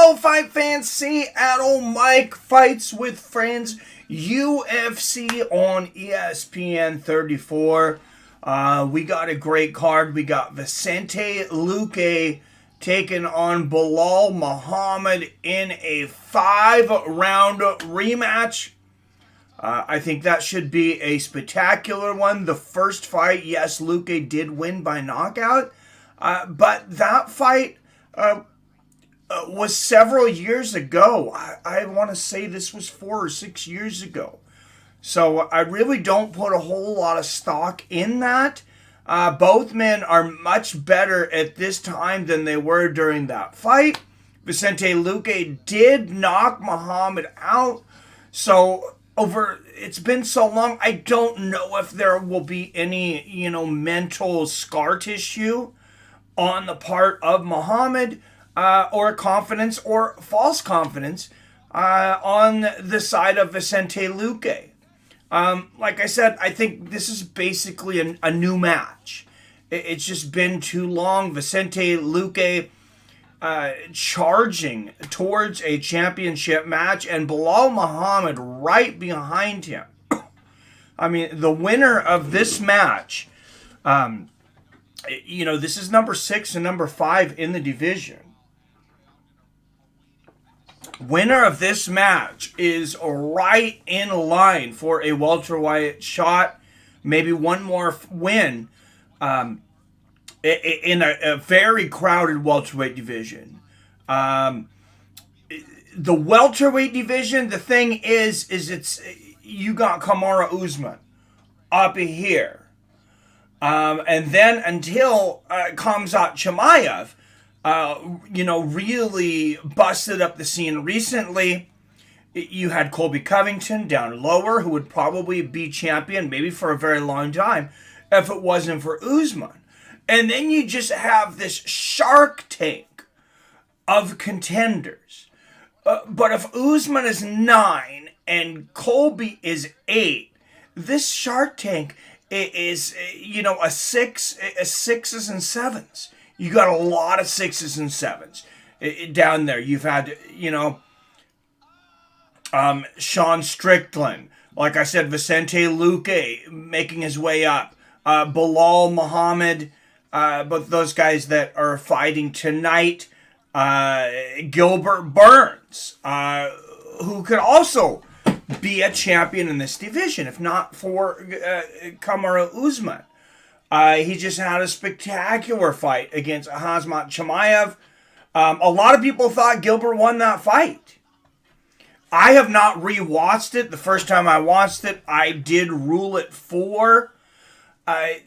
Hello, fight fans. Seattle Mike Fights with Friends. UFC on ESPN 34. We got a great card. We got Vicente Luque taking on Belal Muhammad in a 5-round rematch. I think that should be a spectacular one. The first fight, yes, Luque did win by knockout. But that fight was several years ago. I want to say this was 4 or 6 years ago. So I really don't put a whole lot of stock in that. Both men are much better at this time than they were during that fight. Vicente Luque did knock Muhammad out. So it's been so long, I don't know if there will be any, mental scar tissue on the part of Muhammad, or confidence or false confidence on the side of Vicente Luque. Like I said, I think this is basically a new match. It's just been too long. Vicente Luque charging towards a championship match, and Belal Muhammad right behind him. I mean, the winner of this match, this is number 6 and number 5 in the division. Winner of this match is right in line for a welterweight shot, maybe one more win in a very crowded welterweight division. The welterweight division, the thing is you got Kamaru Usman up here. And then until Khamzat Chimaev, really busted up the scene recently. You had Colby Covington down lower, who would probably be champion maybe for a very long time if it wasn't for Usman. And then you just have this shark tank of contenders. But if Usman is 9 and Colby is 8, this shark tank is, a 6s and 7s. You got a lot of 6s and 7s down there. You've had, Sean Strickland. Like I said, Vicente Luque making his way up. Belal Muhammad. Both those guys that are fighting tonight. Gilbert Burns, who could also be a champion in this division, if not for Kamaru Usman. He just had a spectacular fight against Khamzat Chimaev. A lot of people thought Gilbert won that fight. I have not rewatched it. The first time I watched it, I did rule it for Chimaev.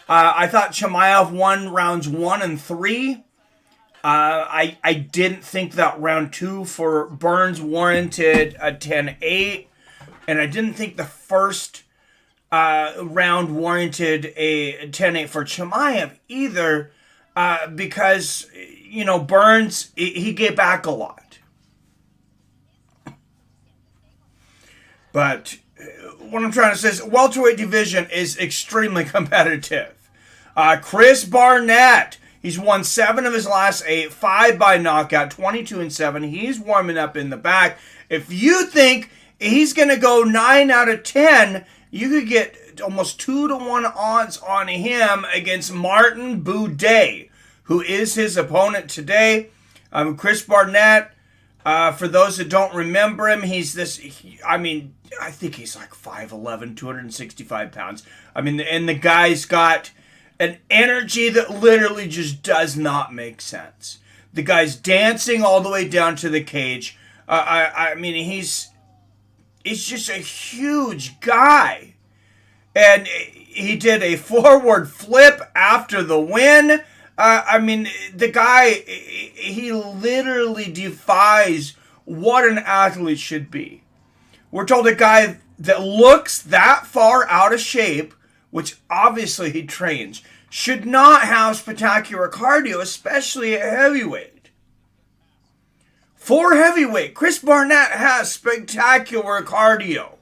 I thought Chimaev won rounds 1 and 3. I didn't think that round 2 for Burns warranted a 10-8. And I didn't think the first round warranted a 10-8 for Chimaev either, because, Burns, he gave back a lot. But what I'm trying to say is welterweight division is extremely competitive. Chris Barnett, he's won 7 of his last 8, 5 by knockout, 22 and 7. He's warming up in the back. If you think he's going to go 9 out of 10, you could get almost 2-to-1 odds on him against Martin Buday, who is his opponent today. Chris Barnett, for those that don't remember him, he's I think he's like 5'11", 265 pounds. And the guy's got an energy that literally just does not make sense. The guy's dancing all the way down to the cage. He's just a huge guy. And he did a forward flip after the win. The guy, he literally defies what an athlete should be. We're told a guy that looks that far out of shape, which obviously he trains, should not have spectacular cardio, especially at heavyweight. For heavyweight, Chris Barnett has spectacular cardio.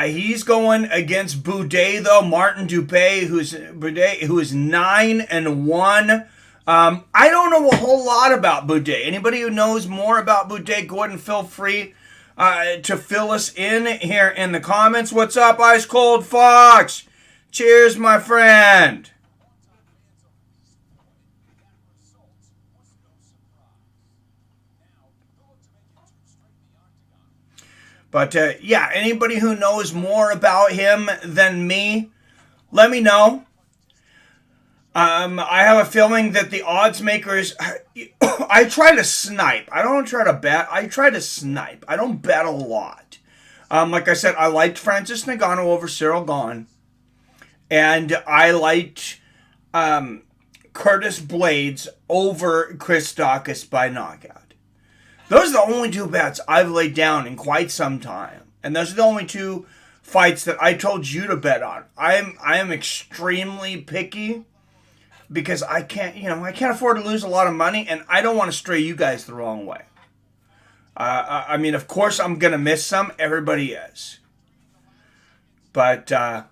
He's going against Boudet, though. Martin Boudet, who is 9-1. I don't know a whole lot about Boudet. Anybody who knows more about Boudet, go ahead and feel free to fill us in here in the comments. What's up, Ice Cold Fox? Cheers, my friend. But, yeah, anybody who knows more about him than me, let me know. I have a feeling that the odds makers, I try to snipe. I don't try to bet. I try to snipe. I don't bet a lot. Like I said, I liked Francis Ngannou over Cyril Gane. And I liked Curtis Blades over Chris Daukaus by knockout. Those are the only two bets I've laid down in quite some time. And those are the only two fights that I told you to bet on. I am extremely picky because I can't afford to lose a lot of money, and I don't want to stray you guys the wrong way. I mean, of course I'm going to miss some. Everybody is. But at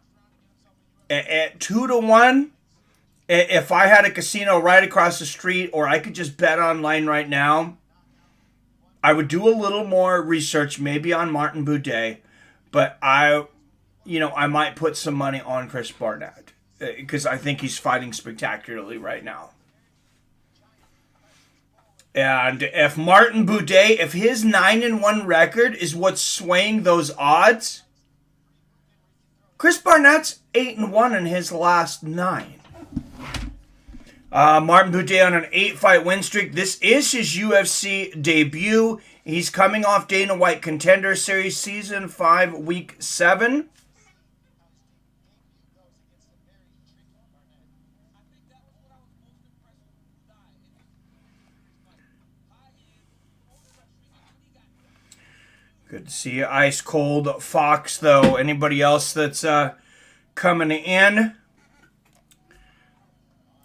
2-1, if I had a casino right across the street or I could just bet online right now, I would do a little more research, maybe on Martin Boudet, but I might put some money on Chris Barnett because I think he's fighting spectacularly right now. And if Martin Boudet, if his 9-1 record is what's swaying those odds, Chris Barnett's 8-1 in his last 9. Martin Boudet on an 8-fight win streak. This is his UFC debut. He's coming off Dana White Contender Series Season 5, Week 7. Good to see you, Ice Cold Fox, though. Anybody else that's coming in?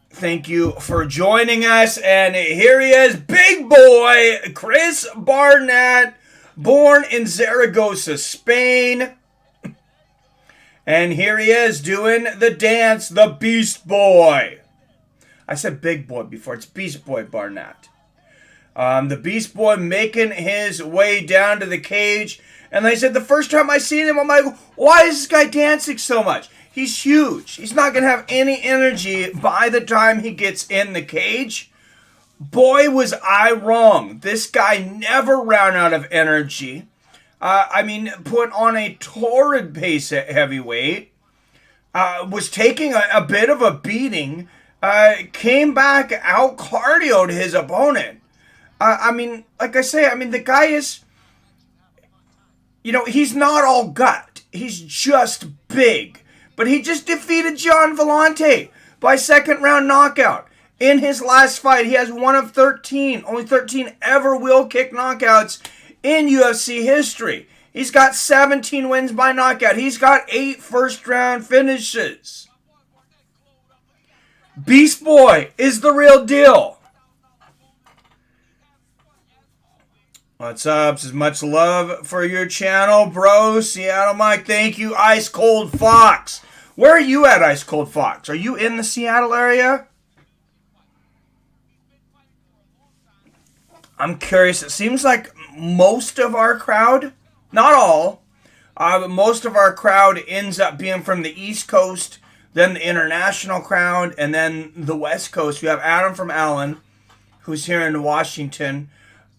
Thank you for joining us. And here he is, big boy, Chris Barnett, born in Zaragoza, Spain. And here he is doing the dance, the Beast Boy. I said big boy before. It's Beast Boy Barnett. The Beast Boy making his way down to the cage. And they said the first time I seen him, I'm like, why is this guy dancing so much? He's huge. He's not going to have any energy by the time he gets in the cage. Boy, was I wrong. This guy never ran out of energy. Put on a torrid pace at heavyweight. Was taking a bit of a beating. Came back out cardioed his opponent. Like I say, the guy is, he's not all gut. He's just big. But he just defeated Gian Villante by second round knockout. In his last fight, he has one of 13, only 13 ever wheel kick knockouts in UFC history. He's got 17 wins by knockout. He's got 8 first round finishes. Beast Boy is the real deal. What's up? This is much love for your channel, bro. Seattle Mike, thank you. Ice Cold Fox. Where are you at, Ice Cold Fox? Are you in the Seattle area? I'm curious. It seems like most of our crowd, not all, but most of our crowd ends up being from the East Coast, then the international crowd, and then the West Coast. We have Adam from Allen, who's here in Washington.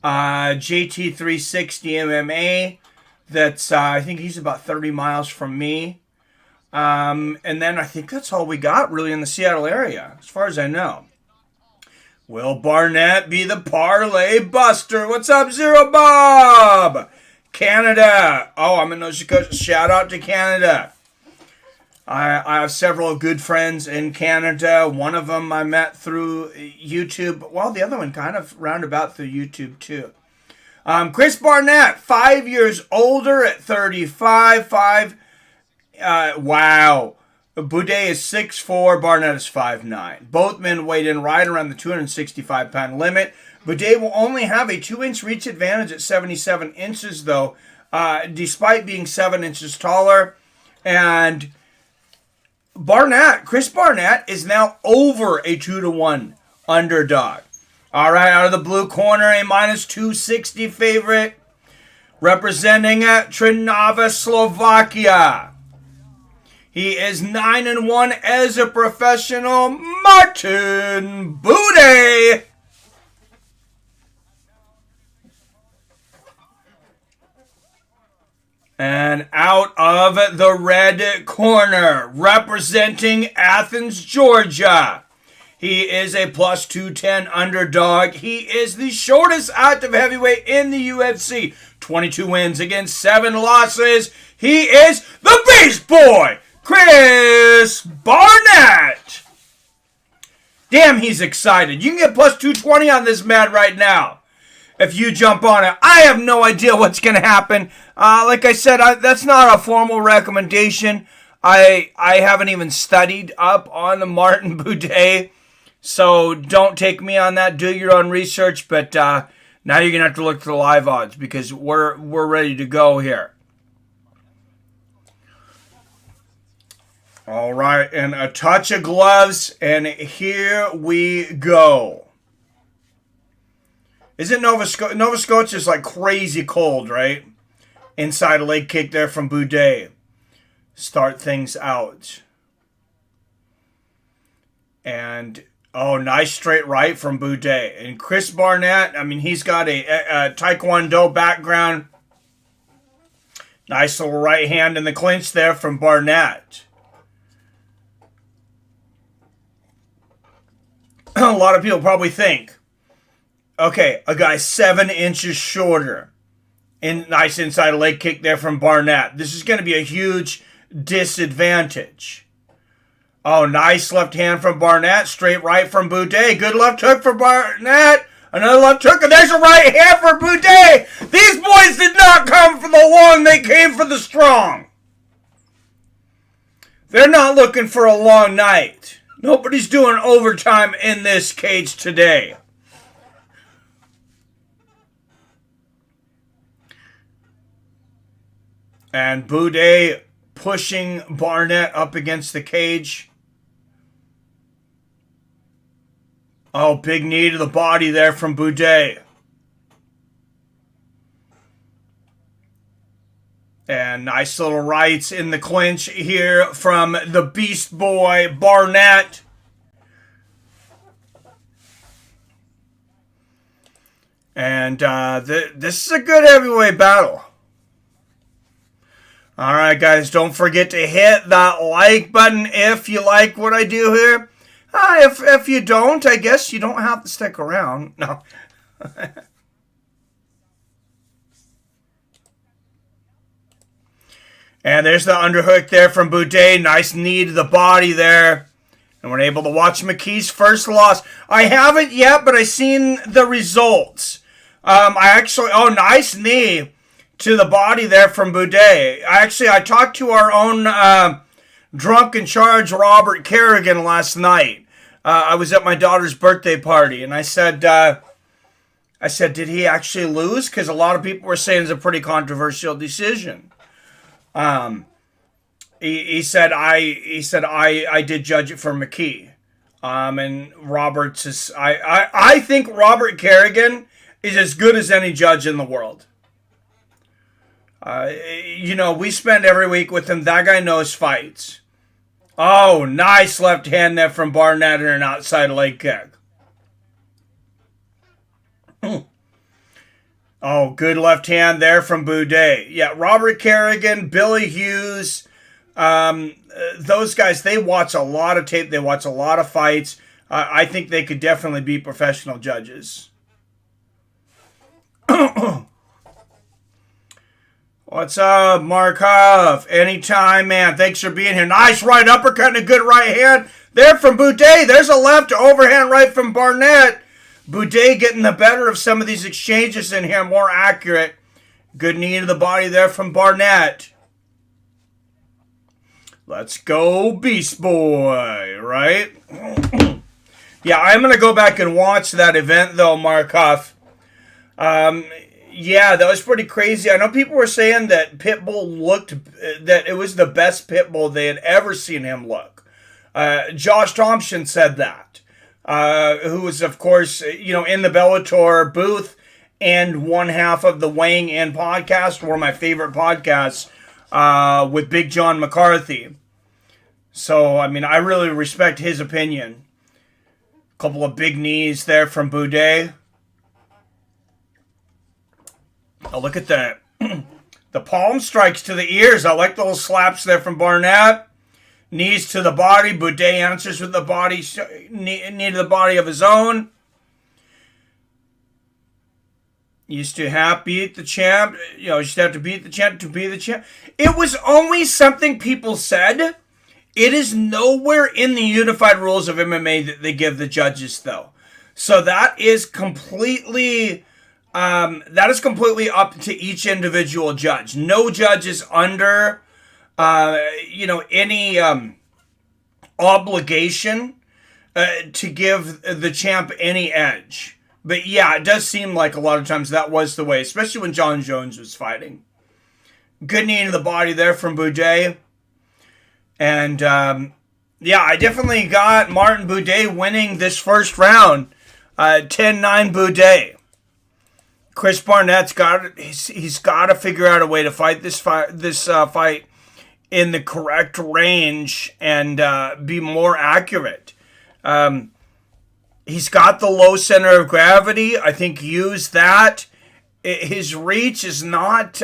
JT360 MMA, that's, I think he's about 30 miles from me. And then I think that's all we got really in the Seattle area, as far as I know. Will Barnett be the parlay buster? What's up, Zero Bob? Canada. Oh, I'm in Nova Scotia. Shout out to Canada. I have several good friends in Canada. One of them I met through YouTube. Well, the other one kind of roundabout through YouTube too. Chris Barnett, 5 years older at 35. Wow. Boudet is 6'4", Barnett is 5'9". Both men weighed in right around the 265-pound limit. Boudet will only have a 2-inch reach advantage at 77 inches, though. despite being 7 inches taller. And Chris Barnett is now over a 2-1 underdog. All right, out of the blue corner, a minus 260 favorite, representing Trnava, Slovakia. He is 9-1 as a professional, Martin Bude. And out of the red corner, representing Athens, Georgia. He is a plus 210 underdog. He is the shortest active heavyweight in the UFC. 22 wins against 7 losses. He is the Beast Boy, Chris Barnett. Damn, he's excited. You can get plus 220 on this man right now if you jump on it. I have no idea what's going to happen. Like I said, that's not a formal recommendation. I haven't even studied up on the Martin Bude, so don't take me on that. Do your own research, but now you're going to have to look to the live odds because we're ready to go here. All right, and a touch of gloves, and here we go. Isn't Nova Scotia is like crazy cold, right? Inside a leg kick there from Bude. Start things out. And, oh, nice straight right from Bude. And Chris Barnett, I mean, he's got a Taekwondo background. Nice little right hand in the clinch there from Barnett. A lot of people probably think, okay, a guy 7 inches shorter. And nice inside leg kick there from Barnett. This is going to be a huge disadvantage. Oh, nice left hand from Barnett. Straight right from Bude. Good left hook for Barnett. Another left hook. And there's a right hand for Bude. These boys did not come for the long. They came for the strong. They're not looking for a long night. Nobody's doing overtime in this cage today. And Bude pushing Barnett up against the cage. Oh, big knee to the body there from Bude. And nice little rights in the clinch here from the Beast Boy, Barnett. And this is a good heavyweight battle. All right, guys, don't forget to hit that like button if you like what I do here. If you don't, I guess you don't have to stick around. No. And there's the underhook there from Bude. Nice knee to the body there. And we're able to watch McKee's first loss. I haven't yet, but I've seen the results. Oh, nice knee to the body there from Bude. I talked to our own drunk in charge, Robert Kerrigan, last night. I was at my daughter's birthday party, and I said, did he actually lose? Because a lot of people were saying it's a pretty controversial decision. He said I did judge it for McKee. And Roberts is I think Robert Kerrigan is as good as any judge in the world. We spend every week with him. That guy knows fights. Oh, nice left hand there from Barnett and an outside leg kick. Oh, good left hand there from Bude. Yeah, Robert Kerrigan, Billy Hughes, those guys, they watch a lot of tape. They watch a lot of fights. I think they could definitely be professional judges. What's up, Markov? Anytime, man. Thanks for being here. Nice right uppercut and a good right hand there from Bude. There's a left overhand right from Barnett. Bude getting the better of some of these exchanges in here, more accurate. Good knee to the body there from Barnett. Let's go, Beast Boy, right? Yeah, I'm going to go back and watch that event, though, Markov. Yeah, that was pretty crazy. I know people were saying that Pitbull looked, that it was the best Pitbull they had ever seen him look. Josh Thompson said that, who was, of course, in the Bellator booth and one half of the Weighing In podcast, one of my favorite podcasts, with Big John McCarthy. So, I mean, I really respect his opinion. A couple of big knees there from Boudet. Oh, look at that. The palm strikes to the ears. I like the little slaps there from Barnett. Knees to the body. Boudet answers with the body, knee to the body of his own. Used to have beat the champ. You used to have to beat the champ to be the champ. It was only something people said. It is nowhere in the unified rules of MMA that they give the judges, though. So that is completely up to each individual judge. No judge is under, any obligation to give the champ any edge. But yeah, it does seem like a lot of times that was the way, especially when John Jones was fighting. Good knee to the body there from Boudet. And, I definitely got Martin Boudet winning this first round. 10-9 Boudet. Chris Barnett's he's got to figure out a way to fight this fight in the correct range and be more accurate. He's got the low center of gravity. I think use that. His reach is not,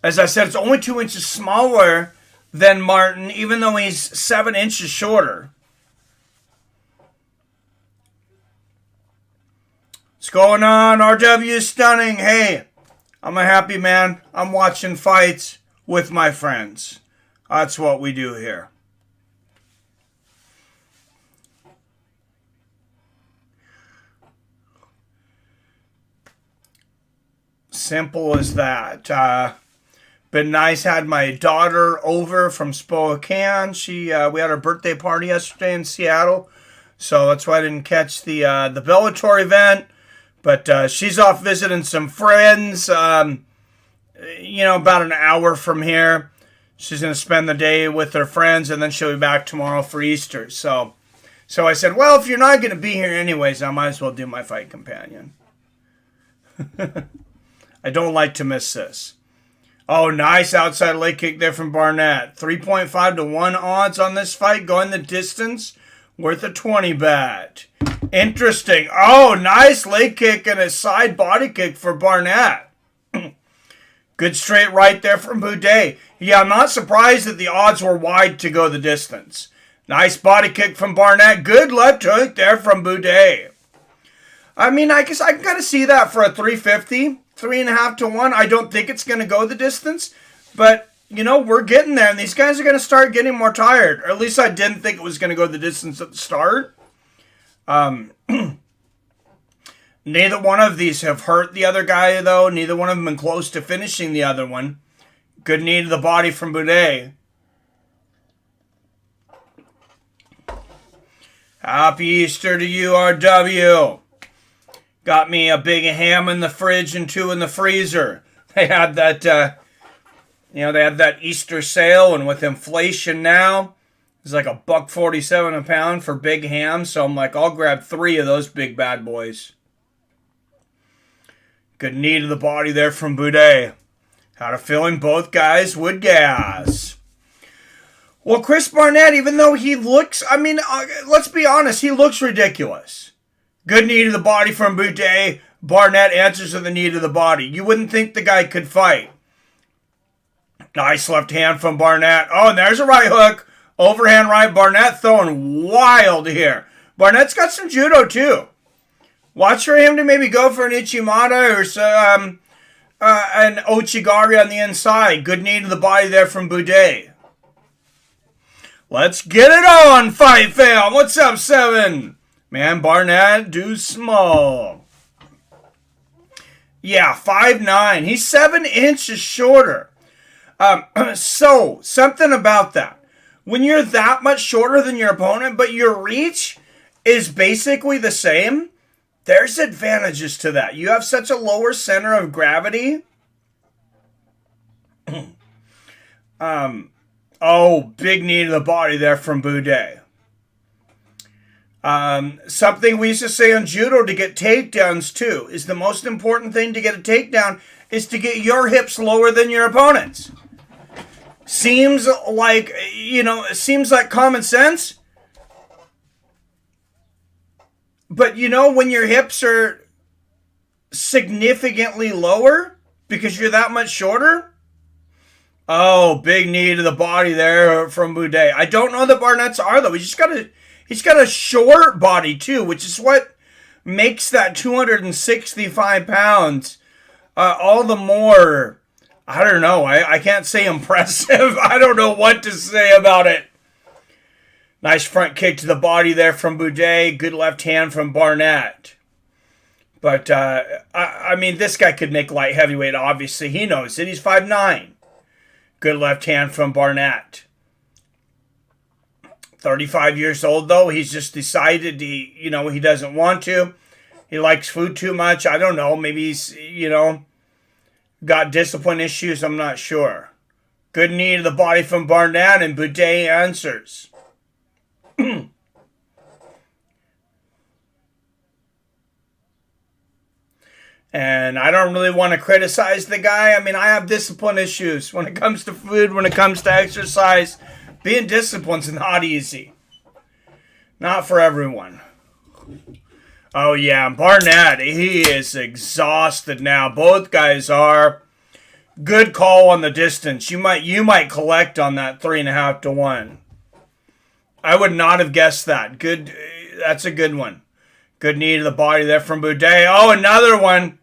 as I said, it's only 2 inches smaller than Martin, even though he's 7 inches shorter. What's going on? RW Stunning. Hey, I'm a happy man. I'm watching fights with my friends. That's what we do here. Simple as that. Been nice. Had my daughter over from Spokane. We had our birthday party yesterday in Seattle, so that's why I didn't catch the Bellator event. But she's off visiting some friends, about an hour from here. She's going to spend the day with her friends, and then she'll be back tomorrow for Easter. So I said, well, if you're not going to be here anyways, I might as well do my fight companion. I don't like to miss this. Oh, nice outside leg kick there from Barnett. 3.5 to 1 odds on this fight, going the distance. Worth a 20 bet. Interesting. Oh, nice leg kick and a side body kick for Barnett. Good straight right there from Boudet. Yeah, I'm not surprised that the odds were wide to go the distance. Nice body kick from Barnett. Good left hook there from Boudet. I mean, I guess I can kind of see that for a 350. 3.5 to 1. I don't think it's going to go the distance. But, we're getting there. And these guys are going to start getting more tired. Or at least I didn't think it was going to go the distance at the start. Neither one of these have hurt the other guy, though. Neither one of them been close to finishing the other one. Good knee to the body from Boudet. Happy Easter to you, RW. Got me a big ham in the fridge and 2 in the freezer. They had that, they had that Easter sale, and with inflation now, it's like $1.47 a pound for big ham. So I'm like, I'll grab 3 of those big bad boys. Good knee to the body there from Boudet. Had a feeling both guys would gas. Well, Chris Barnett, even though he looks, let's be honest, he looks ridiculous. Good knee to the body from Boudet. Barnett answers with a knee to the body. You wouldn't think the guy could fight. Nice left hand from Barnett. Oh, and there's a right hook. Overhand right. Barnett throwing wild here. Barnett's got some judo too. Watch for him to maybe go for an Ichimata or an Ochigari on the inside. Good knee to the body there from Boudet. Let's get it on, Fight Fam. What's up, 7? Man, Barnett, do small. Yeah, 5'9". He's 7 inches shorter. So, something about that. When you're that much shorter than your opponent, but your reach is basically the same, There's advantages to that. You have such a lower center of gravity. Oh, big knee to the body there from Boudet. Something we used to say on judo to get takedowns too is the most important thing to get a takedown is to get your hips lower than your opponent's. Seems like, it seems like common sense. But when your hips are significantly lower because you're that much shorter. Oh, big knee to the body there from Boudet. I don't know that Barnett's are though. He's got a short body too, which is what makes that 265 pounds all the more, I don't know. I can't say impressive. I don't know what to say about it. Nice front kick to the body there from Boudet. Good left hand from Barnett. But, I mean, this guy could make light heavyweight, obviously. He knows it. He's 5'9". Good left hand from Barnett. 35 years old, though. He's just decided he doesn't want to. He likes food too much. I don't know. Maybe he's, got discipline issues. I'm not sure. Good knee to the body from Barnett, and Boudet answers. And I don't really want to criticize the guy. I mean, I have discipline issues when it comes to food, when it comes to exercise. Being disciplined's not easy. Not for everyone. Oh, yeah. Barnett, he is exhausted now. Both guys are. Good call on the distance. You might collect on that 3.5 to 1. I would not have guessed that. Good. That's a good one. Good knee to the body there from Boudet. Oh, another one.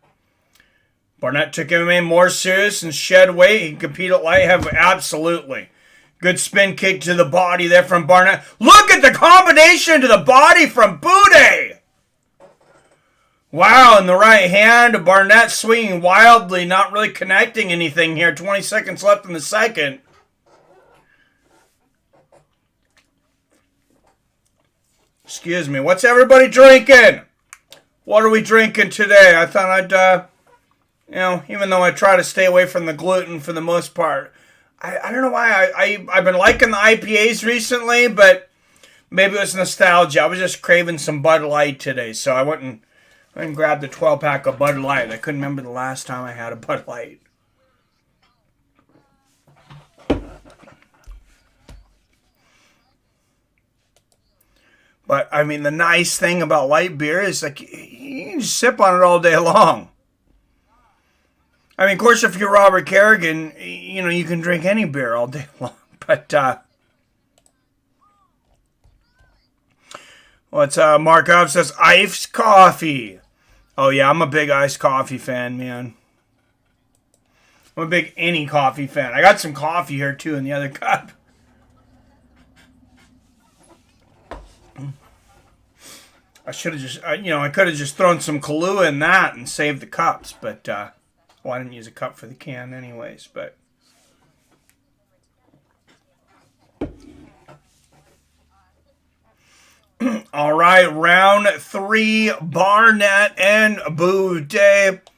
Barnett took him in more serious and shed weight. He can compete at light heavy. Absolutely. Good spin kick to the body there from Barnett. Look at the combination to the body from Boudet. Wow, in the right hand. Barnett swinging wildly, not really connecting anything here. 20 seconds left in the second. Excuse me. What's everybody drinking? What are we drinking today? I thought I'd, even though I try to stay away from the gluten for the most part. I don't know why. I've been liking the IPAs recently, but maybe it was nostalgia. I was just craving some Bud Light today, so I went and grabbed the 12-pack of Bud Light. I couldn't remember the last time I had a Bud Light. But, I mean, the nice thing about light beer is, like, you can just sip on it all day long. I mean, of course, if you're Robert Kerrigan, you can drink any beer all day long. But, what's Mark Up says, iced coffee. Oh, yeah, I'm a big iced coffee fan, man. I'm a big any coffee fan. I got some coffee here, too, in the other cup. I should have just, I could have just thrown some Kahlua in that and saved the cups, but, I didn't use a cup for the can anyways, but. All right, round 3, Barnett and Boudet.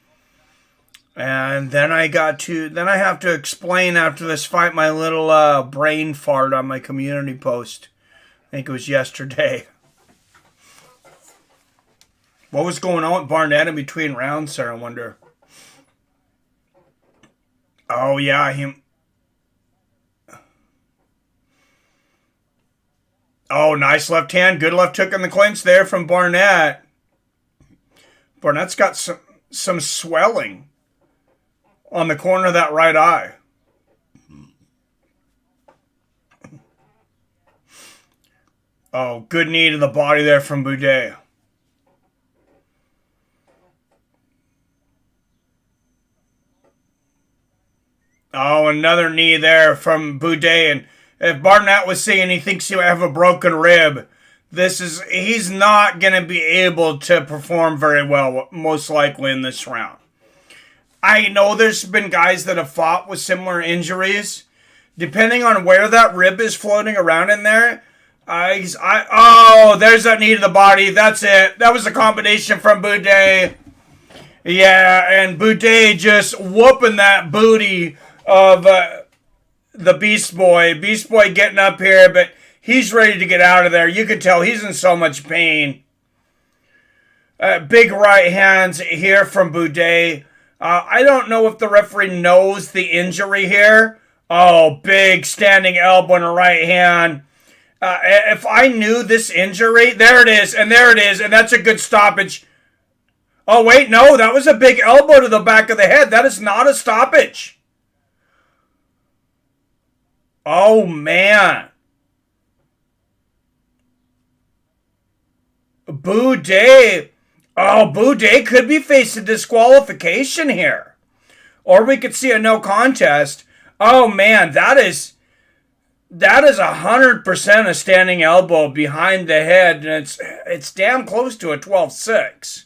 And then I have to explain after this fight my little brain fart on my community post. I think it was yesterday. What was going on with Barnett in between rounds there, I wonder? Oh, yeah, Oh, nice left hand. Good left hook in the clinch there from Barnett. Barnett's got some swelling on the corner of that right eye. Oh, good knee to the body there from Boudet. Oh, another knee there from Boudet. And if Barnett was saying he thinks he'll have a broken rib, he's not going to be able to perform very well, most likely in this round. I know there's been guys that have fought with similar injuries. Depending on where that rib is floating around in there, Oh, there's that knee to the body. That's it. That was a combination from Boudet. Yeah, and Boudet just whooping that booty of the Beast Boy. Beast Boy getting up here, but he's ready to get out of there. You can tell he's in so much pain. Big right hands here from Boudet. I don't know if the referee knows the injury here. Oh, big standing elbow and a right hand. If I knew this injury, there it is, and that's a good stoppage. Oh, wait, no, that was a big elbow to the back of the head. That is not a stoppage. Oh, man. Boudet. Oh, Boudet could be facing disqualification here. Or we could see a no contest. Oh, man, that is 100% a standing elbow behind the head, and it's damn close to a 12-6.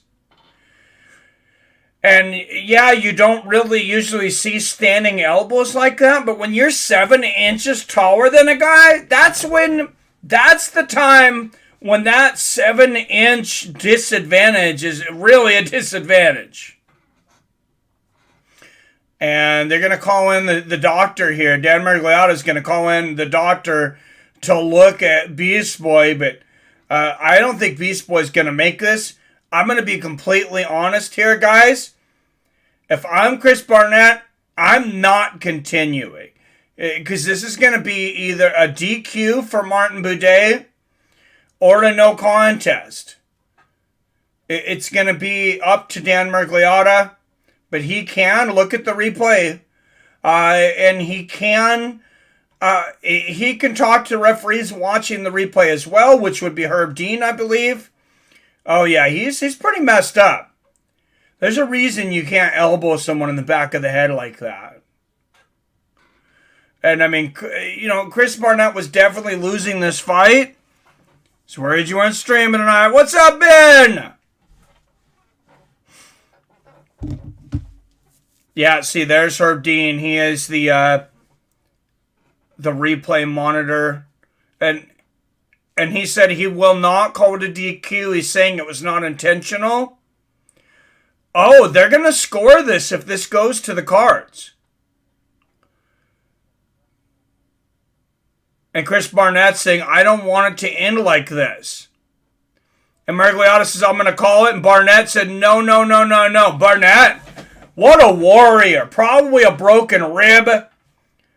And yeah, you don't really usually see standing elbows like that, but when you're 7 inches taller than a guy, that's the time when that 7-inch disadvantage is really a disadvantage. And they're going to call in the doctor here. Dan Miragliotta is going to call in the doctor to look at Beast Boy, but I don't think Beast Boy is going to make this. I'm going to be completely honest here, guys. If I'm Chris Barnett, I'm not continuing. Because this is going to be either a DQ for Martin Boudet or a no contest. It's going to be up to Dan Miragliotta. But he can look at the replay, and he can talk to referees watching the replay as well, which would be Herb Dean, I believe. Oh yeah, he's pretty messed up. There's a reason you can't elbow someone in the back of the head like that. And I mean, Chris Barnett was definitely losing this fight. So worried you weren't streaming tonight. What's up, Ben? Yeah, see, there's Herb Dean. He is the replay monitor. And he said he will not call it a DQ. He's saying it was not intentional. Oh, they're going to score this if this goes to the cards. And Chris Barnett saying, I don't want it to end like this. And Miragliotta says, I'm going to call it. And Barnett said, no. Barnett, what a warrior. Probably a broken rib.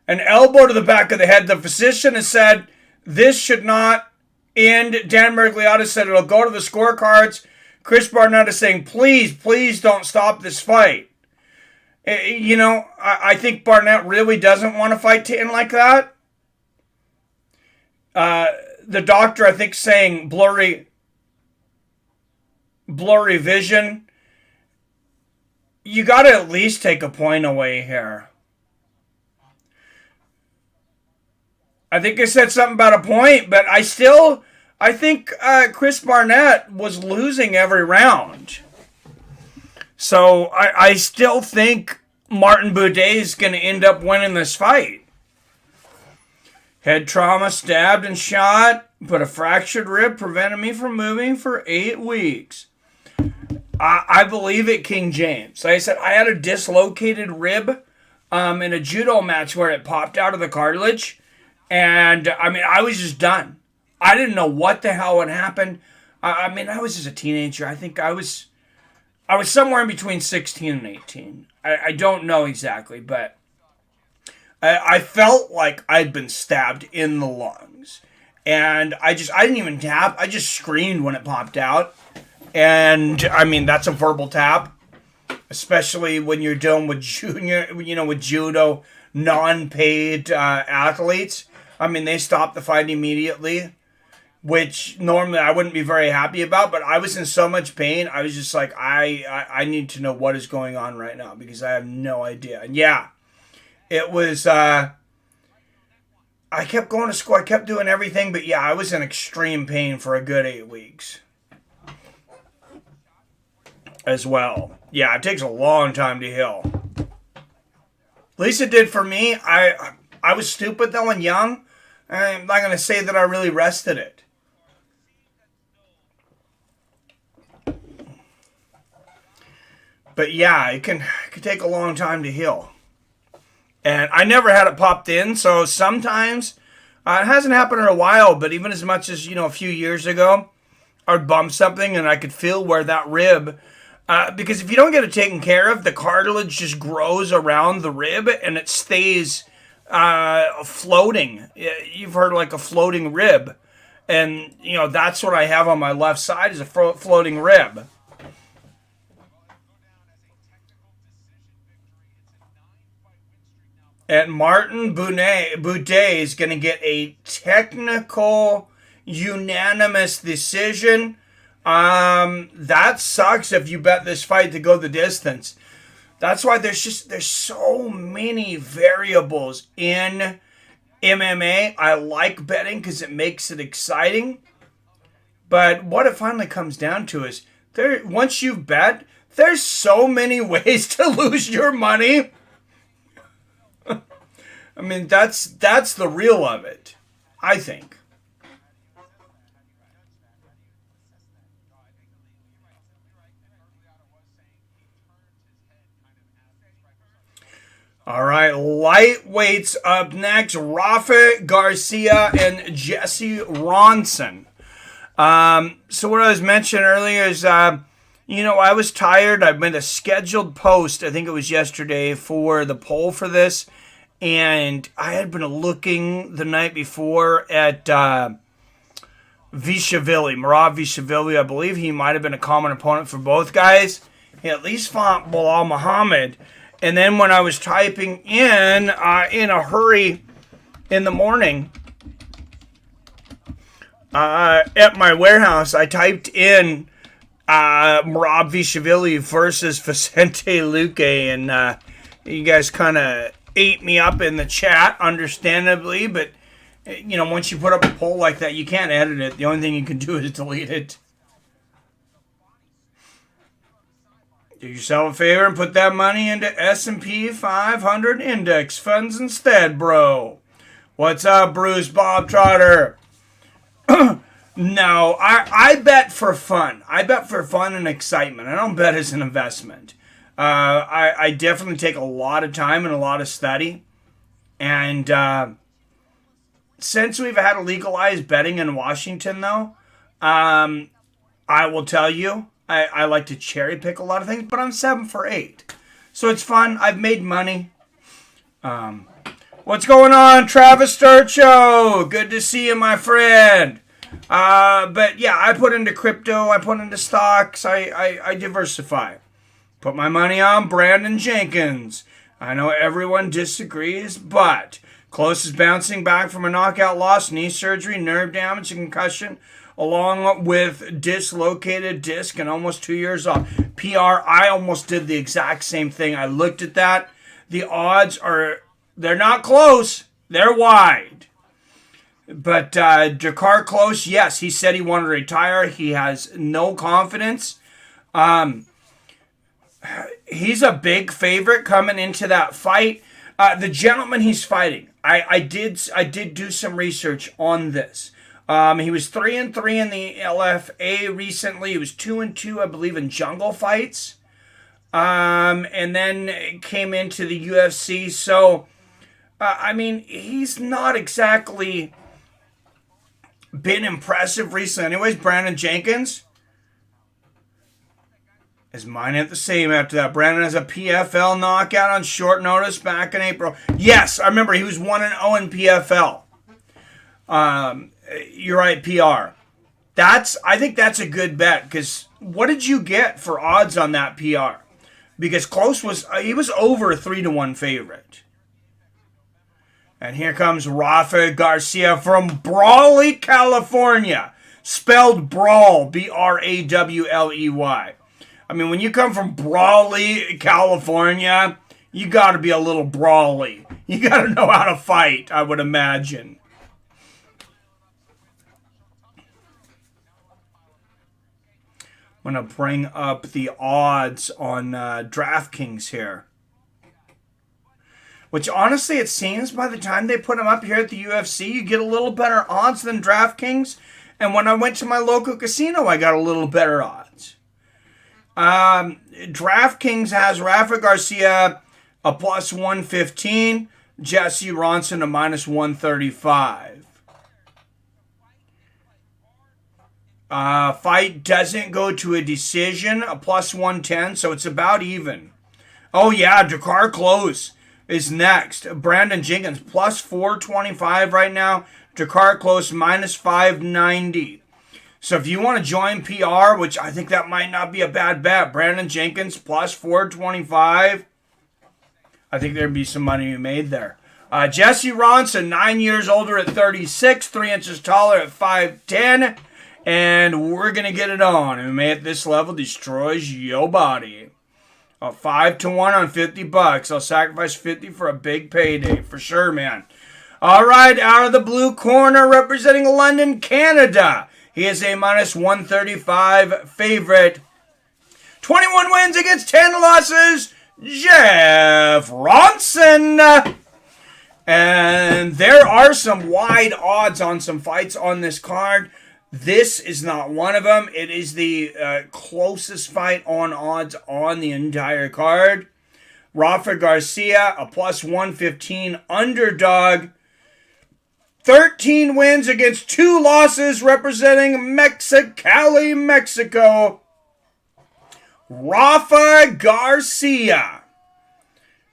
An elbow to the back of the head. The physician has said this should not end. Dan Miragliotta said it'll go to the scorecards. Chris Barnett is saying, please don't stop this fight. I think Barnett really doesn't want a fight to end like that. The doctor, I think, saying blurry vision. You got to at least take a point away here. I think I said something about a point, but I think Chris Barnett was losing every round. So I still think Martin Boudet is going to end up winning this fight. Head trauma, stabbed and shot, but a fractured rib prevented me from moving for 8 weeks. I believe it, King James. Like I said, I had a dislocated rib in a judo match where it popped out of the cartilage. And, I was just done. I didn't know what the hell had happened. I was just a teenager. I think I was somewhere in between 16 and 18. I don't know exactly, but I felt like I'd been stabbed in the lungs. And I didn't even tap. I just screamed when it popped out. And, that's a verbal tap. Especially when you're dealing with with judo, non-paid athletes. They stopped the fight immediately. Which normally I wouldn't be very happy about. But I was in so much pain. I was just like, I need to know what is going on right now. Because I have no idea. And yeah, it was... I kept going to school. I kept doing everything. But yeah, I was in extreme pain for a good 8 weeks. As well. Yeah, it takes a long time to heal. At least it did for me. I was stupid though and young. I'm not going to say that I really rested it. But yeah, it can take a long time to heal. And I never had it popped in, so sometimes, it hasn't happened in a while, but even as much as, a few years ago, I would bump something and I could feel where that rib, because if you don't get it taken care of, the cartilage just grows around the rib and it stays floating. You've heard like a floating rib. And, that's what I have on my left side is a floating rib. And Martin Boudet is going to get a technical unanimous decision. That sucks if you bet this fight to go the distance. That's why there's so many variables in MMA. I like betting because it makes it exciting. But what it finally comes down to is once you bet, there's so many ways to lose your money. I mean, that's the real of it, I think. All right, lightweights up next. Rafa Garcia and Jesse Ronson. So what I was mentioning earlier is, I was tired. I made a scheduled post, I think it was yesterday, for the poll for this. And I had been looking the night before at Murad Vishavili. I believe he might have been a common opponent for both guys. He at least fought Belal Muhammad. And then when I was typing in a hurry in the morning at my warehouse, I typed in Murad Vishavili versus Vicente Luque. And you guys kind of ate me up in the chat, understandably, but once you put up a poll like that, you can't edit it. The only thing you can do is delete it. Do yourself a favor and put that money into S&P 500 index funds instead, bro. What's up, Bruce Bob Trotter? No, I bet for fun. I bet for fun and excitement. I don't bet as an investment. I definitely take a lot of time and a lot of study. And since we've had a legalized betting in Washington, though, I will tell you, I like to cherry pick a lot of things, but I'm 7 for 8. So it's fun. I've made money. What's going on, Travis Sturcho? Good to see you, my friend. But yeah, I put into crypto. I put into stocks. I diversify. Put my money on Brandon Jenkins. I know everyone disagrees, but close is bouncing back from a knockout loss, knee surgery, nerve damage, and concussion, along with dislocated disc and almost 2 years off. PR, I almost did the exact same thing. I looked at that. The odds they're not close. They're wide. But Jakar Close, yes, he said he wanted to retire. He has no confidence. He's a big favorite coming into that fight. The gentleman he's fighting, I did do some research on this. He was 3-3 in the LFA recently. He was 2-2, I believe, in jungle fights. And then came into the UFC. So, he's not exactly been impressive recently. Anyways, Brandon Jenkins is mine at the same after that. Brandon has a PFL knockout on short notice back in April. Yes, I remember he was 1-0 in PFL. You're right, PR. I think that's a good bet, because what did you get for odds on that PR? Because Close was over a 3-1 favorite. And here comes Rafa Garcia from Brawley, California. Spelled Brawl, Brawley. I mean, when you come from Brawley, California, you got to be a little brawly. You got to know how to fight, I would imagine. I'm going to bring up the odds on DraftKings here. which honestly, it seems by the time they put them up here at the UFC, you get a little better odds than DraftKings. And when I went to my local casino, I got a little better odds. DraftKings has Rafa Garcia a plus 115, Jesse Ronson a minus 135. Fight doesn't go to a decision, a plus 110, so it's about even. Oh yeah, Dakar Close is next. Brandon Jenkins plus 425 right now. Dakar Close minus 590. So if you want to join PR, which I think that might not be a bad bet, Brandon Jenkins plus 425. I think there'd be some money made there. Jesse Ronson, 9 years older at 36, 3 inches taller at 5'10". And we're going to get it on. MMA at this level destroys your body. 5-1 on $50. I'll sacrifice 50 for a big payday. For sure, man. All right, out of the blue corner, representing London, Canada. He is a minus 135 favorite. 21 wins against 10 losses. Jeff Ronson. And there are some wide odds on some fights on this card. This is not one of them. It is the closest fight on odds on the entire card. Rafa Garcia, a plus 115 underdog. 13 wins against 2 losses, representing Mexicali, Mexico. Rafa Garcia.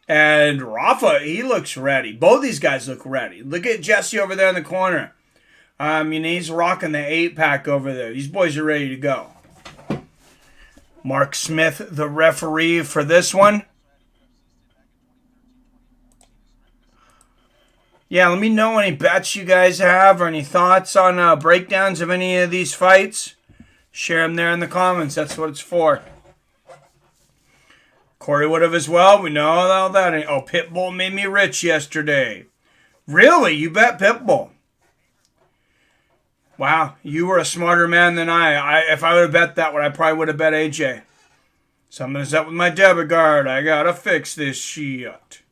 And Rafa, he looks ready. Both these guys look ready. Look at Jesse over there in the corner. He's rocking the 8-pack over there. These boys are ready to go. Mark Smith, the referee for this one. Yeah, let me know any bets you guys have or any thoughts on breakdowns of any of these fights. Share them there in the comments. That's what it's for. Corey would have as well. We know all that. Oh, Pitbull made me rich yesterday. Really? You bet Pitbull? Wow, you were a smarter man than I. If I would have bet that one, I probably would have bet AJ. Something's up with my debit card. I gotta fix this shit.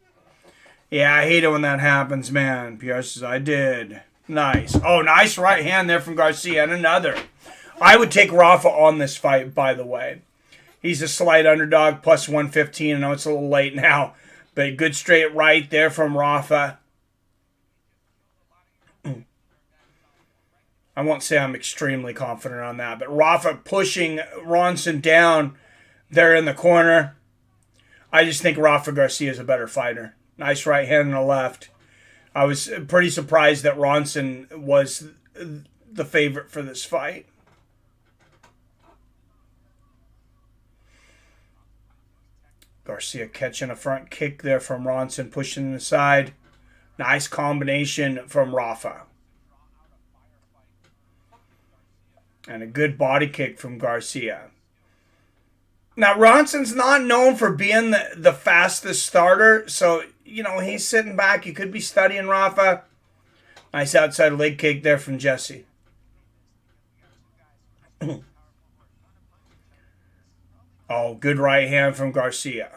Yeah, I hate it when that happens, man. PR says, I did. Nice. Oh, nice right hand there from Garcia. And another. I would take Rafa on this fight, by the way. He's a slight underdog, plus 115. I know it's a little late now, but good straight right there from Rafa. I won't say I'm extremely confident on that, but Rafa pushing Ronson down there in the corner. I just think Rafa Garcia is a better fighter. Nice right hand and a left. I was pretty surprised that Ronson was the favorite for this fight. Garcia catching a front kick there from Ronson, pushing the side. Nice combination from Rafa. And a good body kick from Garcia. Now, Ronson's not known for being the fastest starter. So, he's sitting back. He could be studying Rafa. Nice outside leg kick there from Jesse. Oh, good right hand from Garcia.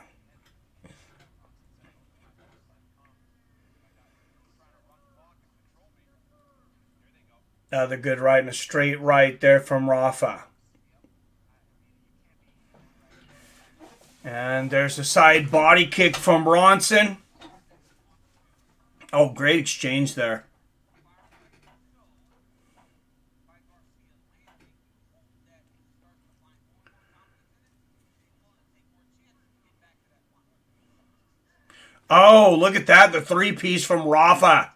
Another good right and a straight right there from Rafa. And there's a side body kick from Ronson. Oh, great exchange there. Oh, look at that. The 3-piece from Rafa.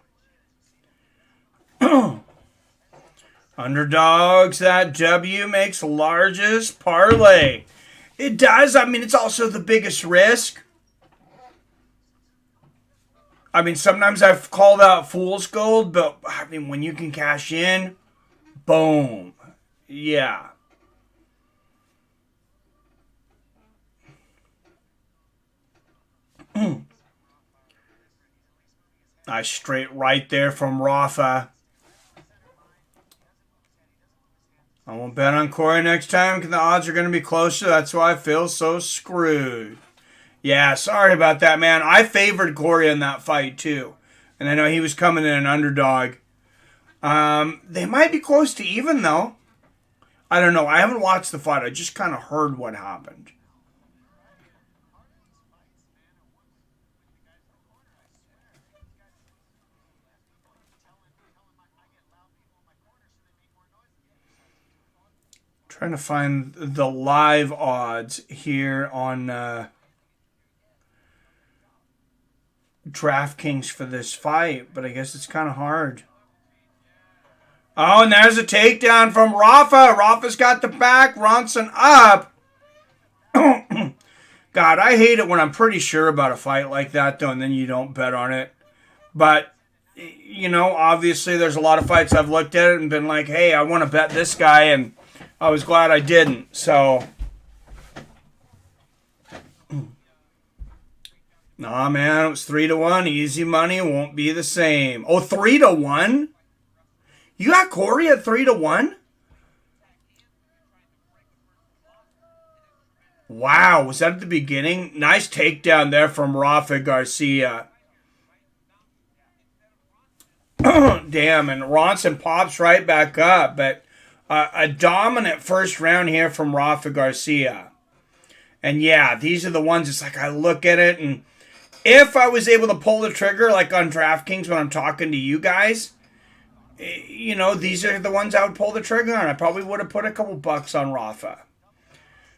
Underdogs, that W makes largest parlay. It does. It's also the biggest risk. Sometimes I've called out fool's gold, but when you can cash in, boom. Yeah. Nice straight right there from Rafa. I won't bet on Corey next time because the odds are going to be closer. That's why I feel so screwed. Yeah, sorry about that, man. I favored Corey in that fight, too. And I know he was coming in an underdog. They might be close to even, though. I don't know. I haven't watched the fight. I just kind of heard what happened. Trying to find the live odds here on DraftKings for this fight, but I guess it's kind of hard. Oh, and there's a takedown from Rafa. Rafa's got the back. Ronson up. God, I hate it when I'm pretty sure about a fight like that, though, and then you don't bet on it. But, you know, obviously there's a lot of fights I've looked at it and been like, hey, I want to bet this guy, and I was glad I didn't. So, nah, man, it was 3-1. Easy money won't be the same. Oh, 3-1? You got Corey at 3-1? Wow, was that at the beginning? Nice takedown there from Rafa Garcia. Damn, and Ronson pops right back up, but a dominant first round here from Rafa Garcia. And yeah, these are the ones, it's like I look at it, and if I was able to pull the trigger like on DraftKings when I'm talking to you guys, you know, these are the ones I would pull the trigger on. I probably would have put a couple bucks on Rafa.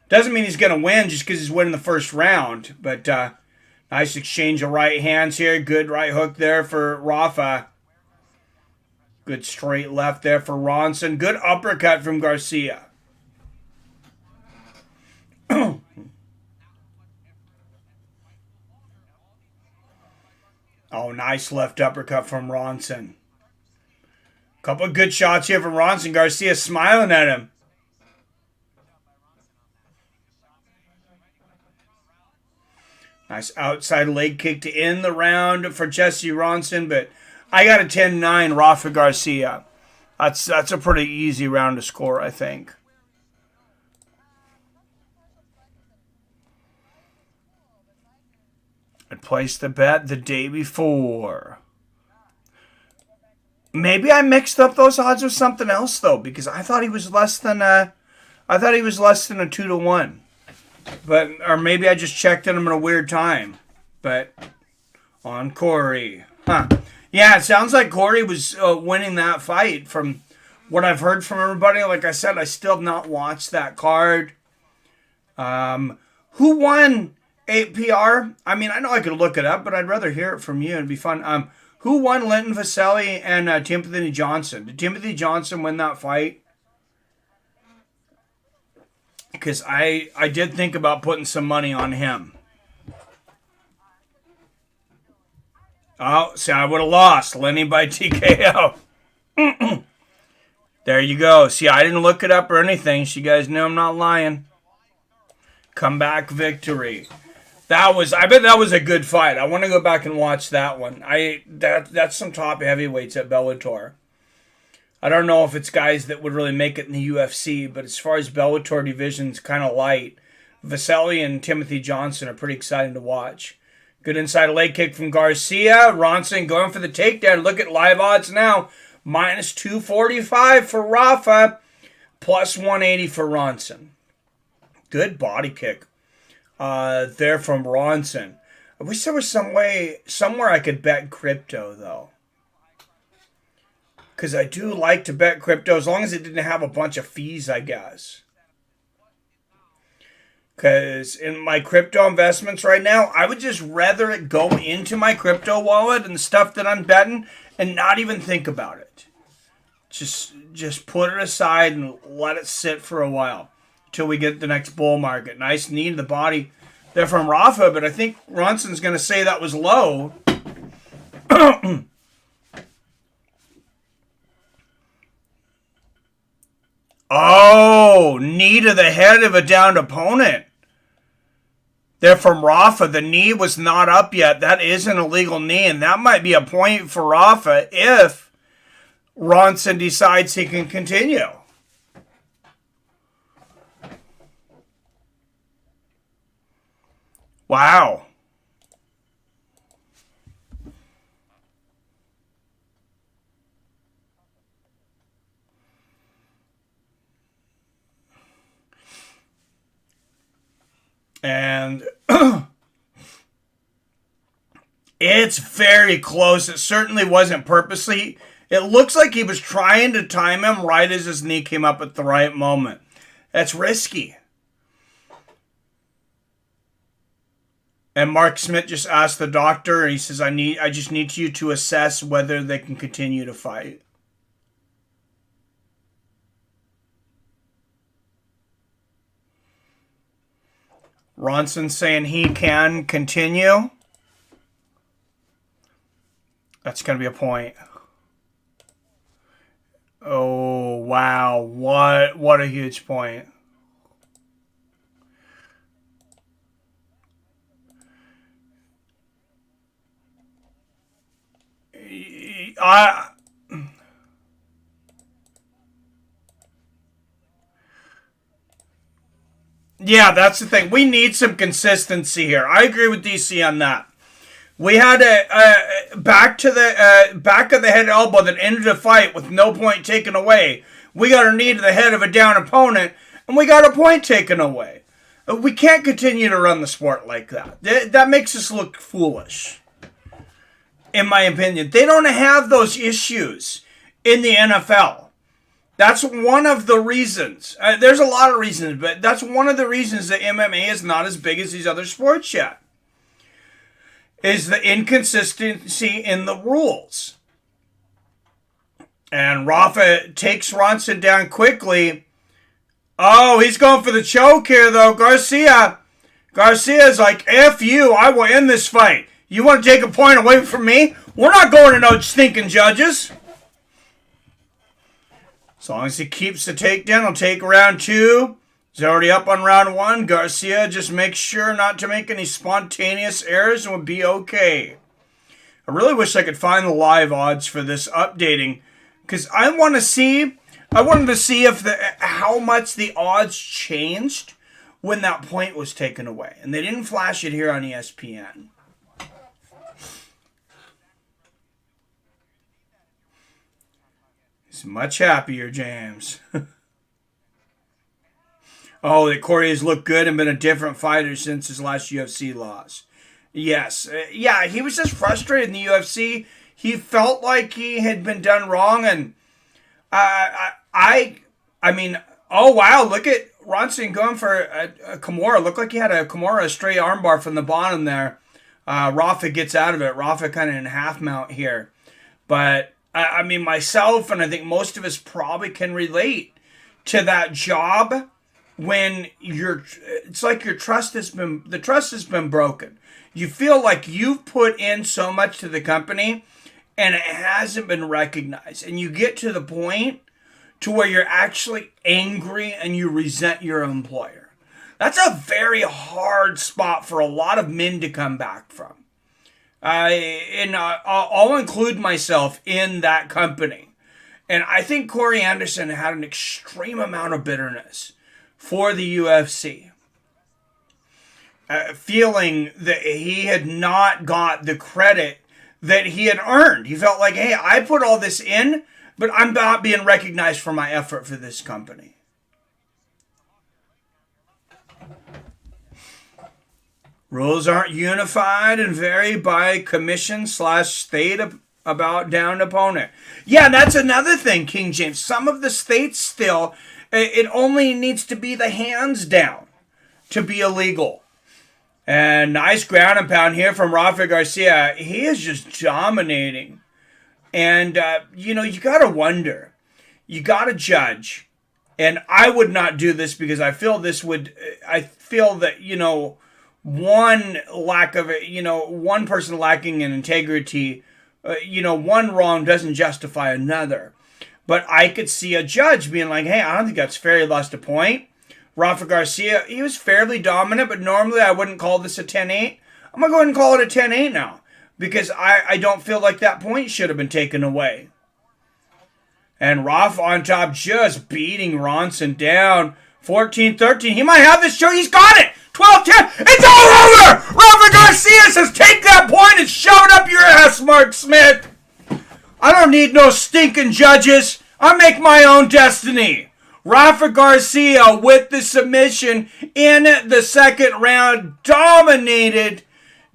Doesn't mean he's going to win just because he's winning the first round. But nice exchange of right hands here. Good right hook there for Rafa. Good straight left there for Ronson. Good uppercut from Garcia. Oh, nice left uppercut from Ronson. Couple of good shots here from Ronson. Garcia smiling at him. Nice outside leg kick to end the round for Jesse Ronson, but I got a 10-9 Rafa Garcia. That's a pretty easy round to score, I think. I placed the bet the day before. Maybe I mixed up those odds with something else though, because I thought he was less than a 2-1. But, or maybe I just checked in him at a weird time. But, on Corey. Huh. Yeah, it sounds like Corey was winning that fight from what I've heard from everybody. Like I said, I still have not watched that card. Who won 8PR? I mean, I know I could look it up, but I'd rather hear it from you. It'd be fun. Who won Linton Vasselli and Timothy Johnson? Did Timothy Johnson win that fight? Because I did think about putting some money on him. Oh, see, I would have lost. Lenny by TKO. There you go. See, I didn't look it up or anything. So you guys know I'm not lying. Comeback victory. I bet that was a good fight. I want to go back and watch that one. That's some top heavyweights at Bellator. I don't know if it's guys that would really make it in the UFC, but as far as Bellator division's kind of light. Vasselli and Timothy Johnson are pretty exciting to watch. Good inside leg kick from Garcia. Ronson going for the takedown. Look at live odds now. Minus 245 for Rafa. Plus 180 for Ronson. Good body kick there from Ronson. I wish there was somewhere I could bet crypto, though. Because I do like to bet crypto as long as it didn't have a bunch of fees, I guess. Because in my crypto investments right now, I would just rather it go into my crypto wallet and stuff that I'm betting and not even think about it. Just put it aside and let it sit for a while until we get the next bull market. Nice knee to the body there from Rafa, but I think Ronson's going to say that was low. Oh, knee to the head of a downed opponent. There from Rafa. The knee was not up yet. That is an illegal knee, and that might be a point for Rafa if Ronson decides he can continue. Wow. And it's very close. It certainly wasn't purposely. It looks like he was trying to time him right as his knee came up at the right moment. That's risky. And Mark Smith just asked the doctor, and he says, I just need you to assess whether they can continue to fight. Ronson saying he can continue. That's going to be a point. Oh, wow. What a huge point. Yeah, that's the thing. We need some consistency here. I agree with DC on that. We had a back to the back of the head elbow that ended a fight with no point taken away. We got a knee to the head of a down opponent, and we got a point taken away. We can't continue to run the sport like that. That makes us look foolish, in my opinion. They don't have those issues in the NFL. That's one of the reasons. There's a lot of reasons, but that's one of the reasons that MMA is not as big as these other sports yet. Is the inconsistency in the rules. And Rafa takes Ronson down quickly. Oh, he's going for the choke here, though. Garcia's like, F you, I will end this fight. You want to take a point away from me? We're not going to no stinking judges. As long as he keeps the takedown, he'll take round 2. He's already up on round 1. Garcia just makes sure not to make any spontaneous errors and would be okay. I really wish I could find the live odds for this updating, because I wanted to see if how much the odds changed when that point was taken away. And they didn't flash it here on ESPN. He's much happier, James. Oh, that Corey has looked good and been a different fighter since his last UFC loss. Yes. Yeah, he was just frustrated in the UFC. He felt like he had been done wrong. And I mean, oh, wow, look at Ronson going for a Kimura. Looked like he had a Kimura, a straight armbar from the bottom there. Rafa gets out of it. Rafa kind of in half mount here. But, I mean, myself and I think most of us probably can relate to that job when it's like the trust has been broken. You feel like you've put in so much to the company and it hasn't been recognized. And you get to the point to where you're actually angry and you resent your employer. That's a very hard spot for a lot of men to come back from. I'll include myself in that company. And I think Corey Anderson had an extreme amount of bitterness for the UFC. Feeling that he had not got the credit that he had earned. He felt like, hey, I put all this in, but I'm not being recognized for my effort for this company. Rules aren't unified and vary by commission/state about downed opponent. Yeah, that's another thing, King James. Some of the states still, it only needs to be the hands down to be illegal. And nice ground and pound here from Rafa Garcia. He is just dominating. And, you got to wonder. You got to judge. And I would not do this because I feel that, one person lacking in integrity, one wrong doesn't justify another. But I could see a judge being like, hey, I don't think that's fair. He lost a point. Rafa Garcia, he was fairly dominant, but normally I wouldn't call this a 10-8. I'm going to go ahead and call it a 10-8 now because I don't feel like that point should have been taken away. And Rafa on top just beating Ronson down. 14-13. He might have this show. He's got it. 12-10. It's all over. Rafa Garcia says, take that point and shove it up your ass, Mark Smith. I don't need no stinking judges. I make my own destiny. Rafa Garcia with the submission in the second round dominated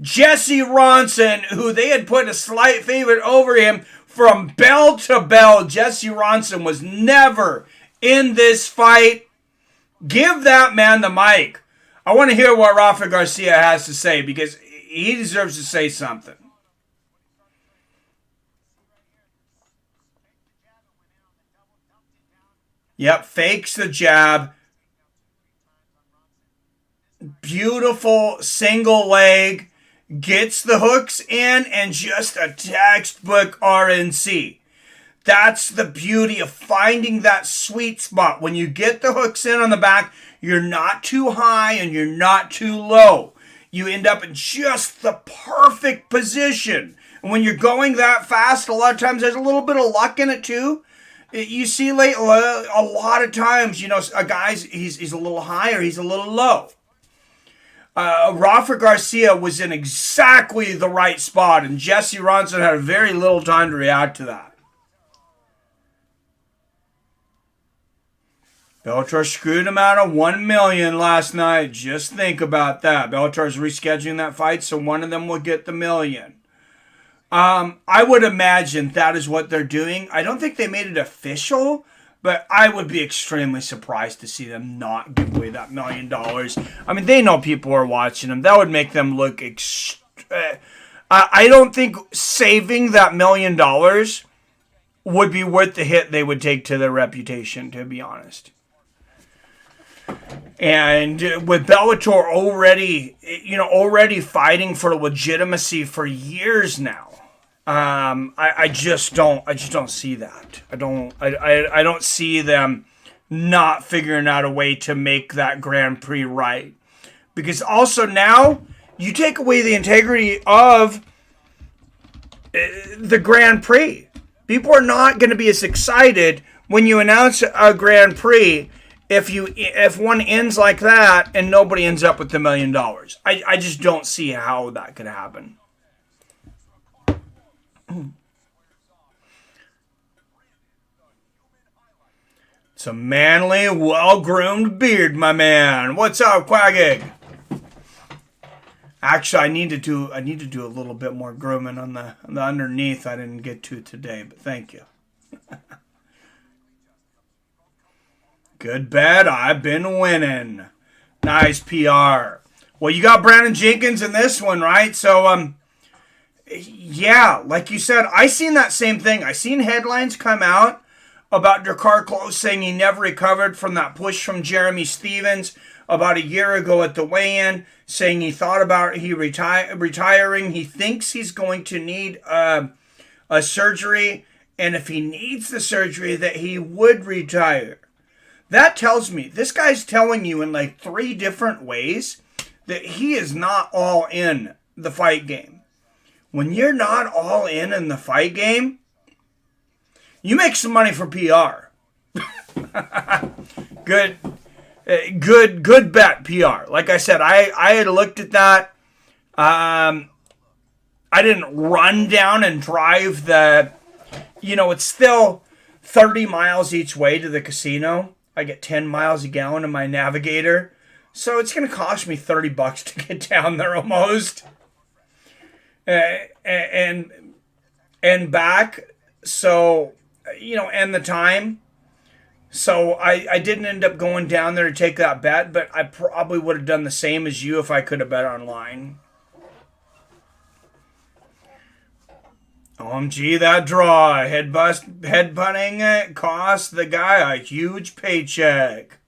Jesse Ronson, who they had put a slight favorite over him from bell to bell. Jesse Ronson was never in this fight. Give that man the mic. I want to hear what Rafa Garcia has to say because he deserves to say something. Yep, fakes the jab. Beautiful single leg. Gets the hooks in and just a textbook RNC. That's the beauty of finding that sweet spot. When you get the hooks in on the back, you're not too high and you're not too low. You end up in just the perfect position. And when you're going that fast, a lot of times there's a little bit of luck in it too. You see late a lot of times, a guy's he's a little high or he's a little low. Rafa Garcia was in exactly the right spot, and Jesse Ronson had very little time to react to that. Bellator screwed him out of $1 million last night. Just think about that. Bellator's rescheduling that fight, so one of them will get the $1 million. I would imagine that is what they're doing. I don't think they made it official, but I would be extremely surprised to see them not give away that $1 million. I mean, they know people are watching them. That would make them look... I don't think saving that $1 million would be worth the hit they would take to their reputation, to be honest. And with Bellator already fighting for legitimacy for years now, I just don't see that. I don't see them not figuring out a way to make that Grand Prix right. Because also now you take away the integrity of the Grand Prix. People are not going to be as excited when you announce a Grand Prix if one ends like that and nobody ends up with the $1 million. I just don't see how that could happen. It's a manly, well-groomed beard, my man. What's up, Quaggig? Actually, I need to do a little bit more grooming on the underneath. I didn't get to today, but thank you. Good bet. I've been winning. Nice PR. Well, you got Brandon Jenkins in this one, right? So, yeah, like you said, I seen that same thing. I seen headlines come out about Dakar Close saying he never recovered from that push from Jeremy Stevens about a year ago at the weigh-in, saying he thought about retiring. He thinks he's going to need a surgery, and if he needs the surgery, that he would retire. That tells me, this guy's telling you in like 3 different ways that he is not all in the fight game. When you're not all in the fight game, you make some money for PR. Good bet, PR. Like I said, I had looked at that. I didn't run down and drive it's still 30 miles each way to the casino. I get 10 miles a gallon in my Navigator. So it's going to cost me $30 to get down there almost. And back. So, and the time. So I didn't end up going down there to take that bet, but I probably would have done the same as you if I could have bet online. OMG, that draw. Headbutting cost the guy a huge paycheck.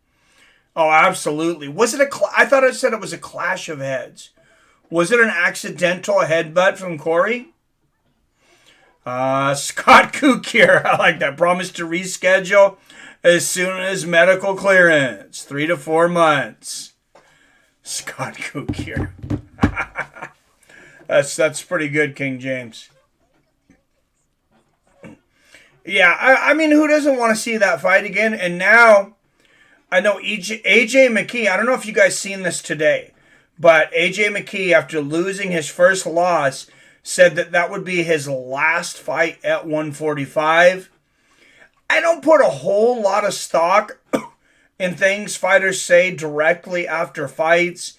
Oh, absolutely. Was it I thought it said it was a clash of heads. Was it an accidental headbutt from Corey? Scott Kook here. I like that. Promised to reschedule as soon as medical clearance. 3 to 4 months. Scott Kook here. That's pretty good, King James. Yeah, I mean, who doesn't want to see that fight again? And now, I know AJ McKee, I don't know if you guys seen this today. But AJ McKee, after losing his first loss, said that that would be his last fight at 145. I don't put a whole lot of stock in things fighters say directly after fights.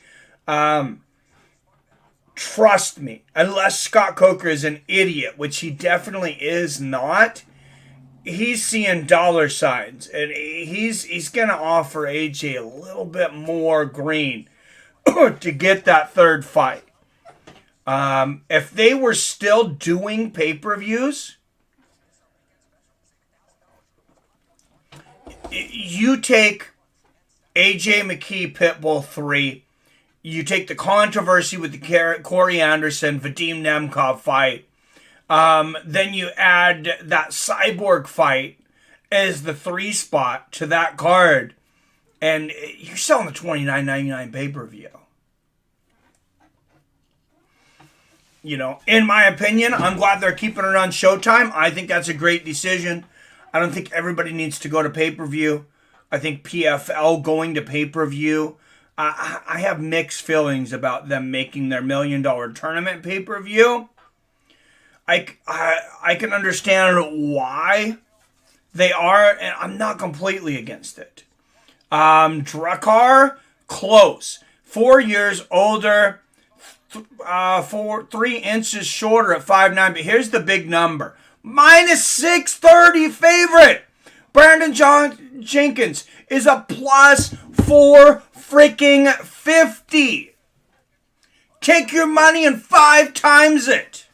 Trust me, unless Scott Coker is an idiot, which he definitely is not, he's seeing dollar signs, and he's going to offer AJ a little bit more green to get that third fight. If they were still doing pay-per-views, you take AJ McKee Pitbull 3, you take the controversy with the Corey Anderson, Vadim Nemkov fight, then you add that Cyborg fight as the 3 spot to that card, and you're selling the $29.99 pay-per-view. You know, in my opinion, I'm glad they're keeping it on Showtime. I think that's a great decision. I don't think everybody needs to go to pay-per-view. I think PFL going to pay-per-view, I have mixed feelings about them making their $1 million tournament pay-per-view. I can understand why they are, and I'm not completely against it. Drakkar, close. 4 years older, 3 inches shorter at 5'9", but here's the big number. Minus 630 favorite. Brandon Jenkins is a plus 450. Take your money and 5 times it.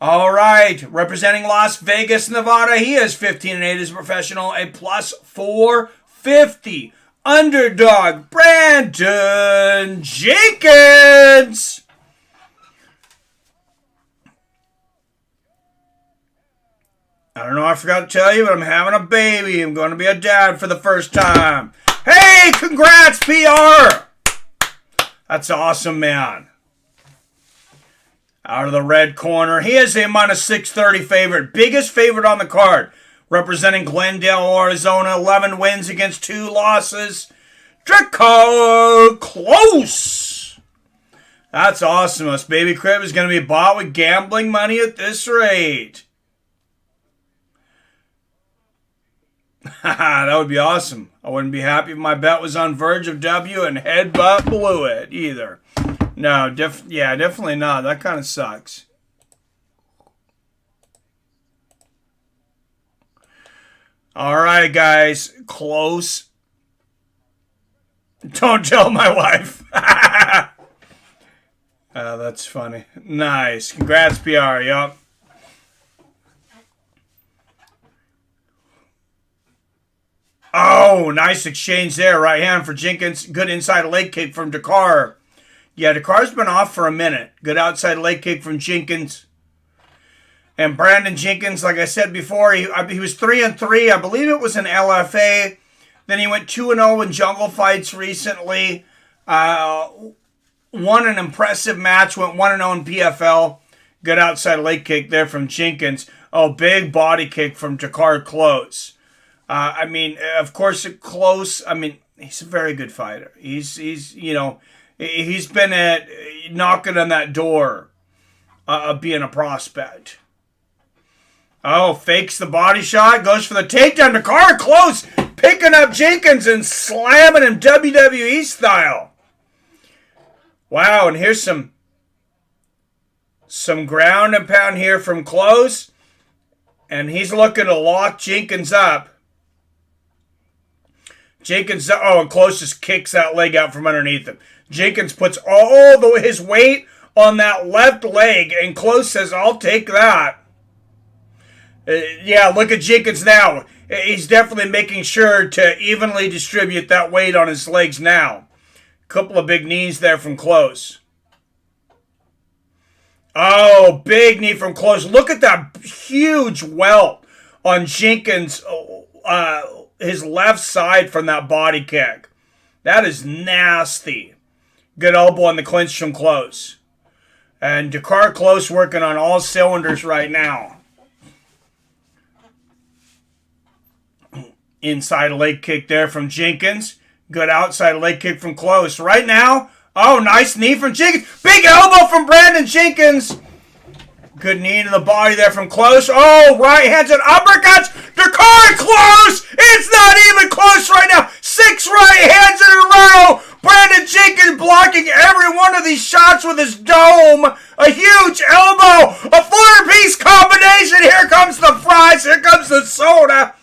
All right, representing Las Vegas, Nevada, he is 15-8 as a professional, a plus 450. Underdog, Brandon Jenkins. I don't know, I forgot to tell you, but I'm having a baby. I'm going to be a dad for the first time. Hey, congrats, PR. That's awesome, man. Out of the red corner, he is a minus 630 favorite. Biggest favorite on the card. Representing Glendale, Arizona, 11 wins against 2 losses. Drakkar Close. That's awesome. This baby crib is going to be bought with gambling money at this rate. That would be awesome. I wouldn't be happy if my bet was on verge of W and headbutt blew it either. No, definitely not. That kind of sucks. All right, guys. Close. Don't tell my wife. That's funny. Nice. Congrats, PR. Yup. Oh, nice exchange there. Right hand for Jenkins. Good inside leg kick from Drakkar. Yeah, Dakar's been off for a minute. Good outside leg kick from Jenkins. And Brandon Jenkins, like I said before, he was 3-3. I believe it was an LFA. Then he went 2-0 in jungle fights recently. Won an impressive match. Went 1-0 in PFL. Good outside leg kick there from Jenkins. Oh, big body kick from Drakkar Close. Of course, Close. He's a very good fighter. He's been knocking on that door of being a prospect. Oh, fakes the body shot, goes for the takedown. Drakkar Close, picking up Jenkins and slamming him WWE style. Wow, and here's some ground and pound here from Close. And he's looking to lock Jenkins up. And Close just kicks that leg out from underneath him. Jenkins puts all his weight on that left leg, and Close says, I'll take that. Look at Jenkins now. He's definitely making sure to evenly distribute that weight on his legs now. Couple of big knees there from Close. Oh, big knee from Close. Look at that huge welt on Jenkins' his left side from that body kick. That is nasty. Good elbow on the clinch from Close. And Drakkar Close working on all cylinders right now. Inside leg kick there from Jenkins. Good outside leg kick from close. Right now, oh, nice knee from Jenkins. Big elbow from Brandon Jenkins. Good knee to the body there from close. Oh, right hands and uppercuts. Dakar close. It's not even close right now. 6 right hands in a row. Brandon Jenkins blocking every one of these shots with his dome. A huge elbow. A 4-piece combination. Here comes the fries. Here comes the soda.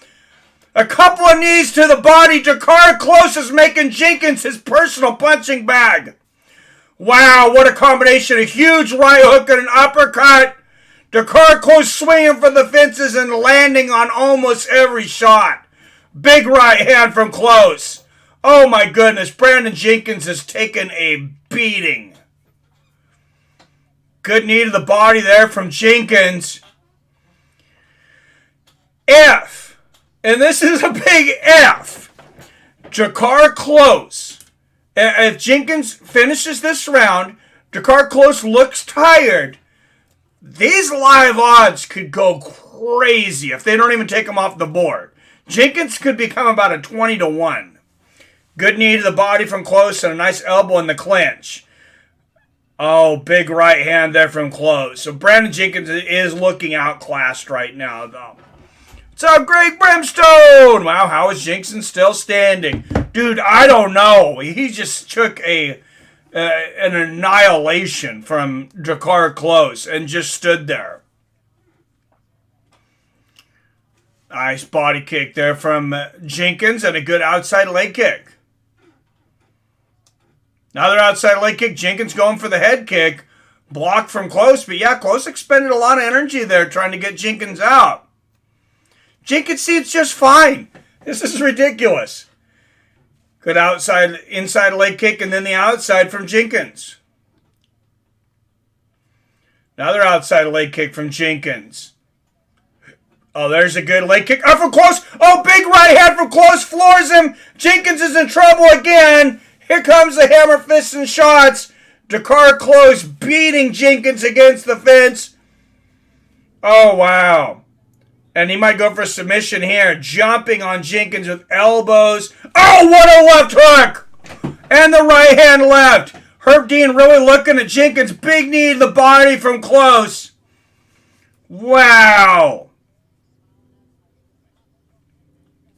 A couple of knees to the body. Dakar close is making Jenkins his personal punching bag. Wow, what a combination. A huge right hook and an uppercut. Dakar close swinging for the fences and landing on almost every shot. Big right hand from close. Oh my goodness, Brandon Jenkins has taken a beating. Good knee to the body there from Jenkins. F, and this is a big F. Dakar close. If Jenkins finishes this round, Dakar close looks tired. These live odds could go crazy if they don't even take him off the board. Jenkins could become about a 20-1. Good knee to the body from close and a nice elbow in the clinch. Oh, big right hand there from close. So Brandon Jenkins is looking outclassed right now, though. What's up, Greg Brimstone? Wow, how is Jenkins still standing? Dude, I don't know. He just took an annihilation from Dakar close and just stood there. Nice body kick there from Jenkins and a good outside leg kick. Another outside leg kick. Jenkins going for the head kick. Blocked from close, but yeah, close expended a lot of energy there trying to get Jenkins out. Jenkins seems just fine. This is ridiculous. Good inside leg kick, and then the outside from Jenkins. Another outside leg kick from Jenkins. Oh, there's a good leg kick. Oh, from close. Oh, big right hand from close. Floors him. Jenkins is in trouble again. Here comes the hammer fists and shots. Dakar close beating Jenkins against the fence. Oh, wow. And he might go for submission here. Jumping on Jenkins with elbows. Oh, what a left hook! And the right hand left. Herb Dean really looking at Jenkins. Big knee to the body from close. Wow.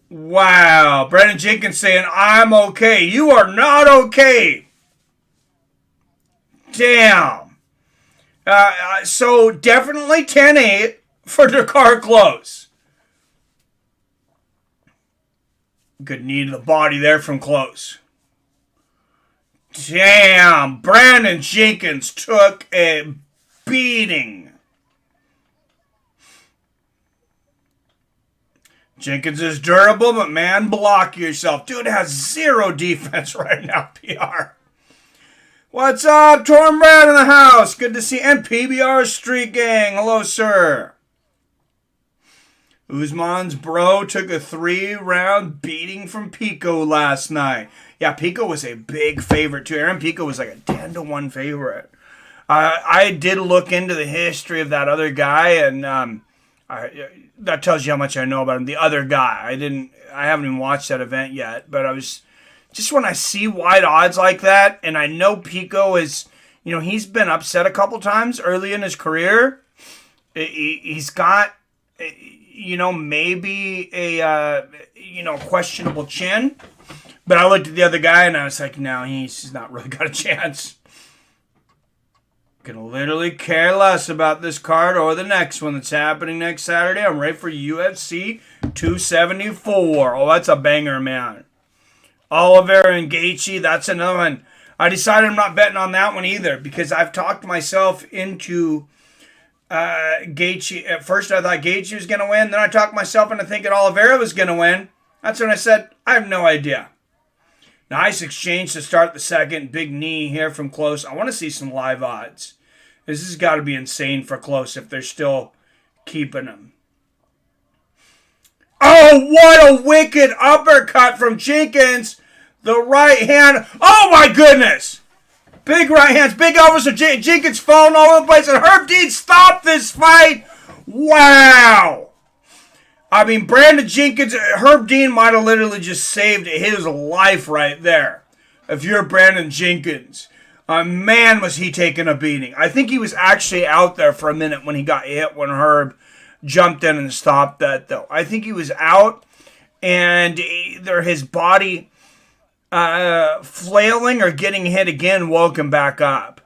Wow. Brandon Jenkins saying, I'm okay. You are not okay. Damn. So definitely 10-8. For Dakar close. Good knee to the body there from close. Damn. Brandon Jenkins took a beating. Jenkins is durable, but man, block yourself. Dude has zero defense right now, PR. What's up, Torn Brad in the house? Good to see you. And PBR Street Gang. Hello, sir. Usman's bro took a 3-round beating from Pico last night. Yeah, Pico was a big favorite too. Aaron Pico was like a 10-1 favorite. I did look into the history of that other guy, and that tells you how much I know about him. The other guy, I haven't even watched that event yet, but I was just when I see wide odds like that, and I know Pico is, he's been upset a couple times early in his career. He's got, maybe a, questionable chin. But I looked at the other guy and I was like, no, he's not really got a chance. Gonna literally care less about this card or the next one that's happening next Saturday. I'm ready for UFC 274. Oh, that's a banger, man. Oliveira and Gaethje, that's another one. I decided I'm not betting on that one either because I've talked myself into Gaethje. At first I thought Gaethje was going to win. Then I talked myself into thinking Oliveira was going to win. That's when I said, I have no idea. Nice exchange to start the second. Big knee here from close. I want to see some live odds. This has got to be insane for close if they're still keeping him. Oh, what a wicked uppercut from Jenkins. The right hand. Oh, my goodness. Big right hands. Big elbows. Jenkins falling all over the place. And Herb Dean stopped this fight. Wow. I mean, Brandon Jenkins, Herb Dean might have literally just saved his life right there. If you're Brandon Jenkins, man, was he taking a beating. I think he was actually out there for a minute when he got hit when Herb jumped in and stopped that, though. I think he was out, and either his body flailing or getting hit again woke him back up.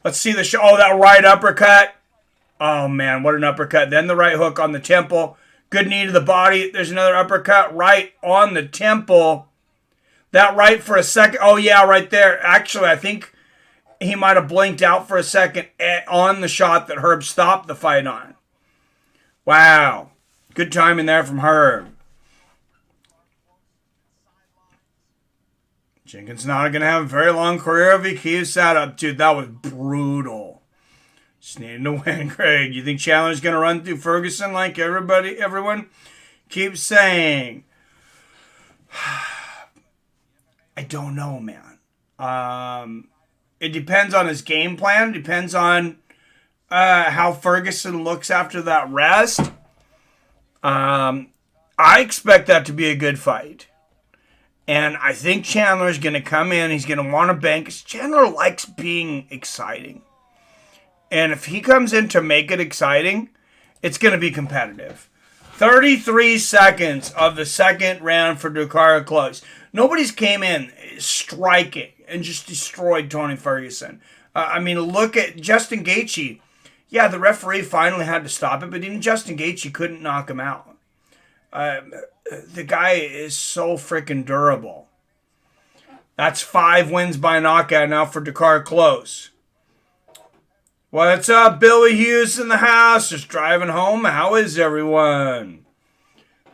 Let's see the show. Oh, that right uppercut. Oh, man, what an uppercut. Then the right hook on the temple. Good knee to the body. There's another uppercut right on the temple. That right for a second. Oh, yeah, right there. Actually, I think he might have blinked out for a second on the shot that Herb stopped the fight on. Wow. Good timing there from Herb. Jenkins not going to have a very long career if he keeps that up. Dude, that was brutal. Just needing to win, Craig. You think Chandler's going to run through Ferguson like everyone keeps saying? I don't know, man. It depends on his game plan. Depends on how Ferguson looks after that rest. I expect that to be a good fight. And I think Chandler's going to come in. He's going to want to bank. Chandler likes being exciting. And if he comes in to make it exciting, it's going to be competitive. 33 seconds of the second round for Dakar close. Nobody's came in striking and just destroyed Tony Ferguson. I mean, look at Justin Gaethje. Yeah, the referee finally had to stop it, but even Justin Gaethje couldn't knock him out. The guy is so freaking durable. That's 5 wins by knockout now for Dakar close. What's up, Billy Hughes in the house? Just driving home. How is everyone?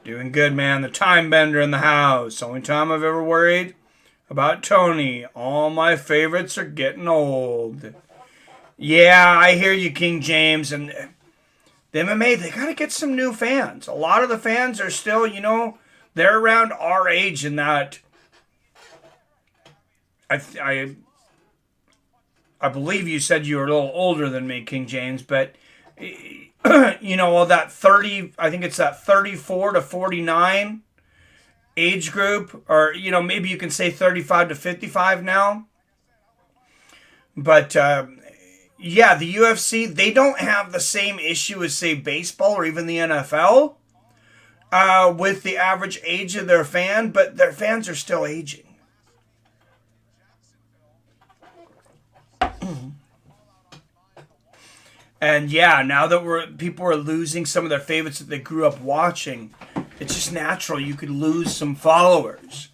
Doing good, man. The time bender in the house. Only time I've ever worried about Tony. All my favorites are getting old. Yeah, I hear you, King James. And the MMA, they got to get some new fans. A lot of the fans are still, they're around our age in that. I believe you said you were a little older than me, King James, but, all that 30, I think it's that 34 to 49 age group, or, maybe you can say 35 to 55 now. But, yeah, the UFC, they don't have the same issue as, say, baseball or even the NFL with the average age of their fan, but their fans are still aging. And yeah, now that people are losing some of their favorites that they grew up watching, it's just natural you could lose some followers.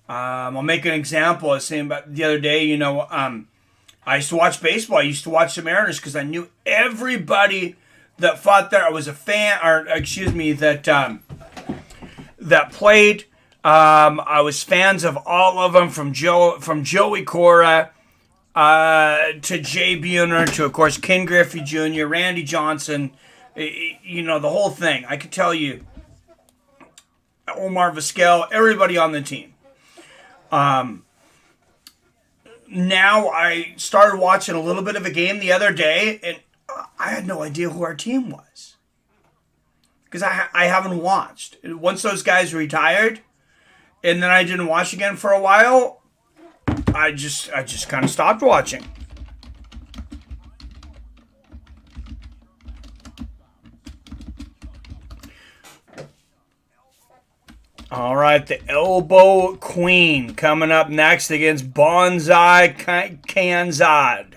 I'll make an example. I was saying about the other day, I used to watch baseball. I used to watch the Mariners because I knew everybody that fought there. I was a fan, that played. I was fans of all of them, from Joey Cora to Jay Buhner to, of course, Ken Griffey Jr., Randy Johnson, the whole thing. I could tell you, Omar Vizquel, everybody on the team. Now I started watching a little bit of a game the other day, and I had no idea who our team was. Because I haven't watched. Once those guys retired, and then I didn't watch again for a while, I just kind of stopped watching. All right, the Elbow Queen coming up next against Bonsai Kanzad.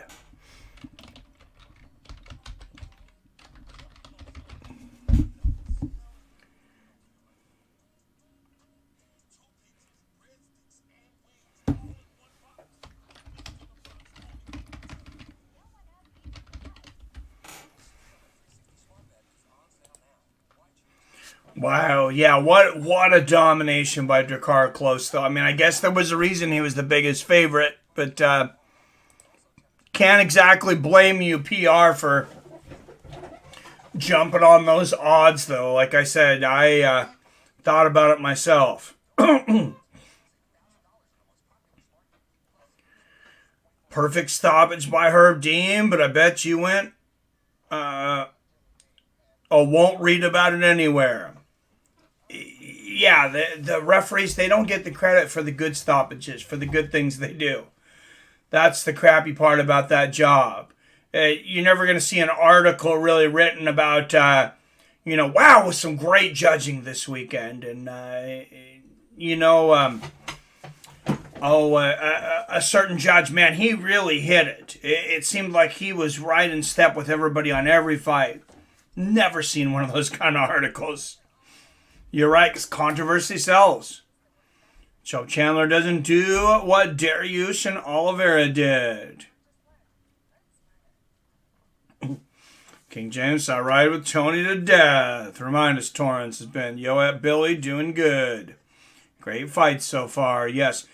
Wow, yeah, what a domination by Dakar Close, though. I mean, I guess there was a reason he was the biggest favorite, but can't exactly blame you, PR, for jumping on those odds, though. Like I said, I thought about it myself. Perfect stoppage by Herb Dean, but I bet you went Oh, won't read about it anywhere. Yeah, the referees, they don't get the credit for the good stoppages, for the good things they do. That's the crappy part about that job. You're never going to see an article really written about, wow, with some great judging this weekend. And, a certain judge, man, he really hit it. It seemed like he was right in step with everybody on every fight. Never seen one of those kind of articles. You're right, because controversy sells. Joe Chandler doesn't do what Dariush and Oliveira did. King James, I ride with Tony to death. Remind us, Torrance has been. Yo at Billy, doing good. Great fight so far, yes.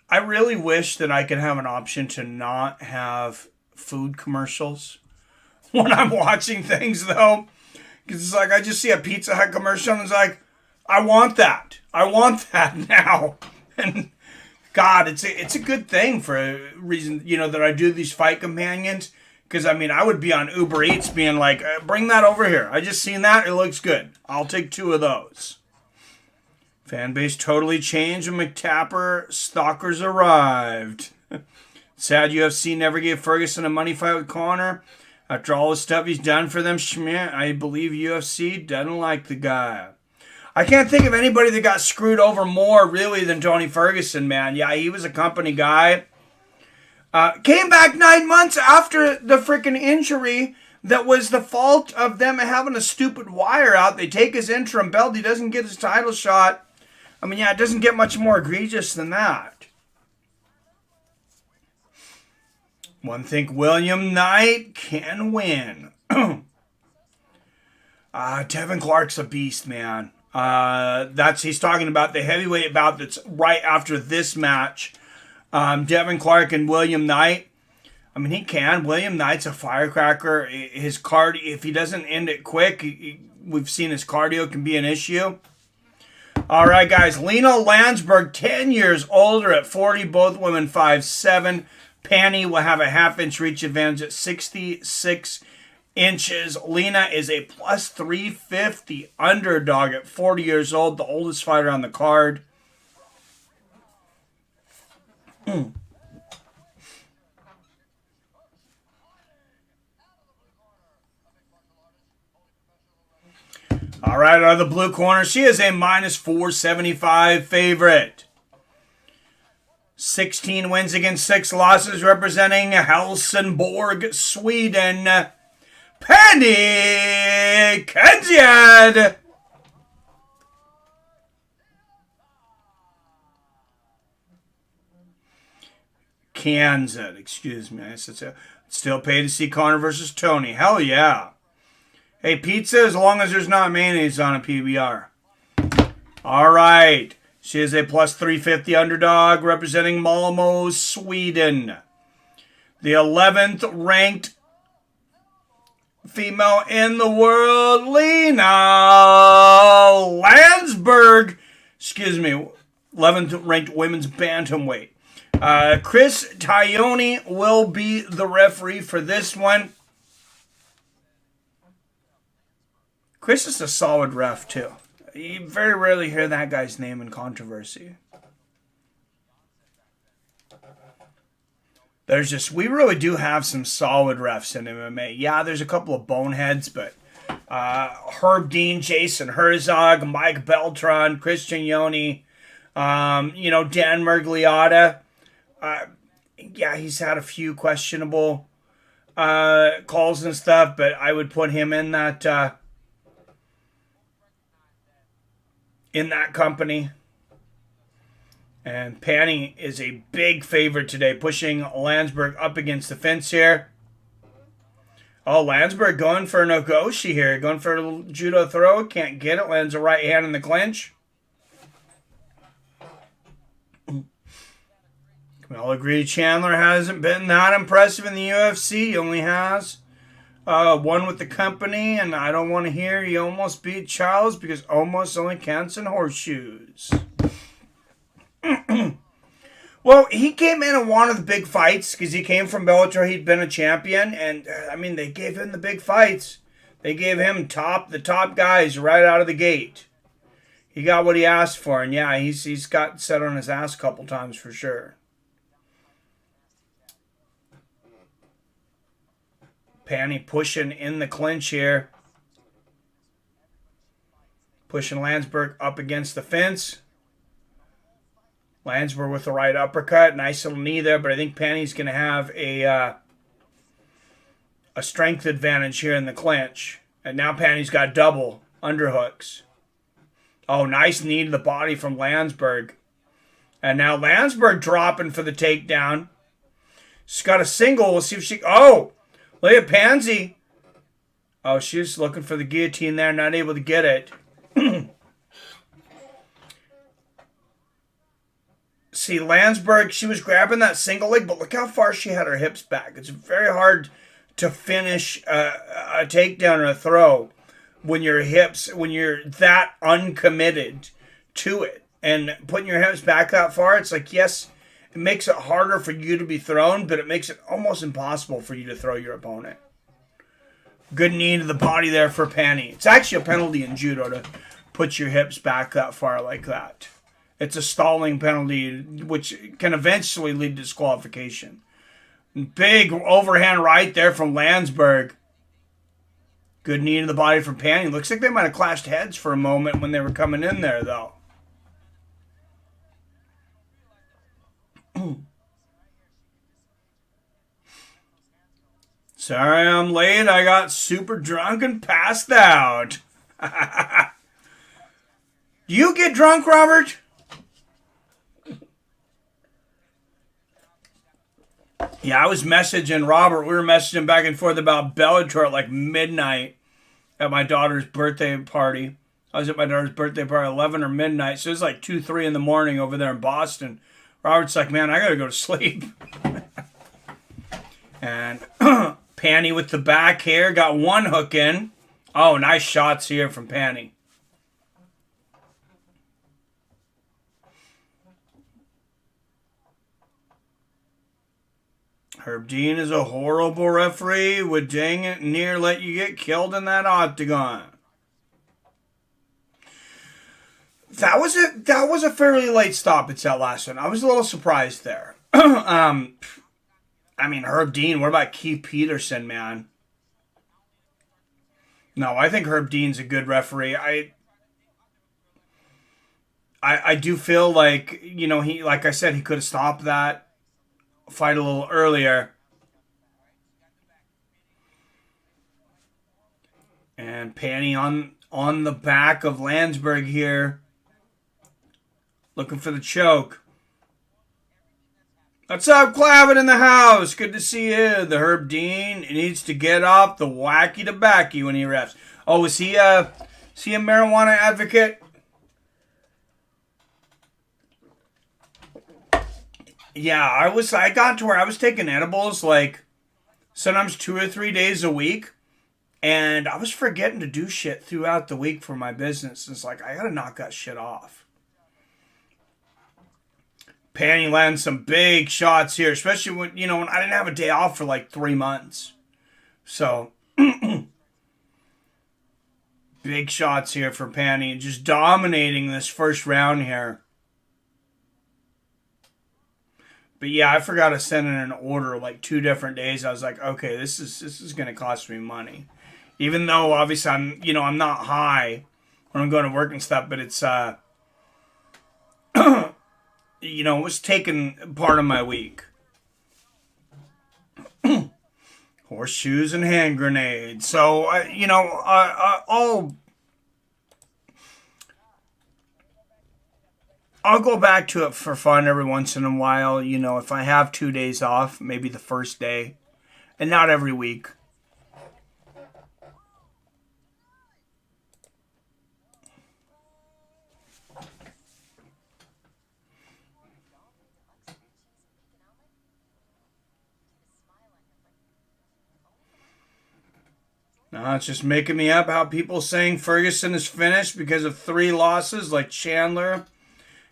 I really wish that I could have an option to not have food commercials when I'm watching things, though. Because it's like I just see a Pizza Hut commercial and it's like, I want that. I want that now. And God, it's a good thing for a reason, that I do these fight companions. Because, I would be on Uber Eats being like, bring that over here. I just seen that. It looks good. I'll take 2 of those. Fan base totally changed when McTapper stalkers arrived. Sad UFC never gave Ferguson a money fight with Conor. After all the stuff he's done for them, Schmidt, I believe UFC doesn't like the guy. I can't think of anybody that got screwed over more, really, than Tony Ferguson, man. Yeah, he was a company guy. Came back 9 months after the freaking injury that was the fault of them having a stupid wire out. They take his interim belt. He doesn't get his title shot. It doesn't get much more egregious than that. One think William Knight can win. Devin Clark's a beast, man. He's talking about the heavyweight bout that's right after this match. Devin Clark and William Knight. He can. William Knight's a firecracker. His cardio, if he doesn't end it quick, we've seen his cardio can be an issue. All right, guys. Lena Landsberg, 10 years older at 40. Both women 5'7". Panny will have a half-inch reach advantage at 66 inches. Lena is a plus 350 underdog at 40 years old, the oldest fighter on the card. All right, out of the blue corner, she is a minus 475 favorite. 16 wins against 6 losses, representing Helsingborg, Sweden. Penny Kenziad. Kansas, excuse me. Still pay to see Conor versus Tony. Hell yeah. Hey, pizza, as long as there's not mayonnaise on a PBR. All right. She is a plus 350 underdog representing Malmo, Sweden. The 11th ranked female in the world, Lena Landsberg. 11th ranked women's bantamweight. Chris Taioni will be the referee for this one. Chris is a solid ref, too. You very rarely hear that guy's name in controversy. We really do have some solid refs in MMA. Yeah, there's a couple of boneheads, but Herb Dean, Jason Herzog, Mike Beltran, Christian Yoni, Dan Mergliotta. He's had a few questionable calls and stuff, but I would put him in that company. And Panny is a big favorite today, pushing Landsberg up against the fence here. Oh, Landsberg going for an Ogoshi here. Going for a little judo throw. Can't get it. Lands a right hand in the clinch. We all agree Chandler hasn't been that impressive in the UFC. He only has one with the company, and I don't want to hear he almost beat Charles because almost only counts in horseshoes. Well, he came in and wanted the big fights because he came from Bellator. He'd been a champion, and I mean, they gave him the big fights. They gave him the top guys right out of the gate. He got what he asked for, and yeah, he's got set on his ass a couple times for sure. Panny pushing in the clinch here, pushing Landsberg up against the fence. Landsberg with the right uppercut. Nice little knee there, but I think Panny's going to have a strength advantage here in the clinch. And now Panny's got double underhooks. Oh, nice knee to the body from Landsberg. And now Landsberg dropping for the takedown. She's got a single. We'll see if she... Oh! Look at Pansy. Oh, she's looking for the guillotine there. Not able to get it. See, Landsberg, she was grabbing that single leg, but look how far she had her hips back. It's very hard to finish a takedown or a throw when you're that uncommitted to it. And putting your hips back that far, it's like, yes, it makes it harder for you to be thrown, but it makes it almost impossible for you to throw your opponent. Good knee to the body there for Panny. It's actually a penalty in judo to put your hips back that far like that. It's a stalling penalty, which can eventually lead to disqualification. Big overhand right there from Landsberg. Good knee to the body from Panny. Looks like they might have clashed heads for a moment when they were coming in there, though. Sorry I'm late. I got super drunk and passed out. You get drunk, Robert? Yeah, I was messaging Robert. We were messaging back and forth about Bellator at like midnight at my daughter's birthday party. I was at my daughter's birthday party at 11 or midnight. So it was like 2, 3 in the morning over there in Boston. Robert's like, man, I got to go to sleep. And Panny with the back here. Got one hook in. Oh, nice shots here from Panny. Herb Dean is a horrible referee. Would dang it near let you get killed in that octagon. That was a fairly late stoppage, that last one. I was a little surprised there. I mean, Herb Dean. What about Keith Peterson, man? No, I think Herb Dean's a good referee. I do feel like, you know, he, like I said, he could have stopped that fight a little earlier. And Panny on the back of Landsberg here. Looking for the choke. What's up, Clavin in the house? Good to see you. The Herb Dean needs to get off the wacky tobacco when he refs. Oh, is he a marijuana advocate? Yeah, I got to where I was taking edibles like sometimes 2 or 3 days a week. And I was forgetting to do shit throughout the week for my business. It's like, I gotta knock that shit off. Panny lands some big shots here, especially when I didn't have a day off for like 3 months. So, big shots here for Panny. Just dominating this first round here. But yeah, I forgot to send in an order like 2 different days. I was like, okay, this is going to cost me money. Even though obviously I'm not high when I'm going to work and stuff, but it's it was taking part of my week. Horseshoes and hand grenades. So I'll go back to it for fun every once in a while. If I have 2 days off, maybe the first day, and not every week. No, it's just making me up how people saying Ferguson is finished because of 3 losses, like Chandler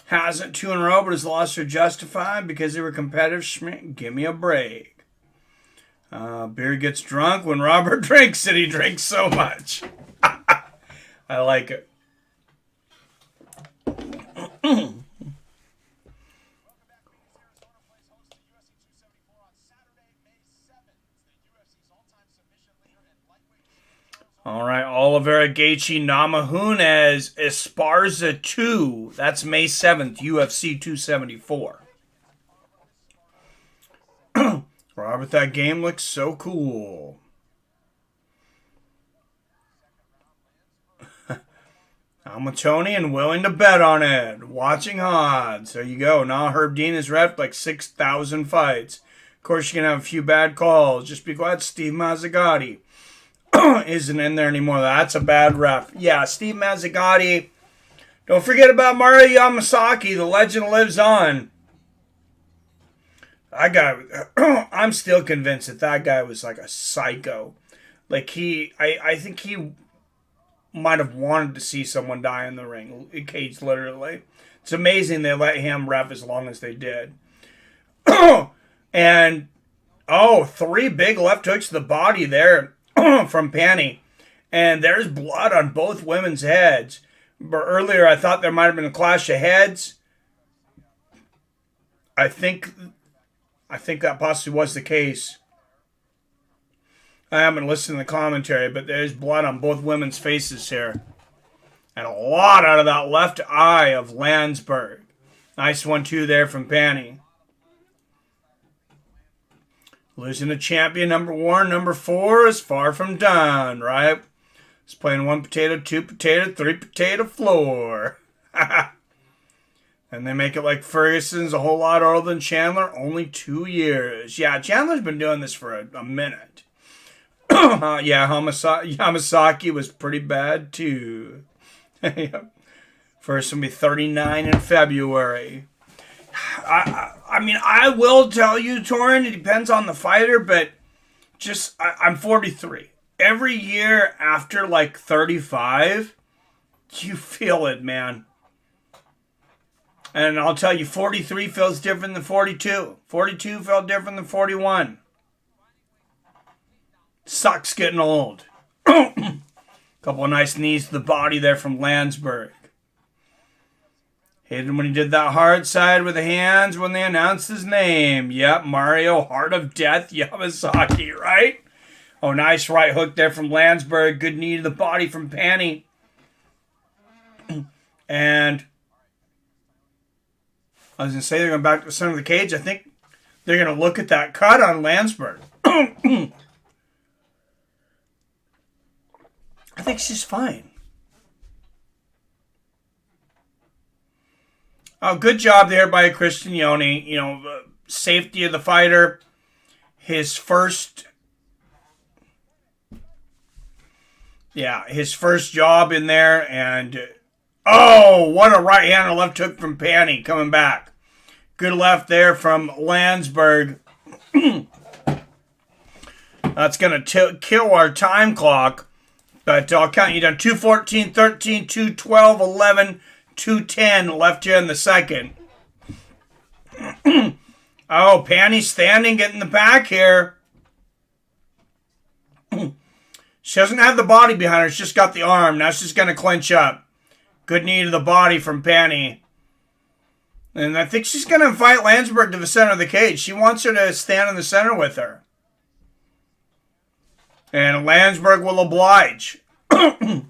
Hasn't 2 in a row, but his losses are justified because they were competitive. Schmidt, give me a break. Beer gets drunk when Robert drinks it. He drinks so much. I like it. All right, Oliveira, Gaethje, Namajunas, Esparza 2. That's May 7th, UFC 274. Robert, that game looks so cool. I'm a Tony and willing to bet on it. Watching odds. There you go. Now Herb Dean has reffed like 6,000 fights. Of course, you can have a few bad calls. Just be glad Steve Mazzagatti isn't in there anymore. That's a bad ref. Yeah, Steve Mazzagatti. Don't forget about Mario Yamasaki. The legend lives on. That guy, I'm still convinced that guy was like a psycho. Like I think he might have wanted to see someone die in the ring. Cage, literally. It's amazing they let him ref as long as they did. And, 3 big left hooks to the body there from Panny. And there's blood on both women's heads. But earlier I thought there might have been a clash of heads. I think that possibly was the case. I haven't listened to the commentary, but there's blood on both women's faces here. And a lot out of that left eye of Landsberg. Nice 1-2 there from Panny. Losing to champion number 1, number 4 is far from done, right? It's playing 1 potato, 2 potato, 3 potato floor. And they make it like Ferguson's a whole lot older than Chandler, only 2 years. Yeah, Chandler's been doing this for a minute. Yamasaki was pretty bad too. First will be 39 in February. I mean, I will tell you, Torin, it depends on the fighter, but I'm 43. Every year after like 35, you feel it, man. And I'll tell you, 43 feels different than 42. 42 felt different than 41. Sucks getting old. Couple of nice knees to the body there from Landsberg. Hit him when he did that hard side with the hands when they announced his name. Yep, Mario, Heart of Death, Yamasaki, right? Oh, nice right hook there from Landsberg. Good knee to the body from Panny. And I was going to say they're going back to the center of the cage. I think they're going to look at that cut on Landsberg. I think she's fine. Oh, good job there by Christian Yoni. You know, safety of the fighter. His first job in there. And, what a right hand and left hook from Panny coming back. Good left there from Landsberg. That's going to kill our time clock. But I'll count you down. 2:14, 13, 2:12, 11, 2:10 left here in the second. Panny's standing, getting the back here. She doesn't have the body behind her. She's just got the arm. Now she's going to clinch up. Good knee to the body from Panny. And I think she's going to invite Landsberg to the center of the cage. She wants her to stand in the center with her. And Landsberg will oblige. Good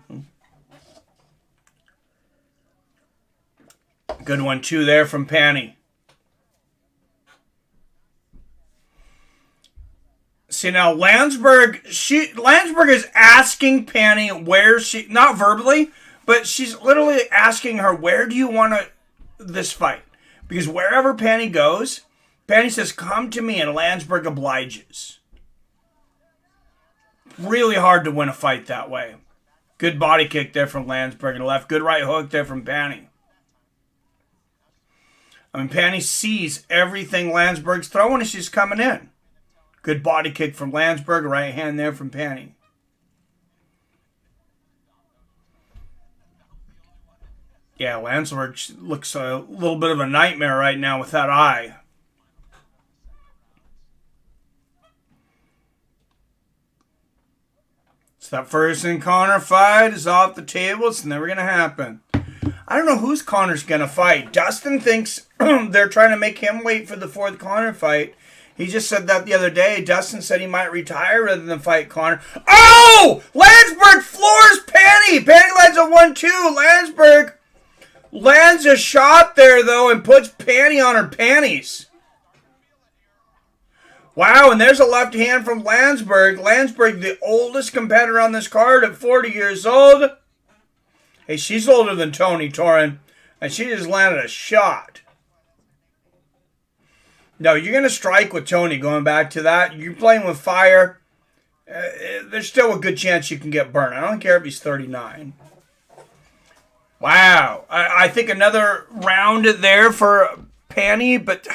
1-2 there from Panny. See now, Landsberg is asking Panny where she, not verbally, but she's literally asking her, where do you want this fight? Because wherever Panny goes, Panny says, come to me, and Landsberg obliges. Really hard to win a fight that way. Good body kick there from Landsberg and left. Good right hook there from Panny. I mean, Panny sees everything Landsberg's throwing as she's coming in. Good body kick from Landsberg. Right hand there from Panny. Yeah, Landsberg looks a little bit of a nightmare right now with that eye. So that Ferguson-Connor fight is off the table. It's never going to happen. I don't know who's Connor's going to fight. Dustin thinks they're trying to make him wait for the fourth Connor fight. He just said that the other day. Dustin said he might retire rather than fight Connor. Oh! Landsberg floors Penny! Penny lands a 1-2. Landsberg lands a shot there, though, and puts Penny on her panties. Wow, and there's a left hand from Landsberg. Landsberg, the oldest competitor on this card at 40 years old. Hey, she's older than Tony Torin, and she just landed a shot. No, you're going to strike with Tony, going back to that. You're playing with fire. There's still a good chance you can get burned. I don't care if he's 39. Wow. I think another round there for Penny, but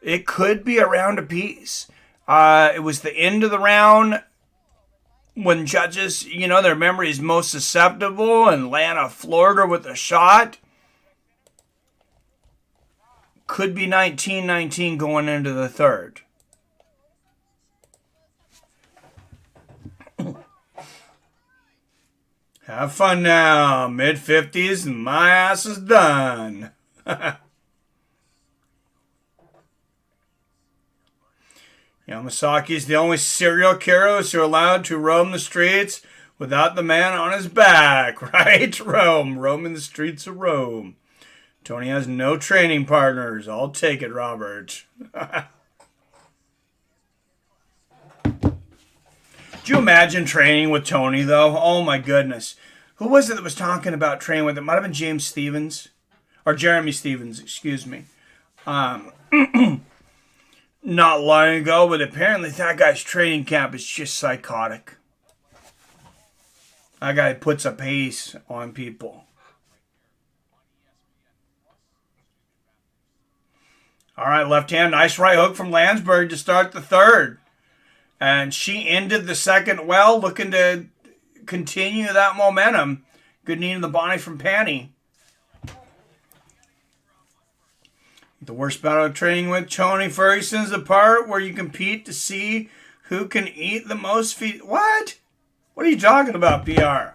it could be a round apiece. It was the end of the round when judges, their memory is most susceptible, and Lana floored her with a shot. Could be 19-19 going into the third. Have fun now. Mid-50s and my ass is done. Yamasaki is the only serial killer who are allowed to roam the streets without the man on his back, right? Roaming the streets of Rome. Tony has no training partners. I'll take it, Robert. Do you imagine training with Tony, though? Oh, my goodness. Who was it that was talking about training with him? It might have been James Stevens. Or Jeremy Stevens, excuse me. Not long ago, but apparently that guy's training camp is just psychotic. That guy puts a pace on people. All right, left hand, nice right hook from Landsberg to start the third. And she ended the second well, looking to continue that momentum. Good knee in the body from Penny. The worst battle of training with Tony Ferguson is the part where you compete to see who can eat the most feet. What? What are you talking about, PR?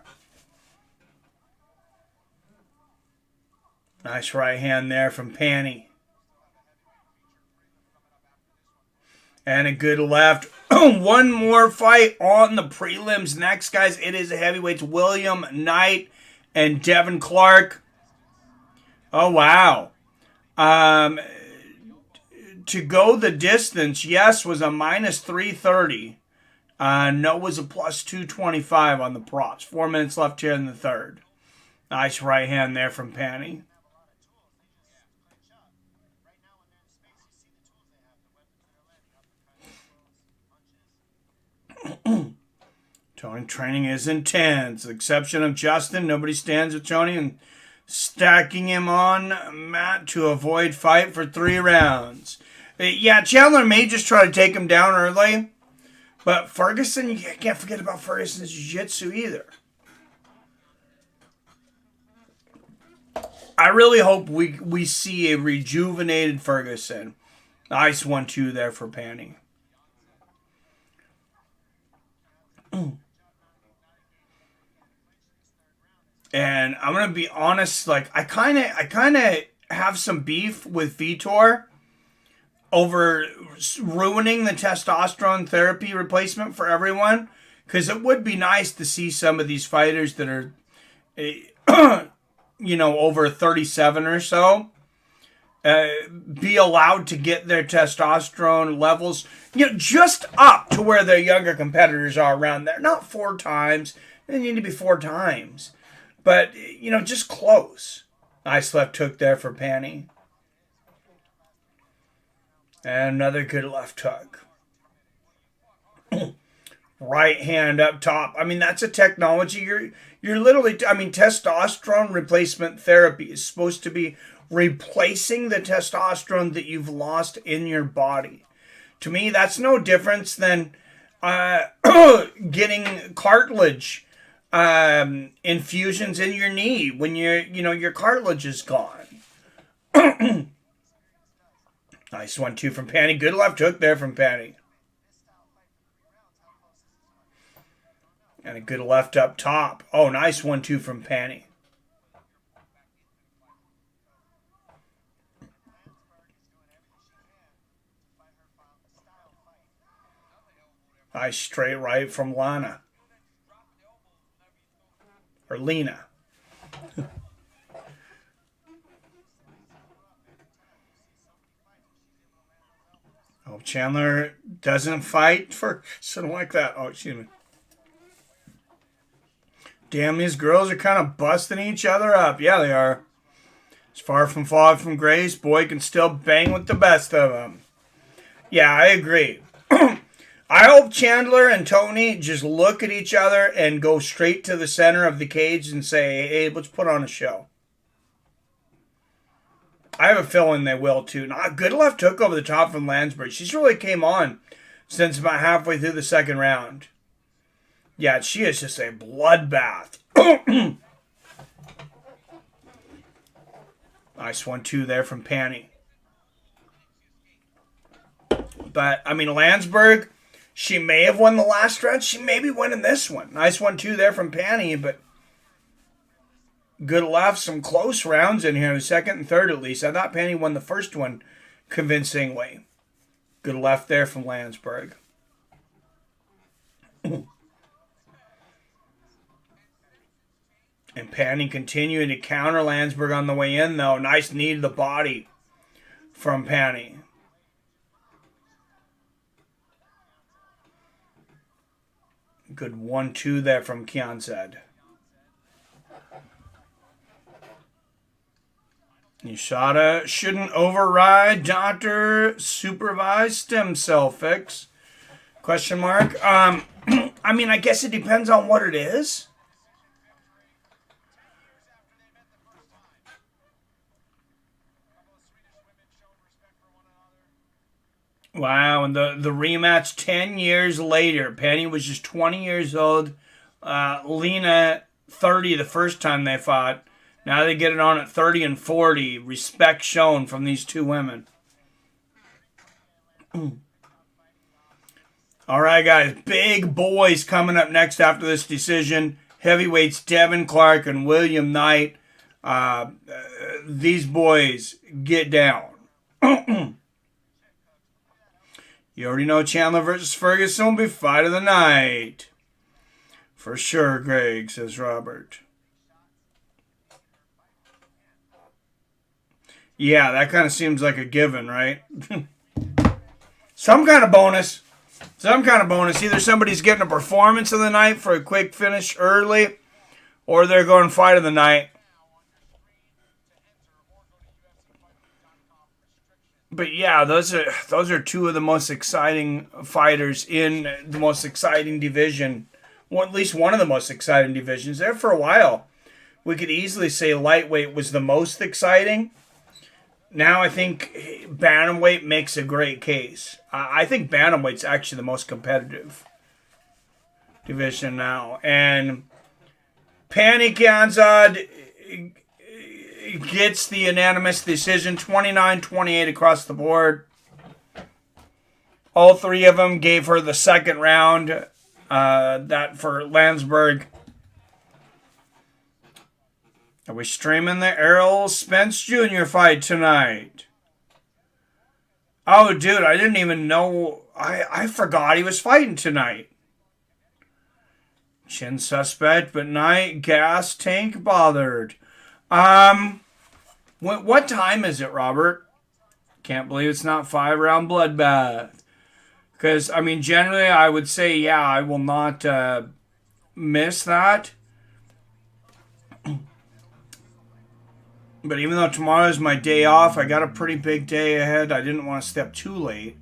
Nice right hand there from Penny. And a good left. One more fight on the prelims. Next, guys, it is the heavyweights William Knight and Devin Clark. Oh, wow. To go the distance, yes, was a minus 330. No was a plus 225 on the props. 4 minutes left here in the third. Nice right hand there from Penny. Tony training is intense. With the exception of Justin, nobody stands with Tony and stacking him on mat to avoid fight for 3 rounds. Yeah, Chandler may just try to take him down early, but Ferguson, you can't forget about Ferguson's jiu-jitsu either. I really hope we see a rejuvenated Ferguson. Nice 1-2 there for Penny. And I'm gonna be honest, like I kind of have some beef with Vitor over ruining the testosterone therapy replacement for everyone, because it would be nice to see some of these fighters that are, over 37 or so, be allowed to get their testosterone levels, just up to where their younger competitors are around there. Not 4 times. They need to be 4 times. But, just close. Nice left hook there for Penny. And another good left hook. Right hand up top. I mean, that's a technology. You're literally, testosterone replacement therapy is supposed to be replacing the testosterone that you've lost in your body. To me, that's no difference than getting cartilage infusions in your knee when your cartilage is gone. Nice 1-2 from Panny. Good left hook there from Panny. And a good left up top. Oh, nice 1-2 from Panny. Nice straight right from Lana. Or Lena. Oh, Chandler doesn't fight for something like that. Oh, excuse me. Damn, these girls are kind of busting each other up. Yeah, they are. As far from fall from grace, boy can still bang with the best of them. Yeah, I agree. I hope Chandler and Tony just look at each other and go straight to the center of the cage and say, hey, let's put on a show. I have a feeling they will too. Not good left hook over the top from Landsberg. She's really came on since about halfway through the second round. Yeah, she is just a bloodbath. Nice 1-2 there from Panny. But, I mean, Landsberg, she may have won the last round. She may be winning this one. Nice 1-2 there from Panny, but good left. Some close rounds in here. The second and third, at least. I thought Panny won the first one convincingly. Good left there from Landsberg. And Panny continuing to counter Landsberg on the way in, though. Nice knee to the body from Panny. Good 1-2 there from Kianzad. USADA shouldn't override doctor supervised stem cell fix. Question mark. I mean, I guess it depends on what it is. Wow, and the rematch 10 years later. Penny was just 20 years old. Lena, 30 the first time they fought. Now they get it on at 30 and 40. Respect shown from these two women. All right, guys. Big boys coming up next after this decision. Heavyweights Devin Clark and William Knight. These boys get down. You already know Chandler versus Ferguson will be fight of the night. For sure, Greg, says Robert. Yeah, that kind of seems like a given, right? Some kind of bonus. Some kind of bonus. Either somebody's getting a performance of the night for a quick finish early, or they're going fight of the night. But yeah, those are two of the most exciting fighters in the most exciting division. Well, at least one of the most exciting divisions. There for a while, we could easily say lightweight was the most exciting. Now I think bantamweight makes a great case. I think bantamweight's actually the most competitive division now. And Panny Kianzad gets the unanimous decision, 29-28 across the board. All three of them gave her the second round. That for Landsberg. Are we streaming the Errol Spence Jr. fight tonight? Oh, dude, I didn't even know. I forgot he was fighting tonight. Chin suspect, but night gas tank bothered. What time is it, Robert? Can't believe it's not 5-round bloodbath. Because, I mean, generally I would say, yeah, I will not miss that. But even though tomorrow is my day off, I got a pretty big day ahead. I didn't want to step too late.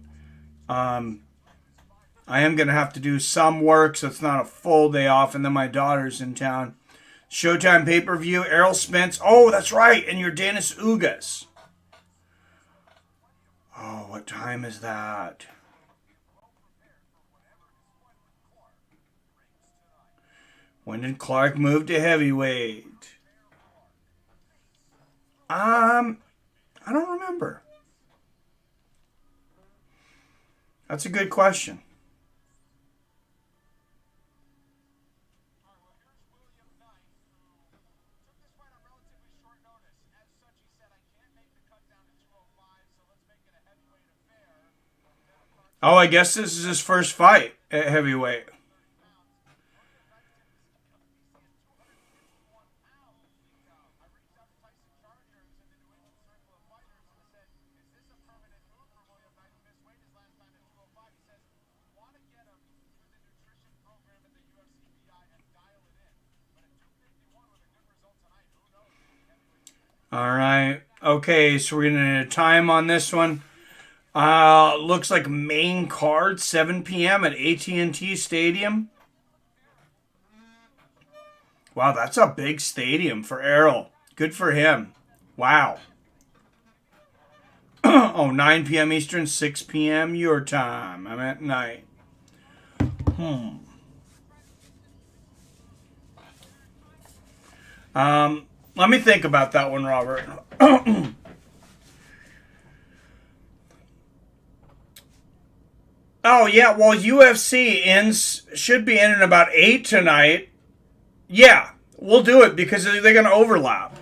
I am going to have to do some work, so it's not a full day off. And then my daughter's in town. Showtime pay-per-view, Errol Spence. Oh, that's right. And Yordenis Ugas. Oh, what time is that? When did Clark move to heavyweight? I don't remember. That's a good question. Oh, I guess this is his first fight at heavyweight. All right. Okay, so we're going to time on this one. Looks like main card, 7 p.m. at AT&T Stadium. Wow, that's a big stadium for Errol. Good for him. Wow. Oh, 9 p.m. Eastern, 6 p.m. your time. I'm at night. Let me think about that one, Robert. Oh, yeah, well, UFC should be in about 8 tonight. Yeah, we'll do it because they're going to overlap.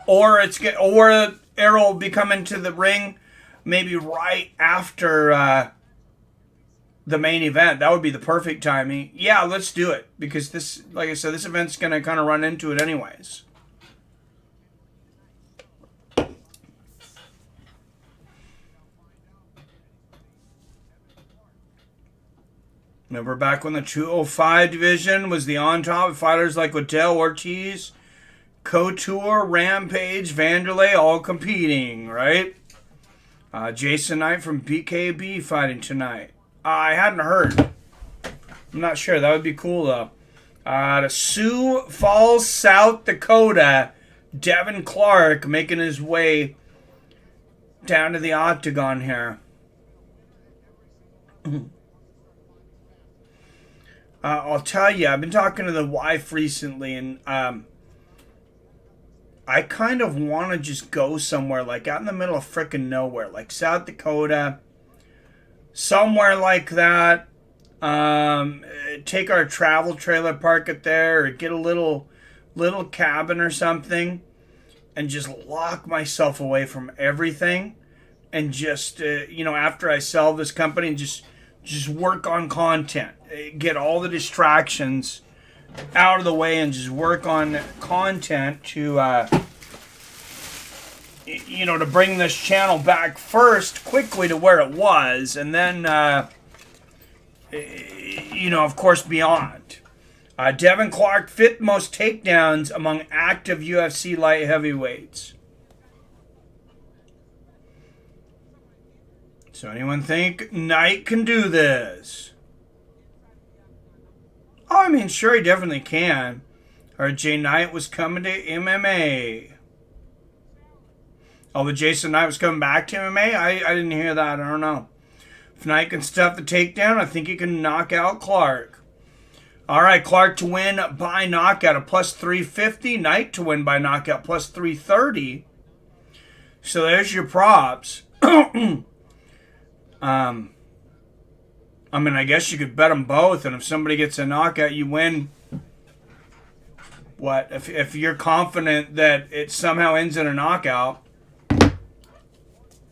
Or Errol will be coming to the ring maybe right after the main event. That would be the perfect timing. Yeah, let's do it because this, like I said, this event's going to kind of run into it anyways. Remember back when the 205 division was the on top fighters like Liddell, Ortiz, Couture, Rampage, Vanderlei all competing, right? Jason Knight from BKB fighting tonight. I hadn't heard. I'm not sure. That would be cool though. To Sioux Falls, South Dakota, Devin Clark making his way down to the octagon here. I'll tell you, I've been talking to the wife recently, and I kind of want to just go somewhere, like out in the middle of frickin' nowhere, like South Dakota, somewhere like that. Take our travel trailer, park it there, or get a little cabin or something, and just lock myself away from everything, and just after I sell this company, and just work on content, get all the distractions out of the way, and just work on content to to bring this channel back first quickly to where it was, and then of course beyond. Devin Clark, 5th most takedowns among active UFC light heavyweights. So anyone think Knight can do this? Oh, I mean, sure, he definitely can. Or Jay Knight was coming to MMA. Oh, but Jason Knight was coming back to MMA? I didn't hear that. I don't know. If Knight can stuff the takedown, I think he can knock out Clark. All right, Clark to win by knockout at plus 350. Knight to win by knockout plus 330. So there's your props. I guess you could bet them both, and if somebody gets a knockout, you win. What? If you're confident that it somehow ends in a knockout,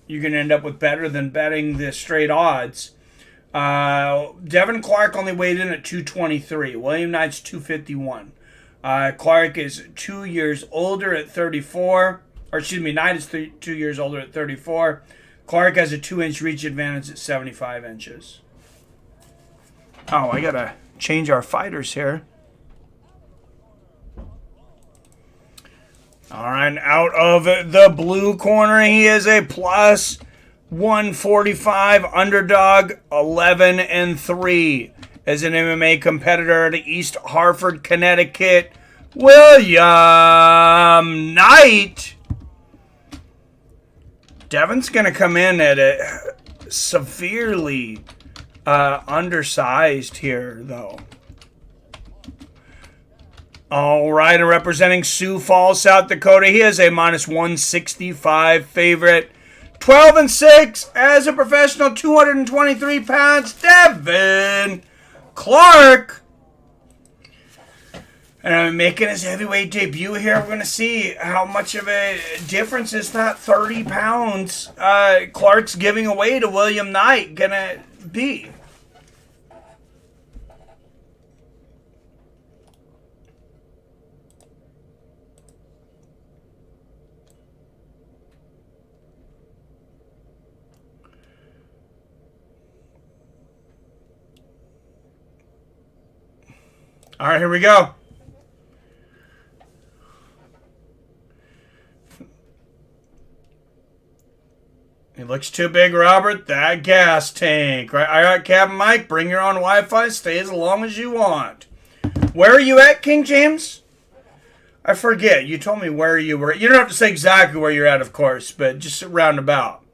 you're going to end up with better than betting the straight odds. Devin Clark only weighed in at 223. William Knight's 251. Clark is 2 years older at 34. Or excuse me, Knight is 2 years older at 34. Clark has a 2-inch reach advantage at 75 inches. Oh, I got to change our fighters here. All right, out of the blue corner, he is a plus 145 underdog, 11-3. As an MMA competitor at East Hartford, Connecticut, William Knight. Devin's going to come in at a severely undersized here, though. All right, and representing Sioux Falls, South Dakota, he is a minus 165 favorite. 12-6 as a professional, 223 pounds, Devin Clark. And making his heavyweight debut here, we're going to see how much of a difference is that 30 pounds Clark's giving away to William Knight going to be. All right, here we go. He looks too big, Robert. That gas tank. Right? All right, Captain Mike, bring your own Wi-Fi. Stay as long as you want. Where are you at, King James? I forget. You told me where you were. You don't have to say exactly where you're at, of course, but just roundabout.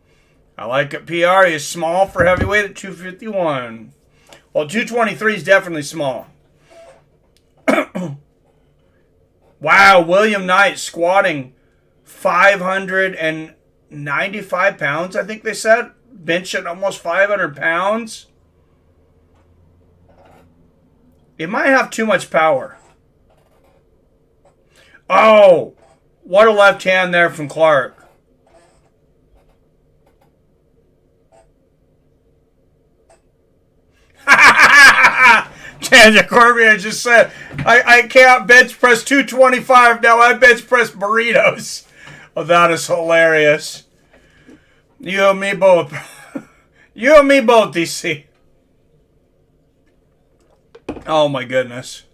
I like it. PR is small for heavyweight at 251. Well, 223 is definitely small. Wow, William Knight squatting 595 pounds, I think they said. Benching almost 500 pounds. It might have too much power. Oh, what a left hand there from Clark. Tanja Corbett just said, I can't bench press 225 now. I bench press burritos. Oh, that is hilarious. You and me both. You and me both, DC. Oh, my goodness.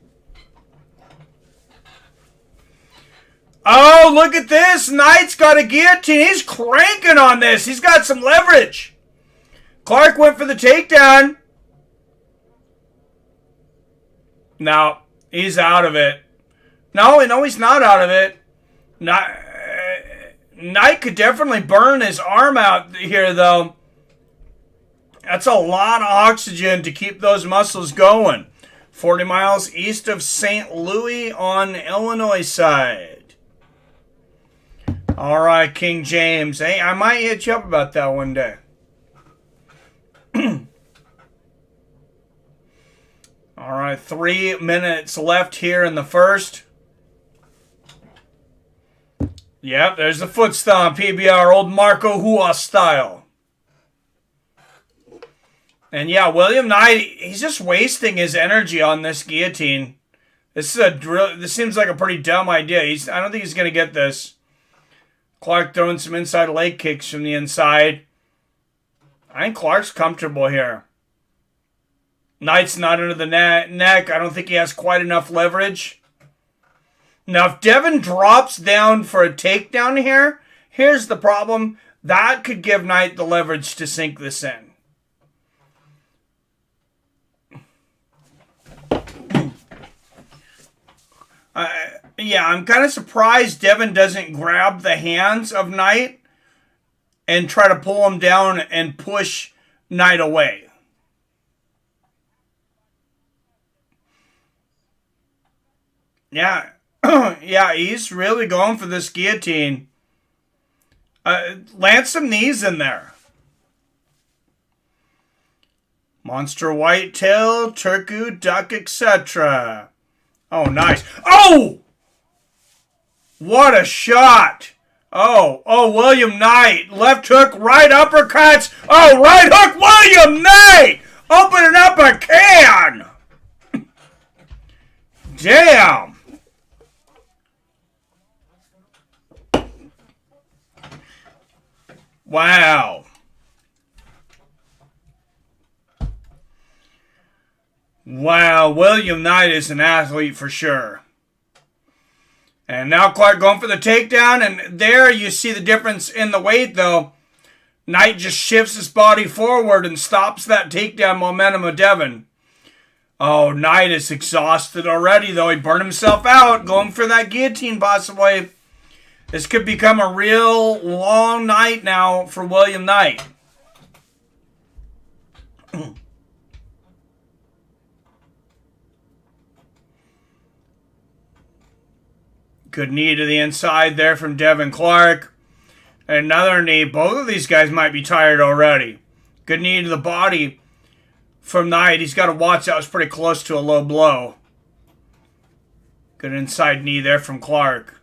Oh, look at this. Knight's got a guillotine. He's cranking on this. He's got some leverage. Clark went for the takedown. No, he's out of it. No, he's not out of it. Knight could definitely burn his arm out here, though. That's a lot of oxygen to keep those muscles going. 40 miles east of St. Louis on Illinois side. All right, King James. Hey, I might hit you up about that one day. All right, 3 minutes left here in the first. Yep, there's the foot stomp, PBR, old Marco Hua style. And yeah, William Knight, he's just wasting his energy on this guillotine. This seems like a pretty dumb idea. I don't think he's going to get this. Clark throwing some inside leg kicks from the inside. I think Clark's comfortable here. Knight's not under the neck. I don't think he has quite enough leverage. Now, if Devin drops down for a takedown here, here's the problem. That could give Knight the leverage to sink this in. Yeah, I'm kind of surprised Devin doesn't grab the hands of Knight and try to pull him down and push Knight away. Yeah, yeah, he's really going for this guillotine. Land some knees in there. Monster whitetail, turku, duck, etc. Oh, nice. Oh! What a shot. Oh, William Knight. Left hook, right uppercuts. Oh, right hook, William Knight! Opening up a can! Damn! Wow. Wow, William Knight is an athlete for sure. And now Clark going for the takedown, and there you see the difference in the weight, though. Knight just shifts his body forward and stops that takedown momentum of Devin. Oh, Knight is exhausted already, though. He burned himself out, going for that guillotine possibly. This could become a real long night now for William Knight. Good knee to the inside there from Devin Clark. Another knee. Both of these guys might be tired already. Good knee to the body from Knight. He's got to watch. That was pretty close to a low blow. Good inside knee there from Clark.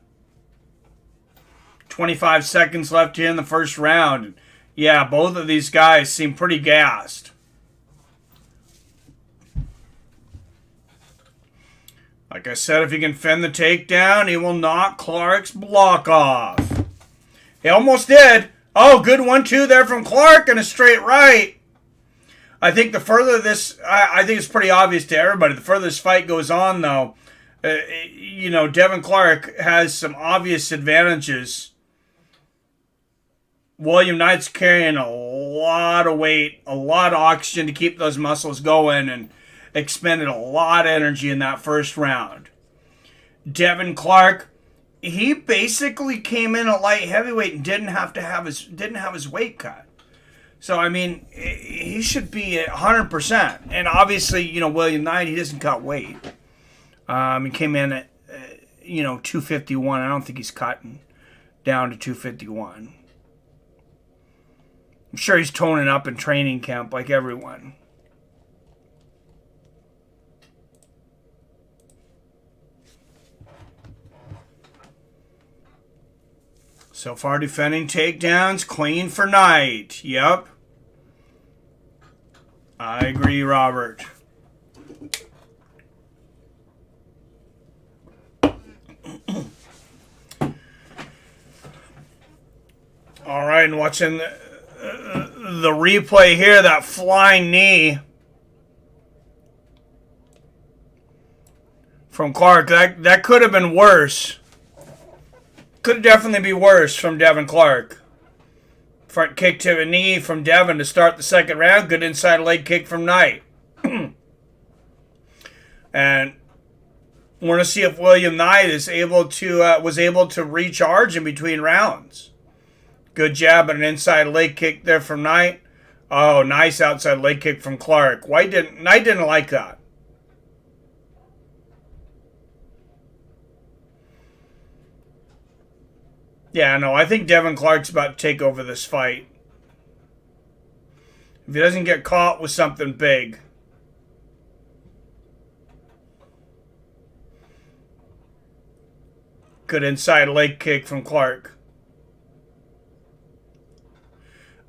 25 seconds left here in the first round. Yeah, both of these guys seem pretty gassed. Like I said, if he can fend the takedown, he will knock Clark's block off. He almost did. Oh, good 1-2 there from Clark and a straight right. I think the further this, I think it's pretty obvious to everybody. The further this fight goes on, though, you know, Devin Clark has some obvious advantages. William Knight's carrying a lot of weight, a lot of oxygen to keep those muscles going, and expended a lot of energy in that first round. Devin Clark, he basically came in at light heavyweight and didn't have his weight cut. So I mean, he should be at 100%. And obviously, you know, William Knight, he doesn't cut weight. He came in at 251. I don't think he's cutting down to 251. I'm sure he's toning up in training camp like everyone. So far, defending takedowns, clean for Knight. Yep. I agree, Robert. All right, and watching the replay here, that flying knee from Clark, that could have been worse. Could definitely be worse from Devin Clark. Front kick to the knee from Devin to start the second round. Good inside leg kick from Knight. And we're going to see if William Knight is was able to recharge in between rounds. Good jab and an inside leg kick there from Knight. Oh, nice outside leg kick from Clark. Knight didn't like that. Yeah, no, I think Devin Clark's about to take over this fight. If he doesn't get caught with something big. Good inside leg kick from Clark.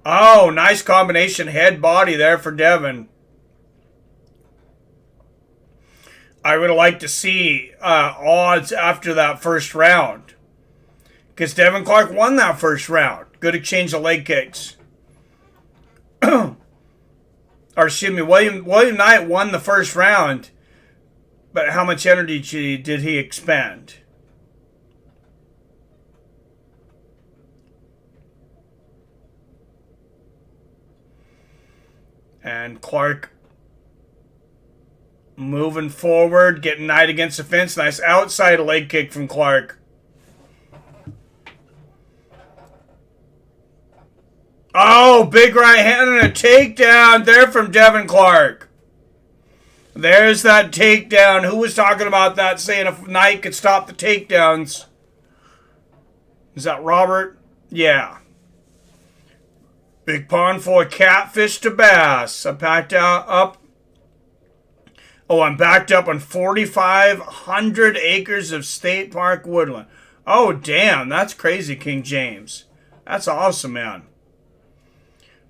Oh, nice combination head body there for Devin. I would like to see odds after that first round. Because Devin Clark won that first round. Good exchange of leg kicks. Or excuse me, William Knight won the first round. But how much energy did he expend? And Clark moving forward, getting Knight against the fence. Nice outside leg kick from Clark. Oh, big right hand and a takedown there from Devin Clark. There's that takedown. Who was talking about that, saying if Knight could stop the takedowns? Is that Robert? Yeah. Big pond full of catfish to bass. I'm backed up on 4,500 acres of state park woodland. Oh, damn. That's crazy, King James. That's awesome, man.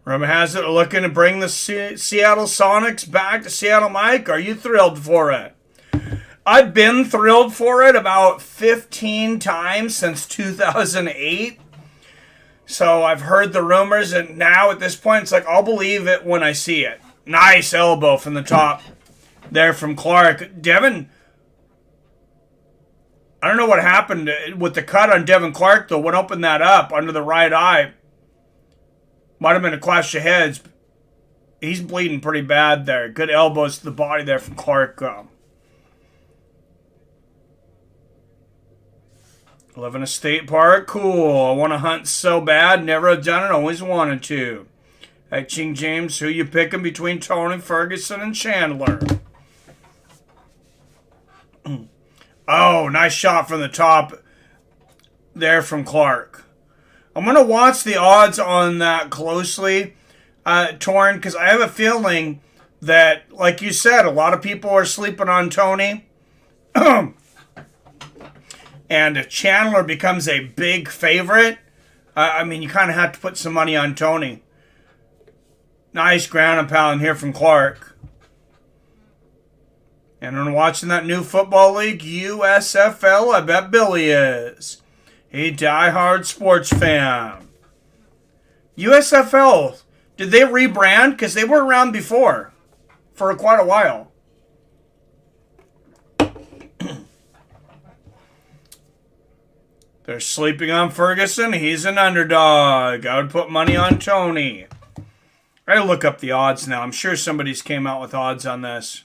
Rumor has it looking to bring the Seattle Sonics back to Seattle. Mike, are you thrilled for it? I've been thrilled for it about 15 times since 2008. So I've heard the rumors, and now at this point, it's like I'll believe it when I see it. Nice elbow from the top there from Clark. Devin, I don't know what happened with the cut on Devin Clark, though. What opened that up under the right eye? Might have been a clash of heads. He's bleeding pretty bad there. Good elbows to the body there from Clark. Live in a state park? Cool. I want to hunt so bad. Never have done it. Always wanted to. Hey, King James, who you picking between Tony Ferguson and Chandler? Oh, nice shot from the top. there from Clark. I'm going to watch the odds on that closely, Torn, because I have a feeling that, like you said, a lot of people are sleeping on Tony. And if Chandler becomes a big favorite, I mean, you kind of have to put some money on Tony. Nice ground and pound here from Clark. And I'm watching that new football league, USFL. I bet Billy is. A diehard sports fan. USFL, did they rebrand? Because they were around before. For quite a while. They're sleeping on Ferguson. He's an underdog. I would put money on Tony. I gotta look up the odds now. I'm sure somebody's came out with odds on this.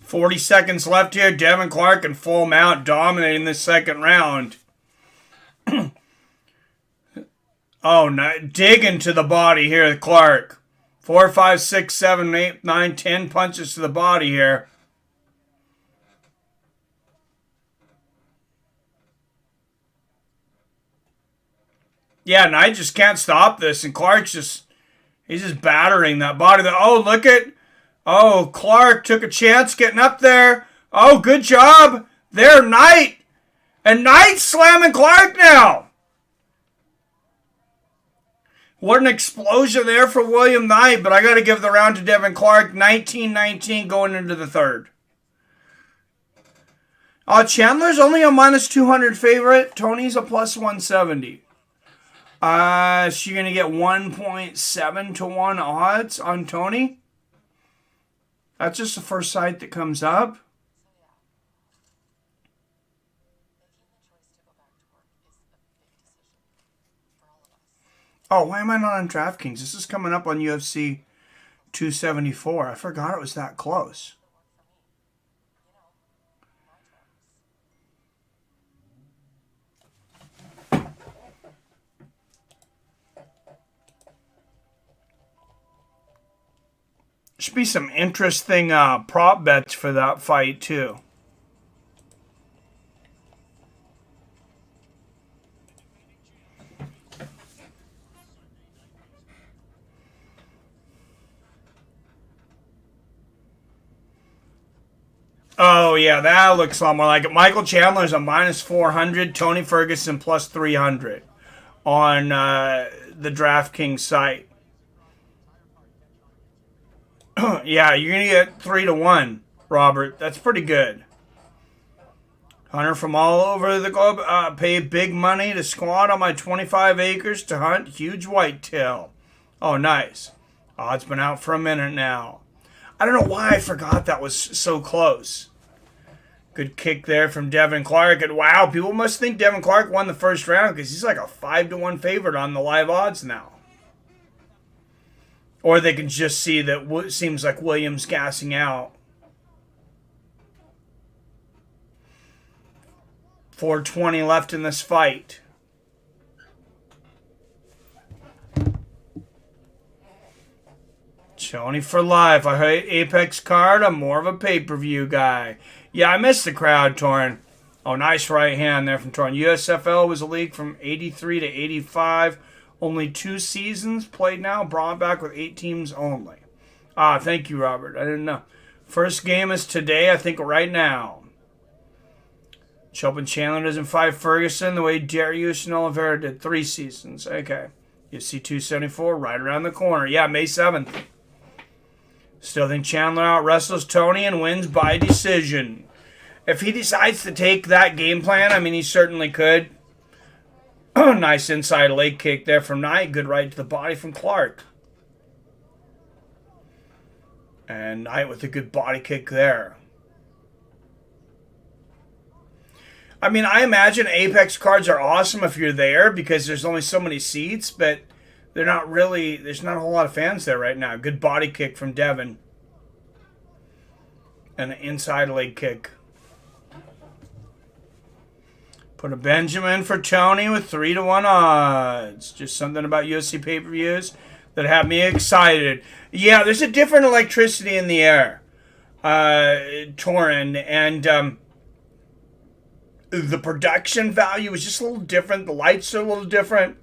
.40 seconds left here. Devin Clark in full mount, dominating the second round. Oh, no, digging to the body here, Clark. 4, 5, 6, 7, 8, 9, 10 punches to the body here. Yeah, Knight just can't stop this, and Clark's he's just battering that body. Oh, look at... Oh, Clark took a chance getting up there. Oh, good job. There, Knight. And Knight's slamming Clark now. What an explosion there for William Knight. But I got to give the round to Devin Clark. 19-19 going into the third. Chandler's only a -200 favorite. Tony's a +170. So you're going to get 1.7 to 1 odds on Tony. That's just the first site that comes up. Oh, why am I not on DraftKings? This is coming up on UFC 274. I forgot it was that close. Should be some interesting prop bets for that fight, too. Oh, yeah, that looks a lot more like it. Michael Chandler's a -400. Tony Ferguson +300 on the DraftKings site. Yeah, you're going to get 3 to 1, Robert. That's pretty good. Hunter from all over the globe. Paid big money to squat on my 25 acres to hunt huge whitetail. Oh, nice. Oh, it's been out for a minute now. I don't know why I forgot that was so close. Good kick there from Devin Clark. And wow, people must think Devin Clark won the first round because he's like a 5 to 1 favorite on the live odds now. Or they can just see that it seems like Williams gassing out. 4:20 left in this fight. Tony for life. I hate Apex card. I'm more of a pay-per-view guy. Yeah, I missed the crowd, Torn. Oh, nice right hand there from Torn. USFL was a league from 83 to 85. Only 2 seasons played now. Brought back with 8 teams only. Thank you, Robert. I didn't know. First game is today, I think, right now. Chopin Chandler doesn't fight Ferguson the way Darius and Oliveira did. 3 seasons. Okay. UFC 274 right around the corner. Yeah, May 7th. Still think Chandler out wrestles Tony and wins by decision. If he decides to take that game plan, I mean, he certainly could. Nice inside leg kick there from Knight. Good right to the body from Clark. And Knight with a good body kick there. I mean, I imagine Apex cards are awesome if you're there because there's only so many seats, but they're not really, there's not a whole lot of fans there right now. Good body kick from Devin. and an inside leg kick. Put a Benjamin for Tony with 3-1 odds. Just something about UFC pay-per-views that have me excited. Yeah, there's a different electricity in the air, Torin, and the production value is just a little different. The lights are a little different.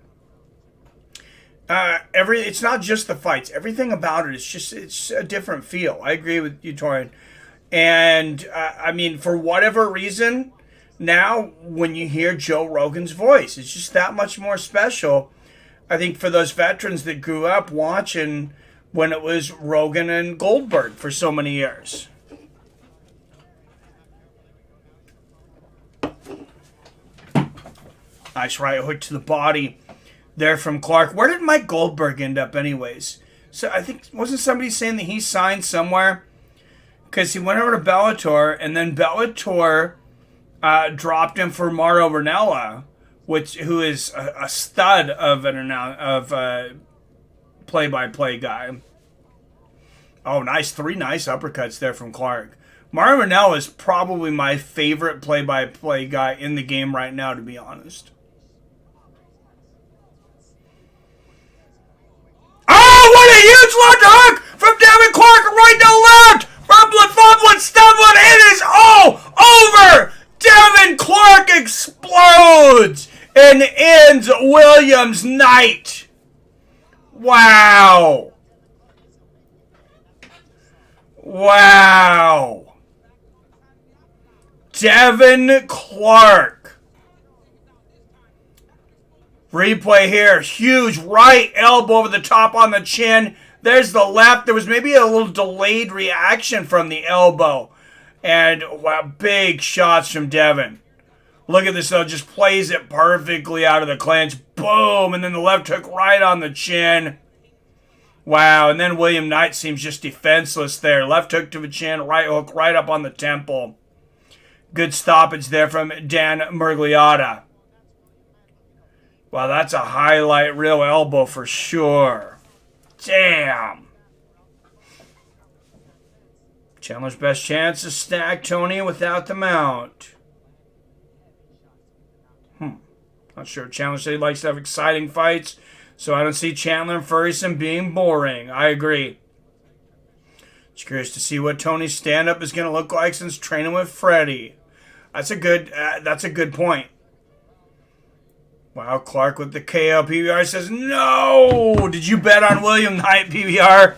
It's not just the fights. Everything about it is it's a different feel. I agree with you, Torin. And I mean, for whatever reason, now when you hear Joe Rogan's voice, it's just that much more special. I think for those veterans that grew up watching when it was Rogan and Goldberg for so many years. Nice right hook to the body there from Clark. Where did Mike Goldberg end up anyways? So I think, wasn't somebody saying that he signed somewhere? Because he went over to Bellator, and then Bellator dropped him for Mauro Ranella, who is a stud of play-by-play guy. Oh, nice. 3 nice uppercuts there from Clark. Mauro Ranella is probably my favorite play-by-play guy in the game right now, to be honest. Oh, what a huge left hook from Devin Clark right to left. Fumbling, stumbling. It is all over. Devin Clark explodes and ends Williams' night. Wow. Wow. Devin Clark. Replay here. Huge right elbow over the top on the chin. There's the left. There was maybe a little delayed reaction from the elbow. And wow, big shots from Devin. Look at this, though. Just plays it perfectly out of the clinch. Boom. And then the left hook right on the chin. Wow. And then William Knight seems just defenseless there. Left hook to the chin. Right hook right up on the temple. Good stoppage there from Dan Murgliata. Wow, that's a highlight reel elbow for sure. Damn. Chandler's best chance to stack Tony without the mount. Not sure. Chandler said he likes to have exciting fights, so I don't see Chandler and Ferguson being boring. I agree. Just curious to see what Tony's stand-up is going to look like since training with Freddie. That's a good point. Wow, Clark with the KO. PBR says, no! Did you bet on William Knight, PBR?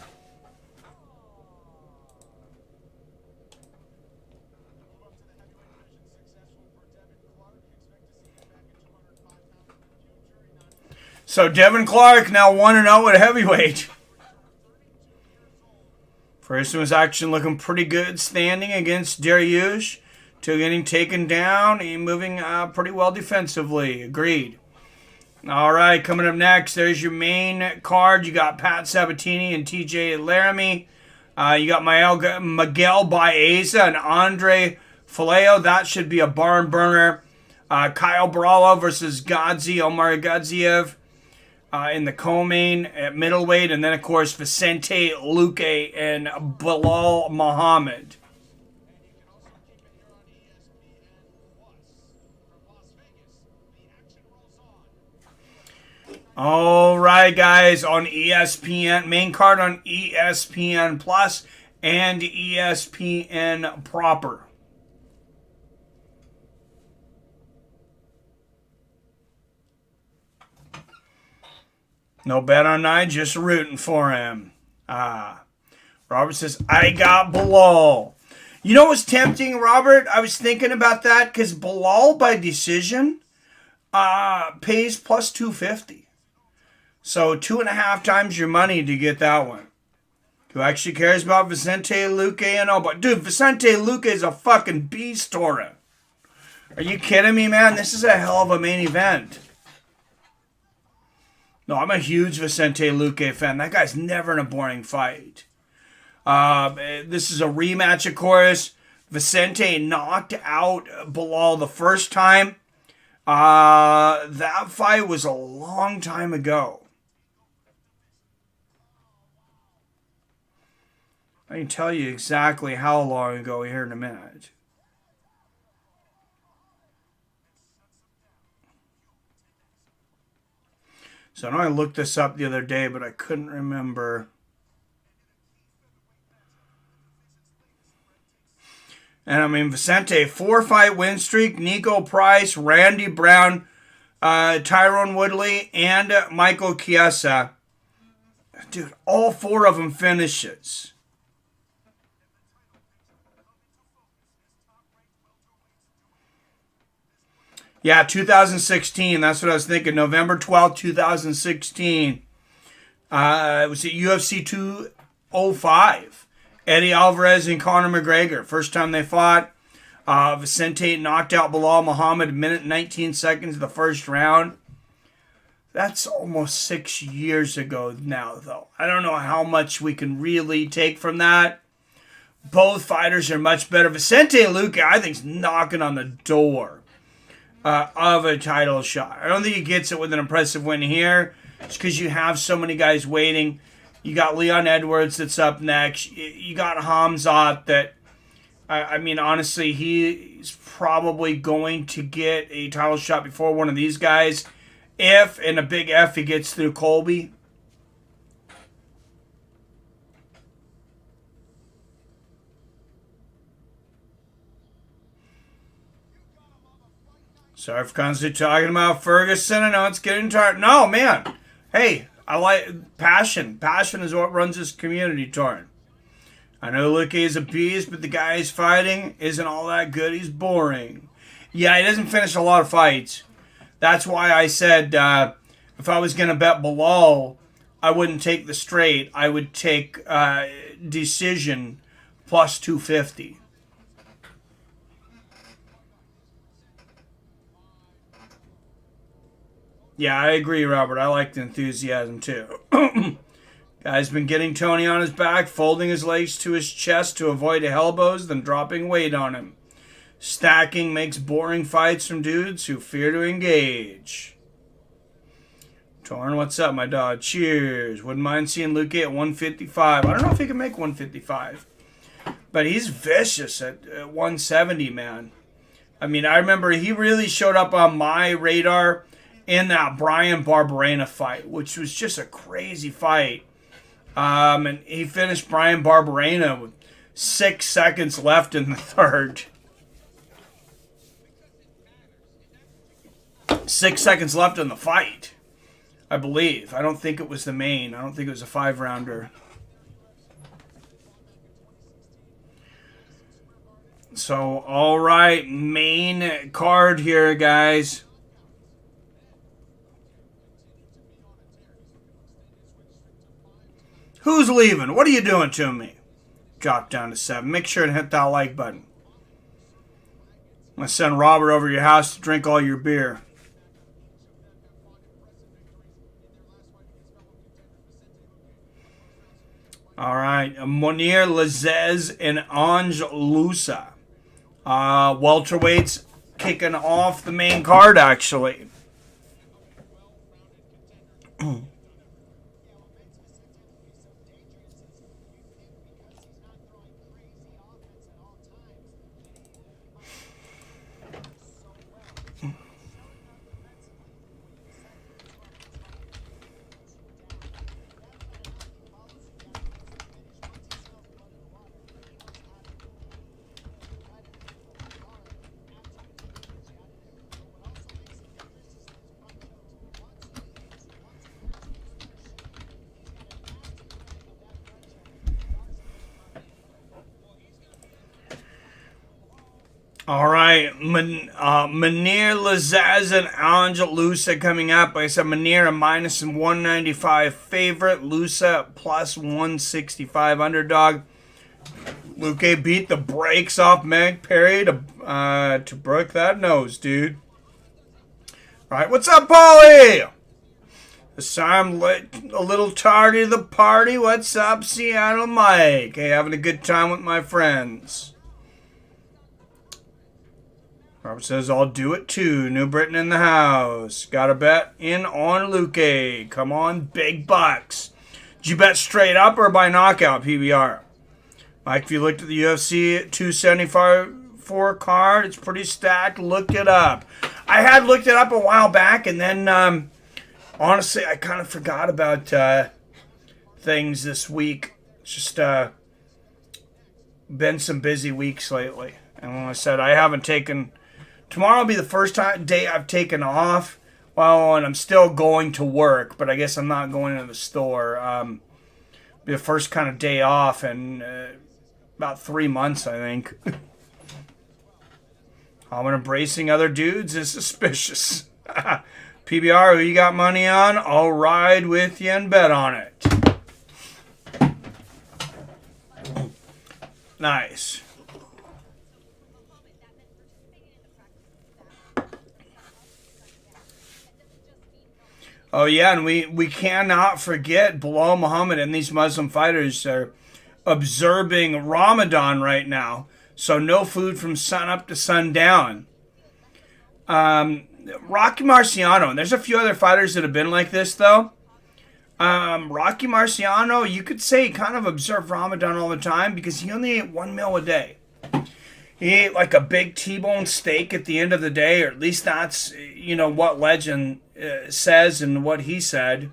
So Devin Clark now 1-0 at heavyweight. First was action looking pretty good standing against Dariush. Till getting taken down. He moving pretty well defensively. Agreed. All right, coming up next, there's your main card. You got Pat Sabatini and TJ Laramie. You got Miguel Baeza and Andre Fialho. That should be a barn burner. Caio Borralho versus Gadzhi Omargadzhiev in the co-main at middleweight. And then, of course, Vicente Luque and Belal Muhammad. All right, guys, on ESPN, main card on ESPN Plus and ESPN proper. No bet on Knight, just rooting for him. Robert says, I got Belal. You know what's tempting, Robert? I was thinking about that because Belal by decision pays plus 250. So 2.5 times your money to get that one. Who actually cares about Vicente Luque and all? But dude, Vicente Luque is a fucking beast, Torin. Are you kidding me, man? This is a hell of a main event. No, I'm a huge Vicente Luque fan. That guy's never in a boring fight. This is a rematch, of course. Vicente knocked out Belal the first time. That fight was a long time ago. I can tell you exactly how long ago here in a minute. So I know I looked this up the other day, but I couldn't remember. And I mean, Vicente, 4-fight win streak. Nico Price, Randy Brown, Tyrone Woodley, and Michael Chiesa. Dude, all 4 of them finishes. Yeah, 2016. That's what I was thinking. November 12th, 2016. It was at UFC 205. Eddie Alvarez and Conor McGregor. First time they fought. Vicente knocked out Belal Muhammad 1:19 of the first round. That's almost 6 years ago now, though. I don't know how much we can really take from that. Both fighters are much better. Vicente Luque, I think, is knocking on the door of a title shot. I don't think he gets it with an impressive win here. It's because you have so many guys waiting. You got Leon Edwards that's up next. You got Hamzat that, I mean, honestly, he's probably going to get a title shot before one of these guys. If, and a big F, he gets through Colby. Sorry for constantly talking about Ferguson. I know it's getting tired. No, man. Hey, I like passion. Passion is what runs this community, Torn. I know Luque is a beast, but the guy he's fighting isn't all that good. He's boring. Yeah, he doesn't finish a lot of fights. That's why I said if I was going to bet Belal, I wouldn't take the straight. I would take decision plus 250. Yeah, I agree, Robert. I like the enthusiasm, too. Guy's been getting Tony on his back, folding his legs to his chest to avoid elbows, then dropping weight on him. Stacking makes boring fights from dudes who fear to engage. Torn, what's up, my dog? Cheers. Wouldn't mind seeing Luque at 155. I don't know if he can make 155. But he's vicious at 170, man. I mean, I remember he really showed up on my radar in that Brian Barberena fight, which was just a crazy fight. And he finished Brian Barberena with 6 seconds left in the third. 6 seconds left in the fight, I believe. I don't think it was the main. I don't think it was a 5-rounder. So, all right, main card here, guys. Who's leaving? What are you doing to me? Drop down to 7. Make sure to hit that like button. I'm going to send Robert over to your house to drink all your beer. All right. Mounir Lazzez and Ange Loosa. Welterweights kicking off the main card, actually. All right, Mounir Lazzez and Ange Loosa coming up. Like I said, Mounir a minus 195 favorite. Loosa plus 165 underdog. Luque beat the brakes off Meg Perry to break that nose, dude. All right, what's up, Paulie? This time a little tardy to the party. What's up, Seattle Mike? Hey, having a good time with my friends. Robert says, I'll do it too. New Britain in the house. Got a bet in on Luque. Come on, big bucks. Did you bet straight up or by knockout, PBR? Mike, if you looked at the UFC 274 card, it's pretty stacked. Look it up. I had looked it up a while back, and then honestly, I kind of forgot about things this week. It's just been some busy weeks lately. And when I said I haven't taken... Tomorrow will be the first day I've taken off. Well, and I'm still going to work, but I guess I'm not going to the store. Be the first kind of day off in about 3 months, I think. I'm embracing other dudes is suspicious. PBR, who you got money on? I'll ride with you and bet on it. Nice. Oh, yeah, and we cannot forget Belal Muhammad and these Muslim fighters are observing Ramadan right now. So no food from sun up to sundown. Rocky Marciano, and there's a few other fighters that have been like this, though. Rocky Marciano, you could say, kind of observed Ramadan all the time because he only ate 1 meal a day. He ate like a big T-bone steak at the end of the day, or at least that's, what legend says and what he said.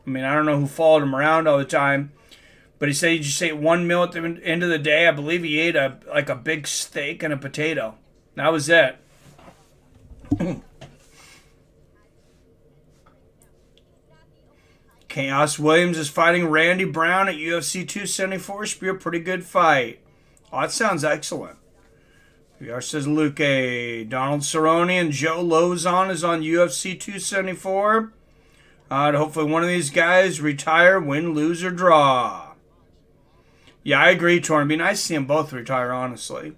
I mean, I don't know who followed him around all the time, but he said he just ate 1 meal at the end of the day. I believe he ate a big steak and a potato. That was it. Chaos Williams is fighting Randy Brown at UFC 274. Should be a pretty good fight. Oh, that sounds excellent. VR says Luque. Donald Cerrone and Joe Lozon is on UFC 274. Hopefully one of these guys retire, win, lose, or draw. Yeah, I agree, Torn. It'd be nice to see them both retire, honestly.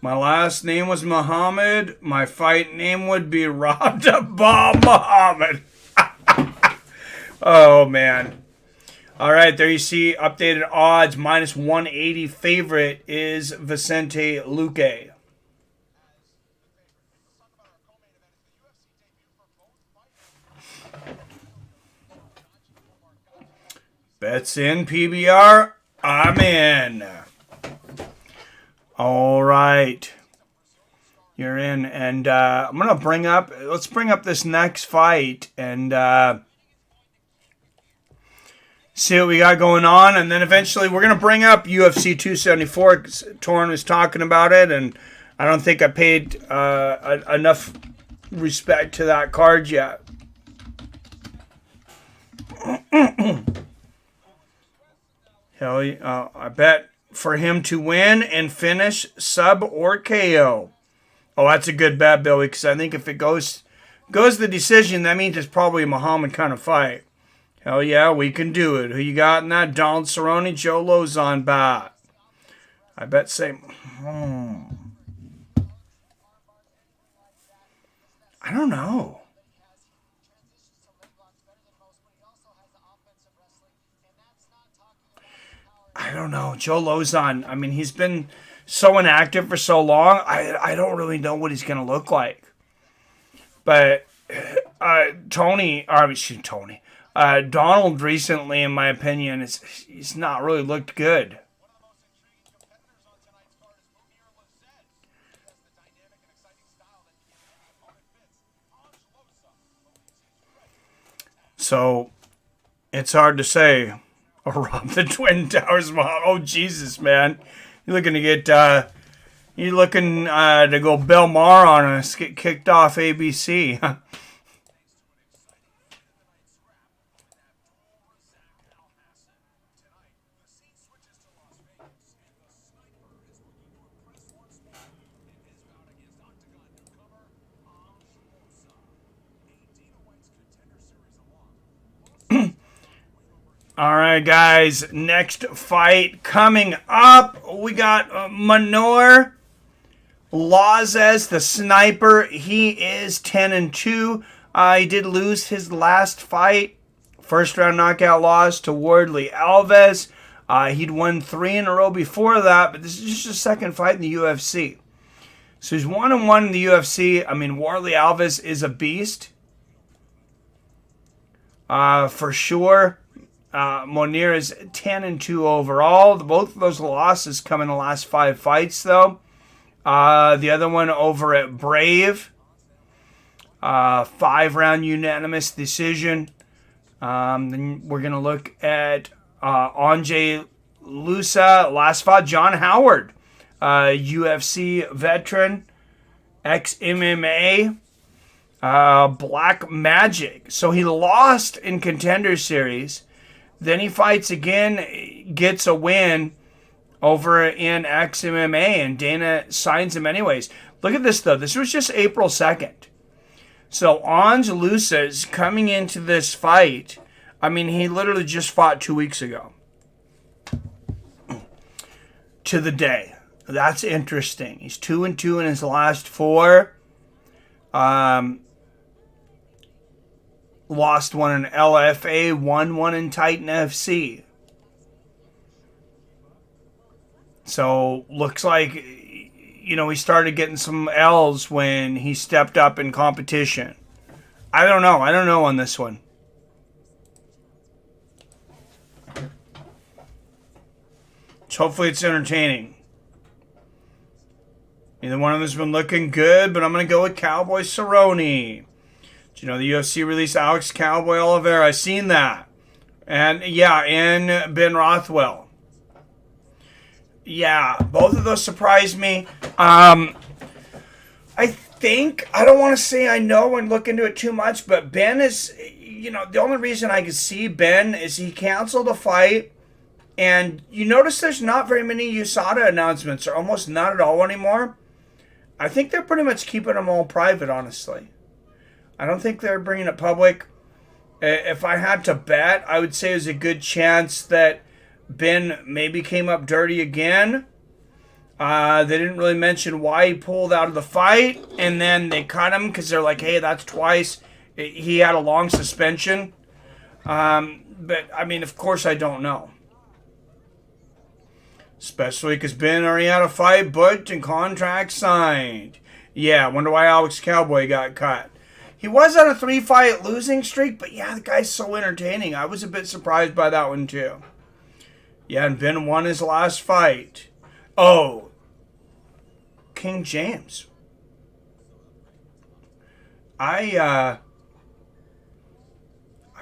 My last name was Muhammad. My fight name would be Radabah Muhammad. Oh, man. All right, there you see updated odds. Minus 180 favorite is Vicente Luque. Bets in, PBR. I'm in. All right. You're in. And I'm going to let's bring up this next fight and see what we got going on. And then eventually we're going to bring up UFC 274. Torn was talking about it, and I don't think I paid enough respect to that card yet. Hell yeah. I bet for him to win and finish sub or KO. Oh, that's a good bet, Billy, because I think if it goes the decision, that means it's probably a Muhammad kind of fight. Hell yeah, we can do it. Who you got in that? Donald Cerrone, Joe Lozon bat. I bet same. I don't know. I don't know. Joe Lozon, I mean, he's been so inactive for so long. I don't really know what he's going to look like. But Donald recently, in my opinion, he's not really looked good. So, it's hard to say. Or rob the Twin Towers. Oh, Jesus, man. You're looking to get, to go Belmar on us, get kicked off ABC. All right, guys. Next fight coming up. We got Manor Lazzez, the sniper. He is 10-2. He did lose his last fight. First round knockout loss to Wardley Alves. He'd won 3 in a row before that, but this is just his second fight in the UFC. So he's 1-1 in the UFC. I mean, Wardley Alves is a beast. For sure. Monir is 10-2 overall. Both of those losses come in the last 5 fights, though. The other one over at Brave, 5-round unanimous decision. Then we're going to look at Anže Lusa, last fought John Howard, UFC veteran, ex-MMA, Black Magic. So he lost in Contender Series. Then he fights again, gets a win over in ex-MMA, and Dana signs him anyways. Look at this, though. This was just April 2nd. So Anže Lusa is coming into this fight. I mean, he literally just fought 2 weeks ago. To the day. That's interesting. He's 2-2 in his last 4. Lost one in LFA, won one in Titan FC. So, looks like, you know, he started getting some L's when he stepped up in competition. I don't know. I don't know on this one. So hopefully it's entertaining. Neither one of them has been looking good, but I'm going to go with Cowboy Cerrone. Did you know the UFC released Alex Cowboy Oliveira? I seen that. And, yeah, and Ben Rothwell. Yeah, both of those surprised me. I think, I don't want to say I know and look into it too much, but Ben is, you know, the only reason I could see Ben is he canceled a fight. And you notice there's not very many USADA announcements, or almost not at all anymore. I think they're pretty much keeping them all private, honestly. I don't think they're bringing it public. If I had to bet, I would say there's a good chance that Ben maybe came up dirty again. They didn't really mention why he pulled out of the fight, and then they cut him because they're like, hey, that's twice. He had a long suspension. But, I mean, of course I don't know. Especially because Ben already had a fight booked and contract signed. Yeah, wonder why Alex Cowboy got cut. He was on a 3-fight losing streak, but yeah, the guy's so entertaining. I was a bit surprised by that one too. Yeah, and Ben won his last fight. Oh, King James. I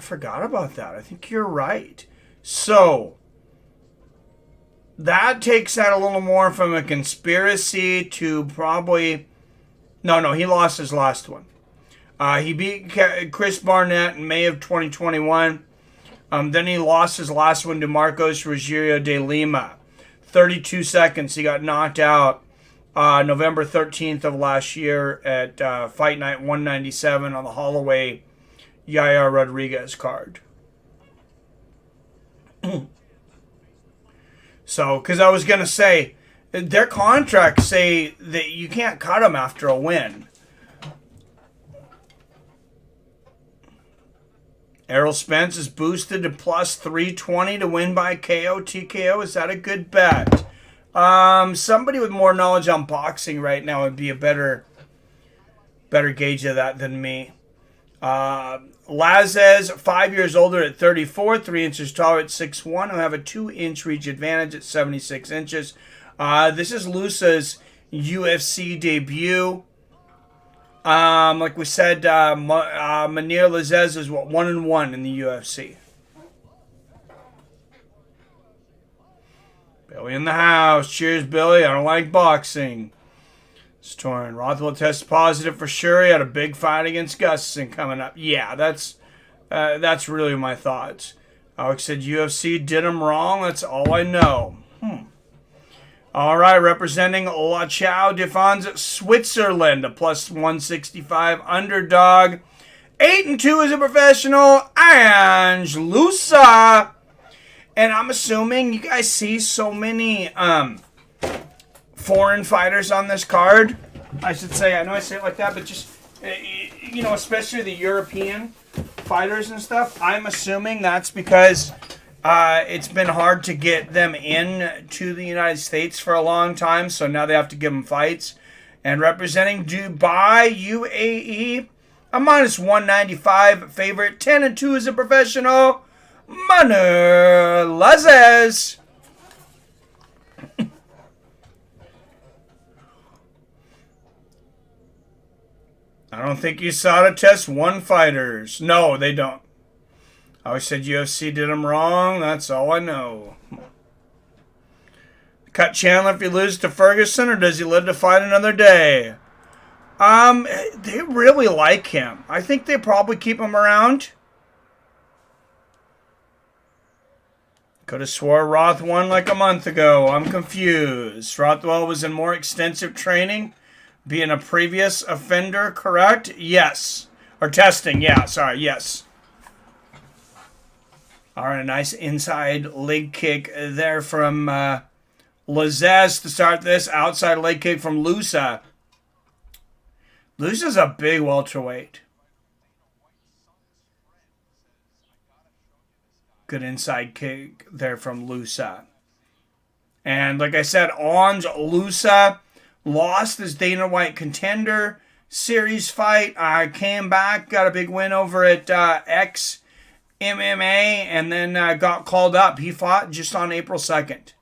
forgot about that. I think you're right. So that takes that a little more from a conspiracy to probably... No, he lost his last one. He beat Chris Barnett in May of 2021. Then he lost his last one to Marcos Rogerio de Lima. 32 seconds. He got knocked out November 13th of last year at Fight Night 197 on the Holloway Yair Rodriguez card. So, because I was going to say, their contracts say that you can't cut them after a win. Errol Spence is boosted to plus 320 to win by KO, TKO. Is that a good bet? Somebody with more knowledge on boxing right now would be a better gauge of that than me. Lazez, 5 years older at 34, 3 inches taller at 6'1", who have a 2-inch reach advantage at 76 inches. This is Lusa's UFC debut. Like we said, Munir Lazez is 1-1 in the UFC. Billy in the house. Cheers, Billy. I don't like boxing. Storm. Rothwell tested positive for sure. He had a big fight against Gustafsson coming up. Yeah, that's really my thoughts. Alex said UFC did him wrong. That's all I know. All right, representing La Chao Défense, Switzerland, a plus 165 underdog. 8-2 as a professional, Anže Lusa. And I'm assuming you guys see so many foreign fighters on this card. I should say, I know I say it like that, but just, you know, especially the European fighters and stuff. I'm assuming that's because it's been hard to get them in to the United States for a long time, so now they have to give them fights. And representing Dubai, UAE, a minus 195 favorite, 10-2 as a professional, Lazes. I don't think you saw to test one fighters. No, they don't. I always said UFC did them wrong. That's all I know. Cut Chandler if he loses to Ferguson, or does he live to fight another day? They really like him. I think they probably keep him around. Could have swore Roth won like a month ago. I'm confused. Rothwell was in more extensive training, being a previous offender, correct? Yes. Or testing, yeah, sorry, yes. All right, a nice inside leg kick there from Lazes to start this. Outside leg kick from Lusa. Lusa's a big welterweight. Good inside kick there from Lusa. And like I said, Ons Lusa lost his Dana White Contender Series fight. Came back, got a big win over at X MMA, and then got called up. He fought just on April 2nd.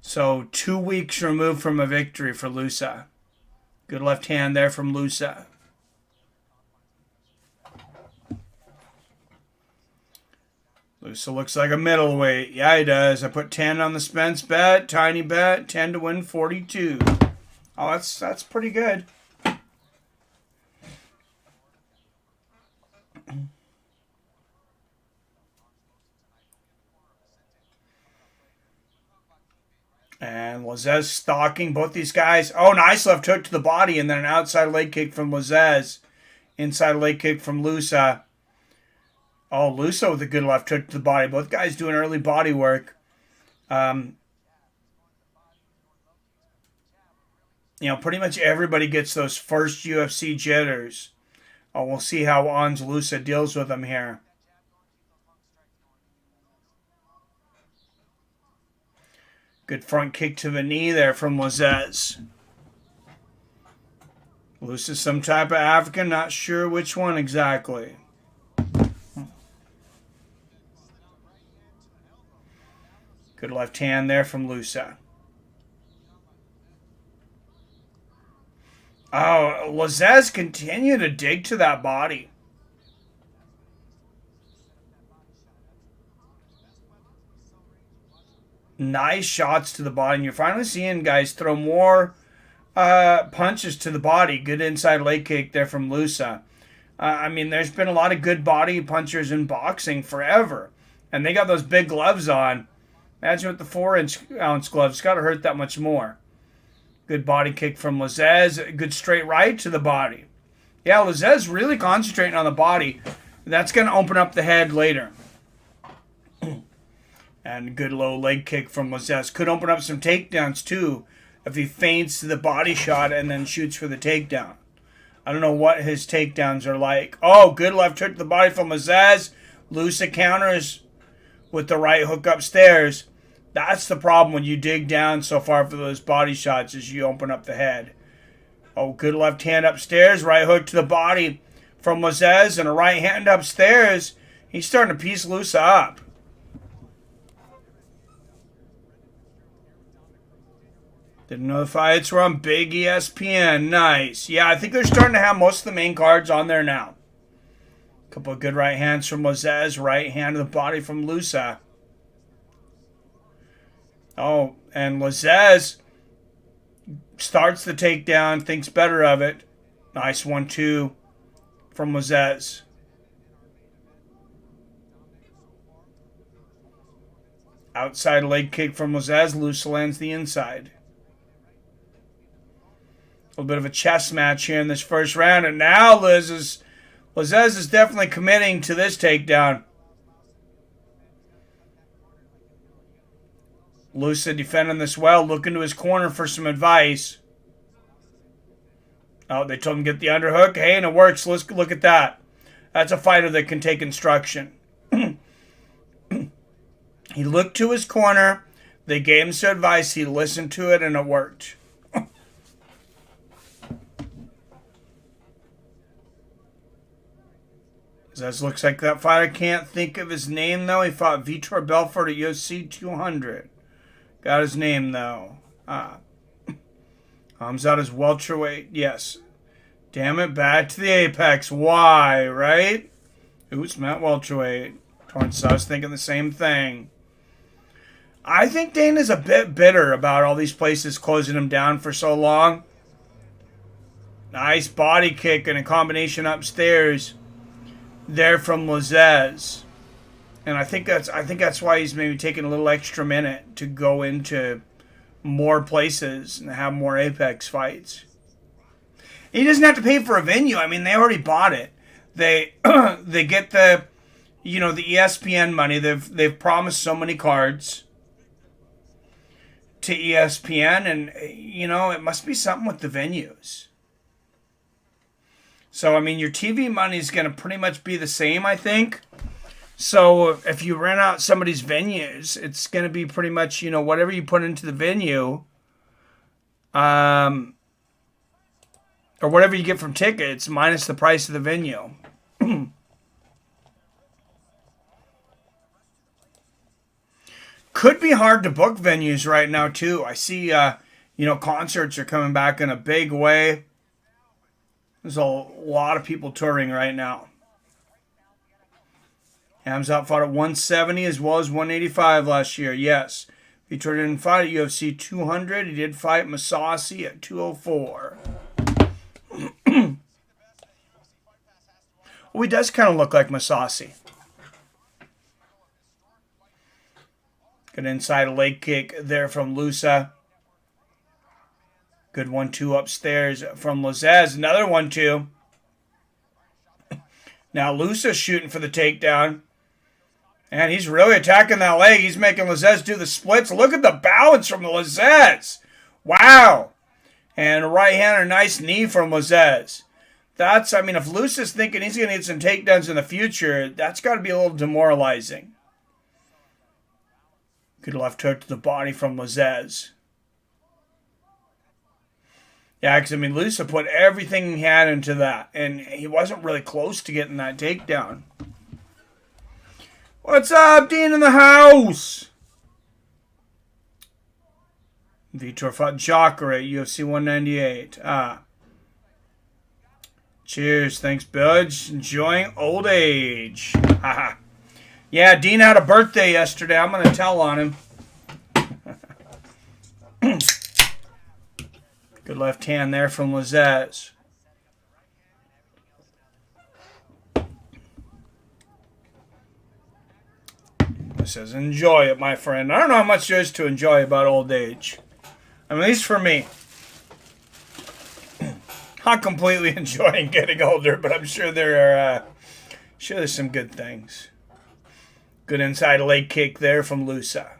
So 2 weeks removed from a victory for Lusa. Good left hand there from Lusa. Lusa looks like a middleweight. Yeah, he does. I put 10 on the Spence bet. Tiny bet. 10 to win 42. Oh, that's pretty good. And Lazes stalking both these guys. Oh, nice left hook to the body, and then an outside leg kick from Lazes. Inside leg kick from Lusa. Oh, Lusa with a good left hook to the body. Both guys doing early body work. You know, pretty much everybody gets those first UFC jitters. Oh, we'll see how Ons Lusa deals with them here. Good front kick to the knee there from Lazes. Lusa's some type of African, not sure which one exactly. Good left hand there from Lusa. Oh, Lazes continue to dig to that body. Nice shots to the body. And you're finally seeing guys throw more punches to the body. Good inside leg kick there from Lusa. I mean, there's been a lot of good body punchers in boxing forever. And they got those big gloves on. Imagine with the 4-ounce gloves. It's got to hurt that much more. Good body kick from Lazes. Good straight right to the body. Yeah, Lazes really concentrating on the body. That's going to open up the head later. And good low leg kick from Lazes. Could open up some takedowns too if he feints to the body shot and then shoots for the takedown. I don't know what his takedowns are like. Oh, good left hook to the body from Lazes. Lusa counters with the right hook upstairs. That's the problem when you dig down so far for those body shots is you open up the head. Oh, good left hand upstairs. Right hook to the body from Lazes and a right hand upstairs. He's starting to piece Lusa up. Didn't know the fights were on big ESPN. Nice. Yeah, I think they're starting to have most of the main cards on there now. Couple of good right hands from Lazes. Right hand to the body from Lusa. Oh, and Lazes starts the takedown, thinks better of it. Nice 1-2 from Lazes. Outside leg kick from Lazes. Lusa lands the inside. A little bit of a chess match here in this first round. And now Lazes is definitely committing to this takedown. Lusa defending this well, looking to his corner for some advice. Oh, they told him to get the underhook. Hey, and it works. Let's look at that. That's a fighter that can take instruction. He looked to his corner. They gave him some advice. He listened to it, and it worked. This looks like that fighter. Can't think of his name, though. He fought Vitor Belfort at UFC 200. Got his name, though. Comes out as welterweight. Yes. Damn it, back to the Apex. Why, right? Oops, Matt welterweight. Torrance, I was thinking the same thing. I think Dana's a bit bitter about all these places closing him down for so long. Nice body kick and a combination upstairs there from Lazez. And I think that's why he's maybe taking a little extra minute to go into more places and have more Apex fights. He doesn't have to pay for a venue. I mean, they already bought it. They they get the the ESPN money. They've promised so many cards to ESPN, and it must be something with the venues. So I mean, your TV money is going to pretty much be the same, I think. So if you rent out somebody's venues, it's going to be pretty much whatever you put into the venue, or whatever you get from tickets minus the price of the venue. Could be hard to book venues right now too. I see concerts are coming back in a big way. There's a lot of people touring right now. Hamzat fought at 170 as well as 185 last year. Yes. Vitor didn't fight at UFC 200. He did fight Masasi at 204. Well, he does kind of look like Masasi. Good inside leg kick there from Lusa. Good 1-2 upstairs from Lazez. Another 1-2. Now Lusa's shooting for the takedown. And he's really attacking that leg. He's making Lazez do the splits. Look at the balance from Lazez. Wow. And a right hand and a nice knee from Lazez. If Lusa's thinking he's going to get some takedowns in the future, that's got to be a little demoralizing. Good left hook to the body from Lazez. Yeah, because, Lusa put everything he had into that. And he wasn't really close to getting that takedown. What's up, Dean in the house? Vitor fought Jacare at UFC 198. Cheers. Thanks, Budge. Enjoying old age. Yeah, Dean had a birthday yesterday. I'm going to tell on him. Good left hand there from Lazez. It says, enjoy it, my friend. I don't know how much there is to enjoy about old age. At least for me. Not completely enjoying getting older, but I'm sure there's some good things. Good inside leg kick there from Lusa.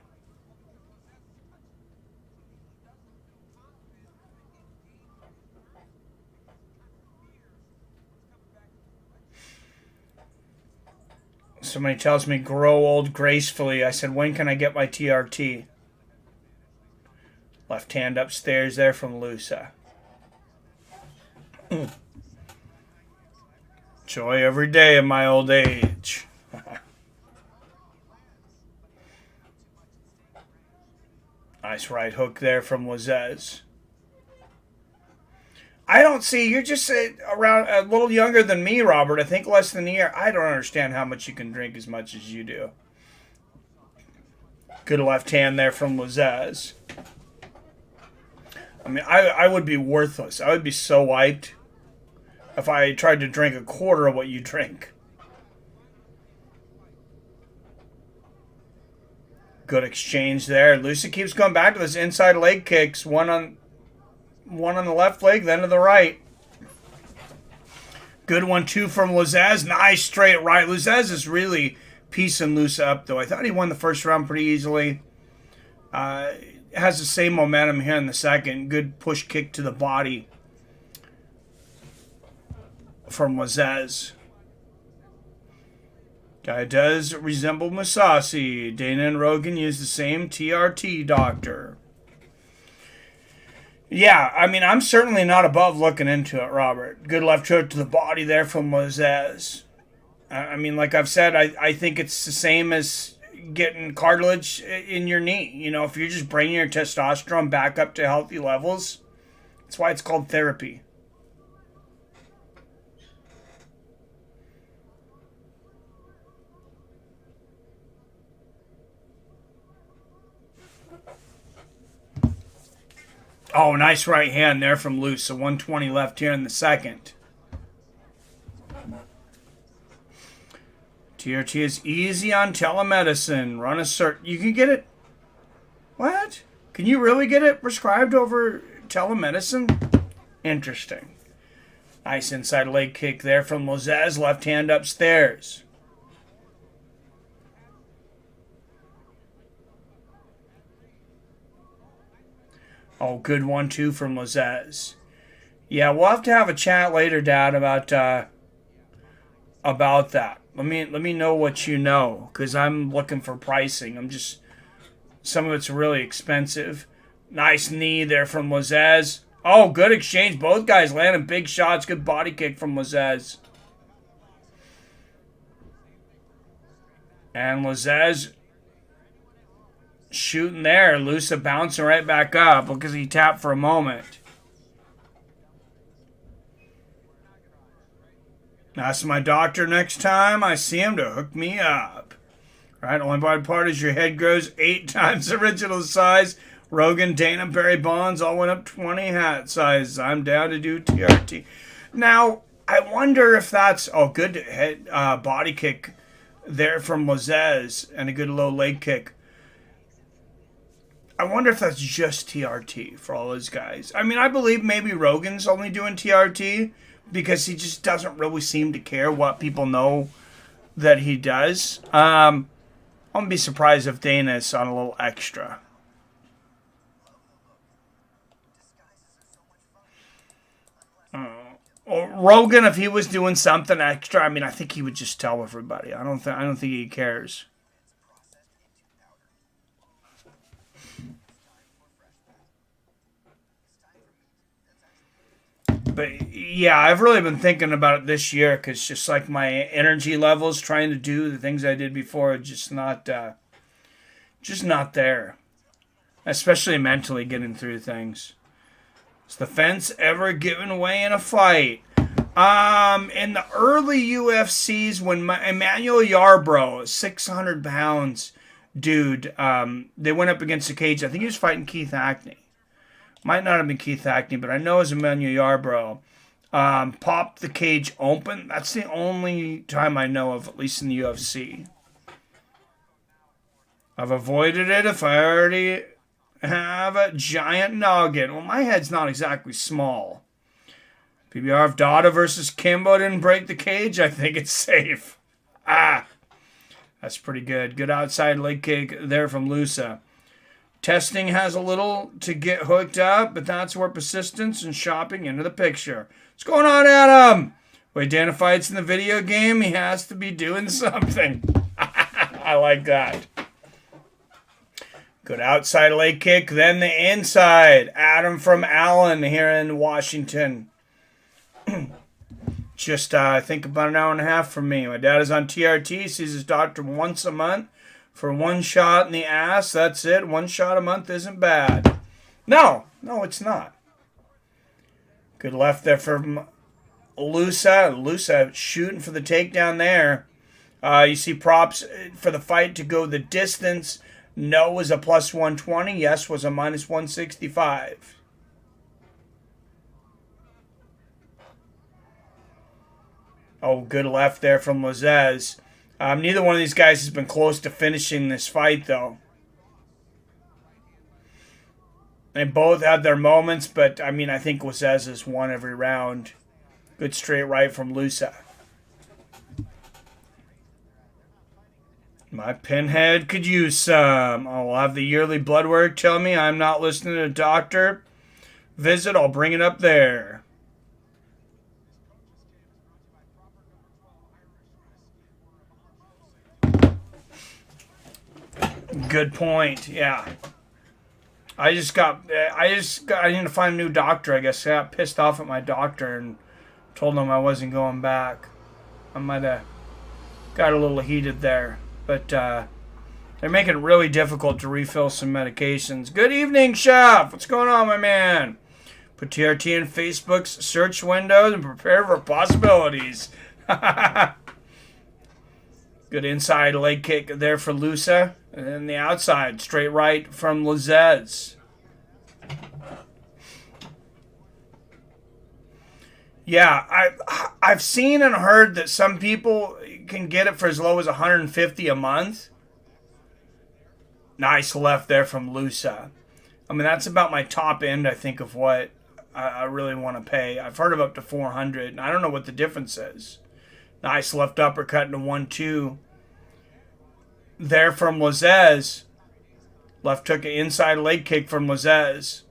Somebody tells me grow old gracefully. I said, when can I get my TRT? Left hand upstairs there from Lusa. Joy every day of my old age. Nice right hook there from Lazez. I don't see, you're just around a little younger than me, Robert. I think less than a year. I don't understand how much you can drink as much as you do. Good left hand there from Lazez. I would be worthless. I would be so wiped if I tried to drink a quarter of what you drink. Good exchange there. Lusa keeps going back to those inside leg kicks. One on the left leg, then to the right. Good 1-2 from Lazez. Nice straight right. Lazez is really piecing Lusa up, though. I thought he won the first round pretty easily. Has the same momentum here in the second. Good push kick to the body from Lazez. Guy does resemble Masasi. Dana and Rogan use the same TRT doctor. Yeah, I'm certainly not above looking into it, Robert. Good left hook to the body there from Lazez. I mean, like I've said, I think it's the same as getting cartilage in your knee. You know, if you're just bringing your testosterone back up to healthy levels, that's why it's called therapy. Oh, nice right hand there from Luce. So 120 left here in the second. TRT is easy on telemedicine. Run a cert. You can get it. What? Can you really get it prescribed over telemedicine? Interesting. Nice inside leg kick there from Lozez. Left hand upstairs. Oh, good 1-2 from Lozez. Yeah, we'll have to have a chat later, Dad, about that. Let me know what you know, because I'm looking for pricing. Some of it's really expensive. Nice knee there from Lozez. Oh, good exchange. Both guys landing big shots. Good body kick from Lozez. And Lozez shooting there. Lusa bouncing right back up because he tapped for a moment. Ask my doctor next time I see him to hook me up. Right, only body part is your head grows 8 times original size. Rogan, Dana, Barry Bonds all went up 20 hat sizes. I'm down to do TRT. Now, I wonder if that's... Oh, good head body kick there from Lozez and a good low leg kick. I wonder if that's just TRT for all those guys. I mean, I believe maybe Rogan's only doing TRT because he just doesn't really seem to care what people know that he does. I wouldn't be surprised if Dana's on a little extra. Rogan, if he was doing something extra, I mean, I think he would just tell everybody. I don't think he cares. But yeah, I've really been thinking about it this year because just like my energy levels, trying to do the things I did before, just not there. Especially mentally getting through things. Is the fence ever given away in a fight? In the early UFCs, when Emmanuel Yarbrough, 600 pounds dude, they went up against the cage. I think he was fighting Keith Hackney. Might not have been Keith Hackney, but I know it was Emmanuel Yarbrough. Popped the cage open. That's the only time I know of, at least in the UFC. I've avoided it if I already have a giant noggin. Well, my head's not exactly small. PBR, if Dada versus Kimbo didn't break the cage, I think it's safe. That's pretty good. Good outside leg kick there from Lusa. Testing has a little to get hooked up, but that's where persistence and shopping enter the picture. What's going on, Adam? When Dana fights in the video game, he has to be doing something. I like that. Good outside leg kick, then the inside. Adam from Allen here in Washington. Just, I think about an hour and a half from me. My dad is on TRT, sees his doctor once a month for one shot in the ass. That's it. One shot a month isn't bad. No, it's not. Good left there from Lusa. Lusa shooting for the takedown there. You see props for the fight to go the distance. No was a plus 120. Yes was a minus 165. Oh, good left there from Lozez. Neither one of these guys has been close to finishing this fight, though. They both had their moments, but, I mean, I think Lozez has won every round. Good straight right from Lusa. My pinhead could use some. I'll have the yearly blood work tell me I'm not listening to a doctor. Visit, I'll bring it up there. Good point. Yeah. I need to find a new doctor, I guess. I got pissed off at my doctor and told him I wasn't going back. I might have got a little heated there. But they're making it really difficult to refill some medications. Good evening, Chef. What's going on, my man? Put TRT in Facebook's search windows and prepare for possibilities. Good inside leg kick there for Lusa. And then the outside, straight right from Lazez. Yeah, I've seen and heard that some people can get it for as low as $150 a month. Nice left there from Lusa. I mean, that's about my top end, I think, of what I really want to pay. I've heard of up to $400, and I don't know what the difference is. Nice left uppercut into 1-2. There from Lazez. Left took an inside leg kick from Lazez.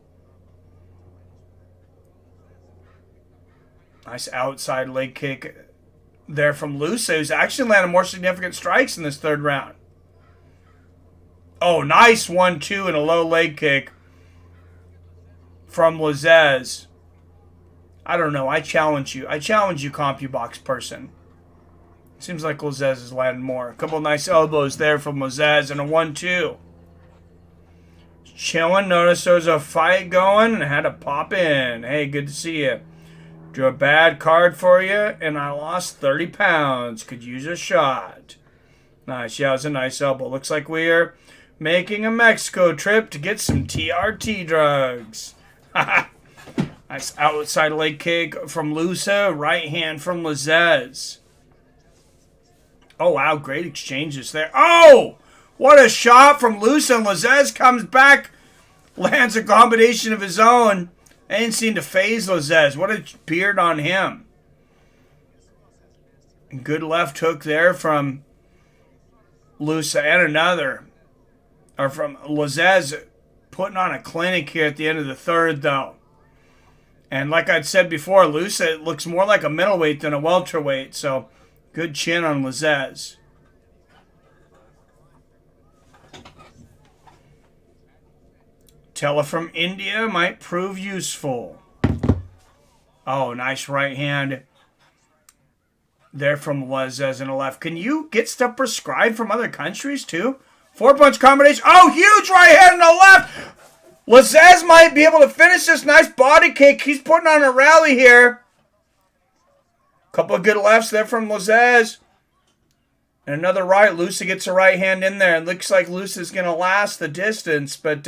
Nice outside leg kick there from Lusa, who's actually landed more significant strikes in this third round. Oh, nice 1-2 and a low leg kick from Lazez. I don't know. I challenge you. I challenge you, CompuBox person. Seems like Lazez has landed more. A couple of nice elbows there from Lazez and a 1-2. Chilling. Notice there was a fight going and had to pop in. Hey, good to see you. Drew a bad card for you, and I lost 30 pounds. Could use a shot. Nice. Yeah, it was a nice elbow. Looks like we're making a Mexico trip to get some TRT drugs. Nice outside leg kick from Lusa. Right hand from Lazez. Oh, wow. Great exchanges there. Oh! What a shot from Lusa. And Lazez comes back. Lands a combination of his own. Ain't seem to phase Lazez. What a beard on him. Good left hook there from Lusa. And another. Or from Lazez, putting on a clinic here at the end of the third, though. And like I'd said before, Lusa looks more like a middleweight than a welterweight. So, good chin on Lazez. Tella from India might prove useful. Oh, nice right hand there from Lazez in the left. Can you get stuff prescribed from other countries, too? 4-punch combination. Oh, huge right hand in the left. Lazez might be able to finish this. Nice body kick. He's putting on a rally here. Couple of good lefts there from Lazez. And another right. Lusa gets a right hand in there. It looks like Lusa's going to last the distance. But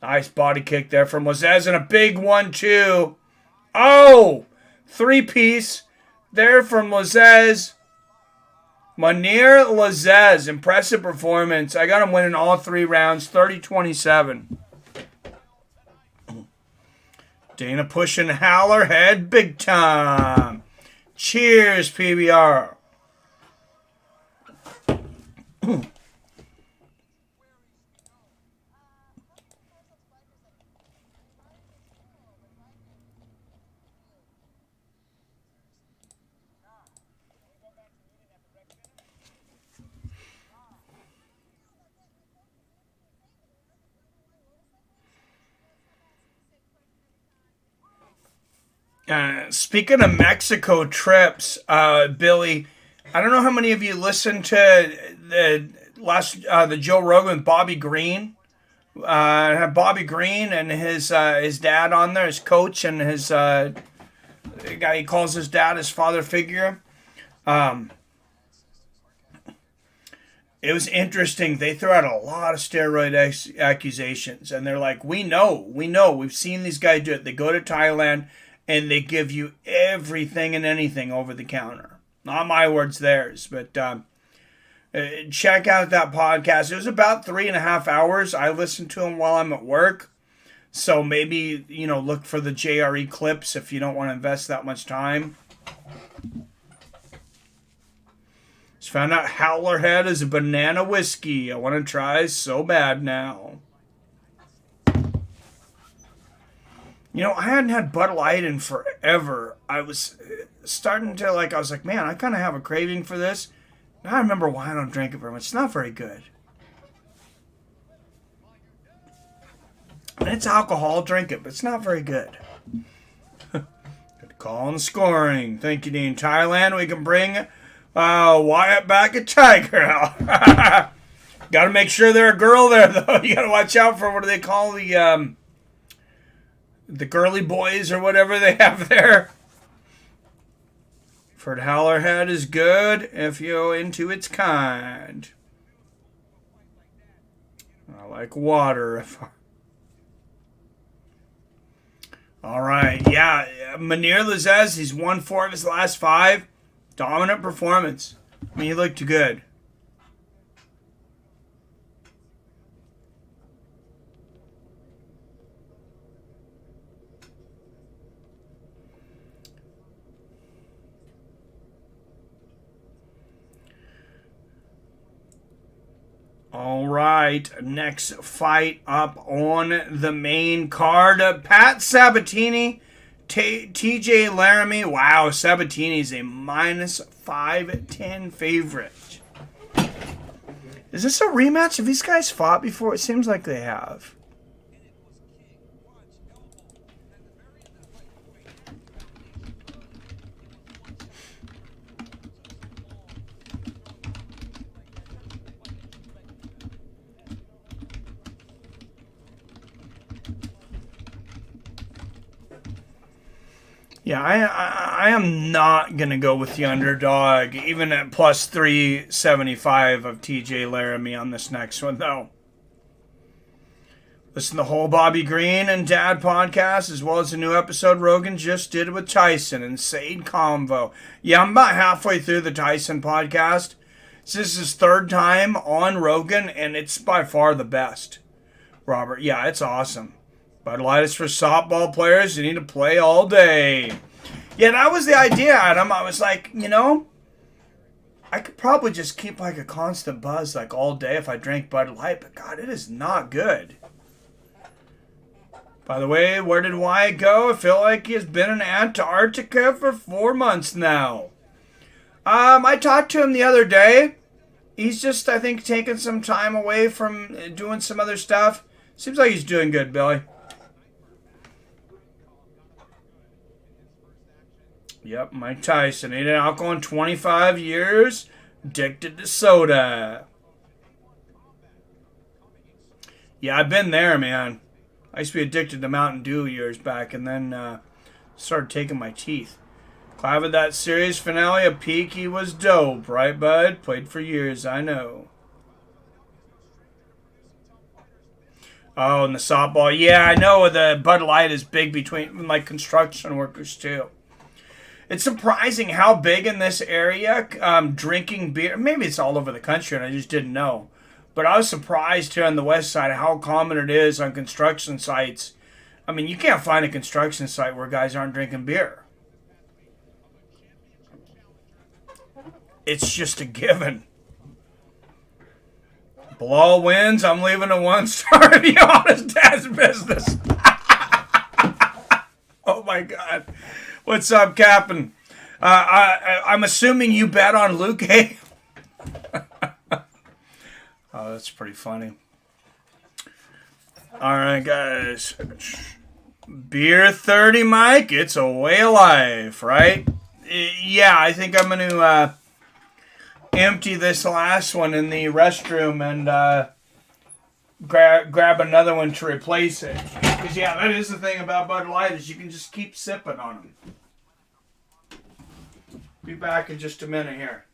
nice body kick there from Lazez. And a big 1-2. Oh! 3-piece there from Lazez. Munir Lazez, impressive performance. I got him winning all 3 rounds, 30-27. Dana pushing Howler head big time. Cheers, PBR. Speaking of Mexico trips, Billy, I don't know how many of you listened to the Joe Rogan with Bobby Green. Had Bobby Green and his dad on there, his coach, and his guy he calls his dad his father figure. It was interesting. They threw out a lot of steroid accusations, and they're like, we know, we've seen these guys do it. They go to Thailand and they give you everything and anything over the counter. Not my words, theirs. But check out that podcast. It was about 3.5 hours. I listened to them while I'm at work. So maybe, look for the JRE clips if you don't want to invest that much time. Just found out Howler Head is a banana whiskey. I want to try so bad now. I hadn't had Bud Light in forever. I was starting to I was like, man, I kind of have a craving for this. Now I remember why I don't drink it very much. It's not very good. And it's alcohol, drink it, but it's not very good. Good call on the scoring. Thank you, Dean. Thailand, we can bring Wyatt back at Tiger. Got to make sure they're a girl there, though. You got to watch out for, what do they call the girly boys or whatever they have there. Fred Hallerhead is good if you're into its kind. I like water. All right, yeah. Munir Lazez, he's won 4 of his last 5. Dominant performance. I mean, he looked good. All right, next fight up on the main card. Pat Sabatini, TJ Laramie. Wow, Sabatini's a minus 510 favorite. Is this a rematch? Have these guys fought before? It seems like they have. Yeah, I am not going to go with the underdog, even at plus 375 of TJ Laramie on this next one, though. Listen to the whole Bobby Green and Dad podcast, as well as the new episode Rogan just did with Tyson and Sade Convo. Yeah, I'm about halfway through the Tyson podcast. This is his 3rd time on Rogan, and it's by far the best. Robert, yeah, it's awesome. Bud Light is for softball players. You need to play all day. Yeah, that was the idea, Adam. I was like, I could probably just keep like a constant buzz like all day if I drank Bud Light. But God, it is not good. By the way, where did Wyatt go? I feel like he has been in Antarctica for 4 months now. I talked to him the other day. He's just, I think, taking some time away from doing some other stuff. Seems like he's doing good, Billy. Yep, Mike Tyson. Ate alcohol in 25 years. Addicted to soda. Yeah, I've been there, man. I used to be addicted to Mountain Dew years back, and then started taking my teeth. Clive of that series finale, a peak, he was dope, right, bud? Played for years, I know. Oh, and the softball. Yeah, I know the Bud Light is big between like construction workers, too. It's surprising how big in this area drinking beer. Maybe it's all over the country and I just didn't know. But I was surprised here on the west side how common it is on construction sites. I mean, you can't find a construction site where guys aren't drinking beer. It's just a given. Belal wins. I'm leaving a 1-star to be honest. Dad's business. Oh my God. What's up, Captain? I'm assuming you bet on Luque. Oh, that's pretty funny. All right, guys. Beer 30, Mike. It's a way of life, right? Yeah, I think I'm going to empty this last one in the restroom and grab another one to replace it. Because, yeah, that is the thing about Bud Light is you can just keep sipping on them. Be back in just a minute here.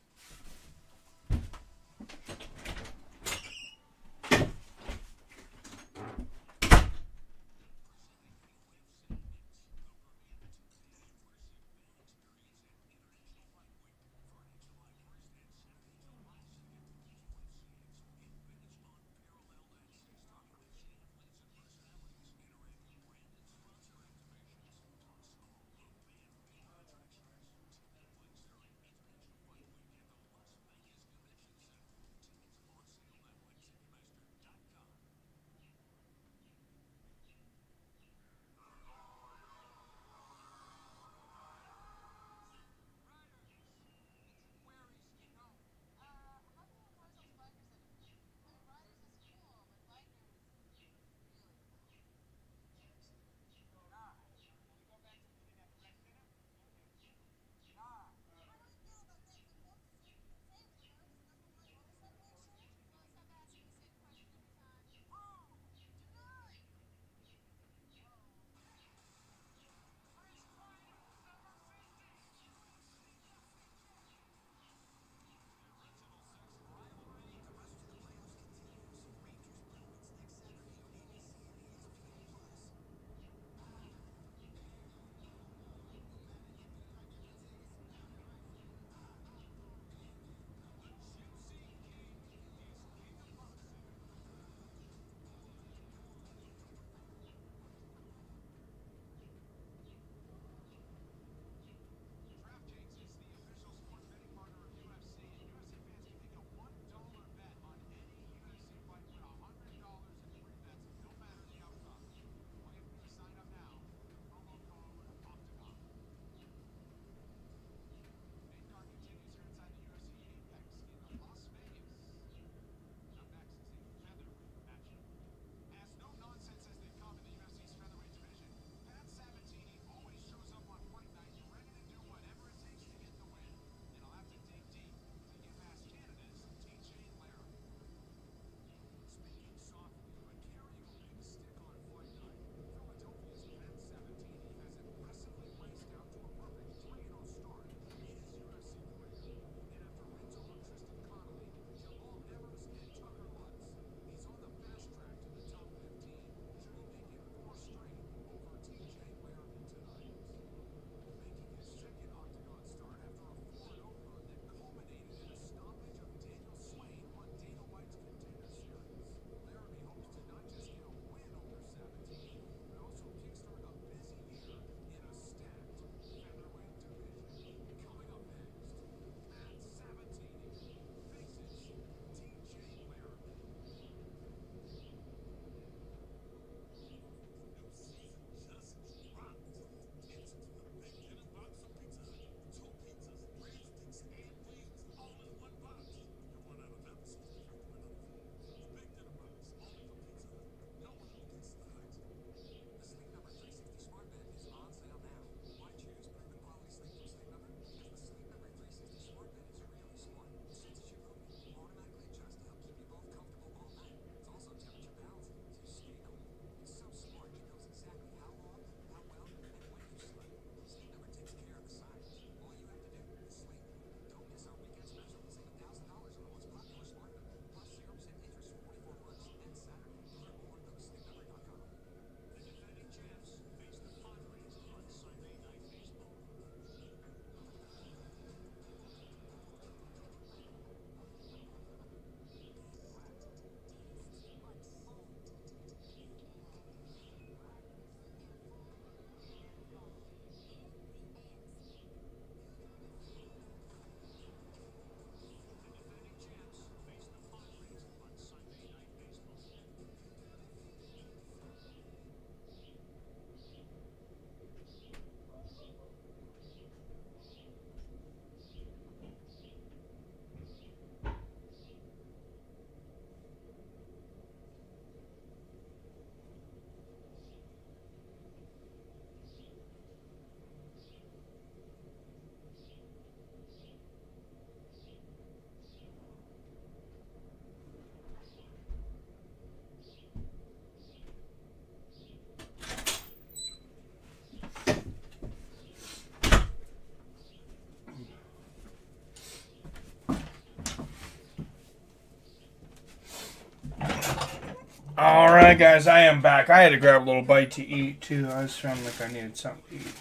All right, guys, I am back. I had to grab a little bite to eat, too. I was feeling like I needed something to eat.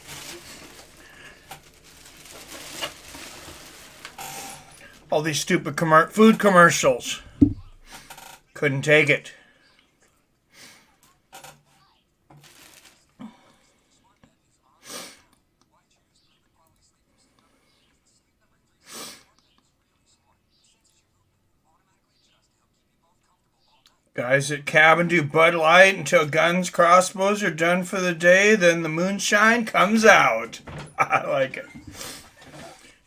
All these stupid food commercials. Couldn't take it. Guys at cabin do Bud Light until guns, crossbows are done for the day. Then the moonshine comes out. I like it.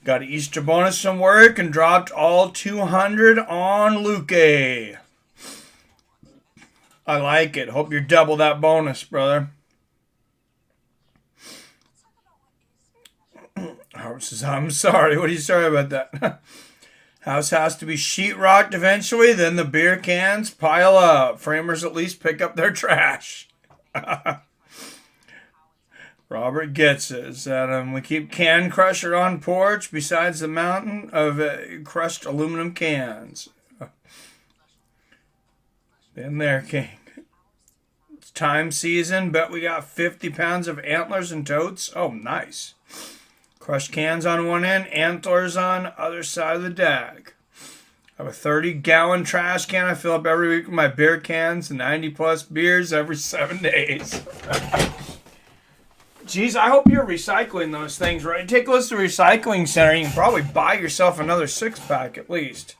Got an Easter bonus from work and dropped all 200 on Luque. I like it. Hope you're double that bonus, brother. I'm sorry. What are you sorry about that? House has to be sheetrocked eventually, then the beer cans pile up. Framers at least pick up their trash. Robert gets it. We keep can crusher on porch besides the mountain of crushed aluminum cans. Been there, King. It's time season. Bet we got 50 pounds of antlers and totes. Oh, nice. Crushed cans on one end, antlers on other side of the deck. I have a 30-gallon trash can I fill up every week with my beer cans and 90-plus beers every 7 days. Jeez, I hope you're recycling those things, right? Take a list of recycling center. You can probably buy yourself another 6-pack at least.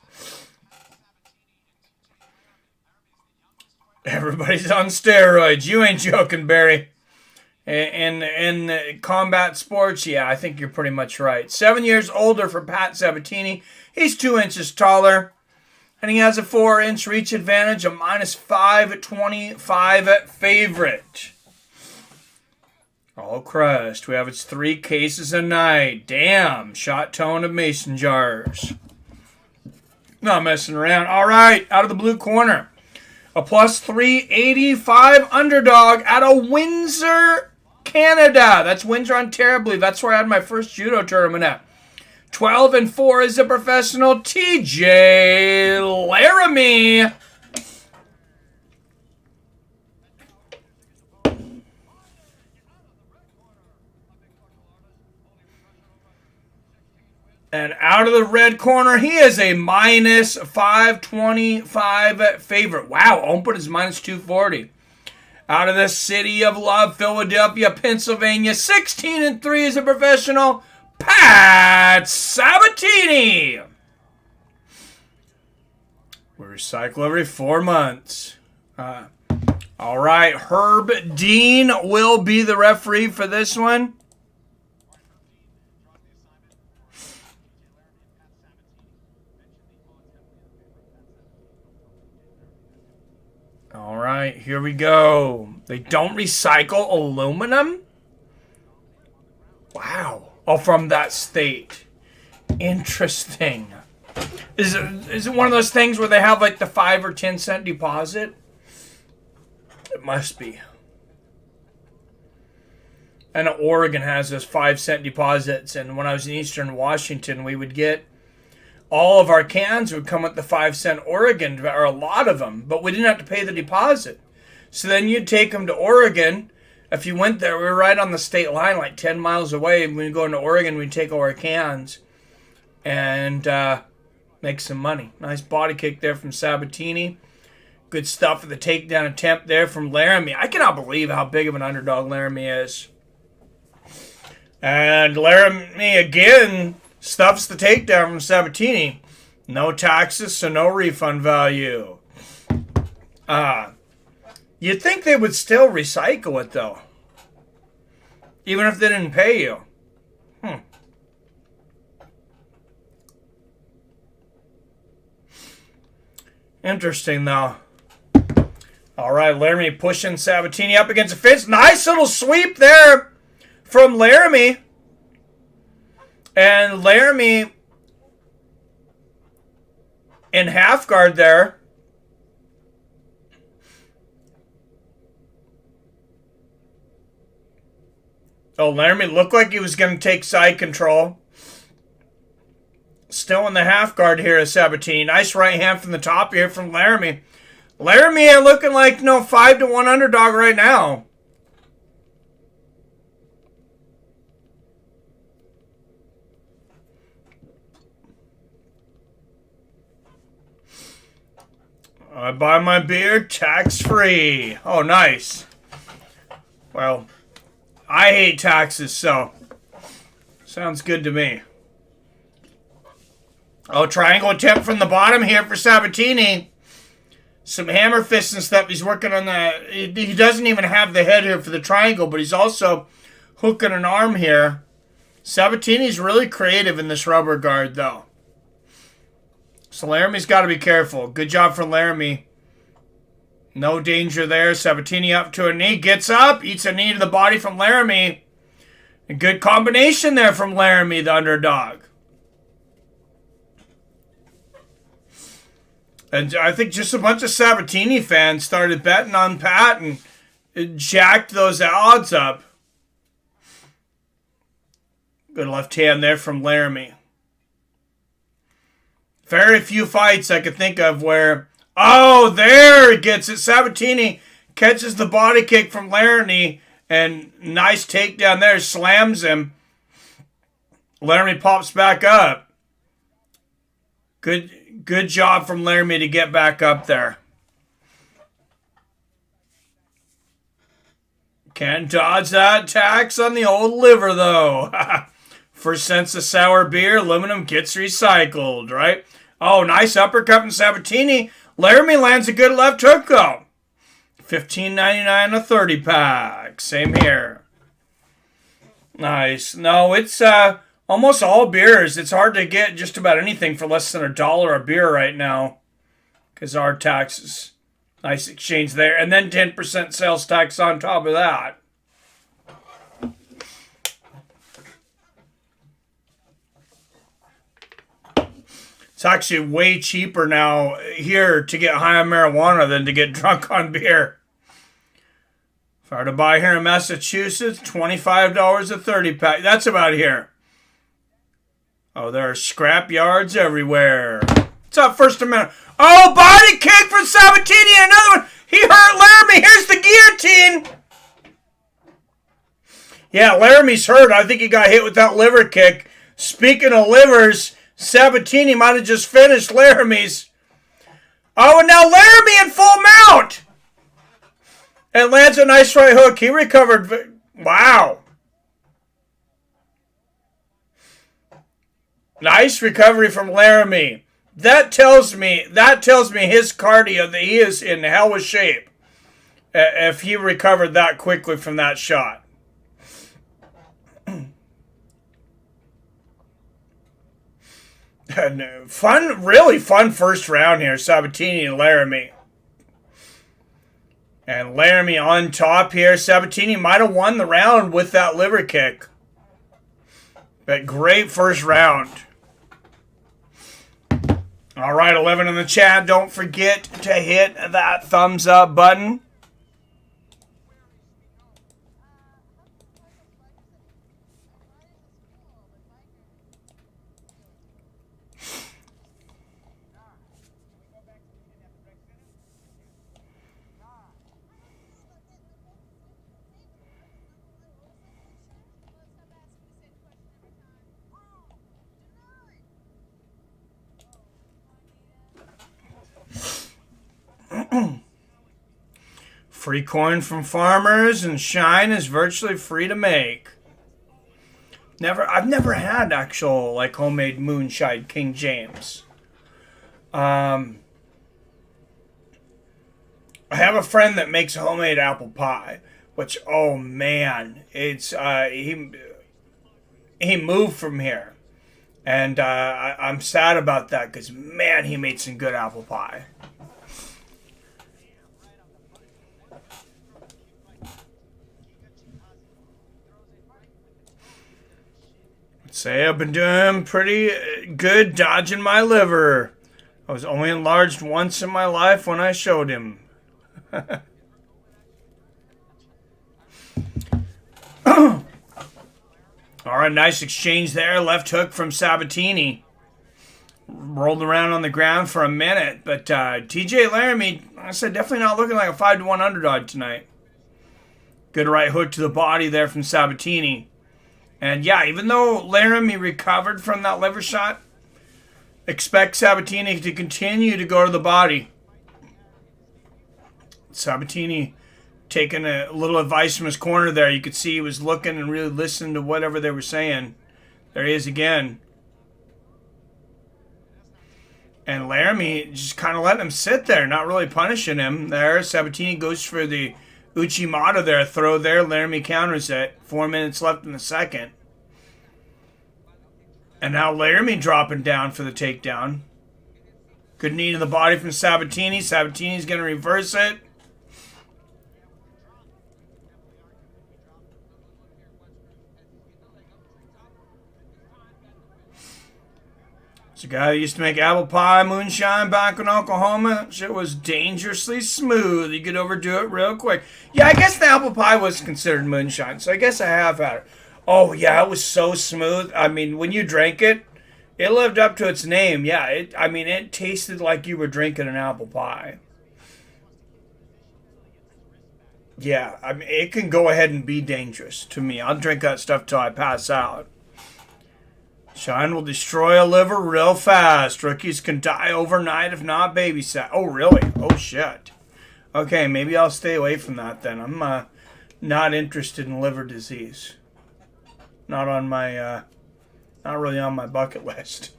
Everybody's on steroids. You ain't joking, Barry. In combat sports, yeah, I think you're pretty much right. 7 years older for Pat Sabatini. He's 2 inches taller. And he has a 4-inch reach advantage, a -5 at 25 at favorite. All crushed. We have its 3 cases a night. Damn. Shot tone of mason jars. Not messing around. All right. Out of the blue corner. A +385 underdog out of Windsor, Canada. That's Windsor, Ontario, I believe. That's where I had my first judo tournament at. 12-4 is a professional, TJ Laramie. And out of the red corner, he is a -525 favorite. Wow, Open is -240. Out of the city of love, Philadelphia, Pennsylvania, 16-3 is a professional, Pat Sabatini. We recycle every 4 months. All right, Herb Dean will be the referee for this one. All right, here we go. They don't recycle aluminum? Wow. Oh, from that state. Interesting. Is it one of those things where they have like the 5 or 10 cent deposit? It must be. And Oregon has those 5-cent deposits. And when I was in Eastern Washington, we would get all of our cans would come with the 5-cent Oregon, or a lot of them, but we didn't have to pay the deposit. So then you'd take them to Oregon. If you went there, we were right on the state line, like 10 miles away. When we go into Oregon, we'd take all our cans and make some money. Nice body kick there from Sabatini. Good stuff for the takedown attempt there from Laramie. I cannot believe how big of an underdog Laramie is. And Laramie again stuffs the takedown from Sabatini. No taxes, so no refund value. You'd think they would still recycle it, though. Even if they didn't pay you. Interesting, though. All right, Laramie pushing Sabatini up against the fence. Nice little sweep there from Laramie. And Laramie in half guard there. Oh, Laramie looked like he was going to take side control. Still in the half guard here is Sabatini. Nice right hand from the top here from Laramie. Laramie looking like 5-1 underdog right now. I buy my beer tax-free. Oh, nice. Well, I hate taxes, so sounds good to me. Oh, triangle attempt from the bottom here for Sabatini. Some hammer fists and stuff. He's working on the... He doesn't even have the head here for the triangle, but he's also hooking an arm here. Sabatini's really creative in this rubber guard, though. So Laramie's got to be careful. Good job from Laramie. No danger there. Sabatini up to a knee. Gets up. Eats a knee to the body from Laramie. A good combination there from Laramie, the underdog. And I think just a bunch of Sabatini fans started betting on Pat and it jacked those odds up. Good left hand there from Laramie. Very few fights I could think of where... Oh, there it gets it. Sabatini catches the body kick from Laramie and nice takedown there. Slams him. Laramie pops back up. Good job from Laramie to get back up there. Can't dodge that tax on the old liver, though. First sense of sour beer, aluminum gets recycled, right? Oh, nice uppercut from Sabatini. Laramie lands a good left hook, though. $15.99 a 30-pack. Same here. Nice. No, it's almost all beers. It's hard to get just about anything for less than $1 a beer right now because our taxes. Nice exchange there. And then 10% sales tax on top of that. It's actually way cheaper now here to get high on marijuana than to get drunk on beer. If I were to buy here in Massachusetts, $25 a 30-pack. That's about here. Oh, there are scrap yards everywhere. What's up, First Amendment? Oh, body kick from Sabatini. Another one. He hurt Laramie. Here's the guillotine. Yeah, Laramie's hurt. I think he got hit with that liver kick. Speaking of livers... Sabatini might have just finished Laramie's. Oh, and now Laramie in full mount. And lands a nice right hook. He recovered. Wow. Nice recovery from Laramie. That tells me his cardio, that he is in hell of shape. If he recovered that quickly from that shot. Really fun first round here. Sabatini and Laramie. And Laramie on top here. Sabatini might have won the round with that liver kick. But great first round. All right, 11 in the chat. Don't forget to hit that thumbs up button. Free coin from farmers and shine is virtually free to make. I've never had actual like homemade moonshine King James. I have a friend that makes homemade apple pie, which oh man, it's he moved from here, and I'm sad about that because man, he made some good apple pie. Say I've been doing pretty good dodging my liver. I was only enlarged once in my life when I showed him. All right, nice exchange there. Left hook from Sabatini. Rolled around on the ground for a minute, but TJ Laramie, I said, definitely not looking like a 5-1 underdog tonight. Good right hook to the body there from Sabatini. And yeah, even though Laramie recovered from that liver shot, expect Sabatini to continue to go to the body. Sabatini taking a little advice from his corner there. You could see he was looking and really listening to whatever they were saying. There he is again. And Laramie just kind of letting him sit there, not really punishing him there. Sabatini goes for the Uchimata there, throw there. Laramie counters it. 4 minutes left in the second. And now Laramie dropping down for the takedown. Good knee to the body from Sabatini. Sabatini's going to reverse it. It's a guy that used to make apple pie moonshine back in Oklahoma. Shit was dangerously smooth. You could overdo it real quick. Yeah, I guess the apple pie was considered moonshine, so I guess I have had it. Oh, yeah, it was so smooth. I mean, when you drank it, it lived up to its name. Yeah, it tasted like you were drinking an apple pie. Yeah, I mean, it can go ahead and be dangerous to me. I'll drink that stuff till I pass out. Shine will destroy a liver real fast. Rookies can die overnight if not babysat. Oh, really? Oh, shit. Okay, maybe I'll stay away from that then. I'm not interested in liver disease. Not on my, not really on my bucket list.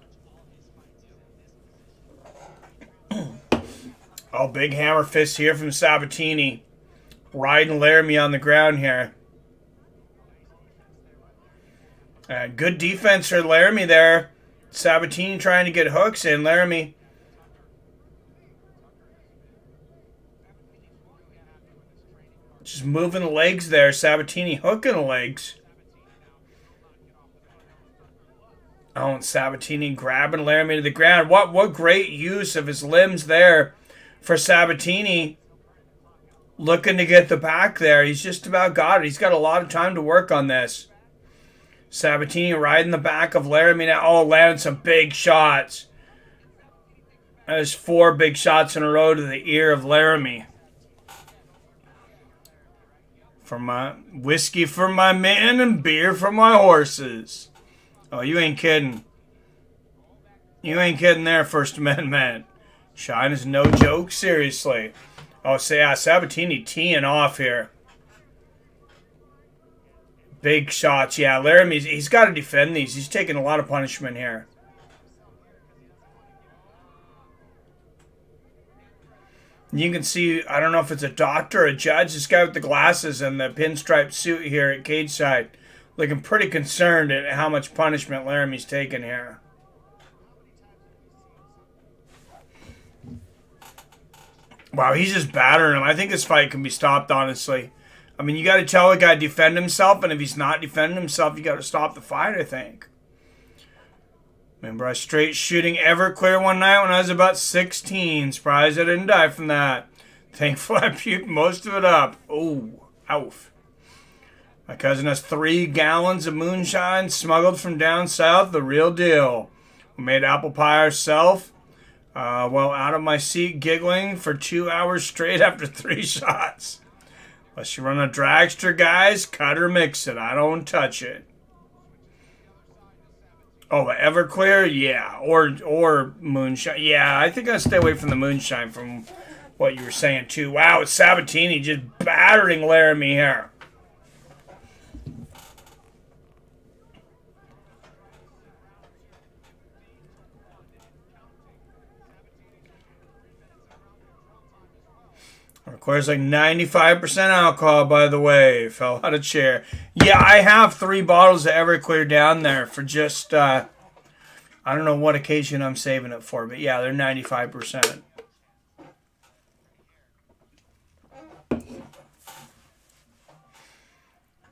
Oh, big hammer fist here from Sabatini. Riding Laramie on the ground here. Good defense for Laramie there. Sabatini trying to get hooks in. Laramie. Just moving the legs there. Sabatini hooking the legs. Oh, and Sabatini grabbing Laramie to the ground. What great use of his limbs there for Sabatini. Looking to get the back there. He's just about got it. He's got a lot of time to work on this. Sabatini riding the back of Laramie now. Oh, landing some big shots. There's 4 big shots in a row to the ear of Laramie. For my whiskey for my men and beer for my horses. Oh, you ain't kidding. You ain't kidding there, First Amendment. Shine is no joke, seriously. Oh, so yeah, Sabatini teeing off here. Big shots, yeah. Laramie, he's got to defend these. He's taking a lot of punishment here. You can see, I don't know if it's a doctor or a judge, this guy with the glasses and the pinstripe suit here at cage side, looking pretty concerned at how much punishment Laramie's taking here. Wow, he's just battering him. I think this fight can be stopped, honestly. I mean, you got to tell a guy to defend himself, and if he's not defending himself, you got to stop the fight, I think. Remember, I was straight shooting Everclear one night when I was about 16. Surprised I didn't die from that. Thankful I puked most of it up. Oh, ouch. My cousin has 3 gallons of moonshine smuggled from down south, the real deal. We made apple pie ourselves. Well, out of my seat giggling for 2 hours straight after 3 shots. Unless you run a dragster, guys, cut or mix it. I don't touch it. Oh, Everclear? Yeah. Or moonshine. Yeah, I think I'll stay away from the moonshine from what you were saying, too. Wow, it's Sabatini just battering Laramie here. Requires like 95% alcohol, by the way. Fell out of chair. Yeah, I have 3 bottles of Everclear down there for just, I don't know what occasion I'm saving it for, but yeah, they're 95%.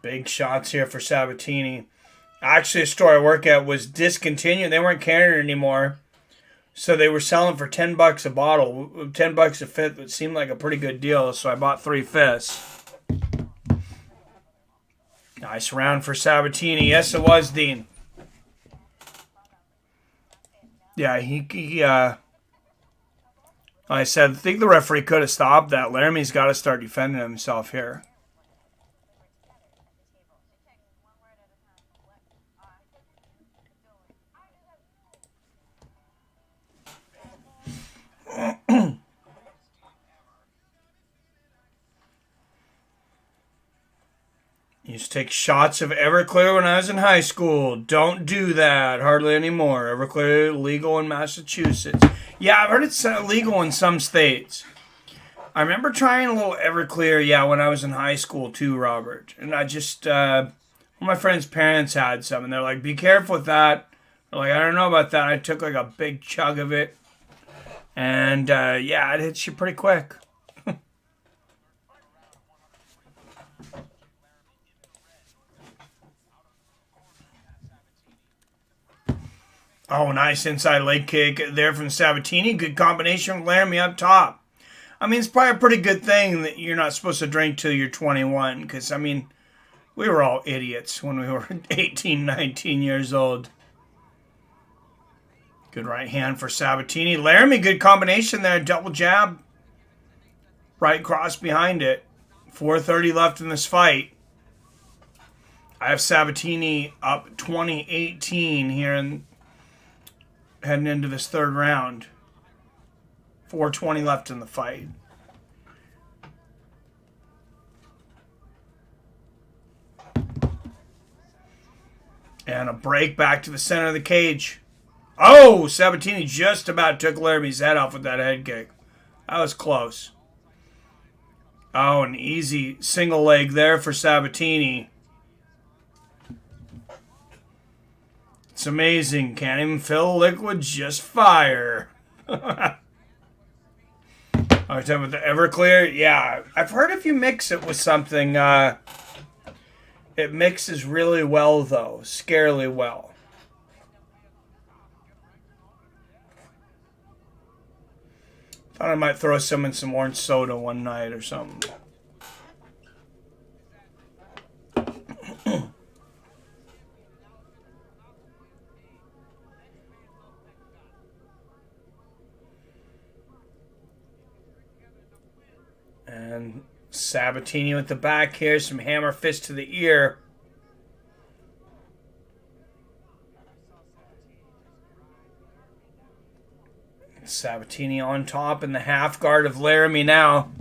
Big shots here for Sabatini. Actually, a store I work at was discontinued. They weren't carrying it anymore. So they were selling for $10 a bottle, $10 a fifth, which seemed like a pretty good deal. So I bought 3 fifths. Nice round for Sabatini. Yes, it was, Dean. Yeah, he I said, I think the referee could have stopped that. Laramie's got to start defending himself here. Used to take shots of Everclear when I was in high school. Don't do that hardly anymore. Everclear legal in Massachusetts. Yeah, I've heard it's illegal in some states. I remember trying a little Everclear, yeah, when I was in high school too, Robert. And I just, one of my friend's parents had some, and they're like, be careful with that. They're like, I don't know about that. I took like a big chug of it. And, yeah, it hits you pretty quick. Oh, nice inside leg kick there from Sabatini. Good combination with Laramie up top. I mean, it's probably a pretty good thing that you're not supposed to drink till you're 21. Because, I mean, we were all idiots when we were 18, 19 years old. Good right hand for Sabatini. Laramie, good combination there. Double jab. Right cross behind it. 4:30 left in this fight. I have Sabatini up 20-18 here and heading into this third round. 4:20 left in the fight. And a break back to the center of the cage. Oh, Sabatini just about took Laramie's head off with that head kick. That was close. Oh, an easy single leg there for Sabatini. It's amazing. Can't even fill liquid, just fire. I was talking about the Everclear. Yeah, I've heard if you mix it with something, it mixes really well, though. Scarily well. Thought I might throw some in some orange soda one night or something. And Sabatini with the back here. Some hammer fist to the ear. Sabatini on top in the half guard of Laramie now.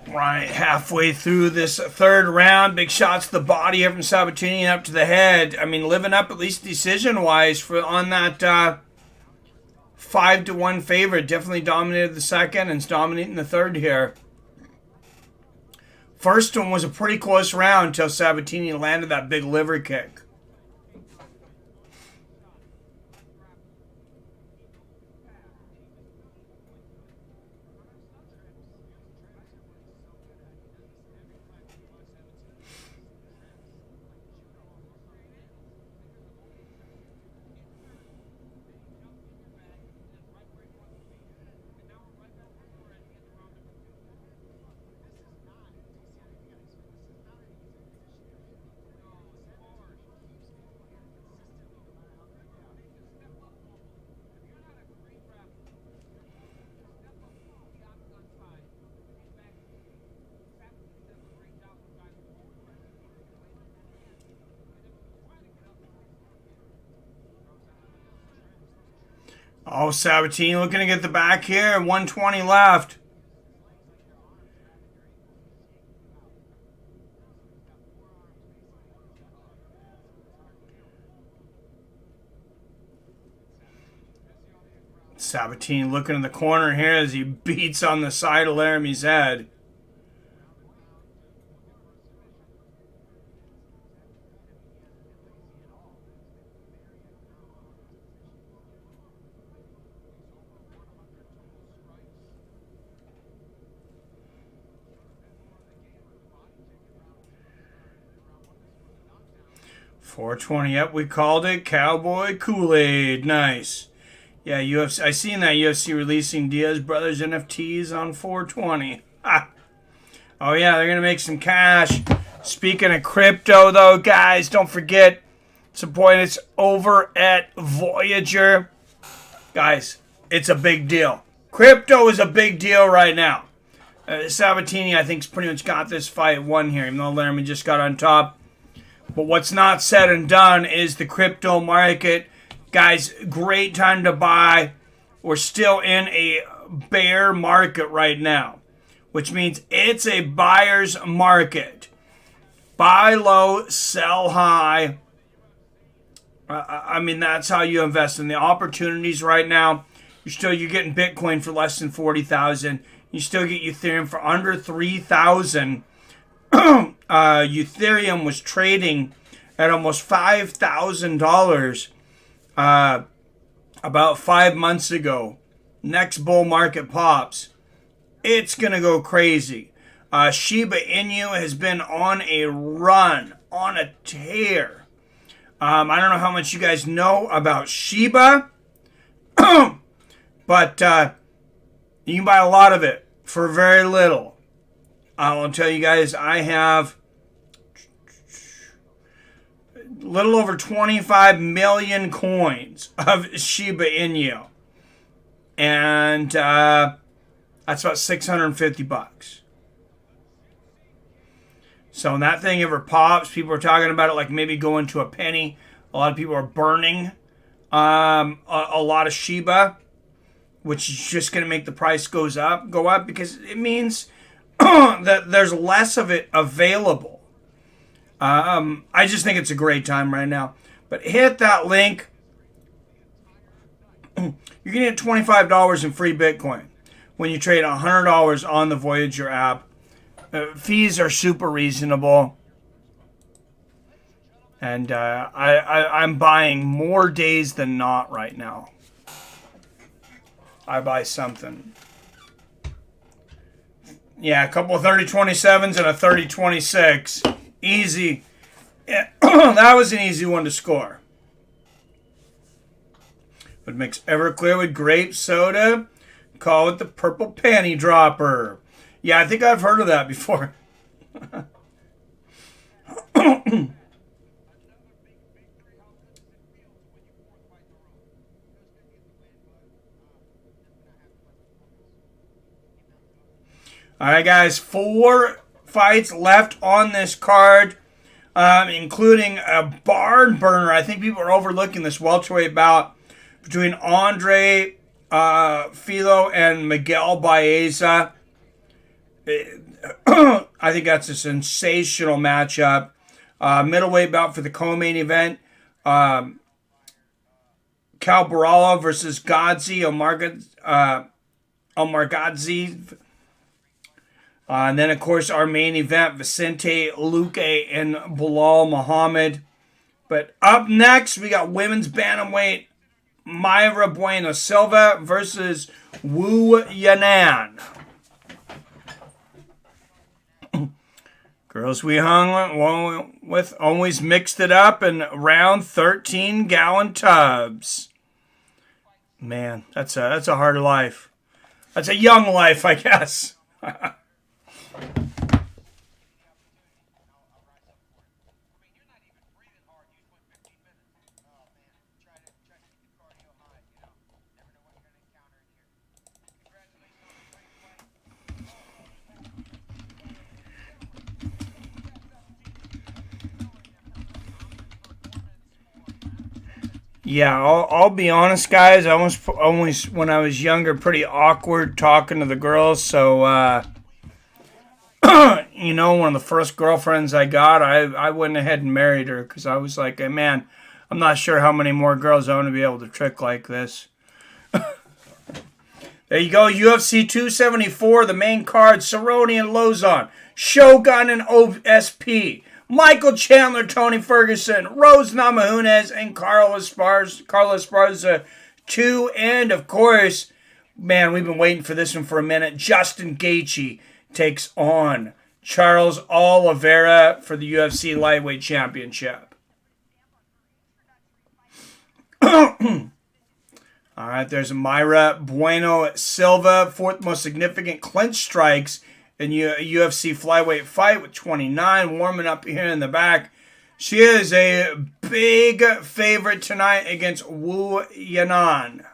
Right, halfway through this third round, big shots to the body here from Sabatini and up to the head. I mean, living up at least decision-wise for on that 5-1 favorite. Definitely dominated the second and is dominating the third here. First one was a pretty close round until Sabatini landed that big liver kick. Oh, Sabatini looking to get the back here. 120 left. Sabatini looking in the corner here as he beats on the side of Laramie's head. 420. Yep, we called it. Cowboy Kool-Aid. Nice. Yeah, UFC. I seen that UFC releasing Diaz Brothers NFTs on 420. Ah. Oh yeah, they're gonna make some cash. Speaking of crypto, though, guys, don't forget support us over at Voyager. Guys, it's a big deal. Crypto is a big deal right now. Sabatini, I think, pretty much got this fight won here, even though Laramie just got on top. But what's not said and done is the crypto market. Guys, great time to buy. We're still in a bear market right now, which means it's a buyer's market. Buy low, sell high. I mean, that's how you invest in the opportunities right now. You're getting Bitcoin for less than 40,000. You still get Ethereum for under 3,000. Ethereum was trading at almost $5,000 about 5 months ago. Next bull market pops, it's gonna go crazy. Shiba Inu has been on a run, on a tear. I don't know how much you guys know about Shiba, but you can buy a lot of it for very little. I'll tell you guys, I have a little over 25 million coins of Shiba Inu. And that's about $650. So when that thing ever pops, people are talking about it like maybe going to a penny. A lot of people are burning a lot of Shiba, which is just going to make the price go up because it means that there's less of it available. I just think it's a great time right now. But hit that link. You're going to get $25 in free Bitcoin when you trade $100 on the Voyager app. Fees are super reasonable. And I'm buying more days than not right now. I buy something. Yeah, a couple of 30-27s and a 30-26. Easy. Yeah, that was an easy one to score. Would mix Everclear with grape soda. Call it the purple panty dropper. Yeah, I think I've heard of that before. All right, guys, 4 fights left on this card, including a barn burner. I think people are overlooking this welterweight bout between Andre Fialho and Miguel Baeza. I think that's a sensational matchup. Middleweight bout for the co-main event. Borralho versus Gadzhi Omargadzhiev. And then, of course, our main event, Vicente Luque and Belal Muhammad. But up next, we got women's bantamweight, Mayra Bueno Silva versus Wu Yanan. Girls we hung with always mixed it up in round 13-gallon tubs. Man, that's a hard life. That's a young life, I guess. Yeah, I'll be honest, guys. I was always when I was younger, pretty awkward talking to the girls. So, one of the first girlfriends I got, I went ahead and married her because I was like, hey, man, I'm not sure how many more girls I want to be able to trick like this. There you go, UFC 274, the main card, Cerrone and Lozon, Shogun and OSP. Michael Chandler, Tony Ferguson, Rose Namajunas, and Carlos Esparza 2. And, of course, man, we've been waiting for this one for a minute. Justin Gaethje takes on Charles Oliveira for the UFC Lightweight Championship. All right, there's Mayra Bueno Silva, fourth most significant clinch strikes in UFC flyweight fight with 29, warming up here in the back. She is a big favorite tonight against Wu Yanan.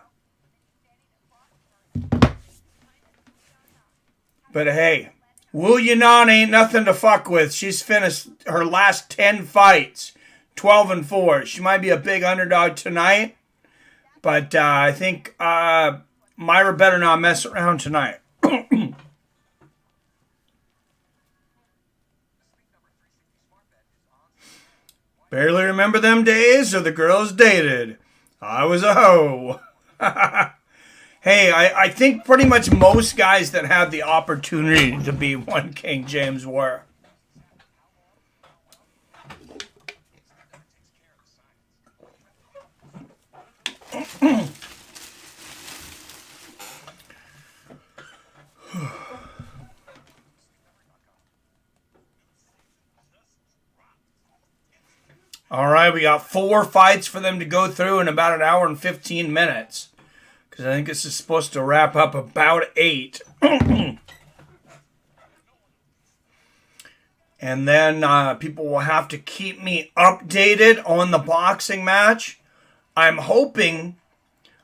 But hey, Wu Yanan ain't nothing to fuck with. She's finished her last 10 fights, 12-4. She might be a big underdog tonight. But I think Mayra better not mess around tonight. Barely remember them days or the girls dated. I was a hoe. Hey, I think pretty much most guys that have the opportunity to be one King James were. All right, we got 4 fights for them to go through in about an hour and 15 minutes. Because I think this is supposed to wrap up about 8. And then people will have to keep me updated on the boxing match. I'm hoping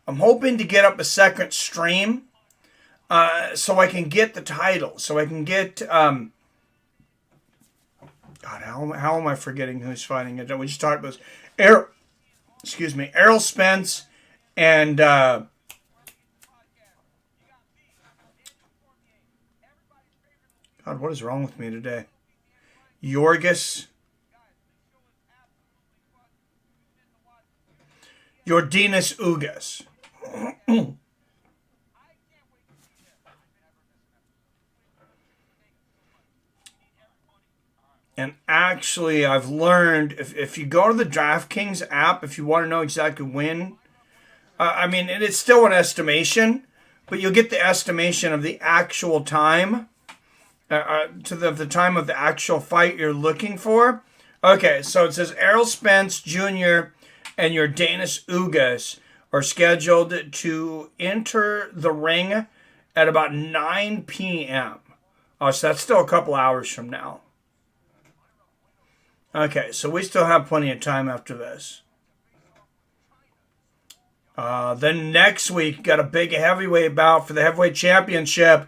to get up a second stream so I can get the title. So I can get... God, how am I forgetting who's fighting it? We just talked about Errol. Excuse me, Errol Spence and God, what is wrong with me today? Yordenis Ugas. And actually, I've learned, if you go to the DraftKings app, if you want to know exactly when, I mean, it is still an estimation, but you'll get the estimation of the actual time, to the time of the actual fight you're looking for. Okay, so it says Errol Spence Jr. and Yordenis Ugas are scheduled to enter the ring at about 9 p.m. Oh, so that's still a couple hours from now. Okay, so we still have plenty of time after this. Then next week, got a big heavyweight bout for the heavyweight championship.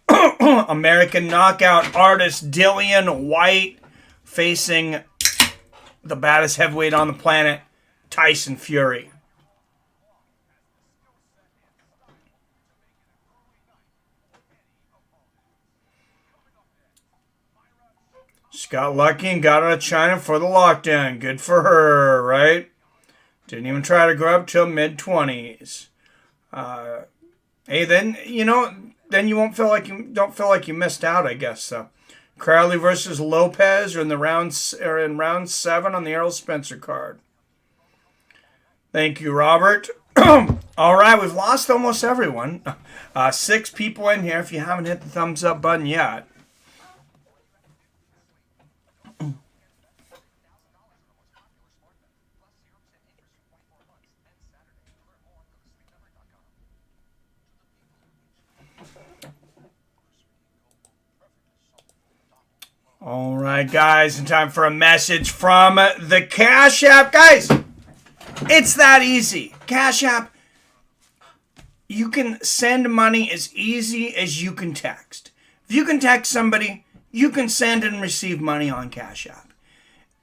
American knockout artist Dillian White facing the baddest heavyweight on the planet, Tyson Fury. She got lucky and got out of China for the lockdown. Good for her, right? Didn't even try to grow up till mid-20s. Hey, then then you won't feel like you missed out, I guess. So, Crowley versus Lopez are in round 7 on the Errol Spencer card. Thank you, Robert. All right, we've lost almost everyone. 6 people in here. If you haven't hit the thumbs up button yet. All right, guys, in time for a message from the Cash App. Guys, it's that easy. Cash App, you can send money as easy as you can text. If you can text somebody, you can send and receive money on Cash App.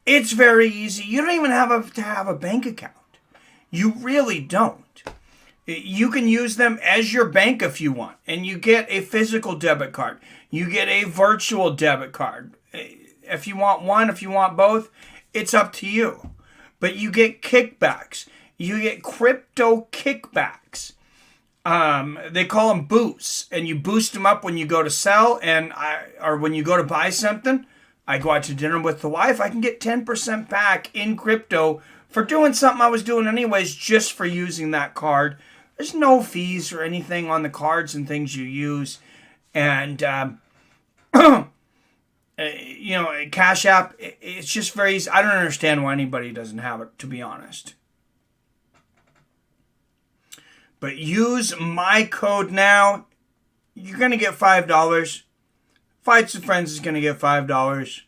It's very easy. You don't even have to have a bank account. You really don't. You can use them as your bank if you want, and you get a physical debit card. You get a virtual debit card. If you want one, if you want both, it's up to you. But you get kickbacks. You get crypto kickbacks. They call them boosts, and you boost them up when you go to sell or when you go to buy something. I go out to dinner with the wife. I can get 10% back in crypto for doing something I was doing anyways, just for using that card. There's no fees or anything on the cards and things you use. And, Cash App, it's just very easy. I don't understand why anybody doesn't have it, to be honest. But use my code now. You're going to get $5. Fights with Friends is going to get $5.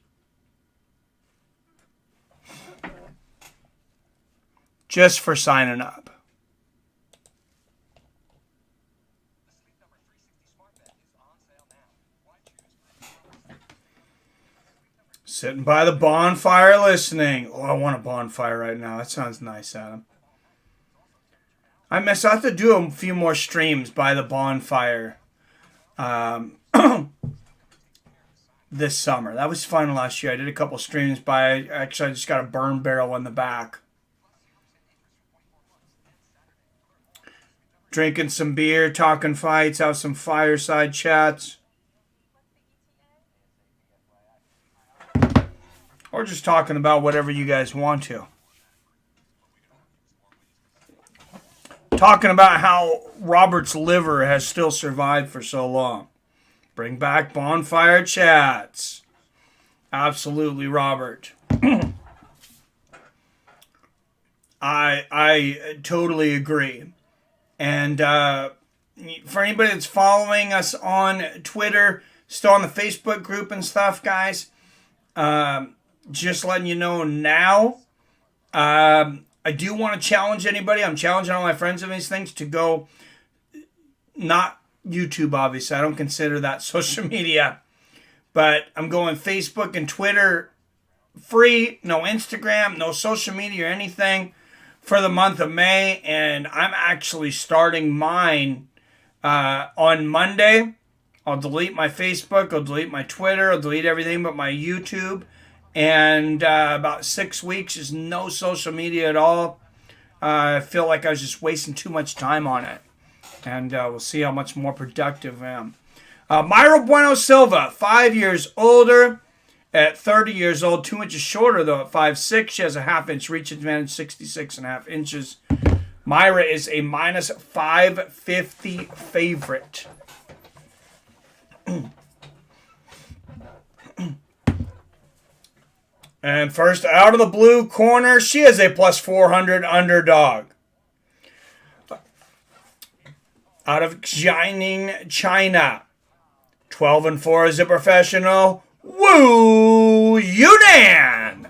Just for signing up. Sitting by the bonfire listening. Oh, I want a bonfire right now. That sounds nice, Adam. I have to do a few more streams by the bonfire this summer. That was fun last year. I did a couple streams by... Actually, I just got a burn barrel in the back. Drinking some beer, talking fights, have some fireside chats. Or just talking about whatever you guys want to. Talking about how Robert's liver has still survived for so long. Bring back bonfire chats. Absolutely, Robert. I totally agree. And for anybody that's following us on Twitter, still on the Facebook group and stuff, guys, just letting you know now, I do want to challenge anybody. I'm challenging all my friends of these things to go, not YouTube, obviously. I don't consider that social media. But I'm going Facebook and Twitter free, no Instagram, no social media or anything for the month of May. And I'm actually starting mine on Monday. I'll delete my Facebook, I'll delete my Twitter, I'll delete everything but my YouTube. And about 6 weeks is no social media at all. I feel like I was just wasting too much time on it. And we'll see how much more productive I am. Mayra Bueno Silva, 5 years older at 30 years old, 2 inches shorter though at 5'6". She has a half-inch reach advantage, 66.5 inches. Mayra is a minus 550 favorite. And first, out of the blue corner, she is a plus 400 underdog. Out of Jining, China, 12-4 as a professional, Wu Yunan.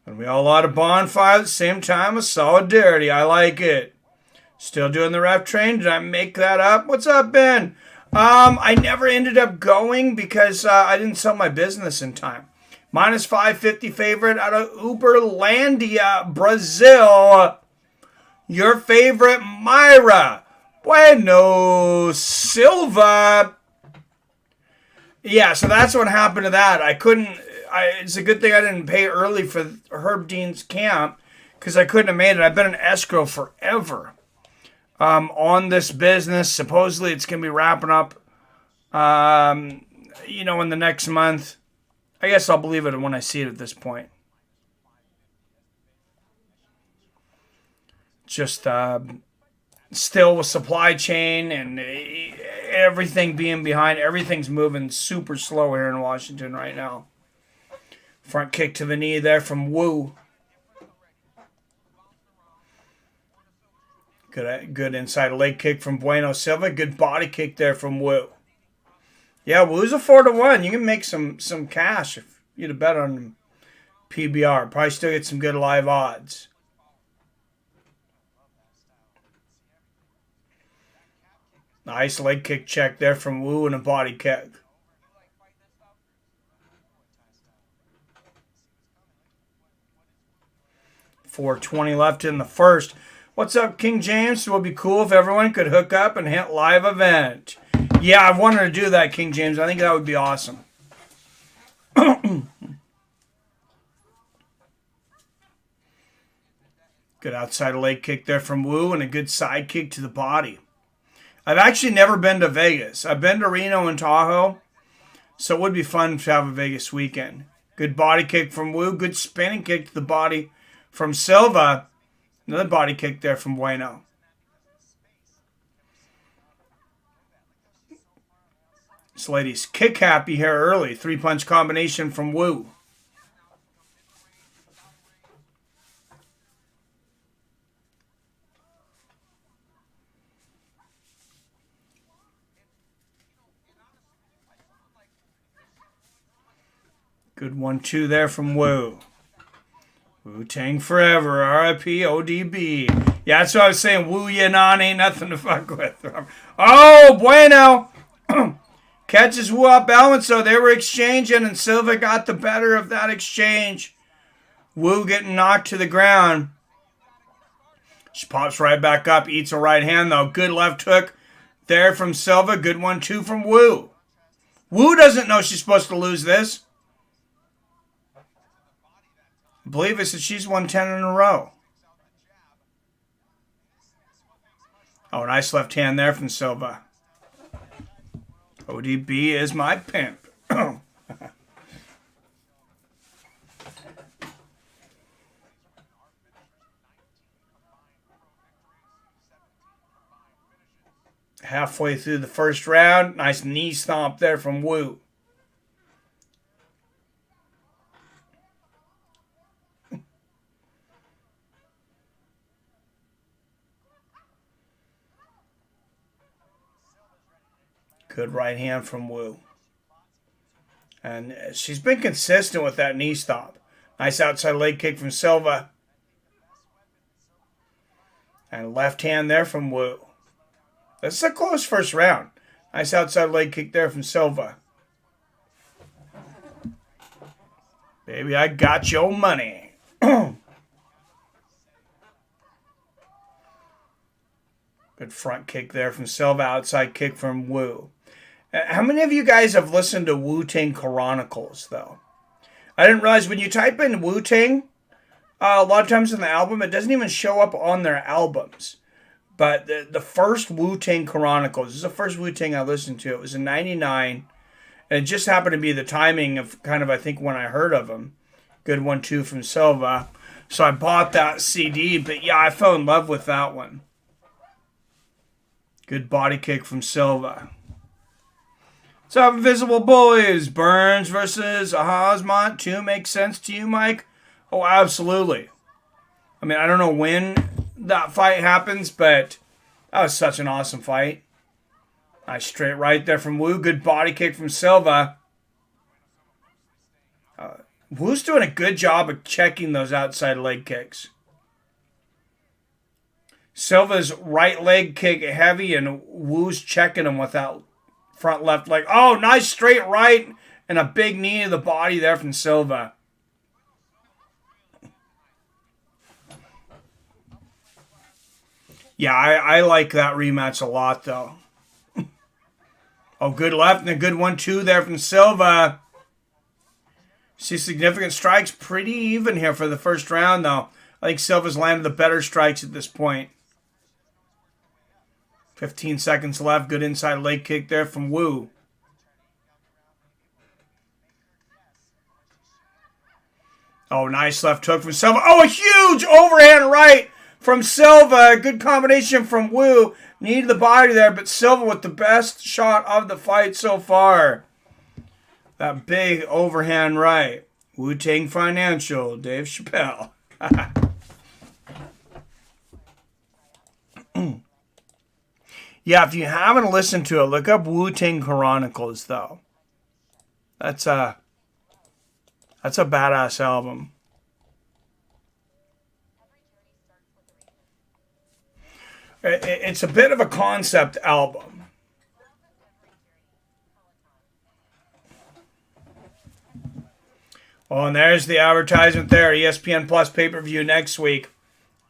And we all out of bonfire at the same time of solidarity. I like it. Still doing the ref train. Did I make that up? What's up, Ben? I never ended up going because I didn't sell my business in time. Minus 550 favorite out of Uberlandia, Brazil. Your favorite, Mayra Bueno Silva. Yeah, so that's what happened to that. It's a good thing I didn't pay early for Herb Dean's camp because I couldn't have made it. I've been in escrow forever. On this business. Supposedly it's going to be wrapping up, in the next month. I guess I'll believe it when I see it at this point. Just still with supply chain and everything being behind, everything's moving super slow here in Washington right now. Front kick to the knee there from Wu. Good inside leg kick from Bueno Silva. Good body kick there from Wu. Yeah, Wu's a 4-1. You can make some cash if you'd have bet on PBR. Probably still get some good live odds. Nice leg kick check there from Wu and a body kick. .420 left in the first. What's up, King James? It would be cool if everyone could hook up and hit live event. Yeah, I've wanted to do that, King James. I think that would be awesome. Good outside leg kick there from Wu and a good side kick to the body. I've actually never been to Vegas. I've been to Reno and Tahoe, so it would be fun to have a Vegas weekend. Good body kick from Wu. Good spinning kick to the body from Silva. Another body kick there from Bueno. This lady's kick happy here early. 3-punch combination from Wu. Good 1-2 there from Wu. Wu-Tang forever. R.I.P. ODB. Yeah, that's what I was saying. Wu Yanan ain't nothing to fuck with. Oh, bueno. Catches Wu off balance, so they were exchanging, and Silva got the better of that exchange. Wu getting knocked to the ground. She pops right back up, eats a right hand, though. Good left hook there from Silva. Good 1-2 from Wu. Wu doesn't know she's supposed to lose this. I believe it's that she's won 10 in a row. Oh, nice left hand there from Silva. ODB is my pimp. Halfway through the first round. Nice knee stomp there from Wu. Good right hand from Wu. And she's been consistent with that knee stomp. Nice outside leg kick from Silva. And left hand there from Wu. This is a close first round. Nice outside leg kick there from Silva. Baby, I got your money. Good front kick there from Silva. Outside kick from Wu. How many of you guys have listened to Wu-Tang Chronicles, though? I didn't realize when you type in Wu-Tang, a lot of times in the album, it doesn't even show up on their albums. But the first Wu-Tang Chronicles, this is the first Wu-Tang I listened to. It was in 99. And it just happened to be the timing of kind of, I think, when I heard of them. Good 1-2 from Silva. So I bought that CD. But yeah, I fell in love with that one. Good body kick from Silva. What's up, Invisible Boys? Burns versus Ahasmont 2 makes sense to you, Mike? Oh, absolutely. I mean, I don't know when that fight happens, but that was such an awesome fight. Nice straight right there from Wu. Good body kick from Silva. Wu's doing a good job of checking those outside leg kicks. Silva's right leg kick heavy, and Wu's checking him with that front left leg. Oh, nice straight right and a big knee to the body there from Silva. Yeah, I like that rematch a lot, though. Oh, good left and a good 1-2 there from Silva. See significant strikes. Pretty even here for the first round, though. I think Silva's landed the better strikes at this point. 15 seconds left. Good inside leg kick there from Wu. Oh, nice left hook from Silva. Oh, a huge overhand right from Silva. Good combination from Wu. Needed the body there, but Silva with the best shot of the fight so far. That big overhand right. Wu-Tang Financial, Dave Chappelle. Yeah, if you haven't listened to it, look up Wu-Tang Chronicles, though. That's a badass album. It's a bit of a concept album. Oh, and there's the advertisement there. ESPN Plus pay-per-view next week.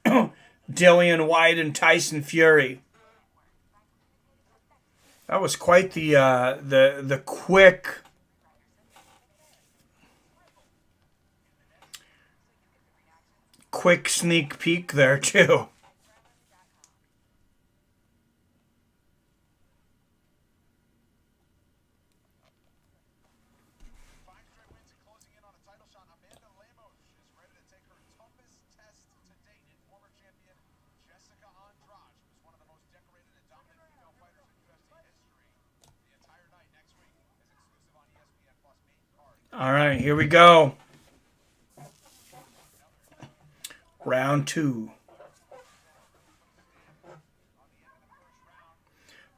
Dillian White and Tyson Fury. That was quite the quick sneak peek there too. All right, here we go. Round 2.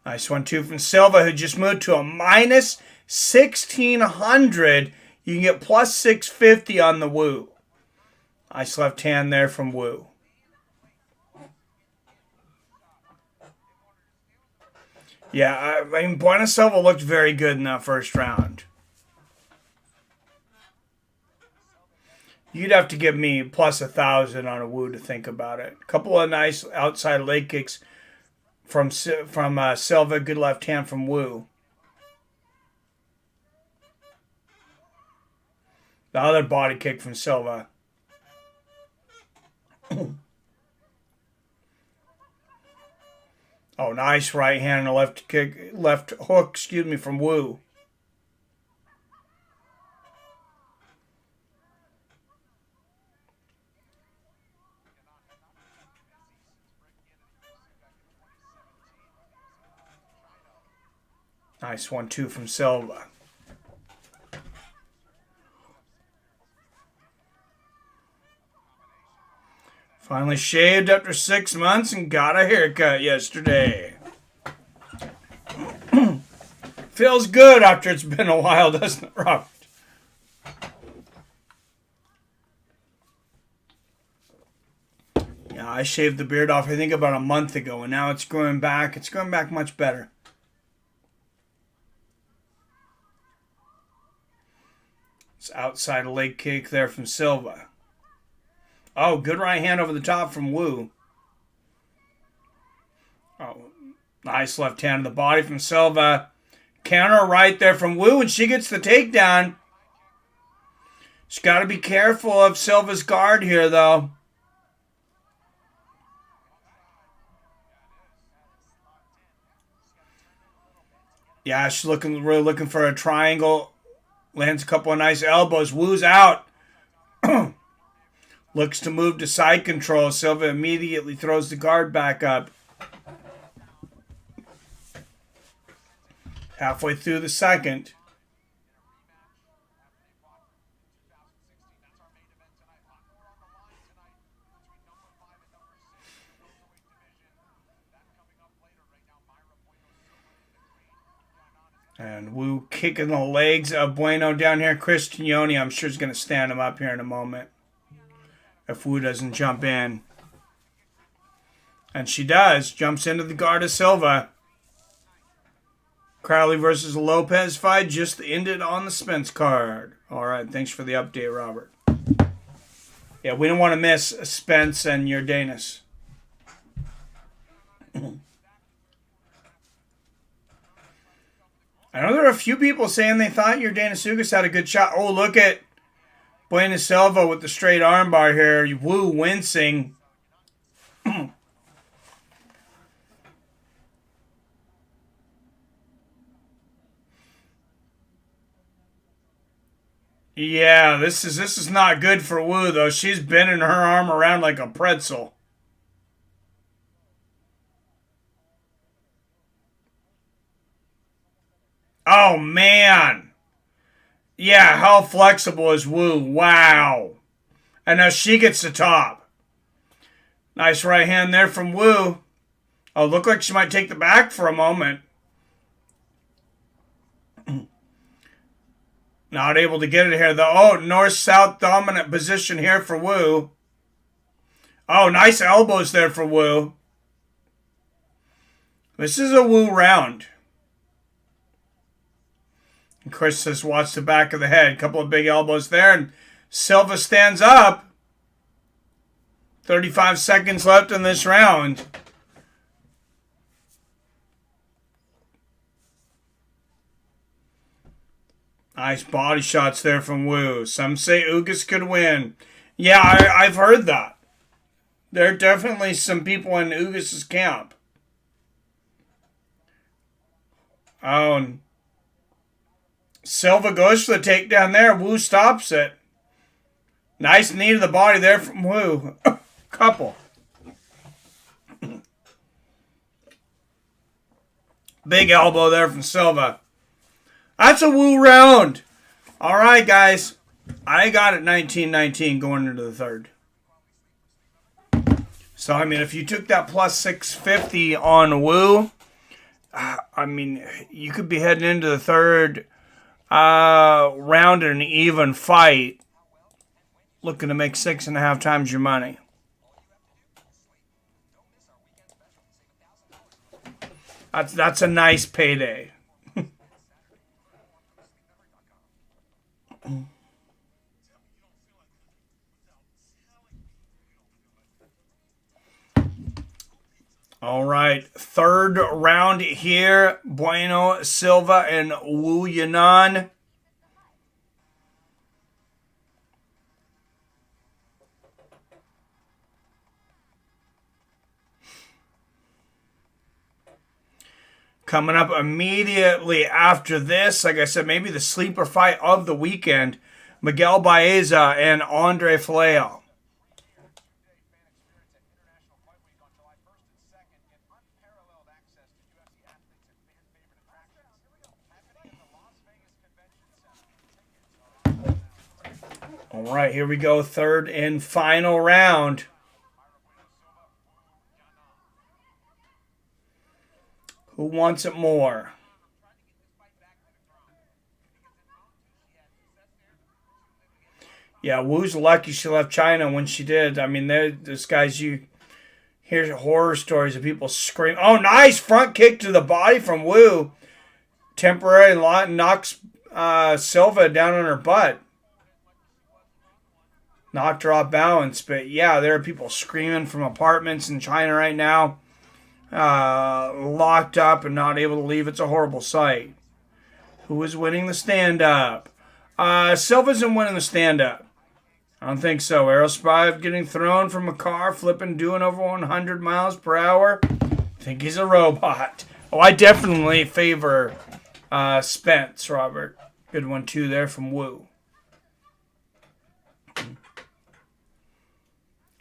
Nice 1-2 from Silva, who just moved to a minus 1,600. You can get plus 650 on the Wu. Nice left hand there from Wu. Yeah, I mean, Bueno Silva looked very good in that first round. You'd have to give me plus 1,000 on a Wu to think about it. A couple of nice outside leg kicks from Silva. Good left hand from Wu. The other body kick from Silva. Oh, nice right hand and a left hook, from Wu. Nice 1-2 from Silva. Finally shaved after 6 months and got a haircut yesterday. Feels good after it's been a while, doesn't it, Robert? Yeah, I shaved the beard off, I think, about a month ago, and now it's growing back. It's growing back much better. It's outside leg kick there from Silva. Oh, good right hand over the top from Wu. Oh, nice left hand to the body from Silva. Counter right there from Wu, and she gets the takedown. She's got to be careful of Silva's guard here, though. Yeah, she's really looking for a triangle. Lands a couple of nice elbows. Wu's out. Looks to move to side control. Silva immediately throws the guard back up. Halfway through the second. And Wu kicking the legs of Bueno down here. Cristiano, I'm sure, is going to stand him up here in a moment if Wu doesn't jump in. And she does. Jumps into the guard of Silva. Crowley versus Lopez fight just ended on the Spence card. All right, thanks for the update, Robert. Yeah, we don't want to miss Spence and Yordenis. I know there are a few people saying they thought Yordenis Ugas had a good shot. Oh, look at Bueno Silva with the straight armbar here. Wu wincing. Yeah, this is not good for Wu, though. She's bending her arm around like a pretzel. Oh, man. Yeah, how flexible is Wu? Wow. And now she gets the top. Nice right hand there from Wu. Oh, looked like she might take the back for a moment. Not able to get it here, though. Oh, north-south dominant position here for Wu. Oh, nice elbows there for Wu. This is a Wu round. And Chris says, watch the back of the head. Couple of big elbows there. And Silva stands up. 35 seconds left in this round. Nice body shots there from Wu. Some say Ugas could win. Yeah, I've heard that. There are definitely some people in Ugas' camp. Oh, and Silva goes for the takedown there. Wu stops it. Nice knee to the body there from Wu. Couple. Big elbow there from Silva. That's a Wu round. All right, guys. I got it 19-19 going into the third. So, I mean, if you took that plus 650 on Wu, I mean, you could be heading into the third round in an even fight, looking to make 6.5 times your money. That's a nice payday. All right, third round here. Bueno Silva and Wu Yanan. Coming up immediately after this, like I said, maybe the sleeper fight of the weekend, Miguel Baeza and Andre Fialho. All right, here we go. Third and final round. Who wants it more? Yeah, Wu's lucky she left China when she did. I mean, there's guys, you hear horror stories of people screaming. Oh, nice front kick to the body from Wu. Temporarily knocks Silva down on her butt. Knocked her off balance. But yeah, there are people screaming from apartments in China right now. Locked up and not able to leave. It's a horrible sight. Who is winning the stand-up? Silva isn't winning the stand-up. I don't think so. Errol getting thrown from a car, flipping, doing over 100 miles per hour. I think he's a robot. Oh, I definitely favor Spence, Robert. Good one, too, there from Wu.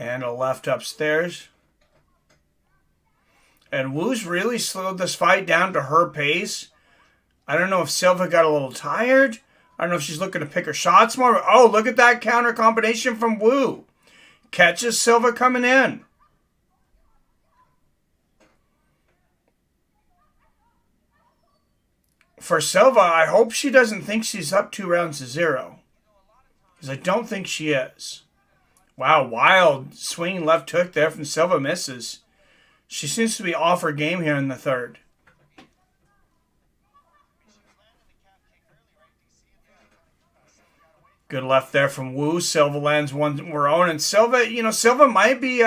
And a left upstairs. And Wu's really slowed this fight down to her pace. I don't know if Silva got a little tired. I don't know if she's looking to pick her shots more. Oh, look at that counter combination from Wu. Catches Silva coming in. For Silva, I hope she doesn't think she's up 2-0. Because I don't think she is. Wow, wild swinging left hook there from Silva, misses. She seems to be off her game here in the third. Good left there from Wu. Silva lands one her own. And Silva, Silva might be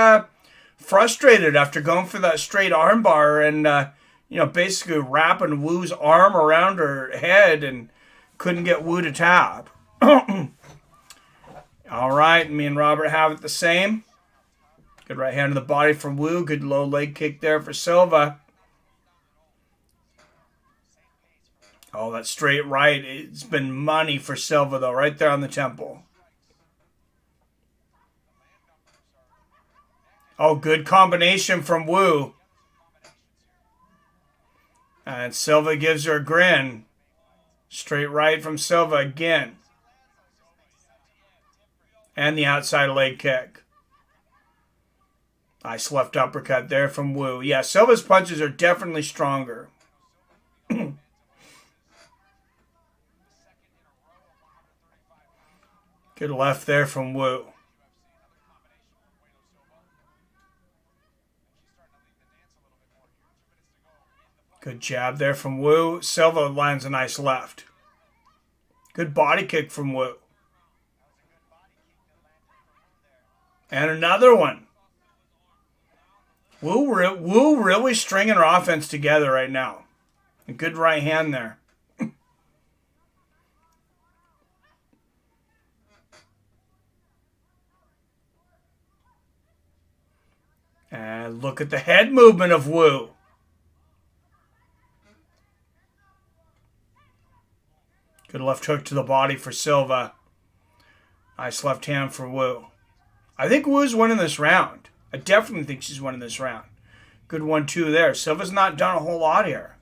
frustrated after going for that straight armbar and, basically wrapping Wu's arm around her head and couldn't get Wu to tap. All right, me and Robert have it the same. Good right hand to the body from Wu. Good low leg kick there for Silva. Oh, that straight right. It's been money for Silva, though, right there on the temple. Oh, good combination from Wu. And Silva gives her a grin. Straight right from Silva again. And the outside leg kick. Nice left uppercut there from Wu. Yeah, Silva's punches are definitely stronger. Good left there from Wu. Good jab there from Wu. Silva lands a nice left. Good body kick from Wu. And another one. Wu really stringing her offense together right now. A good right hand there. And look at the head movement of Wu. Good left hook to the body for Silva. Nice left hand for Wu. I think Wu's winning this round. I definitely think she's winning this round. Good 1-2 there. Silva's not done a whole lot here.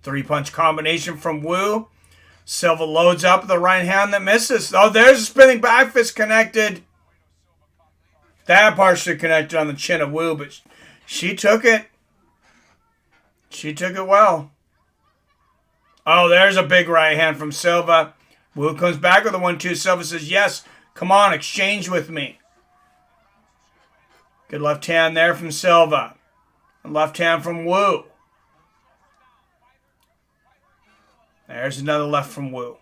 3-punch combination from Wu. Silva loads up the right hand that misses. Oh, there's a spinning back fist connected. That partially connected on the chin of Wu, but she took it. She took it well. Oh, there's a big right hand from Silva. Wu comes back with a 1-2. Silva says, yes, come on, exchange with me. Good left hand there from Silva. And left hand from Wu. There's another left from Wu.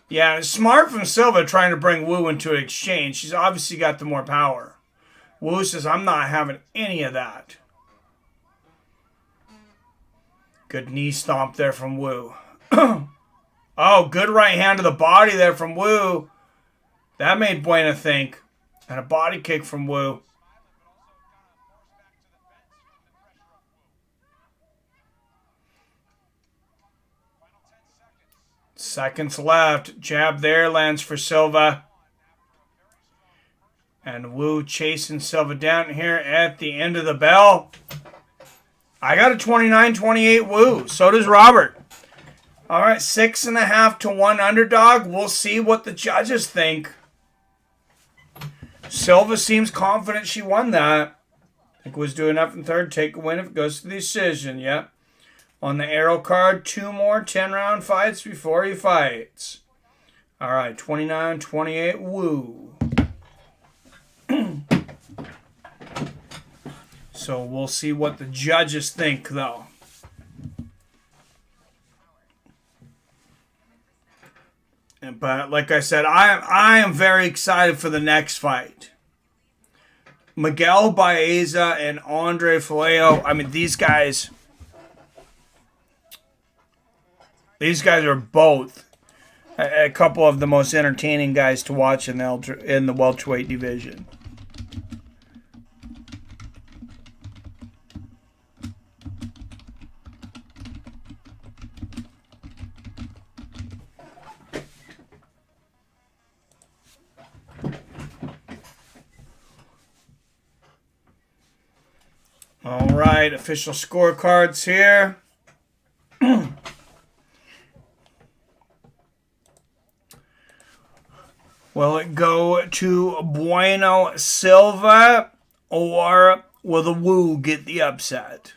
Yeah, it's smart from Silva trying to bring Wu into an exchange. She's obviously got the more power. Wu says, I'm not having any of that. Good knee stomp there from Wu. Oh, good right hand to the body there from Wu. That made Buena think. And a body kick from Wu. Seconds left. Jab there lands for Silva. And Wu chasing Silva down here at the end of the bell. I got a 29-28 Wu. So does Robert. All right, 6.5 to 1 underdog. We'll see what the judges think. Silva seems confident she won that. I think was doing enough in third. Take a win if it goes to the decision. Yep. On the Errol card, 2 more 10-round fights before he fights. All right, 29-28 Wu. So we'll see what the judges think, though. But like I said, I am very excited for the next fight. Miguel Baeza and Andre Fialho. I mean, these guys are both a couple of the most entertaining guys to watch in the welterweight division. All right, official scorecards here. Will it go to Bueno Silva, or will the Wu get the upset?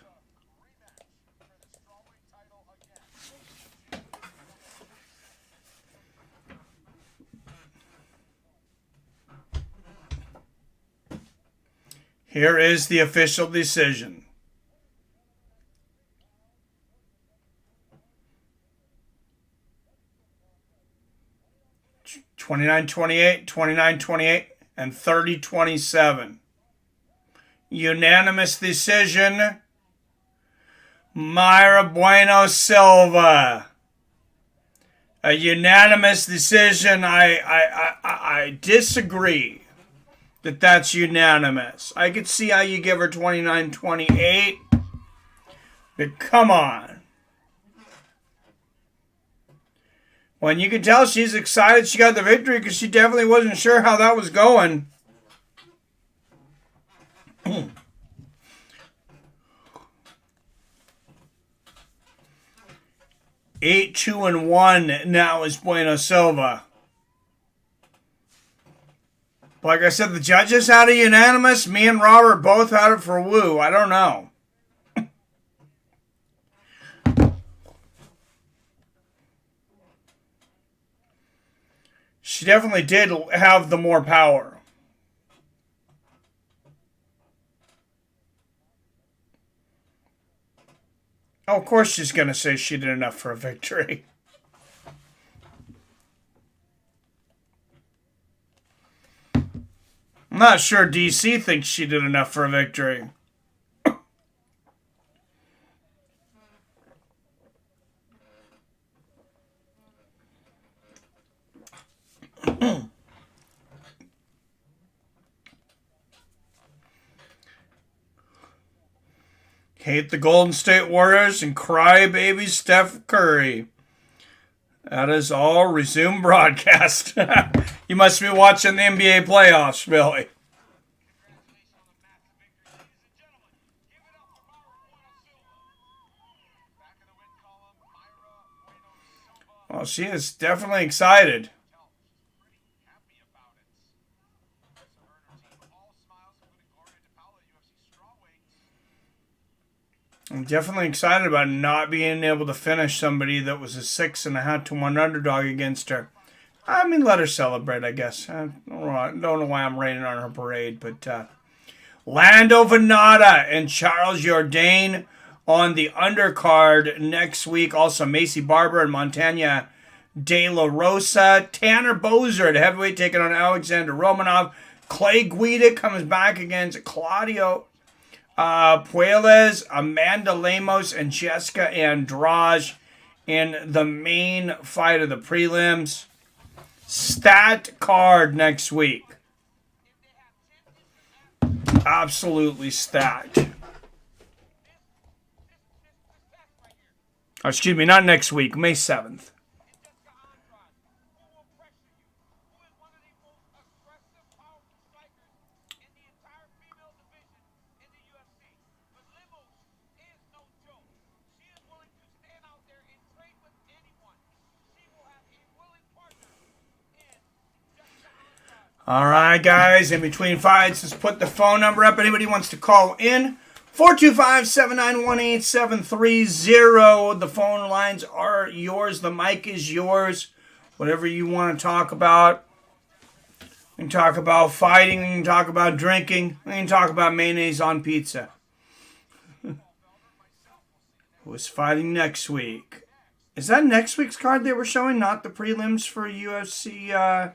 Here is the official decision. (29-28, 29-28, and 30-27). Unanimous decision. Mayra Bueno Silva. A unanimous decision. I disagree that that's unanimous. I could see how you give her 29-28, but come on. When you can tell she's excited she got the victory because she definitely wasn't sure how that was going. 8-2-1 now is Bueno Silva. Like I said, the judges had a unanimous. Me and Robert both had it for Wu. I don't know. She definitely did have the more power. Oh, of course she's going to say she did enough for a victory. I'm not sure DC thinks she did enough for a victory. Hate the Golden State Warriors and crybaby Steph Curry. That is all resume broadcast. You must be watching the NBA playoffs, Billy. Well, she is definitely excited. I'm definitely excited about not being able to finish somebody that was a 6.5 to 1 underdog against her. I mean, let her celebrate, I guess. I don't know why I'm raining on her parade, but Lando Venata and Charles Jourdain on the undercard next week. Also, Macy Barber and Montana De La Rosa. Tanner Boser at heavyweight taking on Alexander Romanov. Clay Guida comes back against Claudio Puelles, Amanda Lemos, and Jessica Andrade in the main fight of the prelims. Stat card next week. Absolutely stacked. Oh, excuse me, not next week, May 7th. All right, guys, in between fights, let's put the phone number up. Anybody wants to call in, 425-791-8730. The phone lines are yours. The mic is yours. Whatever you want to talk about. We can talk about fighting. We can talk about drinking. We can talk about mayonnaise on pizza. Who's fighting next week? Is that next week's card they were showing, not the prelims for UFC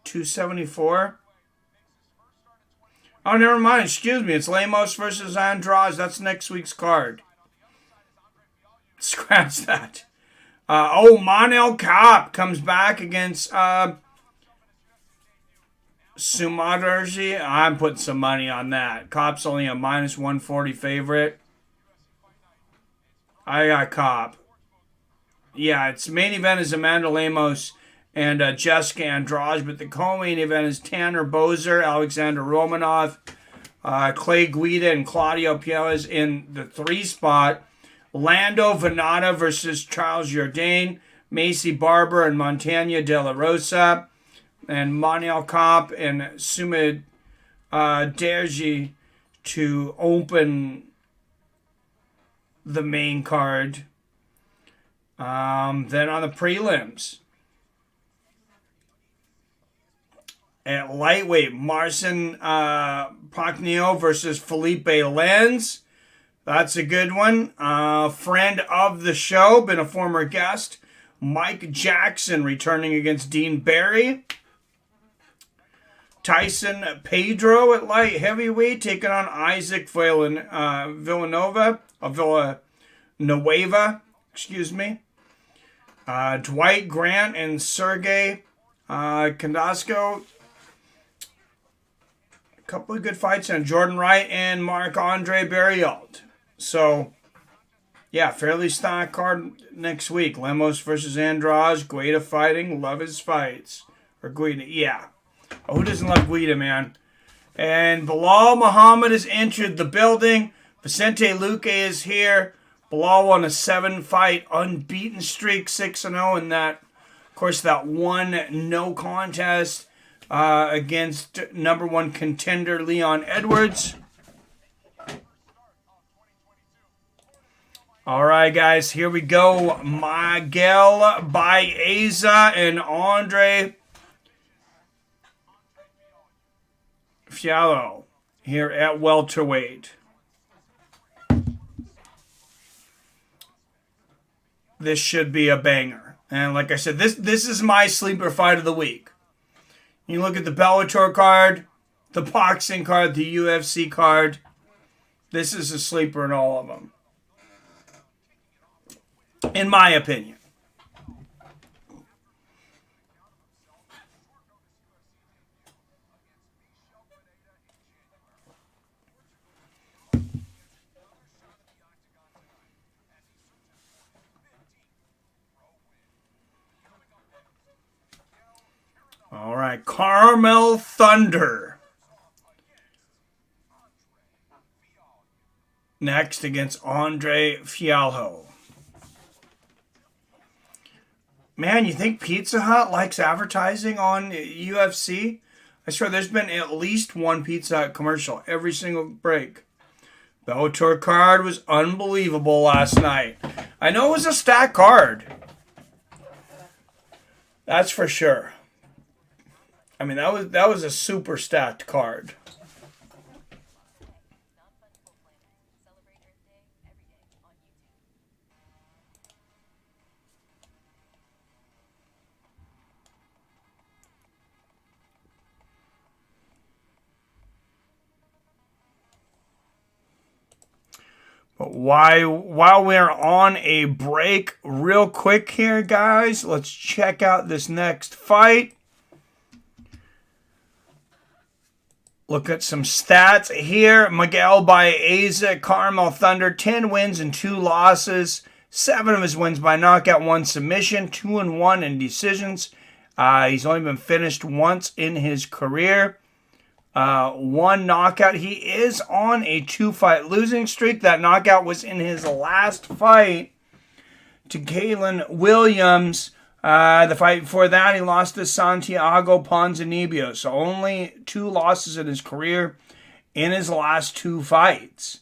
274? Oh, never mind. Excuse me. It's Lemos versus Andrade. That's next week's card. Scratch that. Manel Kape comes back against Sumadarji. I'm putting some money on that. Kape's only a minus 140 favorite. I got Kape. Yeah, its main event is Amanda Lemos and Jessica Andrade, but the co-main event is Tanner Boser, Alexander Romanov, Clay Guida, and Claudio Puelles in the 3 spot. Lando Venata versus Charles Jourdain, Macy Barber and Montana De La Rosa, and Manel Kape and Sumit Derji to open the main card. Then on the prelims, at lightweight, Marcin Pacquiao versus Felipe Lenz. That's a good one. Friend of the show, been a former guest, Mike Jackson returning against Dean Barry. Tyson Pedro at light heavyweight taking on Isaac Villanueva. Excuse me. Dwight Grant and Sergey Kondasco. A couple of good fights on Jordan Wright and Marc-Andre Barriault. So, yeah, fairly stacked card next week. Lemos versus Andrade. Guida fighting. Love his fights. Or Guida, yeah. Oh, who doesn't love Guida, man? And Belal Muhammad has entered the building. Vicente Luque is here. Belal on a 7-fight unbeaten streak, 6-0, and that, of course, that one no contest against number 1 contender Leon Edwards. All right, guys, here we go. Miguel Baeza and Andre Fialho here at welterweight. This should be a banger. And like I said, this is my sleeper fight of the week. You look at the Bellator card, the boxing card, the UFC card. This is a sleeper in all of them. In my opinion. All right, Carmel Thunder. next against Andre Fialho. Man, you think Pizza Hut likes advertising on UFC? I swear there's been at least one Pizza Hut commercial every single break. Bellator card was unbelievable last night. I know it was a stacked card. That's for sure. I mean, that was a super stacked card. But while we're on a break, real quick here, guys, let's check out this next fight. Look at some stats here. Miguel Baeza, Carmel Thunder, 10 wins and 2 losses. 7 of his wins by knockout, 1 submission, 2-1 in decisions. He's only been finished once in his career. 1 knockout. He is on a 2-fight losing streak. That knockout was in his last fight to Galen Williams. The fight before that, he lost to Santiago Ponzinibbio. So only 2 losses in his career in his last 2 fights.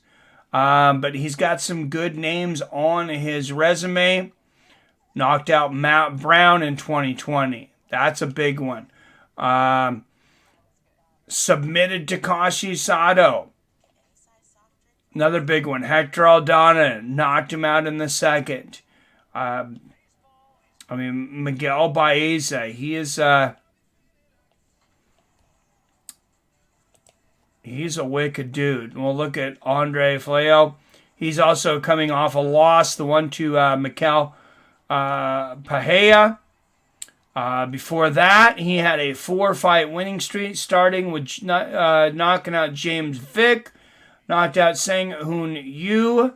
But he's got some good names on his resume. Knocked out Matt Brown in 2020. That's a big one. Submitted Takashi Sato. Another big one. Hector Aldana knocked him out in the second. Miguel Baeza, he's a wicked dude. We'll look at Andre Fialho. He's also coming off a loss, the one to Mikel Pahea. Before that, he had a 4-fight winning streak, starting with knocking out James Vick, knocked out Sang-Hoon Yu,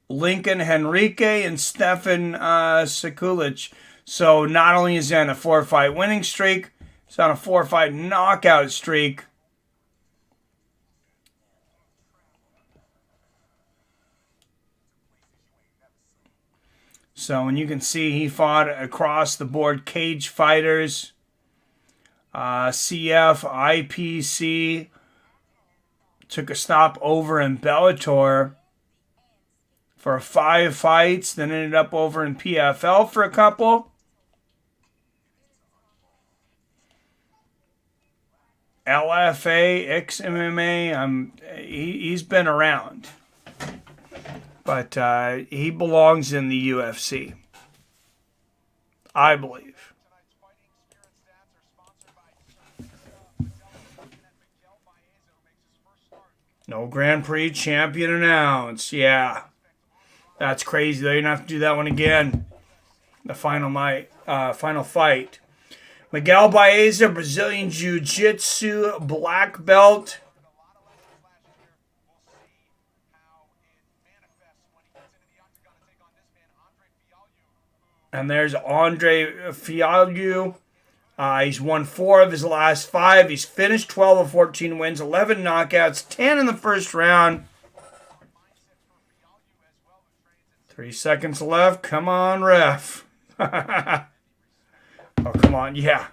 Lincoln Henrique, and Stefan Sekulic. So not only is he on a 4-fight winning streak, he's on a 4-fight knockout streak. So, and you can see he fought across the board cage fighters, CF, IPC, took a stop over in Bellator for 5 fights, then ended up over in PFL for a couple. LFA, XMMA, he's been around. But he belongs in the UFC, I believe. No Grand Prix champion announced. Yeah, that's crazy. Though you're gonna have to do that one again. The final fight. Miguel Baeza, Brazilian Jiu-Jitsu black belt. And there's Andre Fialho. He's won 4 of his last 5. He's finished 12 of 14 wins, 11 knockouts, 10 in the first round. 3 seconds left. Come on, ref. Oh, come on. Yeah.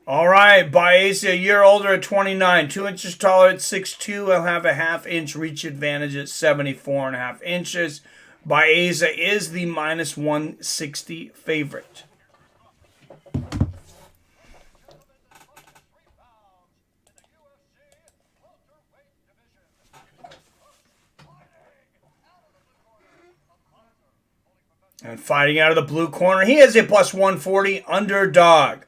All right, Baeza, a year older at 29, 2 inches taller at 6'2". He'll have a half-inch reach advantage at 74.5 inches. Baeza is the minus 160 favorite. And fighting out of the blue corner, he is a plus 140 underdog.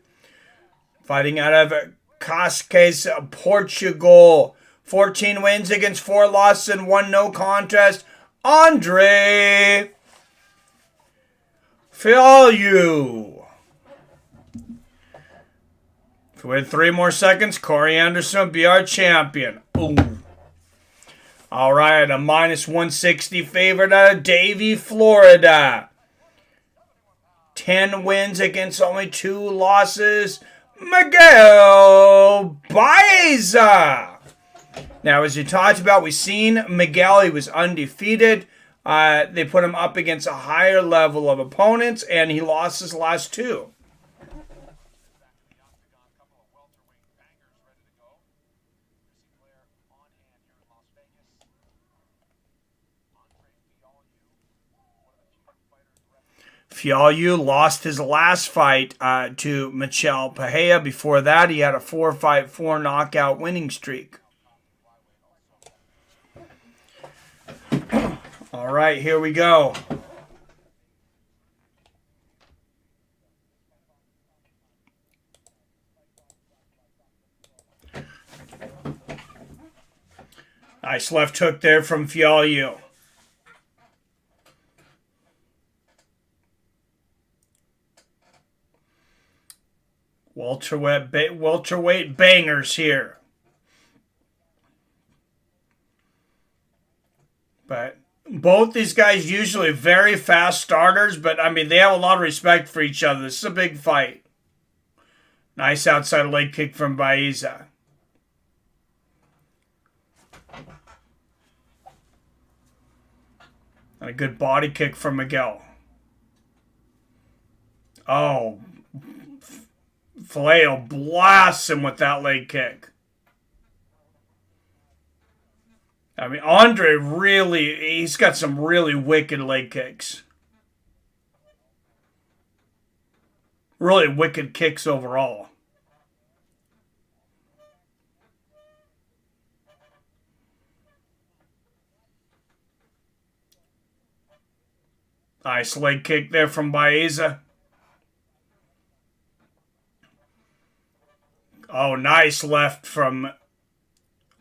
Fighting out of Cascais, Portugal. 14 wins against 4 losses and 1 no contest. Andre Fialho. If we had 3 more seconds, Corey Anderson will be our champion. Ooh. All right, a minus 160 favorite out of Davie, Florida. 10 wins against only 2 losses. Miguel Baeza. Now, as you talked about, we've seen Miguel. He was undefeated. They put him up against a higher level of opponents, and he lost his last two. Fialho lost his last fight to Michel Pereira. Before that, he had a 4-fight, 4 knockout winning streak. All right, here we go. Nice left hook there from Fialho. Welterweight bangers here. But both these guys usually very fast starters, but I mean, they have a lot of respect for each other. This is a big fight. Nice outside leg kick from Baeza. And a good body kick from Miguel. Oh, Fialho blasts him with that leg kick. I mean, Andre really, he's got some really wicked leg kicks. Really wicked kicks overall. Nice leg kick there from Baeza. Oh, nice left from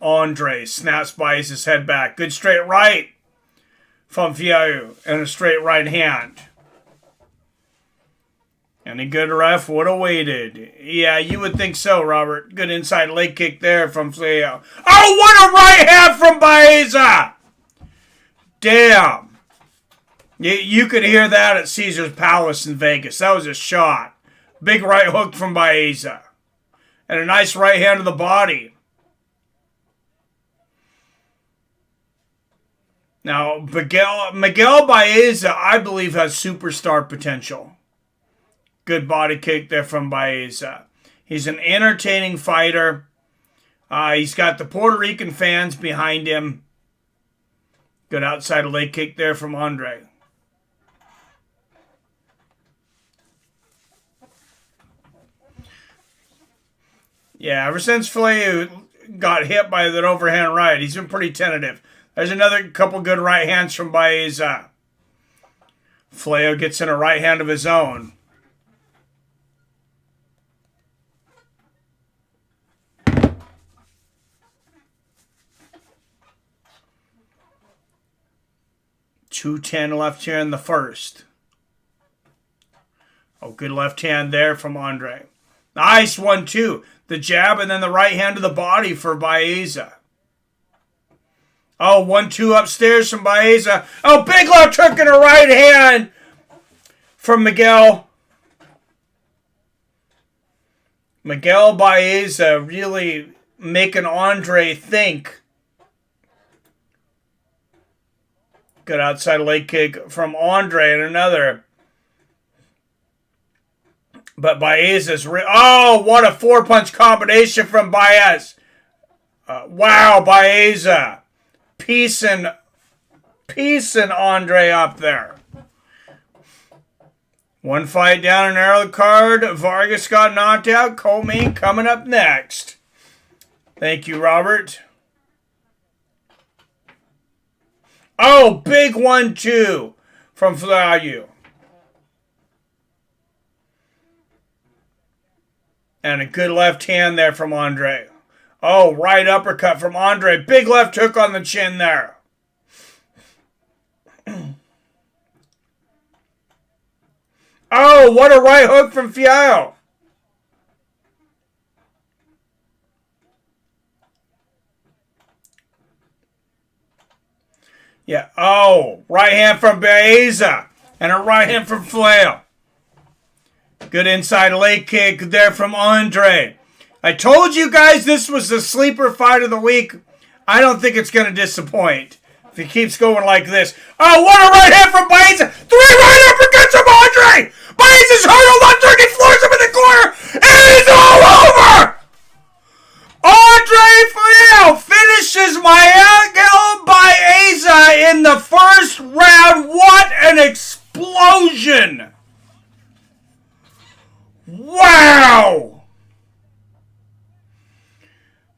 Andre. Snaps Baeza's head back. Good straight right from Fialho. And a straight right hand. Any good ref would have waited. Yeah, you would think so, Robert. Good inside leg kick there from Fialho. Oh, what a right hand from Baeza! Damn. You could hear that at Caesar's Palace in Vegas. That was a shot. Big right hook from Baeza. And a nice right hand to the body. Now, Miguel Baeza, I believe, has superstar potential. Good body kick there from Baeza. He's an entertaining fighter. He's got the Puerto Rican fans behind him. Good outside leg kick there from Andre. Yeah, ever since Fialho got hit by that overhand right, he's been pretty tentative. There's another couple good right hands from Baeza. Fialho gets in a right hand of his own. .210 left here in the first. Oh, good left hand there from Andre. Nice 1-2. The jab and then the right hand to the body for Baeza. Oh, 1-2 upstairs from Baeza. Oh, big left hook and a right hand from Miguel. Miguel Baeza really making Andre think. Good outside leg kick from Andre and another. But Baeza's... Oh, what a 4-punch combination from Baez. Wow, Baeza. Piecing Andre up there. One fight down in Errol card. Vargas got knocked out. Co-main coming up next. Thank you, Robert. Oh, big 1-2 from Fialho. And a good left hand there from Andre. Oh, right uppercut from Andre. Big left hook on the chin there. Oh, what a right hook from Fialho. Yeah. Oh, right hand from Baeza. And a right hand from Fialho. Good inside leg kick there from Andre. I told you guys this was the sleeper fight of the week. I don't think it's going to disappoint if he keeps going like this. Oh, what a right hand from Baeza. 3 right uppercuts from Andre. Baeza's hurdle left turn. He floors him in the corner. And it's all over. Andre Fialho finishes Miguel Baeza in the first round. What an explosion. Wow.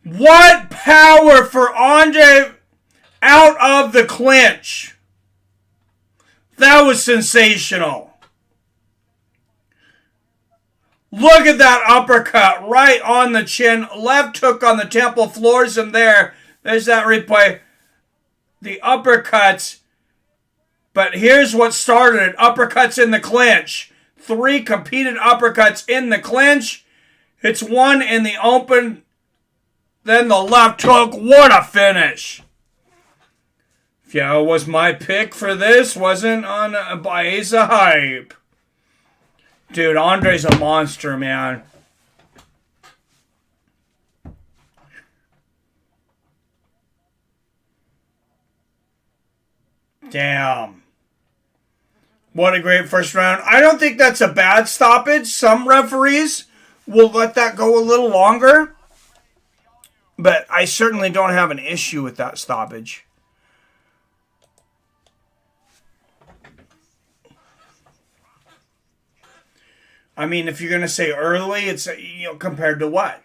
What power for Andre out of the clinch. That was sensational. Look at that uppercut right on the chin. Left hook on the temple, floors him there. There's that replay. The uppercuts. But here's what started it. Uppercuts in the clinch. 3 competed uppercuts in the clinch. It's 1 in the open. Then the left hook. What a finish. Fialho was my pick for this. Wasn't on a Baeza hype. Dude, Andre's a monster, man. Damn. What a great first round. I don't think that's a bad stoppage. Some referees will let that go a little longer. But I certainly don't have an issue with that stoppage. I mean, if you're going to say early, it's, compared to what?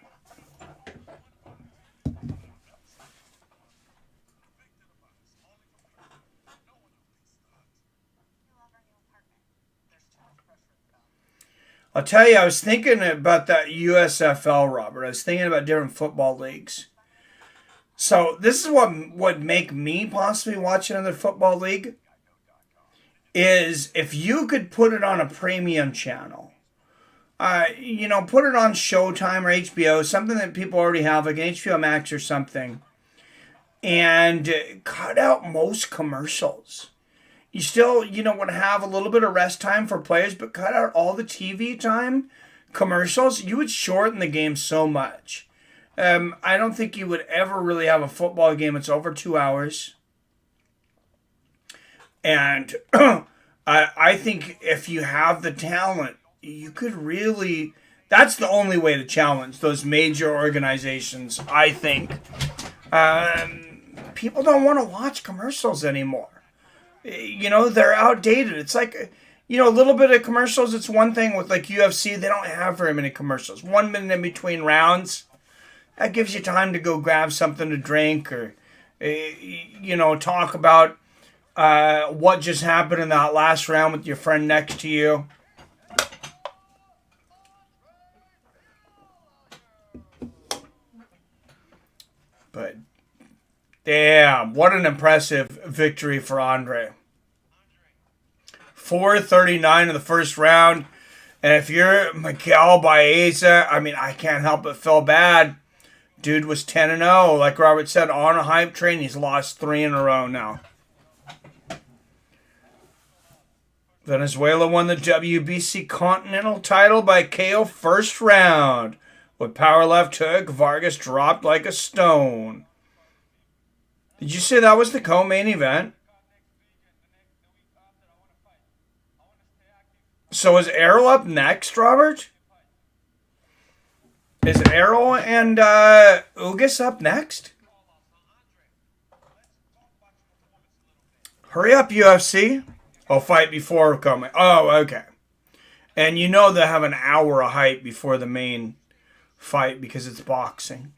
I'll tell you, I was thinking about that USFL, Robert. I was thinking about different football leagues. So this is what would make me possibly watch another football league, is if you could put it on a premium channel. Put it on Showtime or HBO, something that people already have, like an HBO Max or something, and cut out most commercials. You still, would have a little bit of rest time for players, but cut out all the TV time, commercials. You would shorten the game so much. I don't think you would ever really have a football game that's over 2 hours. And I think if you have the talent, you could really... That's the only way to challenge those major organizations, I think. People don't want to watch commercials anymore. They're outdated. It's like, a little bit of commercials. It's one thing with like UFC. They don't have very many commercials. 1 minute in between rounds. That gives you time to go grab something to drink or, talk about what just happened in that last round with your friend next to you. But, damn, what an impressive victory for Andre. 4:39 in the first round. And if you're Miguel Baeza, I can't help but feel bad. Dude was 10-0. Like Robert said, on a hype train. He's lost 3 in a row now. Venezuela won the WBC Continental title by KO first round. With power left hook, Vargas dropped like a stone. Did you say that was the co-main event? So is Errol up next, Robert? Is Errol and Ugas up next? Hurry up, UFC. Oh, fight before coming. Oh, okay. And they have an hour of hype before the main fight because it's boxing.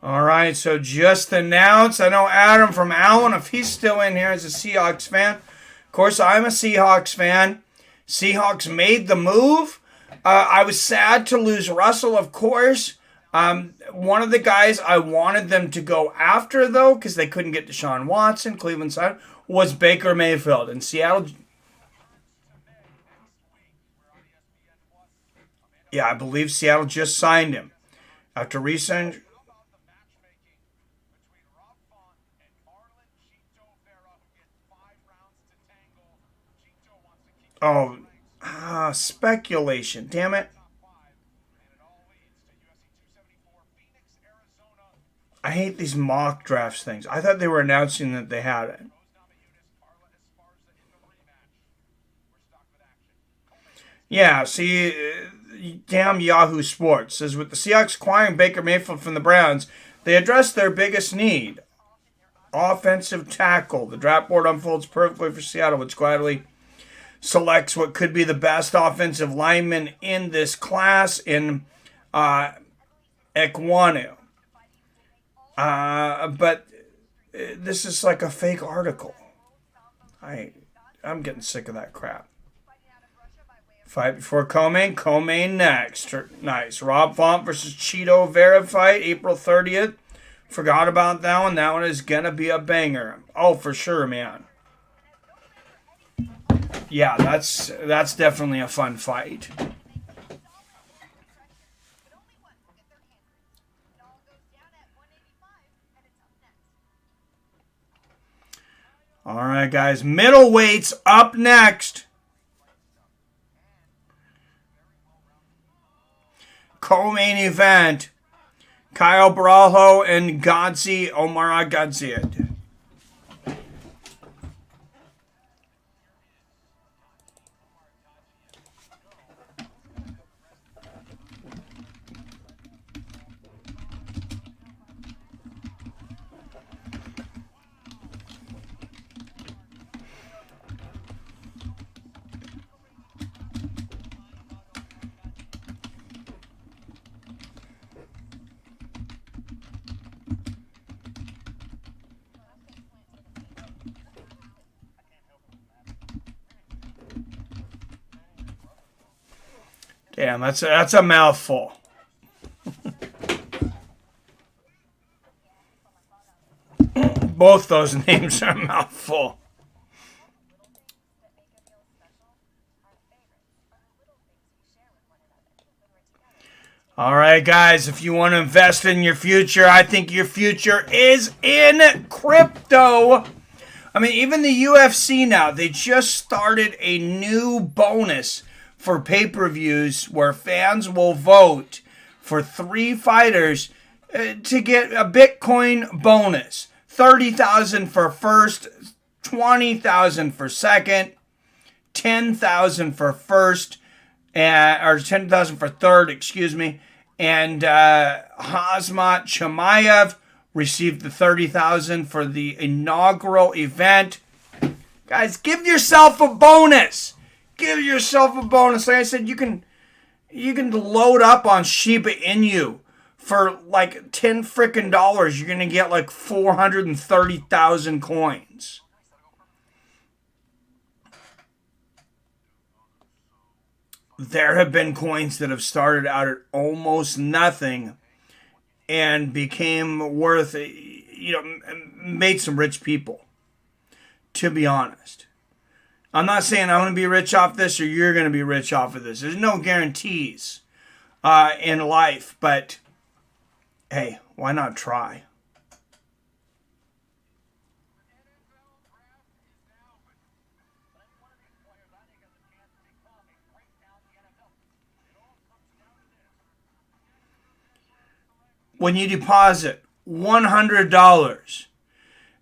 All right, so just announced. I know Adam from Allen, if he's still in here as a Seahawks fan. Of course, I'm a Seahawks fan. Seahawks made the move. I was sad to lose Russell, of course. One of the guys I wanted them to go after, though, because they couldn't get Deshaun Watson, Cleveland side, was Baker Mayfield. And Seattle... Yeah, I believe Seattle just signed him. After recent... Oh, speculation. Damn it. I hate these mock drafts things. I thought they were announcing that they had it. Yeah, see, damn Yahoo Sports says with the Seahawks acquiring Baker Mayfield from the Browns, they addressed their biggest need, offensive tackle. The draft board unfolds perfectly for Seattle, which gladly selects what could be the best offensive lineman in this class in Ekwonu. But this is like a fake article. I'm getting sick of that crap. Fight before co-main next. Nice. Rob Font versus Cheeto Vera fight, April 30th. Forgot about that one. That one is going to be a banger. Oh, for sure, man. Yeah, that's definitely a fun fight. All right, guys. Middleweights up next. Co-main event. Caio Borralho and Gadzhi Omargadzhiev. Damn, that's a mouthful. Both those names are a mouthful. All right, guys, if you want to invest in your future, I think your future is in crypto. I mean, even the UFC now, they just started a new bonus for pay-per-views where fans will vote for 3 fighters to get a Bitcoin bonus. 30,000 for first, 20,000 for second, 10,000 for first, or 10,000 for third, excuse me. And Khamzat Chimaev received the 30,000 for the inaugural event. Guys, give yourself a bonus. Give yourself a bonus. Like I said, you can load up on Shiba Inu for like $10 frickin' dollars. You're gonna get like 430,000 coins. There have been coins that have started out at almost nothing and became worth, made some rich people. To be honest. I'm not saying I'm going to be rich off this or you're going to be rich off of this. There's no guarantees in life, but hey, why not try? When you deposit $100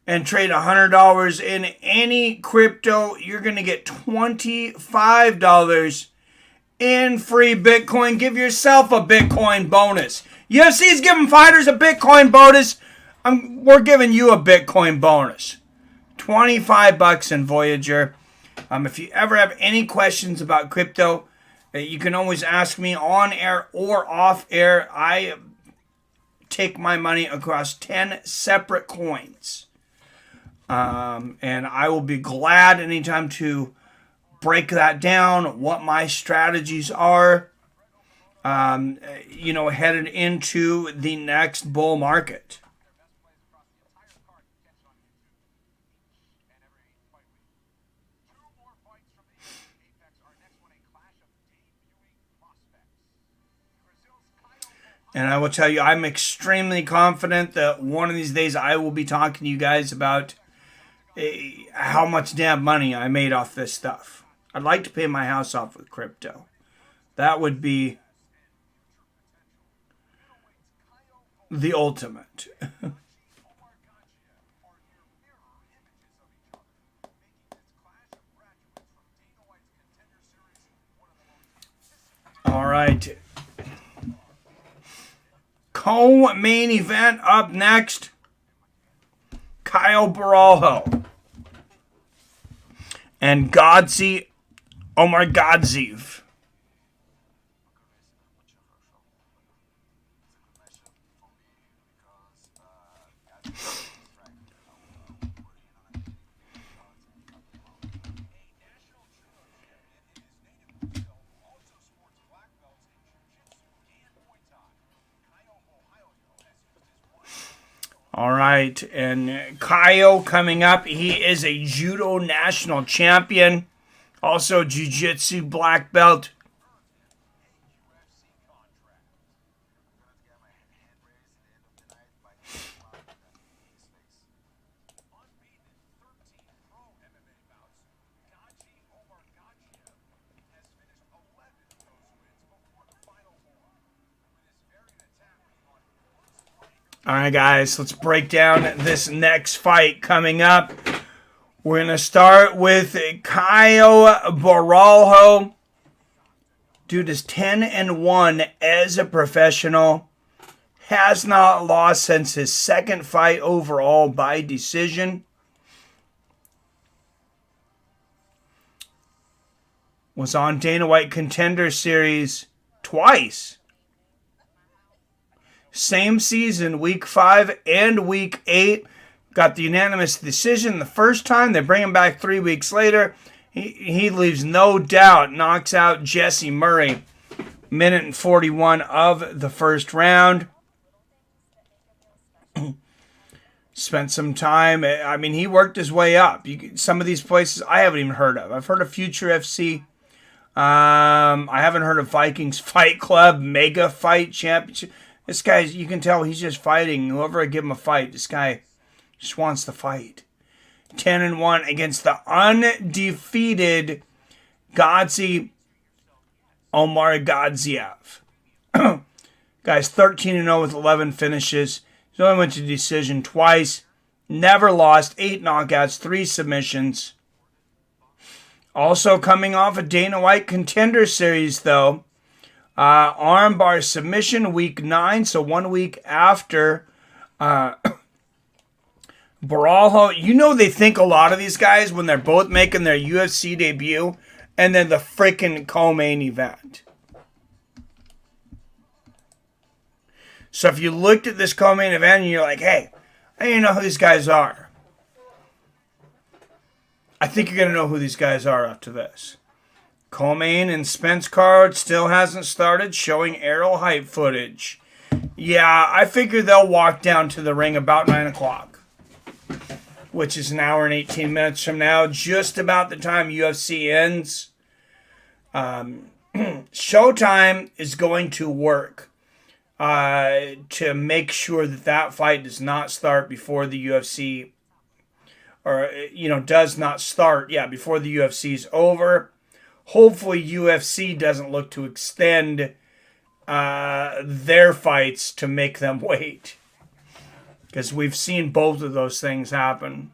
and trade $100 in any crypto, you're going to get $25 in free Bitcoin. Give yourself a Bitcoin bonus. UFC is giving fighters a Bitcoin bonus. We're giving you a Bitcoin bonus. $25 in Voyager. If you ever have any questions about crypto, you can always ask me on air or off air. I take my money across 10 separate coins. And I will be glad anytime to break that down, what my strategies are, headed into the next bull market. And I will tell you, I'm extremely confident that one of these days I will be talking to you guys about how much damn money I made off this stuff. I'd like to pay my house off with crypto. That would be the ultimate. All right. Co-main event up next. Caio Borralho and Gadzhi Omargadzhiev. All right, and Caio coming up. He is a judo national champion, also jiu-jitsu black belt. All right, guys, let's break down this next fight coming up. We're going to start with Caio Borralho. Dude is 10-1 as a professional. Has not lost since his second fight overall by decision. Was on Dana White Contender Series twice. Same season, week 5 and week 8. Got the unanimous decision the first time. They bring him back 3 weeks later. He leaves no doubt. Knocks out Jesse Murray. Minute and 41 of the first round. Spent some time. I mean, he worked his way up. Some of these places I haven't even heard of. I've heard of Future FC. I haven't heard of Vikings Fight Club, Mega Fight Championship. This guy, you can tell he's just fighting. Whoever I give him a fight, this guy just wants to fight. 10-1 against the undefeated Gadzhi Omargadzhiev. Guy's 13-0 with 11 finishes. He only went to decision twice. Never lost. 8 knockouts, 3 submissions. Also coming off a Dana White Contender Series, though. Armbar submission week 9, so 1 week after Borralho. You know they think a lot of these guys when they're both making their UFC debut and then the freaking co-main event. So if you looked at this co-main event and you're like, hey, I didn't know who these guys are. I think you're going to know who these guys are after this. Co-main and Spence card still hasn't started, showing Errol hype footage. Yeah, I figure they'll walk down to the ring about 9 o'clock, which is an hour and 18 minutes from now, just about the time UFC ends. Showtime is going to work to make sure that fight does not start before the UFC, or, does not start, before the UFC is over. Hopefully UFC doesn't look to extend their fights to make them wait. Because we've seen both of those things happen.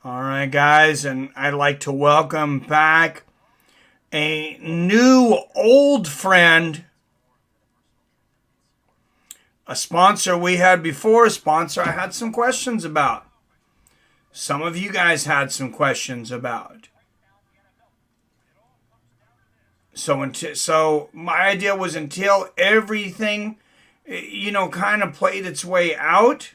All right, guys, and I'd like to welcome back a new old friend, a sponsor we had before, a sponsor I had some questions about. Some of you guys had some questions about. So my idea was until everything, kind of played its way out,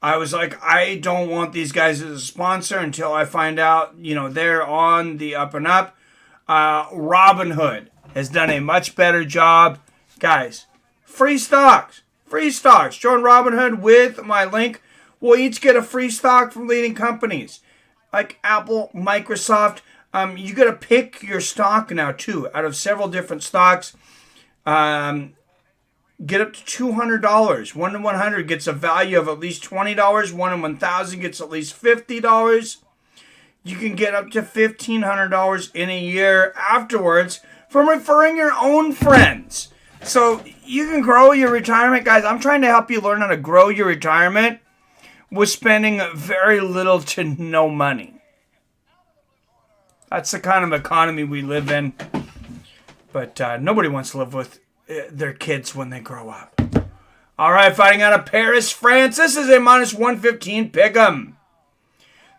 I was like, I don't want these guys as a sponsor until I find out, they're on the up and up. Robinhood has done a much better job. Guys, free stocks. Free stocks. Join Robinhood with my link. We'll each get a free stock from leading companies like Apple, Microsoft. You got to pick your stock now, too, out of several different stocks. Get up to $200. 1 in 100 gets a value of at least $20. 1 in 1,000 gets at least $50. You can get up to $1,500 in a year afterwards from referring your own friends. So you can grow your retirement. Guys, I'm trying to help you learn how to grow your retirement with spending very little to no money. That's the kind of economy we live in. But nobody wants to live with their kids when they grow up. All right, fighting out of Paris, France. This is a minus 115 pick'em.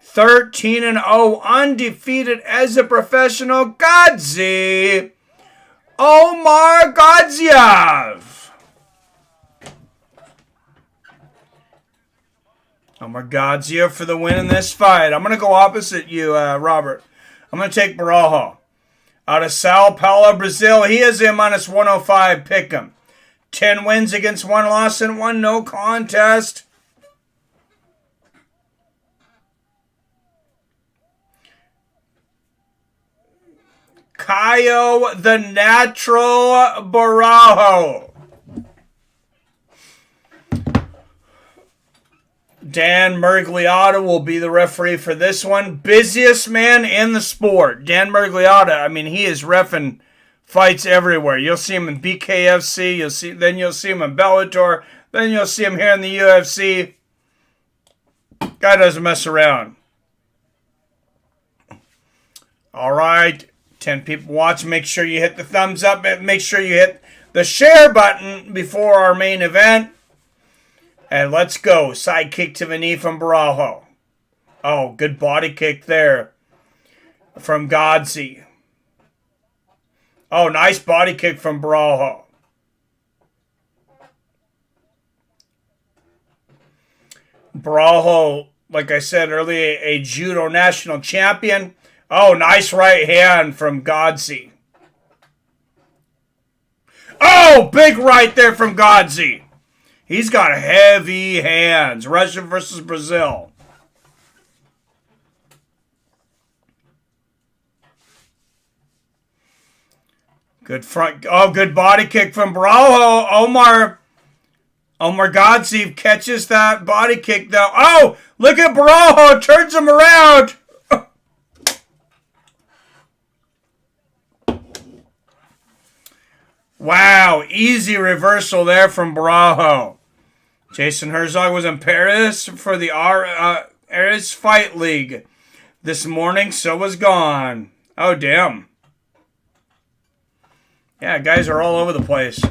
13-0, undefeated as a professional. Gadzhi Omargadzhiev. Omargadzhiev for the win in this fight. I'm going to go opposite you, Robert. I'm going to take Borralho. Out of Sao Paulo, Brazil, he is a minus 105 pick'em. 10 wins against 1 loss and 1 no contest. Caio, the natural Borralho. Dan Mergliotta will be the referee for this one. Busiest man in the sport. Dan Mergliotta, he is reffing fights everywhere. You'll see him in BKFC, then you'll see him in Bellator, then you'll see him here in the UFC. Guy doesn't mess around. All right. 10 people watch. Make sure you hit the thumbs up. Make sure you hit the share button before our main event. And let's go. Side kick to the knee from Borralho. Oh, good body kick there from Gadzhi. Oh, nice body kick from Borralho. Borralho, like I said earlier, a judo national champion. Oh, nice right hand from Gadzhi. Oh, big right there from Gadzhi. He's got heavy hands. Russia versus Brazil. Good front. Oh, good body kick from Borralho. Omargadzhiev catches that body kick though. Oh, look at Borralho. Turns him around. Wow, easy reversal there from Borralho. Jason Herzog was in Paris for the Ares Fight League this morning, so was gone. Oh, damn. Yeah, guys are all over the place.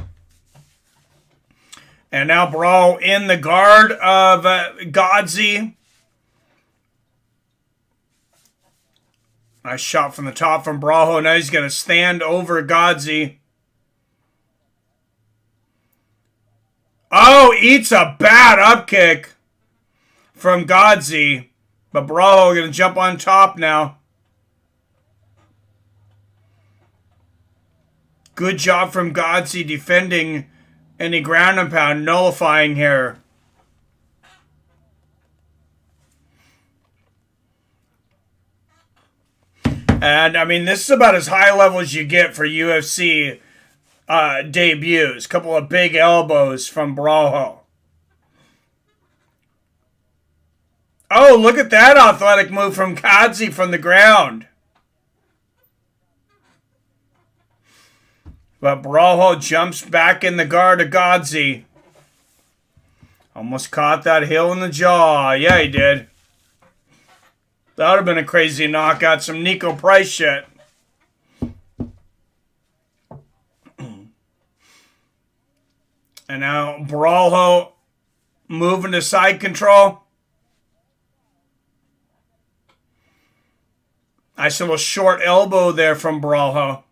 And now Borralho in the guard of Gadzhi. Nice shot from the top from Borralho. Now he's going to stand over Gadzhi. Oh, eats a bad up kick from Gadzhi. But Borralho going to jump on top now. Good job from Gadzhi defending any ground and pound, nullifying here. And, this is about as high level as you get for UFC debuts. Couple of big elbows from Borralho. Oh, look at that athletic move from Gadzhi from the ground. But Borralho jumps back in the guard of Gadzhi. Almost caught that heel in the jaw. Yeah, he did. That would have been a crazy knockout. Some Nico Price shit. And now Borralho moving to side control. Nice little short elbow there from Borralho.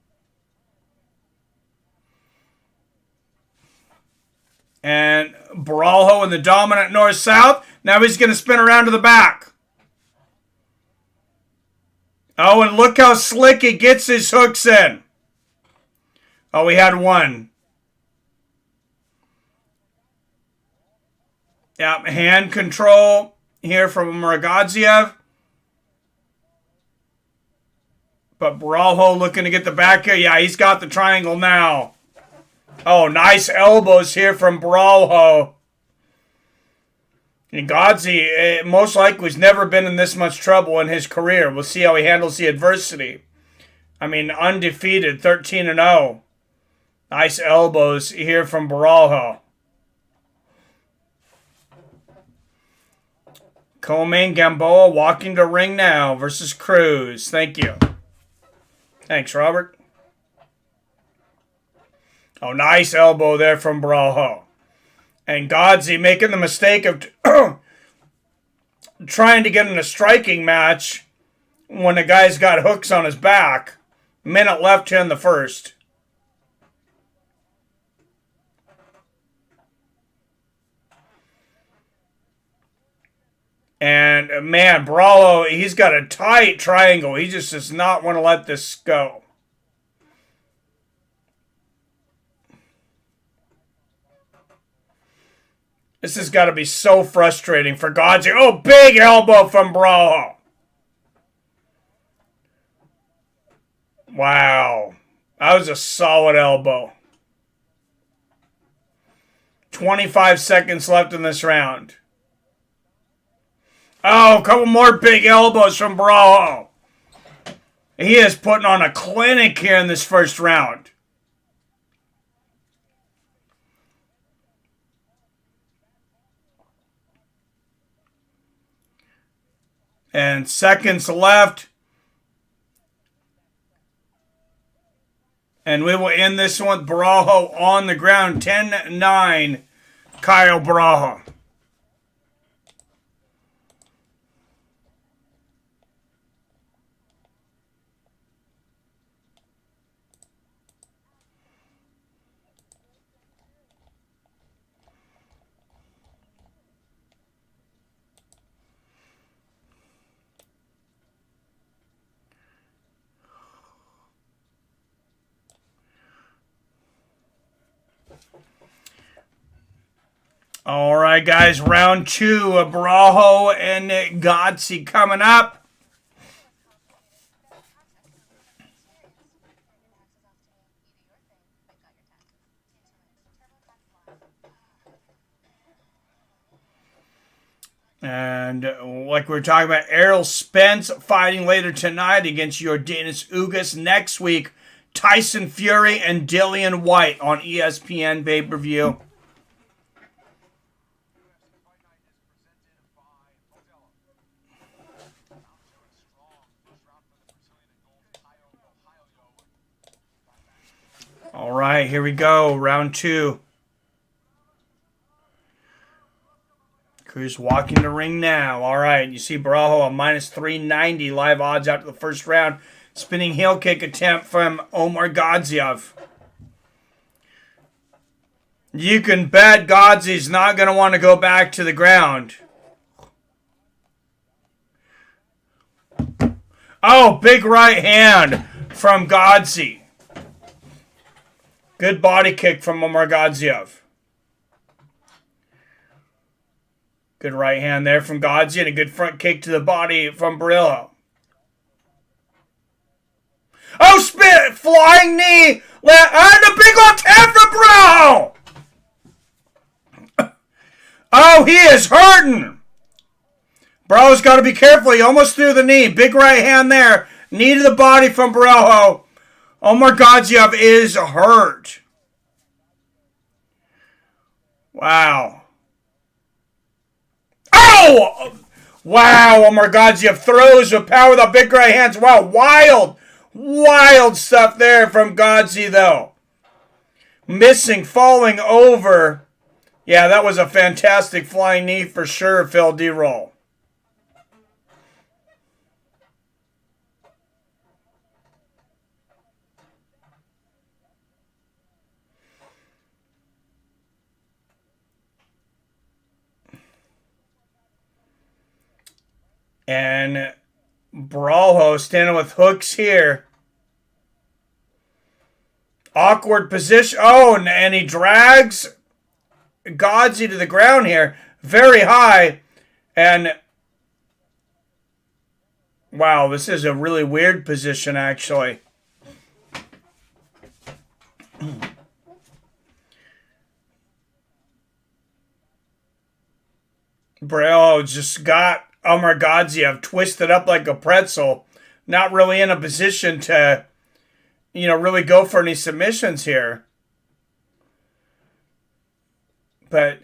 And Borralho in the dominant north-south. Now he's going to spin around to the back. Oh, and look how slick he gets his hooks in. Oh, he had one. Yep, hand control here from Omargadzhiev. But Borralho looking to get the back here. Yeah, he's got the triangle now. Oh, nice elbows here from Borralho. And Gadzhi, most likely, has never been in this much trouble in his career. We'll see how he handles the adversity. I mean, undefeated, 13-0. Nice elbows here from Borralho. Co-main Gamboa walking to ring now versus Cruz. Thank you. Thanks, Robert. Oh, nice elbow there from Borralho. And Gadzhi making the mistake of trying to get in a striking match when the guy's got hooks on his back. Minute left here in the first. And, man, Borralho, he's got a tight triangle. He just does not want to let this go. This has got to be so frustrating for Gadzhi. Oh, big elbow from Borralho. Wow. That was a solid elbow. 25 seconds left in this round. Oh, a couple more big elbows from Borralho. He is putting on a clinic here in this first round. And seconds left. And we will end this one with Borralho on the ground. 10-9, Caio Borralho. All right, guys, round two of Borralho and Gadzhi coming up. And like we were talking about, Errol Spence fighting later tonight against Yordenis Ugas. Next week, Tyson Fury and Dillian White on ESPN pay-per-view. All right, here we go. Round two. Cruz walking the ring now. All right, you see Borralho a minus 390 live odds after the first round. Spinning heel kick attempt from Omargadzhiev. You can bet Gadzhi's not going to want to go back to the ground. Oh, big right hand from Gadzhi. Good body kick from Omargadzhiev. Good right hand there from Gadzhi and a good front kick to the body from Borralho. Oh, spit! Flying knee! And a big left hand from Borralho! Oh, he is hurting! Borralho's got to be careful. He almost threw the knee. Big right hand there. Knee to the body from Borralho. Omargadzhiev is hurt. Wow. Oh! Wow, Omargadzhiev throws with power with the big right hands. Wow, wild stuff there from Gadzhi, though. Missing, falling over. Yeah, that was a fantastic flying knee for sure, Phil D-Roll. And Borralho standing with hooks here. Awkward position. Oh, and he drags Gadzhi to the ground here. Very high. And wow, this is a really weird position, actually. Borralho just got Omargadzhiev twisted up like a pretzel. Not really in a position to, really go for any submissions here. But,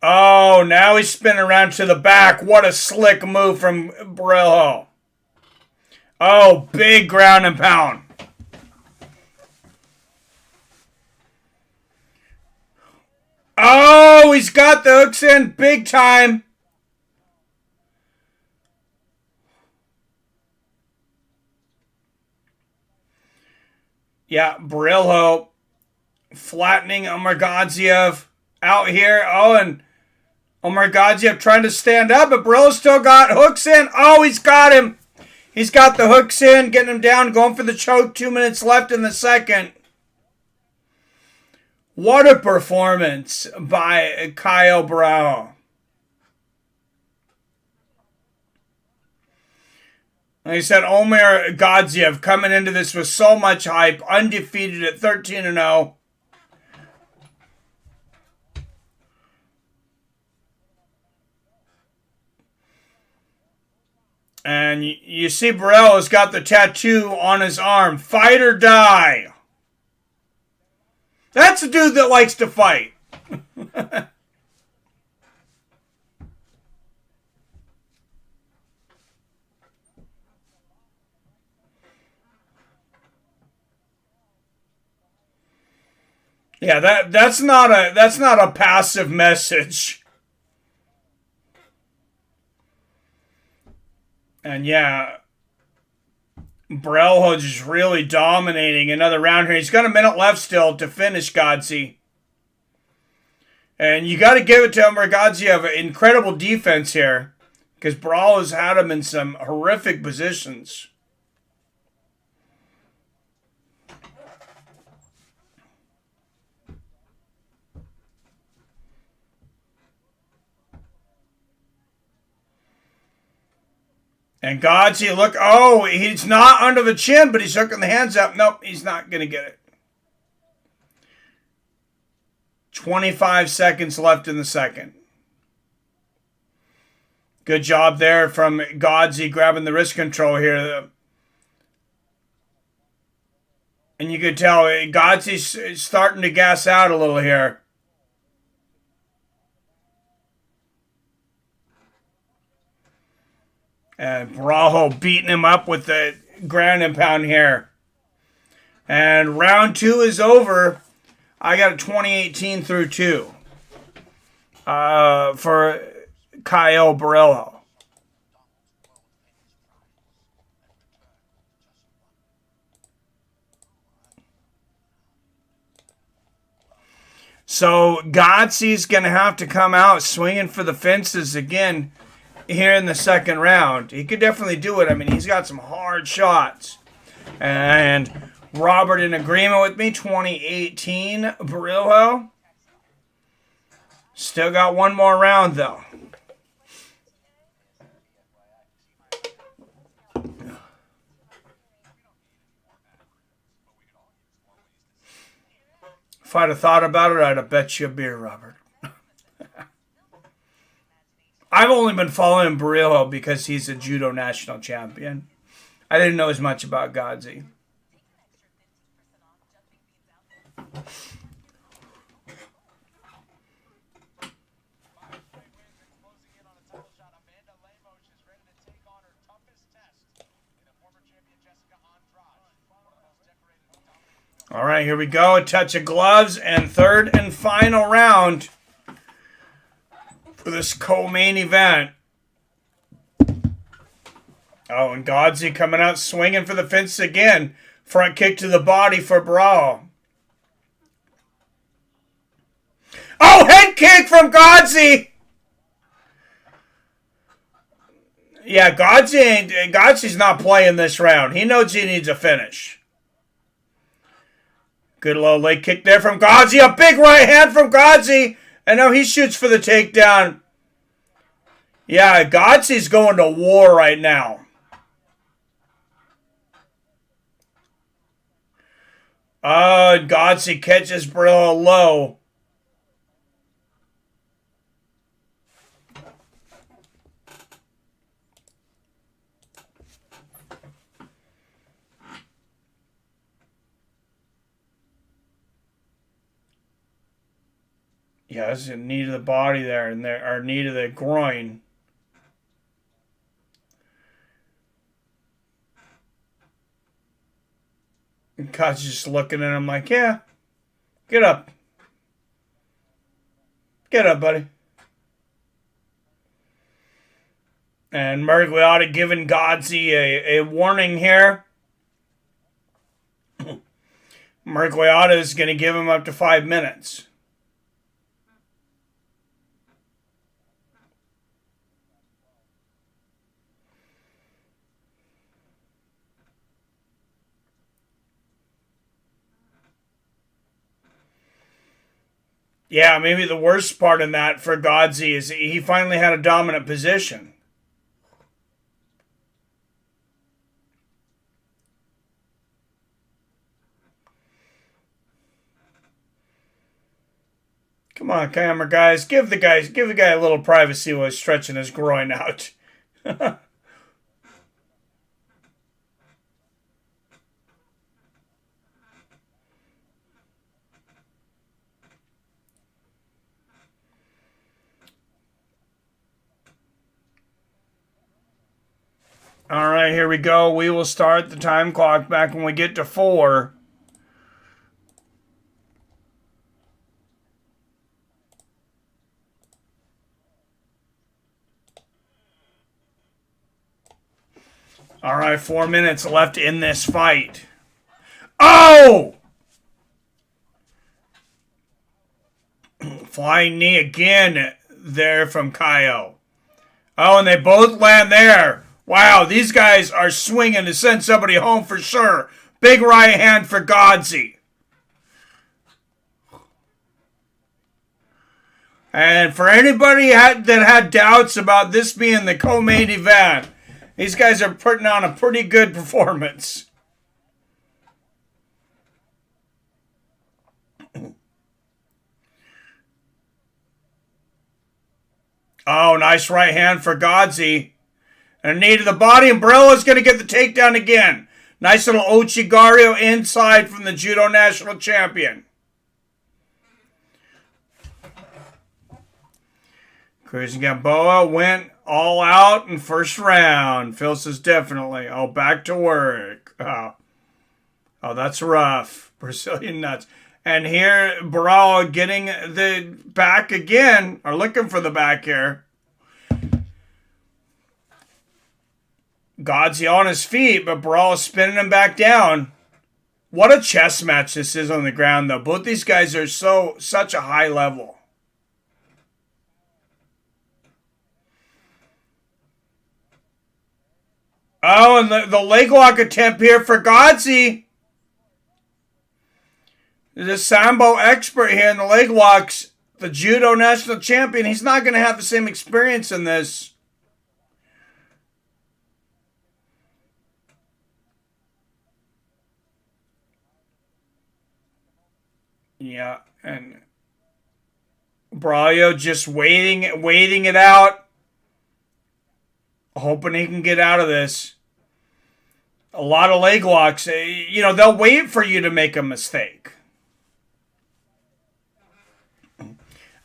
oh, now he's spinning around to the back. What a slick move from Borralho. Oh, big ground and pound. Oh, he's got the hooks in big time. Yeah, Borralho flattening Omargadzhiev out here. Oh, and Omargadzhiev trying to stand up, but Borralho still got hooks in. Oh, he's got him. He's got the hooks in, getting him down, going for the choke. 2 minutes left in the second. What a performance by Caio Borralho. Like I said, Omargadzhiev coming into this with so much hype, undefeated at 13-0. And you see Borralho's got the tattoo on his arm. Fight or die. That's a dude that likes to fight. Yeah, that's not a passive message. And yeah, Borralho just really dominating another round here. He's got a minute left still to finish Gadzhi. And you got to give it to Omargadzhiev. Incredible defense here, because Borralho's had him in some horrific positions. And Gadzhi, look, oh, he's not under the chin, but he's hooking the hands up. Nope, he's not going to get it. 25 seconds left in the second. Good job there from Gadzhi grabbing the wrist control here. And you could tell Gadzhi's starting to gas out a little here. And Borralho beating him up with the ground and pound here. And round 2 is over. I got a 20-18 for Caio Borralho. So Gadzhi's going to have to come out swinging for the fences again here in the second round. He could definitely do it. I mean, he's got some hard shots. And Robert in agreement with me. 20-18 Borralho. Still got one more round, though. If I'd have thought about it, I'd have bet you a beer, Robert. I've only been following Borralho because he's a judo national champion. I didn't know as much about Gadzhi. All right, here we go. A touch of gloves and third and final round for this co-main event. Oh, and Gadzhi coming out swinging for the fence again. Front kick to the body for Borralho. Oh, head kick from Gadzhi! Yeah, Gadzhi's not playing this round. He knows he needs a finish. Good low leg kick there from Gadzhi. A big right hand from Gadzhi. And now he shoots for the takedown. Yeah, Gadzhi's going to war right now. Gadzhi catches Borralho low. Yeah, this is a knee to the body there, and our knee to the groin. And God's just looking at him like, yeah, get up. Get up, buddy. And Miguel giving Gadzhi a warning here. Miguel is going to give him up to 5 minutes. Yeah, maybe the worst part in that for Gadzhi is he finally had a dominant position. Come on, camera guys. Give the guy a little privacy while he's stretching his groin out. All right, here we go. We will start the time clock back when we get to 4. All right, 4 minutes left in this fight. Oh! Flying knee again there from Caio. Oh, and they both land there. Wow, these guys are swinging to send somebody home for sure. Big right hand for Gadzhi. And for anybody that had doubts about this being the co-main event, these guys are putting on a pretty good performance. Oh, nice right hand for Gadzhi. And a knee to the body, and Borralho's going to get the takedown again. Nice little Ochigario inside from the Judo National Champion. Cruising Gamboa went all out in first round. Phil says definitely. Oh, back to work. Oh, that's rough. Brazilian nuts. And here, Borralho getting the back again, or looking for the back here. Gadzhi on his feet, but Borralho spinning him back down. What a chess match this is on the ground, though. Both these guys are such a high level. Oh, and the leg lock attempt here for Gadzhi. The Sambo expert here in the leg locks. The Judo National Champion. He's not going to have the same experience in this. Yeah, and Borralho just waiting it out. Hoping he can get out of this. A lot of leg locks. You know, they'll wait for you to make a mistake.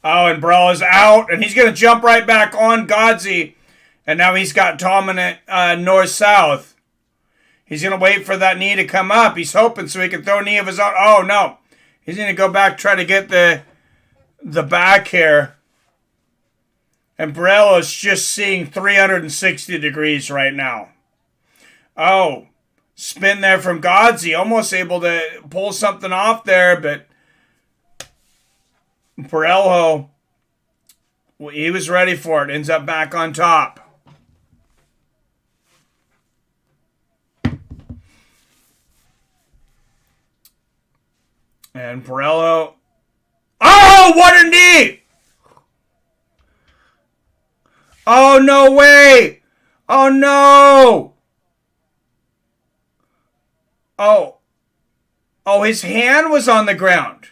Oh, and Borralho's out, and he's going to jump right back on Gadzhi. And now he's got dominant north-south. He's going to wait for that knee to come up. He's hoping so he can throw a knee of his own. Oh, no. He's going to go back, try to get the back here. And Borralho's just seeing 360 degrees right now. Oh, spin there from Gadzhi. Almost able to pull something off there, but Borralho, he was ready for it. Ends up back on top. And Borralho. Oh, what a knee! Oh, no way! Oh, no! Oh. Oh, his hand was on the ground.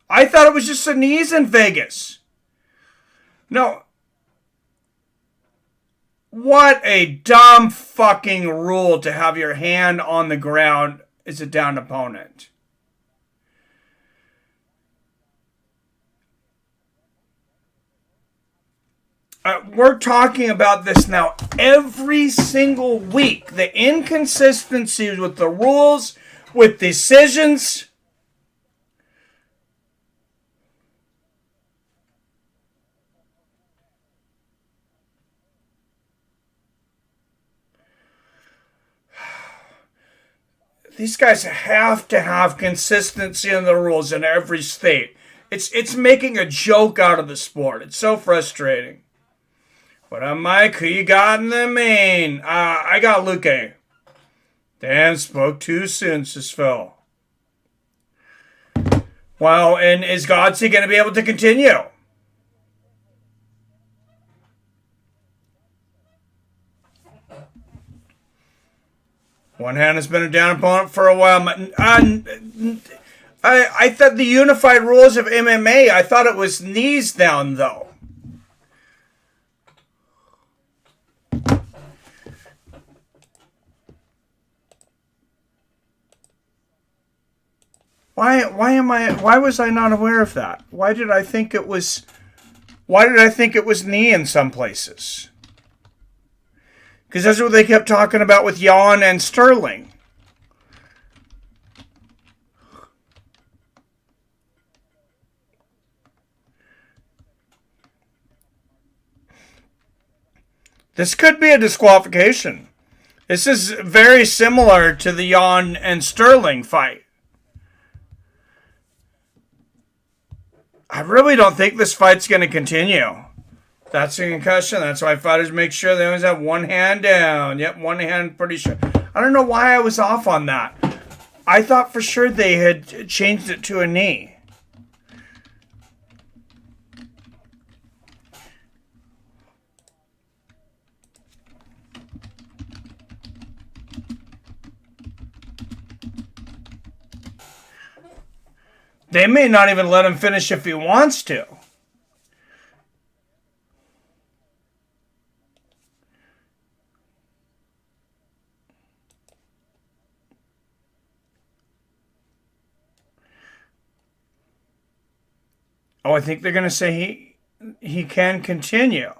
I thought it was just the knees in Vegas. No. What a dumb fucking rule to have your hand on the ground as a downed opponent. We're talking about this now every single week. The inconsistencies with the rules, with decisions. These guys have to have consistency in the rules in every state. It's making a joke out of the sport. It's so frustrating. What up, Mike? Who you got in the main? I got Luque. Dan spoke too soon, says Phil. Well, and is Gadzhi going to be able to continue? One hand has been a down opponent for a while. I thought the unified rules of MMA, I thought it was knees down, though. Why was I not aware of that? Why did I think it was knee in some places? Because that's what they kept talking about with Jan and Sterling. This could be a disqualification. This is very similar to the Jan and Sterling fight. I really don't think this fight's going to continue. That's a concussion. That's why fighters make sure they always have one hand down. Yep, one hand pretty sure. I don't know why I was off on that. I thought for sure they had changed it to a knee. They may not even let him finish if he wants to. Oh, I think they're going to say he can continue.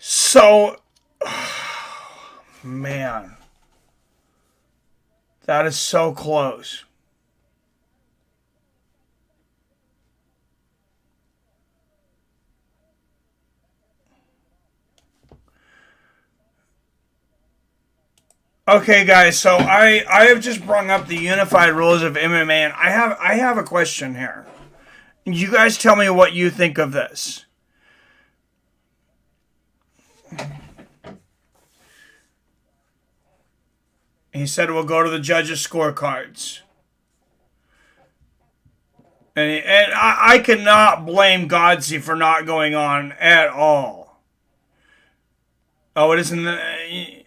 So, man, that is so close. Okay, guys. So I have just brought up the unified rules of MMA, and I have a question here. You guys tell me what you think of this. He said we'll go to the judges' scorecards. And I cannot blame Gadzhi for not going on at all. Oh, it isn't the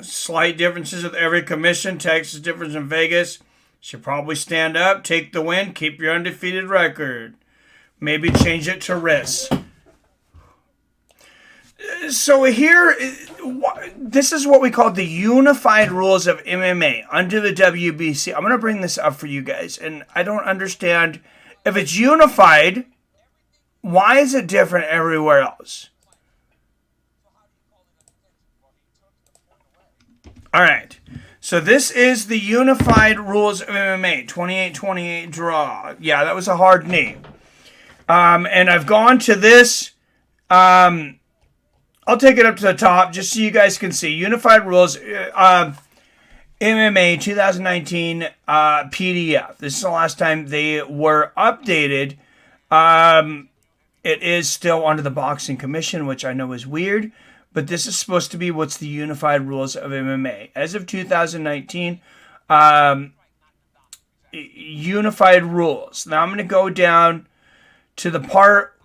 slight differences with every commission. Texas difference in Vegas. Should probably stand up, take the win, keep your undefeated record. Maybe change it to risk. So here, this is what we call the unified rules of MMA under the WBC. I'm going to bring this up for you guys, and I don't understand. If it's unified, why is it different everywhere else? All right. So this is the unified rules of MMA, 28-28 draw. Yeah, that was a hard knee. And I've gone to this. I'll take it up to the top just so you guys can see. Unified rules, MMA 2019 PDF. This is the last time they were updated. It is still under the Boxing Commission, which I know is weird. But this is supposed to be what's the unified rules of MMA. As of 2019, unified rules. Now I'm going to go down to the part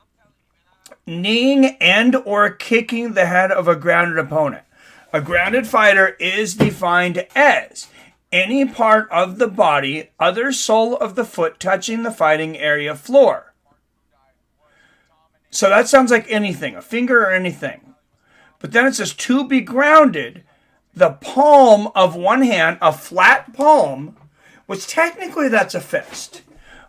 kneeing and or kicking the head of a grounded opponent. A grounded fighter is defined as any part of the body, other sole of the foot touching the fighting area floor. So that sounds like anything, a finger or anything. But then it says to be grounded, the palm of one hand, a flat palm, which technically that's a fist,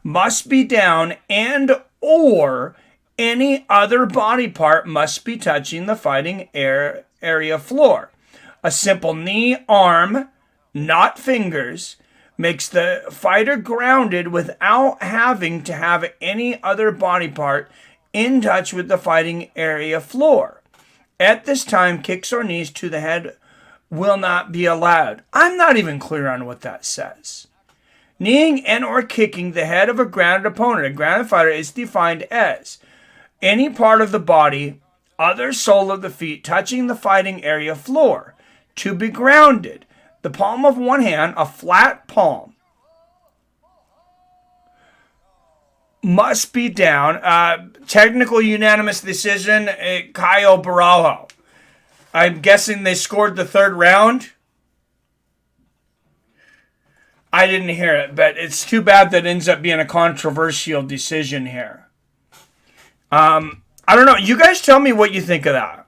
must be down and or any other body part must be touching the fighting area floor. A simple knee, arm, not fingers, makes the fighter grounded without having to have any other body part in touch with the fighting area floor. At this time, kicks or knees to the head will not be allowed. I'm not even clear on what that says. Kneeing and or kicking the head of a grounded opponent, a grounded fighter, is defined as any part of the body, other sole of the feet, touching the fighting area floor. To be grounded, the palm of one hand, a flat palm, must be down. Technical unanimous decision, Caio Borralho. I'm guessing they scored the third round. I didn't hear it, but it's too bad that ends up being a controversial decision here. I don't know. You guys tell me what you think of that.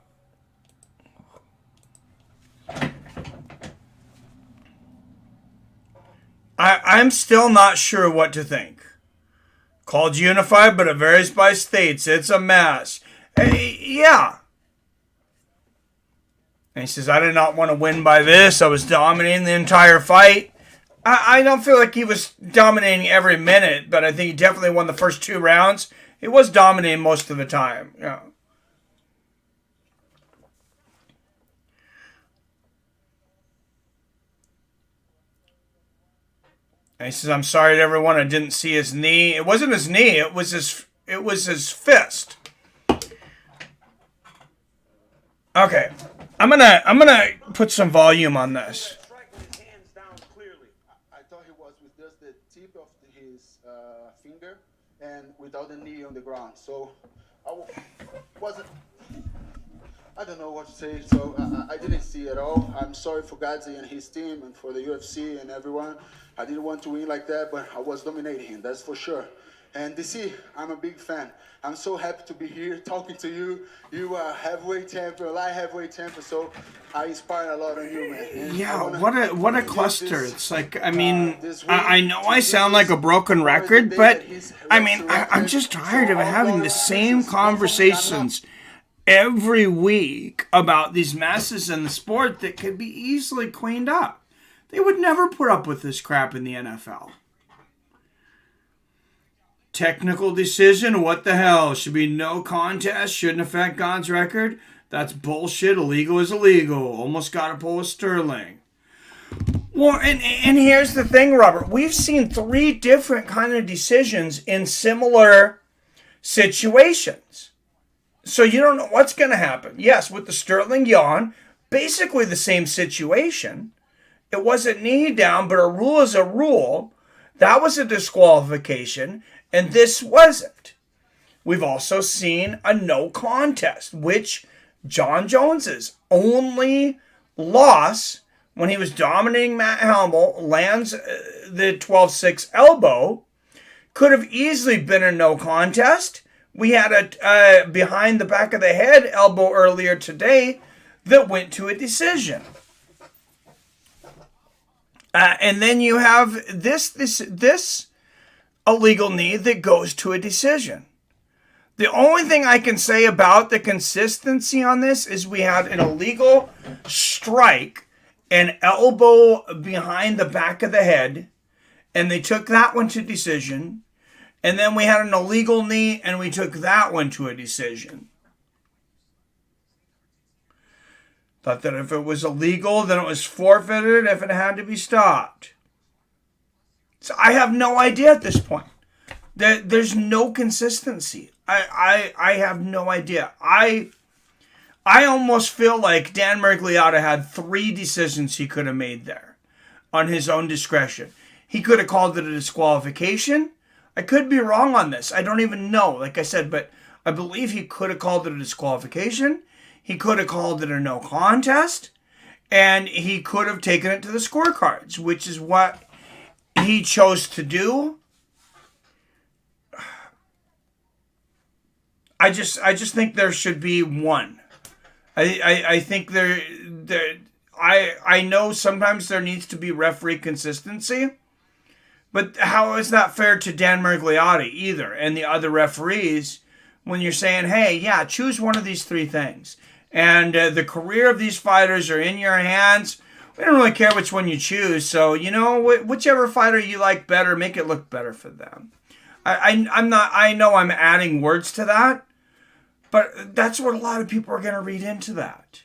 I'm still not sure what to think. Called unified, but it varies by states. It's a mess. Hey, yeah. And he says, I did not want to win by this. I was dominating the entire fight. I don't feel like he was dominating every minute, but I think he definitely won the first 2 rounds. He was dominating most of the time. Yeah. And he says, I'm sorry to everyone, I didn't see his knee. It wasn't his knee, it was his fist. Okay. I'm gonna put some volume on this. I thought he was with just the tip of his finger and without the knee on the ground. So I don't know what to say. So I didn't see at all. I'm sorry for Gadzhi and his team and for the UFC and everyone. I didn't want to win like that, but I was dominating him, that's for sure. And DC, I'm a big fan. I'm so happy to be here talking to you. You are heavyweight champion, light heavyweight champion, so I inspire a lot on you, man. And yeah, what a cluster. It's like, I mean, I know I sound like a broken record, but I mean, I'm just tired of having the same conversations every week about these messes in the sport that could be easily cleaned up. They would never put up with this crap in the NFL. technical decision. What the hell? Should be no contest. Shouldn't affect God's record. That's bullshit. Illegal is illegal. Almost got to pull a Sterling. Well, and here's the thing, Robert. We've seen 3 different kind of decisions in similar situations. So you don't know what's going to happen. Yes, with the Sterling yawn, basically the same situation. It wasn't knee down, but a rule is a rule. That was a disqualification, and this wasn't. We've also seen a no contest, which John Jones's only loss when he was dominating Matt Hamill lands the 12-6 elbow. Could have easily been a no contest. We had a behind the back of the head elbow earlier today that went to a decision. And then you have this illegal knee that goes to a decision. The only thing I can say about the consistency on this is we had an illegal strike, an elbow behind the back of the head, and they took that one to decision. And then we had an illegal knee, and we took that one to a decision. Thought that if it was illegal, then it was forfeited if it had to be stopped. So I have no idea at this point. There's no consistency. I have no idea. I almost feel like Dan Mergliotta had 3 decisions he could have made there on his own discretion. He could have called it a disqualification. I could be wrong on this. I don't even know, like I said, but I believe he could have called it a disqualification. He could have called it a no contest. And he could have taken it to the scorecards, which is what he chose to do. I just think there should be one. I think I know sometimes there needs to be referee consistency, but how is that fair to Dan Mergliotta either and the other referees when you're saying, hey, yeah, choose one of these 3 things. And the career of these fighters are in your hands. We don't really care which one you choose. So, whichever fighter you like better, make it look better for them. I know I'm adding words to that, but that's what a lot of people are going to read into that.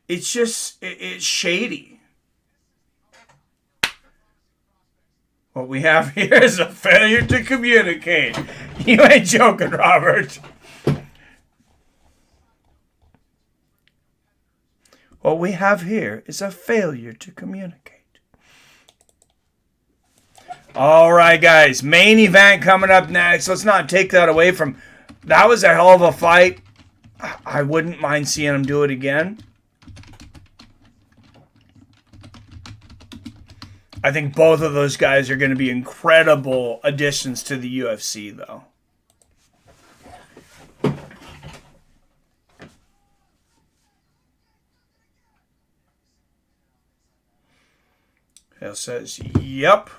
It's just, it's shady. What we have here is a failure to communicate. You ain't joking, Robert. What we have here is a failure to communicate. All right, guys. Main event coming up next. Let's not take that away from... That was a hell of a fight. I wouldn't mind seeing him do it again. I think both of those guys are going to be incredible additions to the UFC, though. Hale says, yep.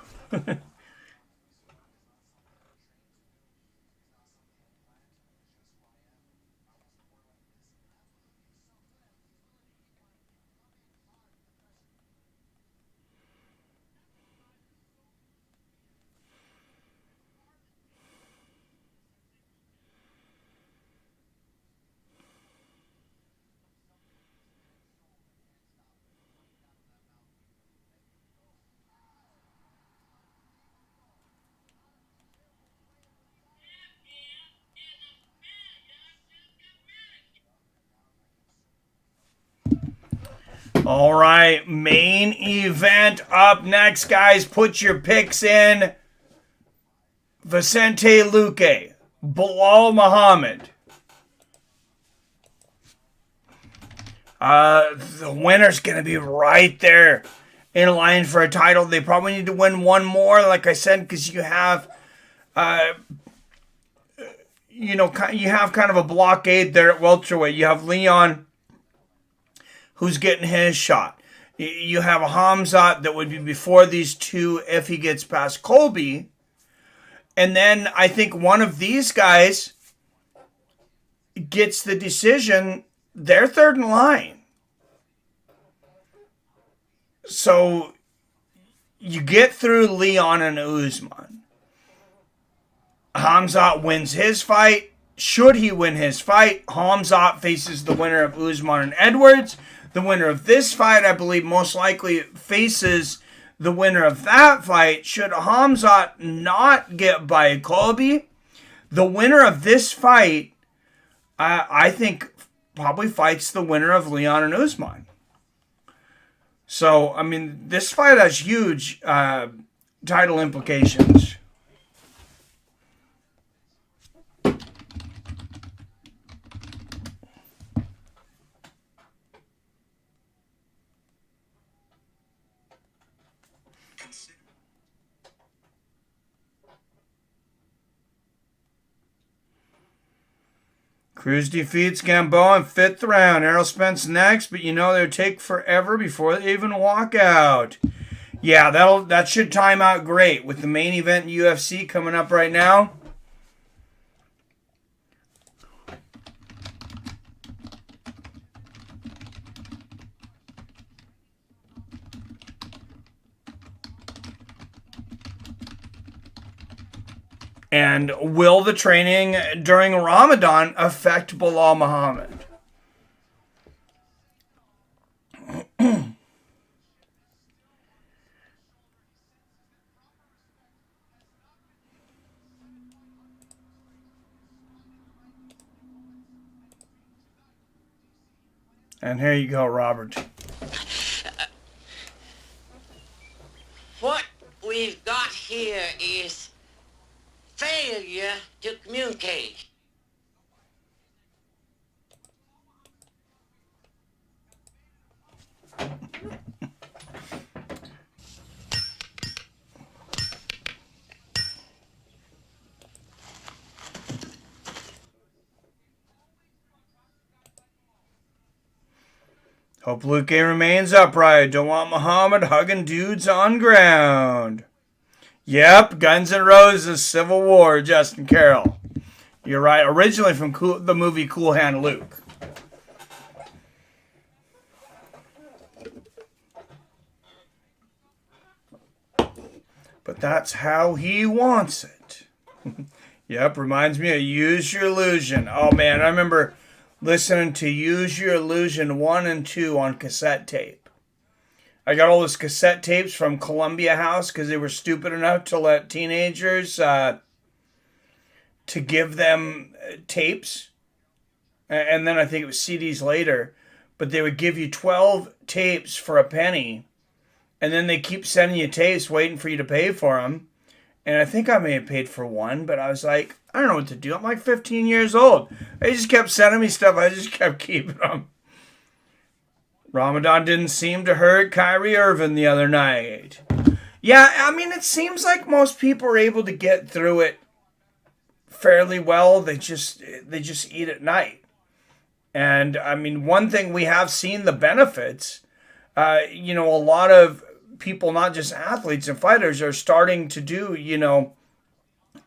All right, main event up next, guys. Put your picks in. Vicente Luque, Belal Muhammad. The winner's going to be right there in line for a title. They probably need to win one more, like I said, because you have, you have kind of a blockade there at welterweight. You have Leon, who's getting his shot. You have a Hamzat that would be before these two if he gets past Colby. And then I think one of these guys gets the decision. They're third in line. So you get through Leon and Usman. Khamzat wins his fight. Should he win his fight, Khamzat faces the winner of Usman and Edwards. The winner of this fight, I believe, most likely faces the winner of that fight. Should Khamzat not get by Colby, the winner of this fight, I think, probably fights the winner of Leon and Usman. So, I mean, this fight has huge title implications. Cruz defeats Gamboa in 5th round. Errol Spence next, but you know they'll take forever before they even walk out. Yeah, that should time out great with the main event in UFC coming up right now. And will the training during Ramadan affect Belal Muhammad? And here you go, Robert. What we've got here is failure to communicate. Hope Luque remains upright. Don't want Muhammad hugging dudes on ground. Yep, Guns N' Roses, Civil War, Justin Carroll. You're right. Originally from the movie Cool Hand Luke. But that's how he wants it. Yep, reminds me of Use Your Illusion. Oh, man, I remember listening to Use Your Illusion 1 and 2 on cassette tape. I got all those cassette tapes from Columbia House because they were stupid enough to let teenagers to give them tapes. And then I think it was CDs later. But they would give you 12 tapes for a penny. And then they keep sending you tapes waiting for you to pay for them. And I think I may have paid for one, but I was like, I don't know what to do. I'm like 15 years old. They just kept sending me stuff. I just kept keeping them. Ramadan didn't seem to hurt Kyrie Irving the other night. Yeah, I mean, it seems like most people are able to get through it fairly well. They just eat at night. And, I mean, one thing we have seen the benefits, a lot of people, not just athletes and fighters, are starting to do,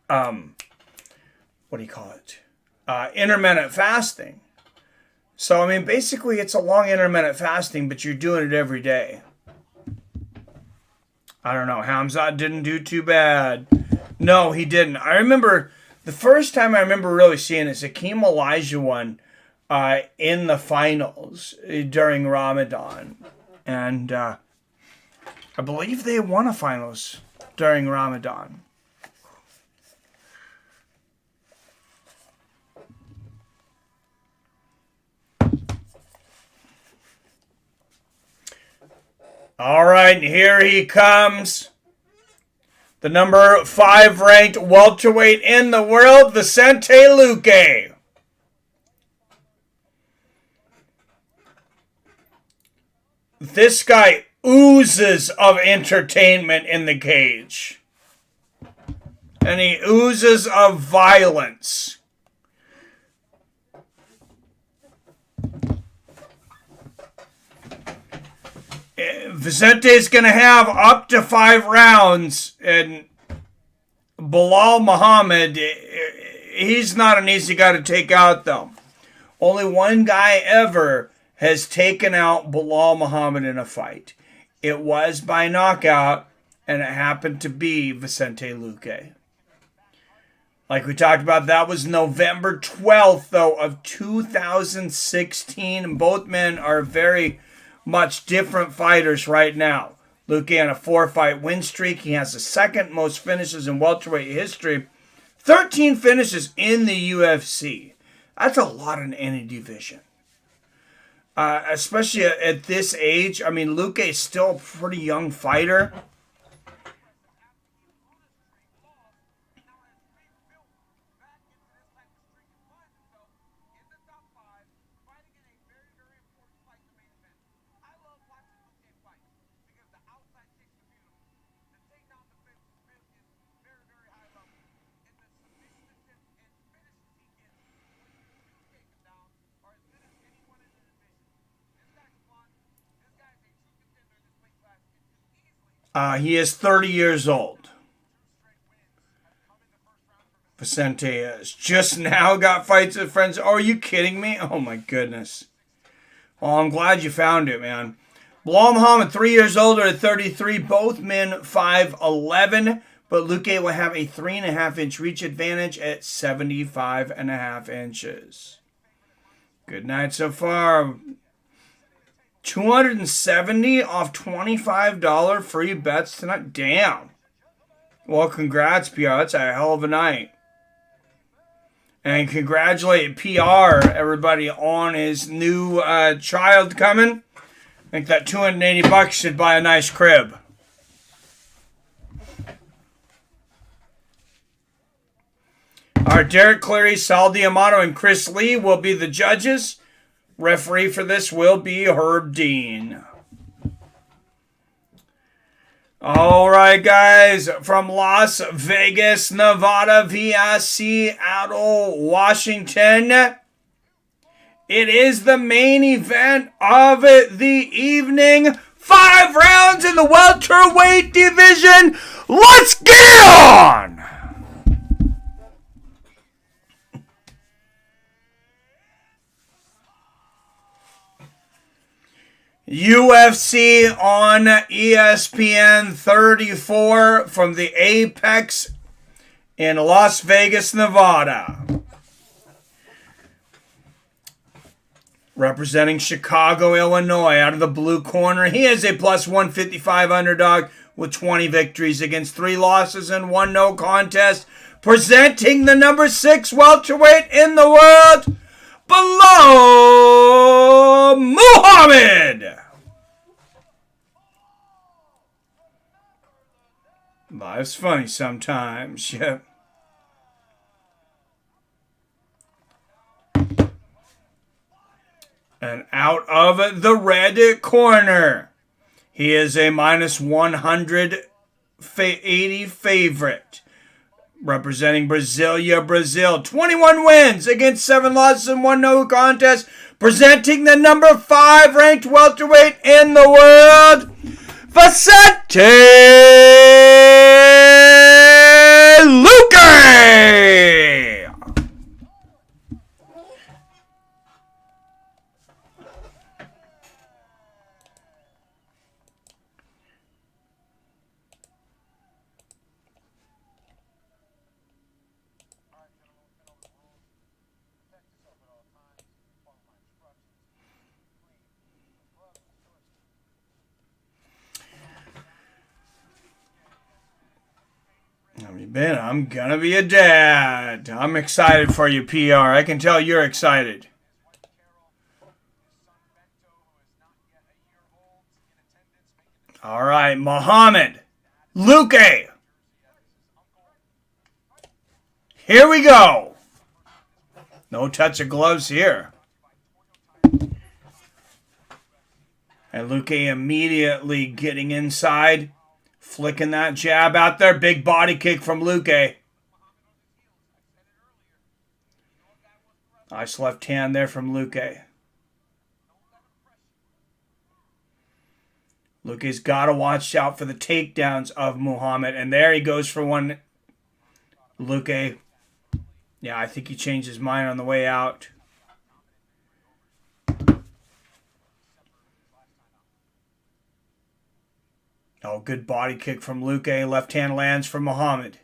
what do you call it? Intermittent fasting. So, I mean, basically it's a long intermittent fasting, but you're doing it every day. I don't know. Khamzat didn't do too bad. No, he didn't. I remember the first time I remember really seeing is Hakeem Olajuwon in the finals during Ramadan. And I believe they won a finals during Ramadan. All right, here he comes. The number 5 ranked welterweight in the world, Vicente Luque. This guy oozes of entertainment in the cage. And he oozes of violence. Vicente's going to have up to 5 rounds, and Belal Muhammad, he's not an easy guy to take out, though. Only one guy ever has taken out Belal Muhammad in a fight. It was by knockout, and it happened to be Vicente Luque. Like we talked about, that was November 12th, though, of 2016. Both men are very much different fighters right now. Luque on a 4-fight win streak. He has the second most finishes in welterweight history. 13 finishes in the UFC. That's a lot in any division. Especially at this age. I mean, Luque is still a pretty young fighter. He is 30 years old. Vicente is. Just now got fights with friends. Oh, are you kidding me? Oh, my goodness. Oh, I'm glad you found it, man. Belal Muhammad, 3 years older at 33. Both men 5'11", but Luque will have a 3.5-inch reach advantage at 75.5 inches. Good night so far. 270 off $25 free bets tonight. Damn. Well, congrats, PR. That's a hell of a night. And congratulate PR, everybody, on his new child coming. I think that $280 should buy a nice crib. Our Derek Cleary, Sal D'Amato, and Chris Lee will be the judges. Referee for this will be Herb Dean. All right, guys, from Las Vegas, Nevada via Seattle, Washington. It is the main event of the evening. 5 rounds in the welterweight division. Let's get it on! UFC on ESPN 34 from the Apex in Las Vegas, Nevada. Representing Chicago, Illinois, out of the blue corner. He is a plus 155 underdog with 20 victories against 3 losses and 1 no contest. Presenting the number 6 welterweight in the world, Belal Muhammad. Life's funny sometimes, yep. And out of the red corner, he is a minus 180 favorite. Representing Brasilia, Brazil. 21 wins against 7 losses and 1 no contest. Presenting the number 5 ranked welterweight in the world, Vicente Luque. Ben, I'm gonna be a dad. I'm excited for you, PR. I can tell you're excited. All right, Muhammad. Luque. Here we go. No touch of gloves here. And Luque immediately getting inside. Flicking that jab out there. Big body kick from Luque. Nice left hand there from Luque. Luque's got to watch out for the takedowns of Muhammad. And there he goes for one. Luque. Yeah, I think he changed his mind on the way out. Oh, good body kick from Luque. Left hand lands from Muhammad.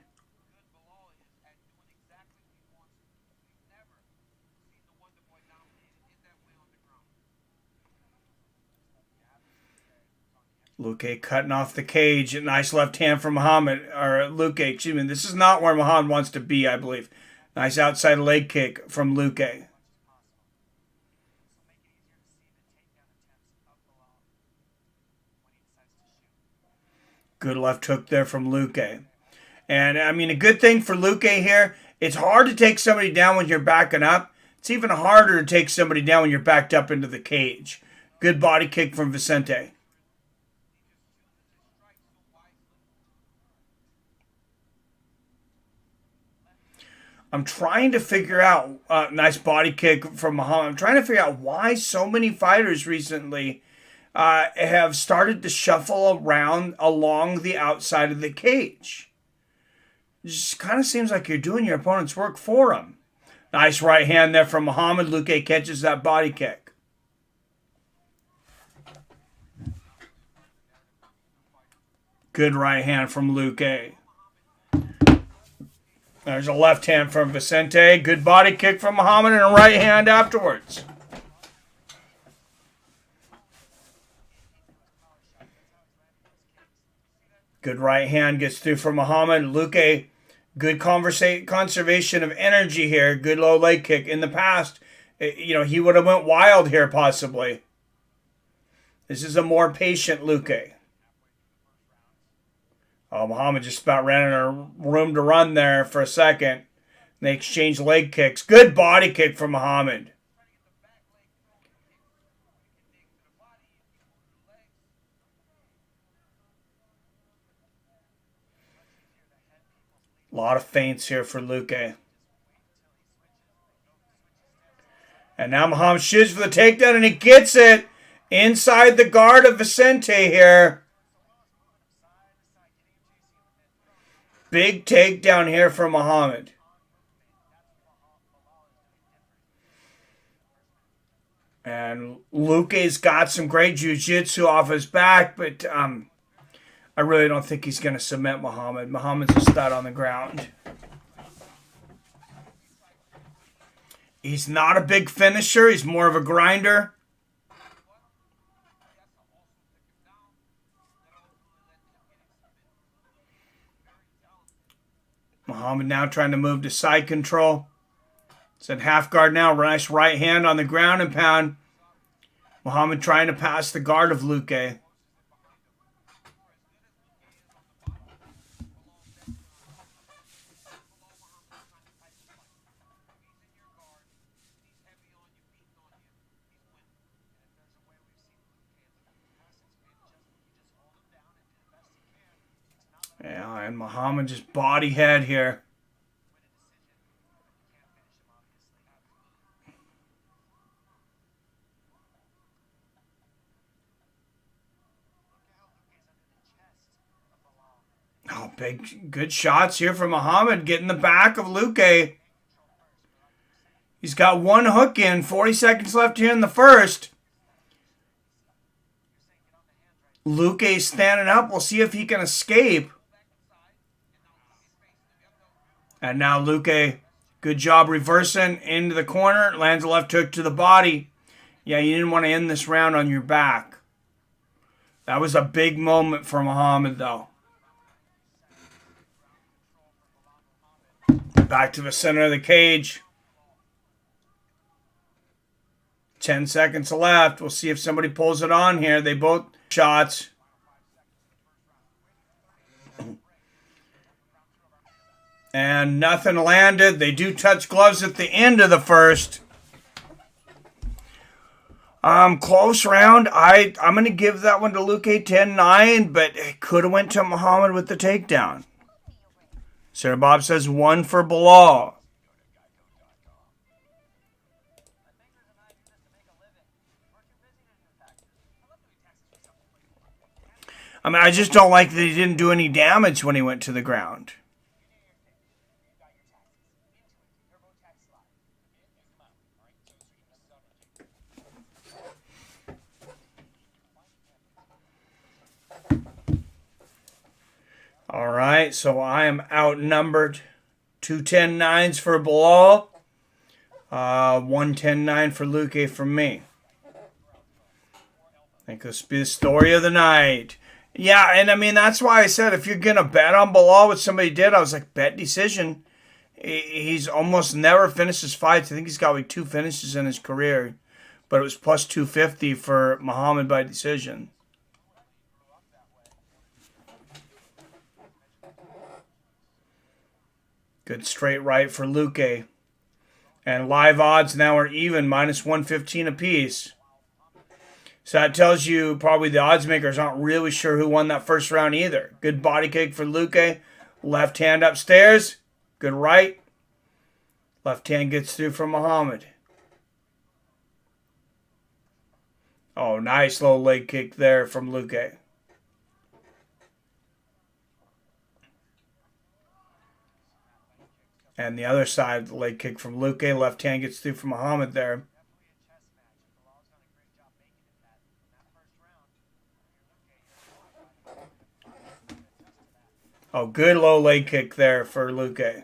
Luque cutting off the cage. A nice left hand from Muhammad, or Luque, excuse me. This is not where Muhammad wants to be, I believe. Nice outside leg kick from Luque. Good left hook there from Luque. And, I mean, a good thing for Luque here, it's hard to take somebody down when you're backing up. It's even harder to take somebody down when you're backed up into the cage. Good body kick from Vicente. I'm trying to figure out, nice body kick from Muhammad. I'm trying to figure out why so many fighters recently have started to shuffle around along the outside of the cage. It just kind of seems like you're doing your opponent's work for them. Nice right hand there from Muhammad. Luque catches that body kick. Good right hand from Luque. There's a left hand from Vicente. Good body kick from Muhammad and a right hand afterwards. Good right hand gets through from Muhammad. Luque, good conservation of energy here. Good low leg kick. In the past, he would have went wild here possibly. This is a more patient Luque. Oh, Muhammad just about ran out of room to run there for a second. They exchange leg kicks. Good body kick from Muhammad. A lot of feints here for Luque. And now Muhammad shoots for the takedown, and he gets it inside the guard of Vicente here. Big takedown here for Muhammad. And Luque's got some great jiu-jitsu off his back, but I really don't think he's going to submit Muhammad. Muhammad's a stud on the ground. He's not a big finisher. He's more of a grinder. Muhammad now trying to move to side control. It's at half guard now. Nice right hand on the ground and pound. Muhammad trying to pass the guard of Luque. Yeah, and Muhammad just body head here. Oh, good shots here from Muhammad. Getting the back of Luque. He's got one hook in. 40 seconds left here in the first. Luque standing up. We'll see if he can escape. And now Luque, good job reversing into the corner. Lands a left hook to the body. Yeah, you didn't want to end this round on your back. That was a big moment for Muhammad, though. Back to the center of the cage. 10 seconds left. We'll see if somebody pulls it on here. They both shots. And nothing landed. They do touch gloves at the end of the first. Close round. I'm going to give that one to Luque 10-9, but it could have went to Muhammad with the takedown. Sarah Bob says 1 for Belal. I mean, I just don't like that he didn't do any damage when he went to the ground. All right, so I am outnumbered. 2 10-9s for Belal. 1 10-9 for Luque from me. I think this will be the story of the night. Yeah, and I mean, that's why I said if you're going to bet on Belal, what somebody did, I was like, bet decision. He's almost never finished his fights. I think he's got like 2 finishes in his career, but it was plus 250 for Muhammad by decision. Good straight right for Luque. And live odds now are even, minus 115 apiece. So that tells you probably the odds makers aren't really sure who won that first round either. Good body kick for Luque. Left hand upstairs. Good right. Left hand gets through from Muhammad. Oh, nice low leg kick there from Luque. And the other side, the leg kick from Luque. Left hand gets through from Muhammad there. Oh, good low leg kick there for Luque.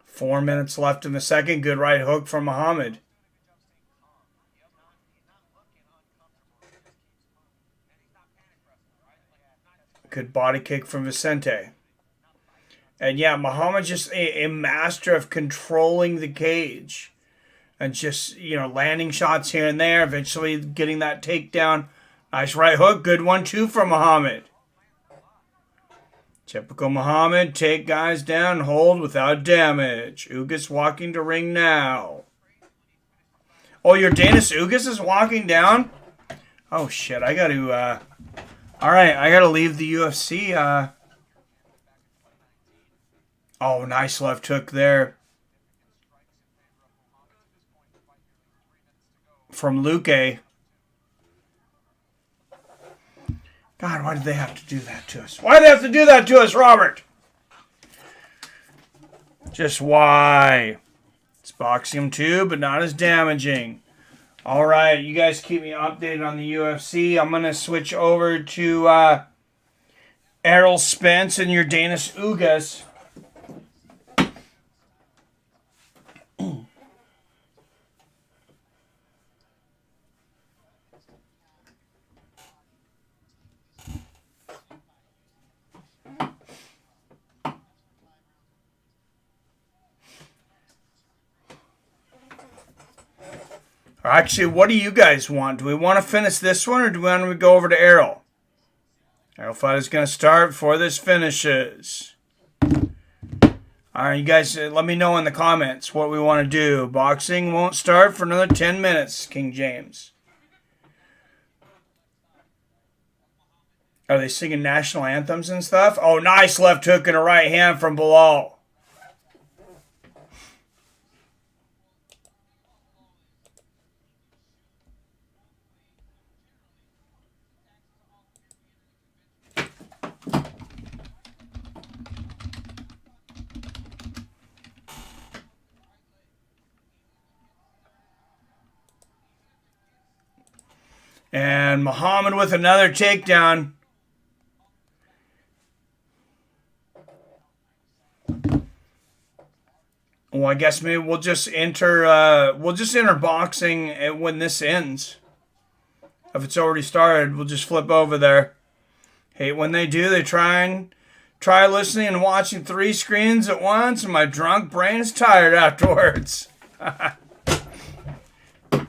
Four minutes left in the second. Good right hook from Muhammad. Good body kick from Vicente. And yeah, Muhammad just a master of controlling the cage. And just, landing shots here and there. Eventually getting that takedown. Nice right hook. Good one, too, from Muhammad. Typical Muhammad. Take guys down. Hold without damage. Ugas walking to ring now. Oh, Yordenis Ugas is walking down? Oh, shit. I got to... Alright, I got to leave the UFC. Oh, nice left hook there. From Luque. God, why did they have to do that to us? Why did they have to do that to us, Robert? Just why? It's boxing too, but not as damaging. All right, you guys keep me updated on the UFC. I'm going to switch over to Errol, Spence, and Yordenis Ugas. Actually, what do you guys want? Do we want to finish this one, or do we want to go over to Errol? Errol fight is going to start before this finishes. All right, you guys, let me know in the comments what we want to do. Boxing won't start for another 10 minutes, King James. Are they singing national anthems and stuff? Oh, nice left hook and a right hand from Belal. And Muhammad with another takedown. Well, I guess maybe we'll just enter boxing when this ends. If it's already started, we'll just flip over there. Hate when they do. They try listening and watching 3 screens at once, and my drunk brain is tired afterwards.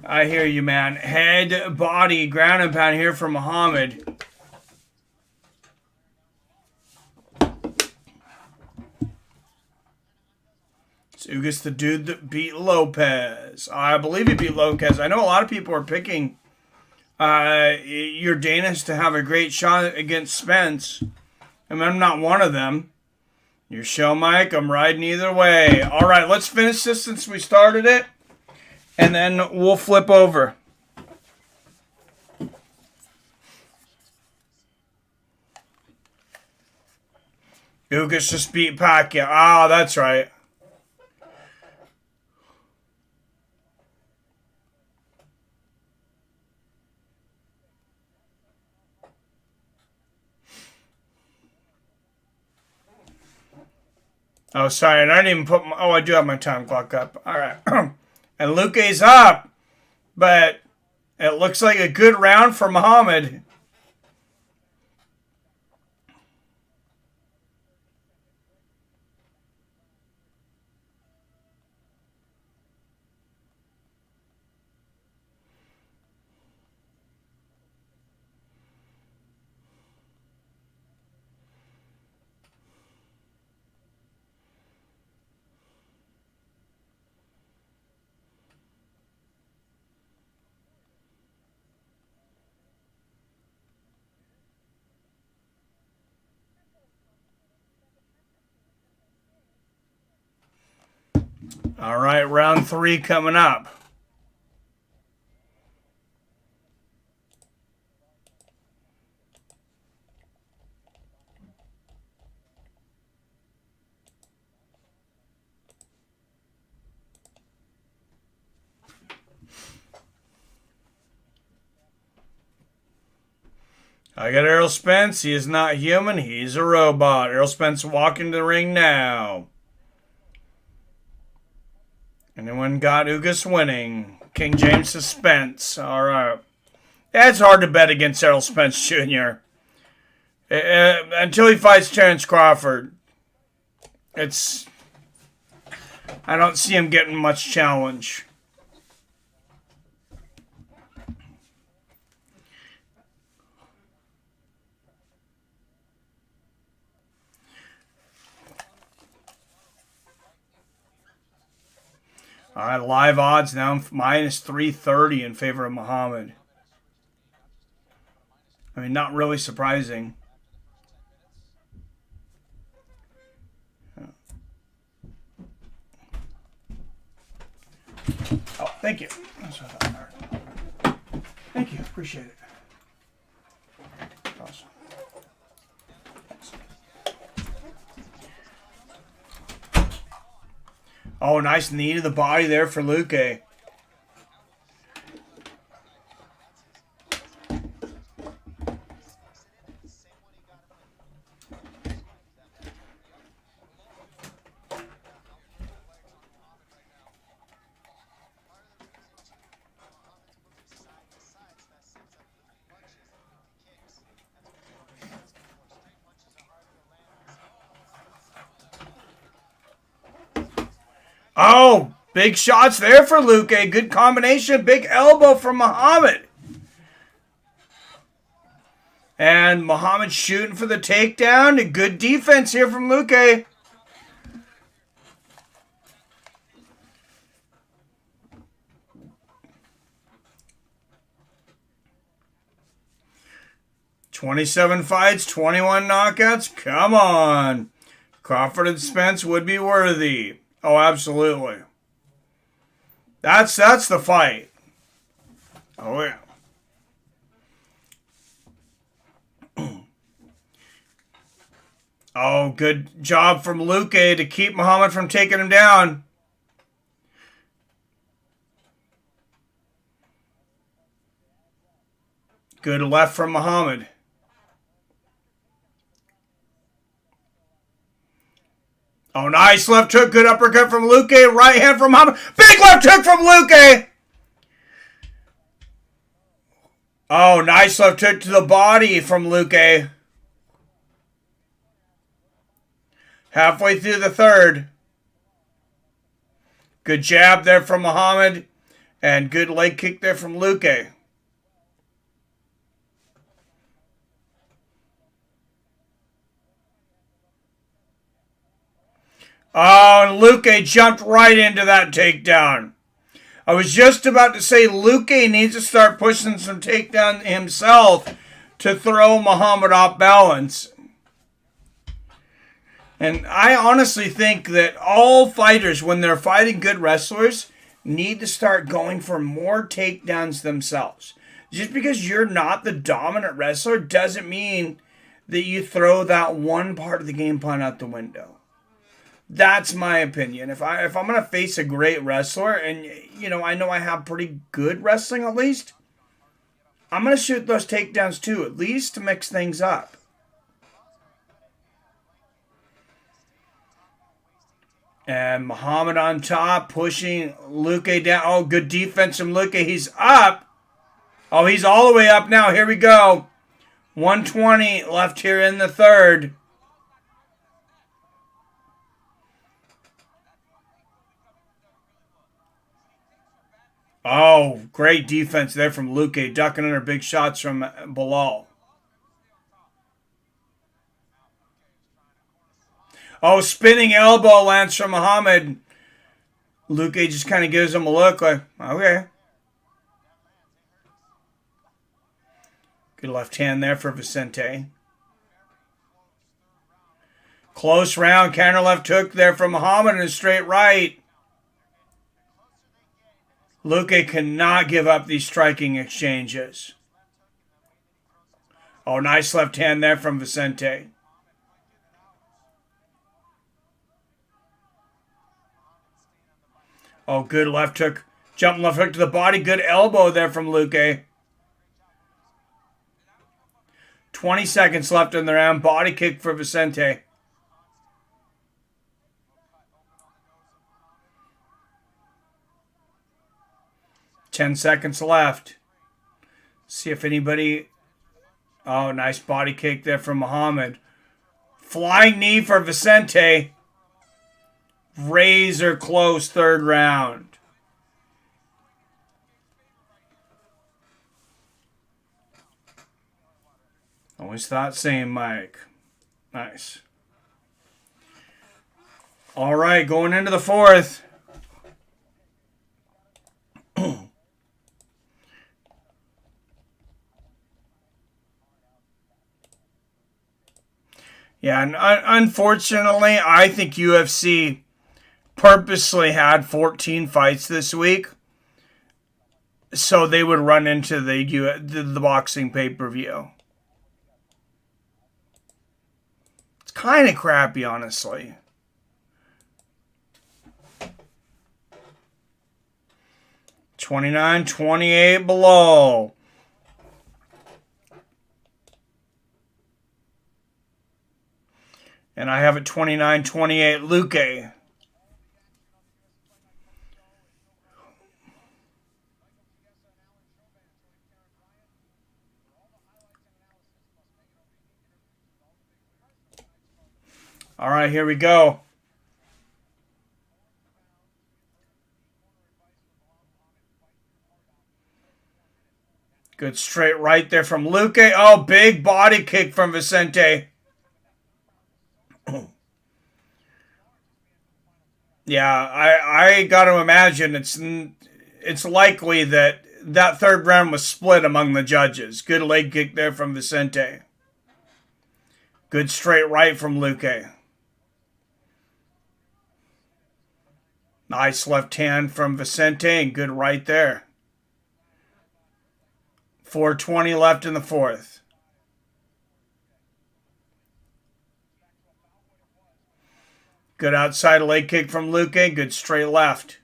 I hear you, man. Head, body, ground and pound here for Muhammad. Ugas, the dude that beat Lopez. I believe he beat Lopez. I know a lot of people are picking Yordenis to have a great shot against Spence. I mean, I'm not one of them. Your show, Mike. I'm riding either way. All right, let's finish this since we started it, and then we'll flip over. Ugas just beat Pacquiao. Ah, that's right. Oh, sorry, and I didn't even put my... Oh, I do have my time clock up. All right. And Luque's up, but it looks like a good round for Muhammad. All right, round 3 coming up. I got Errol Spence. He is not human. He's a robot. Errol Spence walking to the ring now. Anyone got Ugas winning? King James to Spence. All right. It's hard to bet against Errol Spence Jr. Until he fights Terrence Crawford. I don't see him getting much challenge. All right, live odds now minus 330 in favor of Muhammad. I mean, not really surprising. Oh, thank you. That's what I thought. Thank you. Appreciate it. Awesome. Oh, nice knee to the body there for Luque. Oh, big shots there for Luque. Good combination. Big elbow from Muhammad. And Muhammad shooting for the takedown. Good defense here from Luque. "27 fights, 21 knockouts. Come on. Crawford and Spence would be worthy." Oh, absolutely. That's the fight. Oh, yeah. Oh, good job from Luque to keep Muhammad from taking him down. Good left from Muhammad. Oh, nice left hook. Good uppercut from Luque. Right hand from Muhammad. Big left hook from Luque. Oh, nice left hook to the body from Luque. Halfway through the third. Good jab there from Muhammad. And good leg kick there from Luque. Oh, and Luque jumped right into that takedown. I was just about to say Luque needs to start pushing some takedown himself to throw Muhammad off balance. And I honestly think that all fighters, when they're fighting good wrestlers, need to start going for more takedowns themselves. Just because you're not the dominant wrestler doesn't mean that you throw that one part of the game plan out the window. That's my opinion. If I'm going to face a great wrestler, and I know I have pretty good wrestling at least, I'm going to shoot those takedowns too, at least to mix things up. And Muhammad on top, pushing Luque down. Oh, good defense from Luque. He's up. Oh, he's all the way up now. Here we go. 120 left here in the third. Oh, great defense there from Luque, ducking under big shots from Belal. Oh, spinning elbow lands from Muhammad. Luque just kind of gives him a look like, okay. Good left hand there for Vicente. Close round, counter left hook there from Muhammad and a straight right. Luque cannot give up these striking exchanges. Oh, nice left hand there from Vicente. Oh, good left hook. Jumping left hook to the body. Good elbow there from Luque. 20 seconds left in the round. Body kick for Vicente. Ten seconds left. See if anybody... Oh, nice body kick there from Muhammad. Flying knee for Vicente. Razor close third round. Always thought same, Mike. Nice. All right, going into the fourth. Yeah, and unfortunately, I think UFC purposely had 14 fights this week so they would run into the boxing pay-per-view. It's kind of crappy, honestly. $29.28 below. And I have it $29.28 Luque. All right, here we go. Good straight right there from Luque. Oh, big body kick from Vicente. Yeah, I got to imagine it's likely that third round was split among the judges. Good leg kick there from Vicente. Good straight right from Luque. Nice left hand from Vicente and good right there. 4:20 left in the fourth. Good outside leg kick from Luque. Good straight left.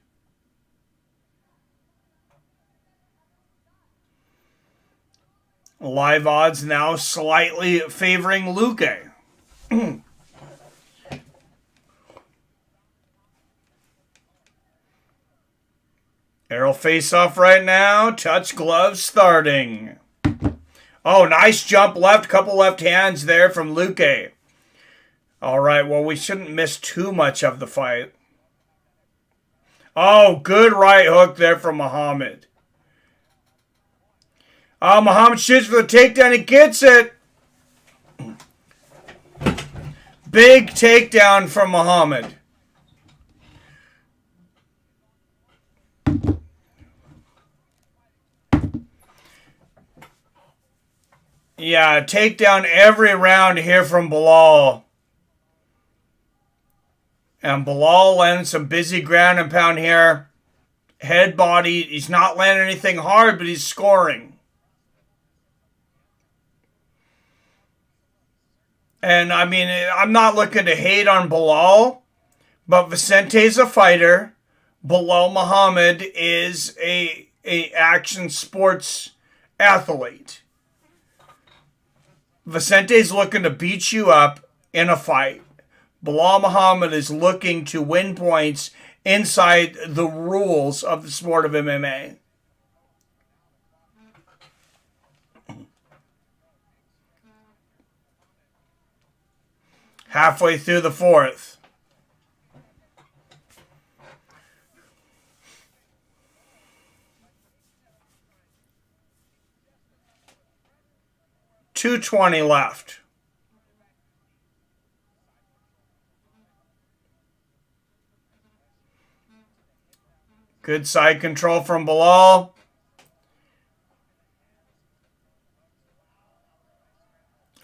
Live odds now slightly favoring Luque. Errol face off right now. Touch gloves starting. Oh, nice jump left. Couple left hands there from Luque. All right, well, we shouldn't miss too much of the fight. Oh, good right hook there from Muhammad. Oh, Muhammad shoots for the takedown. He gets it. Big takedown from Muhammad. Yeah, takedown every round here from Belal. And Belal landing some busy ground and pound here. Head body. He's not landing anything hard, but he's scoring. And, I mean, I'm not looking to hate on Belal, but Vicente's a fighter. Belal Muhammad is a action sports athlete. Vicente's looking to beat you up in a fight. Belal Muhammad is looking to win points inside the rules of the sport of MMA. Halfway through the fourth. .220 left. Good side control from Belal.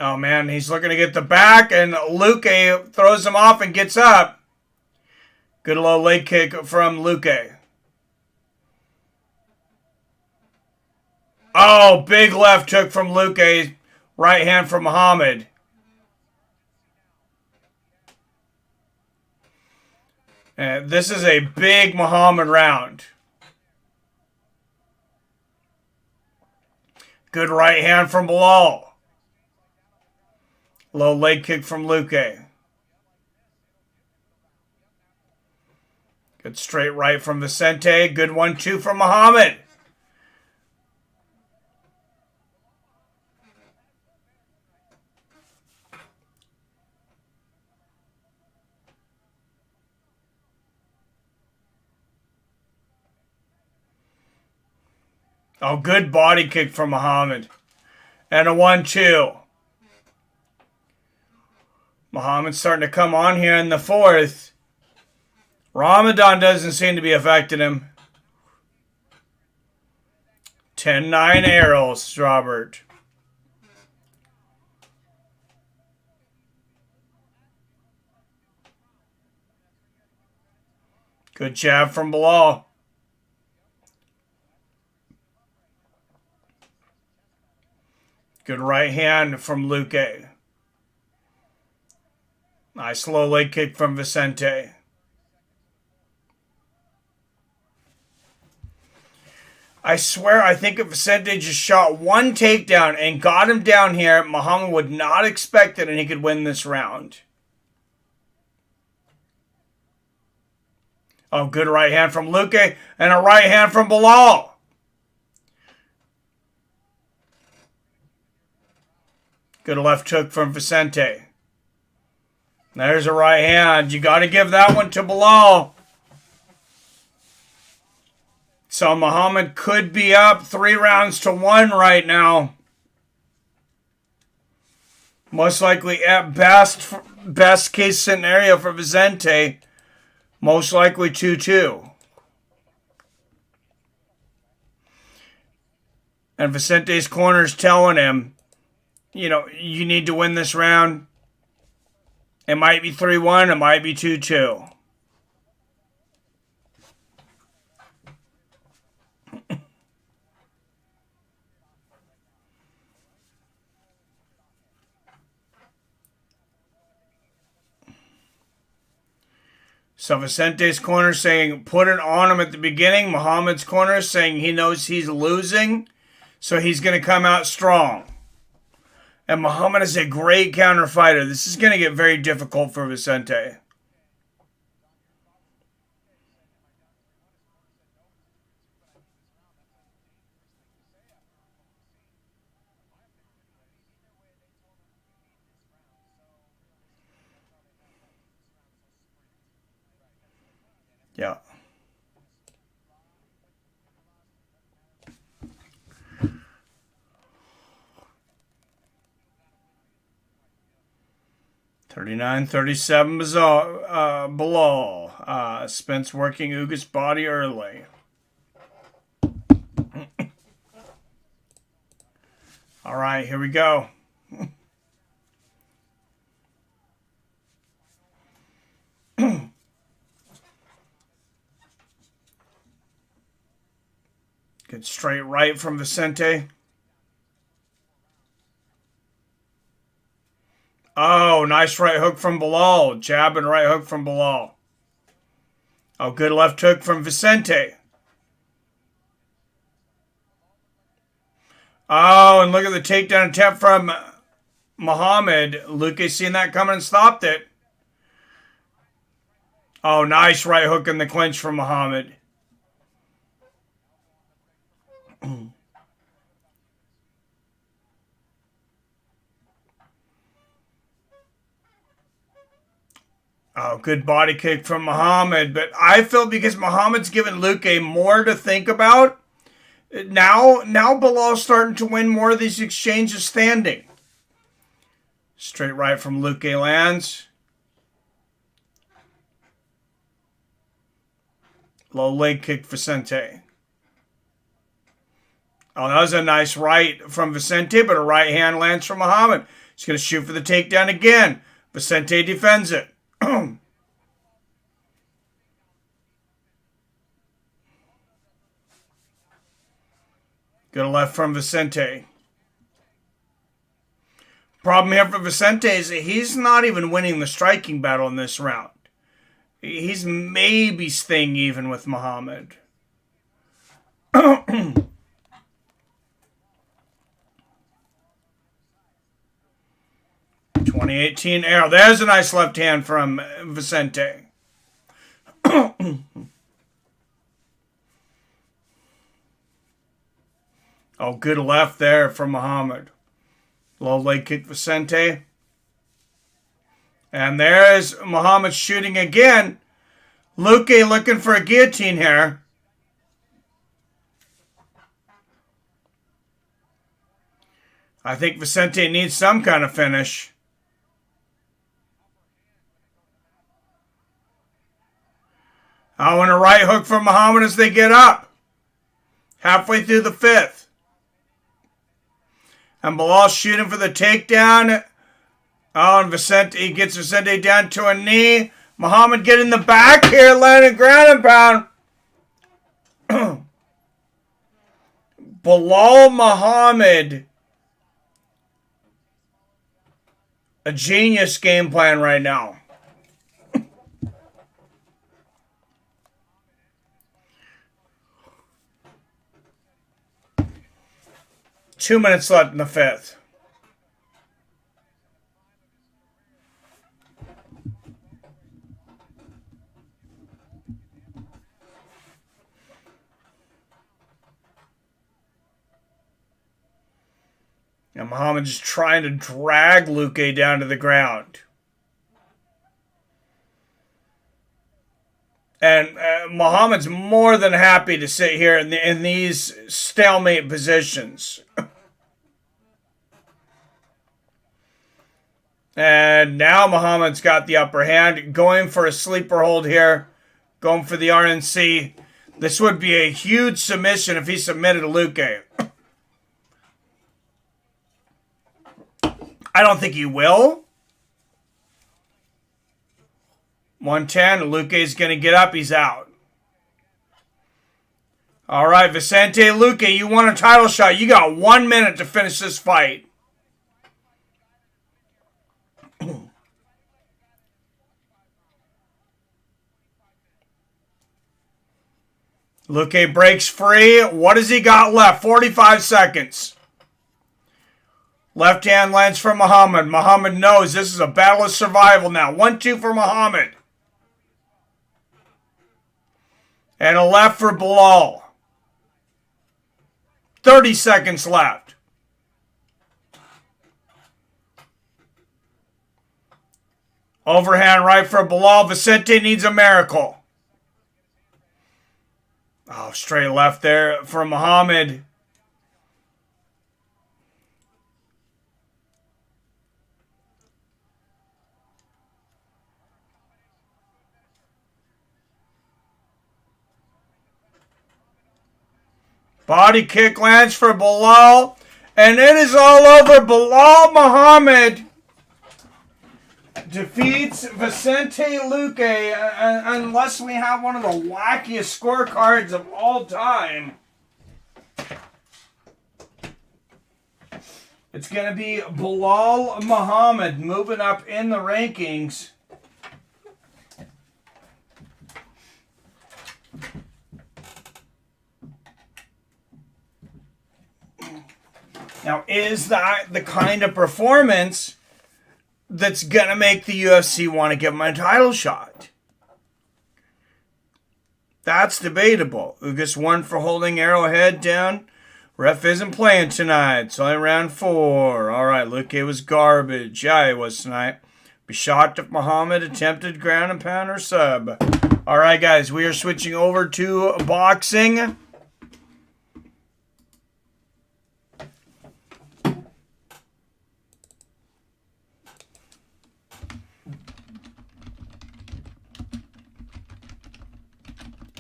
Oh man, he's looking to get the back, and Luque throws him off and gets up. Good low leg kick from Luque. Oh, big left hook from Luque. Right hand from Muhammad. And this is a big Muhammad round. Good right hand from Belal. Low leg kick from Luque. Good straight right from Vicente. Good 1-2 from Muhammad. Oh, good body kick from Muhammad. And a 1-2. Muhammad's starting to come on here in the fourth. Ramadan doesn't seem to be affecting him. 10-9 Errol, Robert. Good jab from Belal. Good right hand from Luque. Nice low leg kick from Vicente. I swear, I think if Vicente just shot one takedown and got him down here, Muhammad would not expect it and he could win this round. Oh, good right hand from Luque and a right hand from Belal. Good left hook from Vicente. There's a right hand. You got to give that one to Belal. So Muhammad could be up 3-1 right now. Most likely at best case scenario for Vicente. Most likely 2-2. And Vicente's corner's telling him, you know, you need to win this round. It might be 3-1. It might be 2-2. So Vicente's corner saying put it on him at the beginning. Muhammad's corner saying he knows he's losing, so he's going to come out strong. And Muhammad is a great counter fighter. This is going to get very difficult for Vicente. Yeah. $39-37 Belal. Spence working Ugas' body early. All right, here we go. Good straight right from Vicente. Oh, nice right hook from Belal. Jab and right hook from Belal. Oh, good left hook from Vicente. Oh, and look at the takedown attempt from Muhammad. Luque seen that coming and stopped it. Oh, nice right hook in the clinch from Muhammad. Oh, good body kick from Muhammad. But I feel because Muhammad's given Luque more to think about, now Belal's starting to win more of these exchanges standing. Straight right from Luque lands. Low leg kick Vicente. Oh, that was a nice right from Vicente, but a right hand lands from Muhammad. He's going to shoot for the takedown again. Vicente defends it. Good left from Vicente. Problem here for Vicente is that he's not even winning the striking battle in this round. He's maybe staying even with Muhammad. 2018 Errol. There's a nice left hand from Vicente. Oh, good left there from Muhammad. Low leg kick Vicente. And there's Muhammad shooting again. Luque looking for a guillotine here. I think Vicente needs some kind of finish. Oh, and a right hook from Muhammad as they get up. Halfway through the fifth. And Belal shooting for the takedown. Oh, and Vicente gets Vicente down to a knee. Muhammad getting the back here, landing ground and pound. Belal Muhammad. A genius game plan right now. Two minutes left in the fifth. And Muhammad just trying to drag Luque down to the ground. And Muhammad's more than happy to sit here in these stalemate positions. And now Muhammad's got the upper hand, going for a sleeper hold here, going for the RNC. This would be a huge submission if he submitted to Luque. I don't think he will. 110, Luque's going to get up, he's out. All right, Vicente Luque, you want a title shot. You got 1 minute to finish this fight. Luque breaks free. What has he got left? 45 seconds. Left hand lands for Muhammad. Muhammad knows this is a battle of survival now. 1-2 for Muhammad. And a left for Belal. 30 seconds left. Overhand right for Belal. Vicente needs a miracle. Oh, straight left there for Muhammad. Body kick lands for Belal. And it is all over. Belal Muhammad defeats Vicente Luque, unless we have one of the wackiest scorecards of all time. It's going to be Belal Muhammad moving up in the rankings. Now, is that the kind of performance that's going to make the UFC want to give him a title shot? That's debatable. Ugas won for holding Errol head down. Ref isn't playing tonight. It's only round 4. All right, Luque was garbage. Yeah, he was tonight. Be shocked if Muhammad attempted ground and pound or sub. All right, guys, we are switching over to boxing.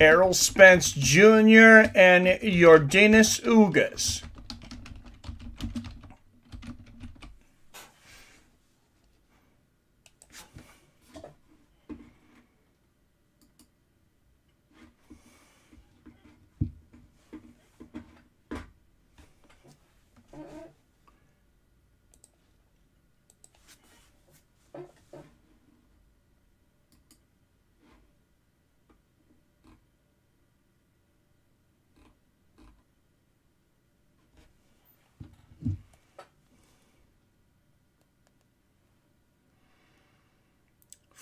Errol Spence Jr. and Yordenis Ugas.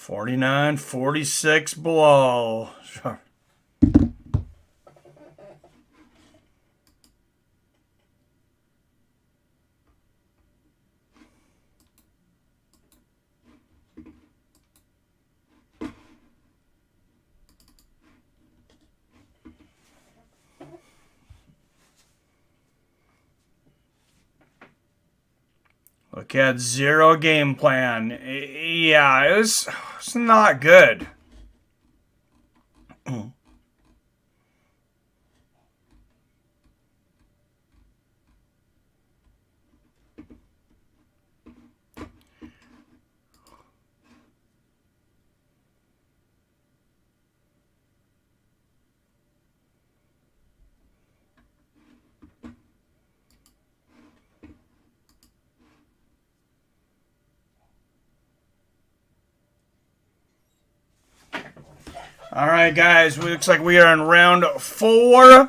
$49.46 Belal. Sure. Look at zero game plan. Yeah, it's not good. All right, guys. Looks like we are in round 4.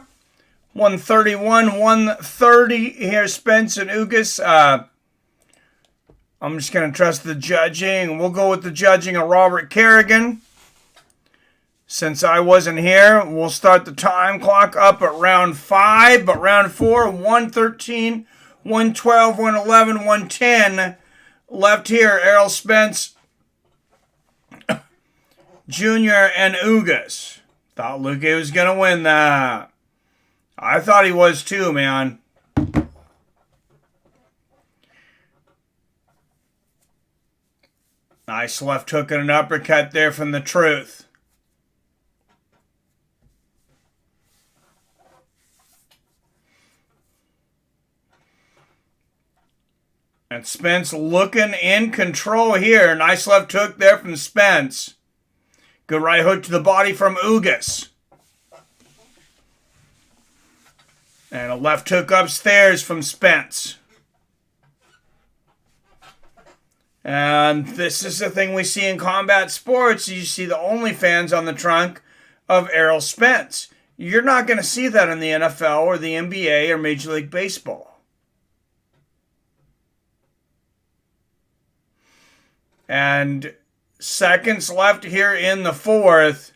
131, 130 here, Spence and Ugas. I'm just going to trust the judging. We'll go with the judging of Robert Kerrigan. Since I wasn't here, we'll start the time clock up at round 5. But round 4, 113, 112, 111, 110. Left here, Errol Spence Jr. and Ugas. Thought Luque was going to win that. I thought he was too, man. Nice left hook and an uppercut there from the Truth. And Spence looking in control here. Nice left hook there from Spence. Good right hook to the body from Ugas. And a left hook upstairs from Spence. And this is the thing we see in combat sports. You see the OnlyFans on the trunk of Errol Spence. You're not going to see that in the NFL or the NBA or Major League Baseball. And seconds left here in the 4th.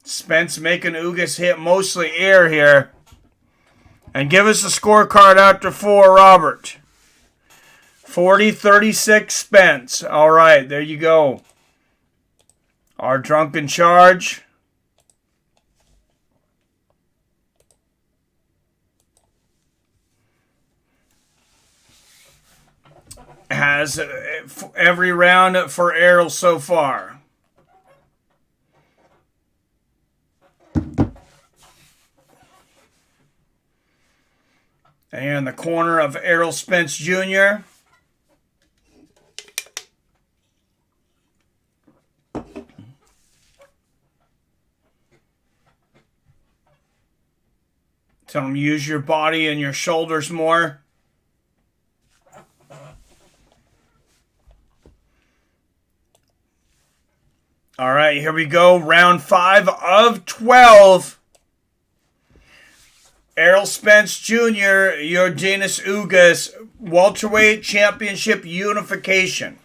Spence making Ugas hit mostly air here. And give us a scorecard after 4, Robert. 40-36 Spence. All right, there you go. Our drunken charge. Has every round for Errol so far. And the corner of Errol Spence Jr. Tell him use your body and your shoulders more. All right, here we go. Round 5 of 12. Errol Spence Jr., Yordenis Ugas, Welterweight Championship Unification.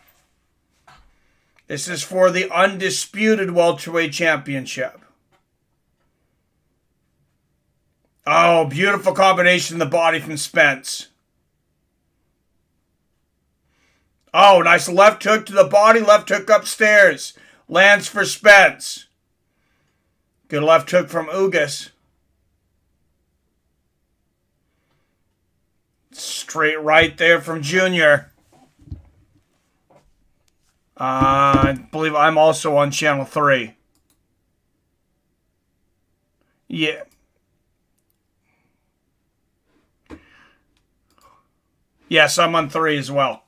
This is for the undisputed welterweight championship. Oh, beautiful combination in the body from Spence. Oh, nice left hook to the body, left hook upstairs. Lands for Spence. Good left hook from Ugas. Straight right there from Junior. I believe I'm also on channel 3. Yeah. Yes, I'm on 3 as well.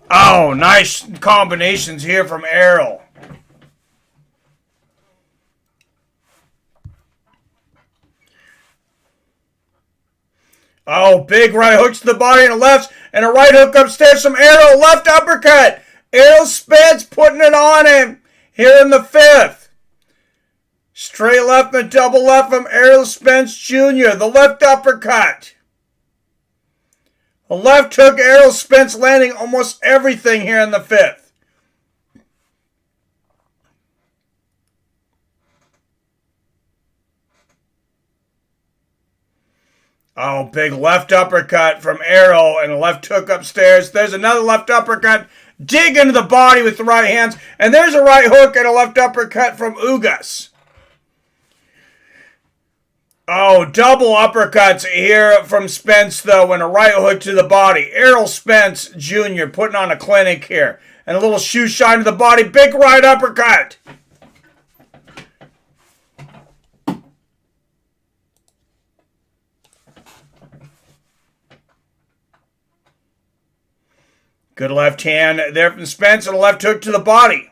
Oh, nice combinations here from Errol. Oh, big right hooks to the body and a left, and a right hook upstairs from Errol. Left uppercut. Errol Spence putting it on him here in the 5th. Straight left and a double left from Errol Spence Jr. The left uppercut. A left hook, Errol Spence landing almost everything here in the 5th. Oh, big left uppercut from Errol and a left hook upstairs. There's another left uppercut. Dig into the body with the right hands. And there's a right hook and a left uppercut from Ugas. Oh, double uppercuts here from Spence, though, and a right hook to the body. Errol Spence Jr. putting on a clinic here. And a little shoe shine to the body. Big right uppercut. Good left hand there from Spence and a left hook to the body.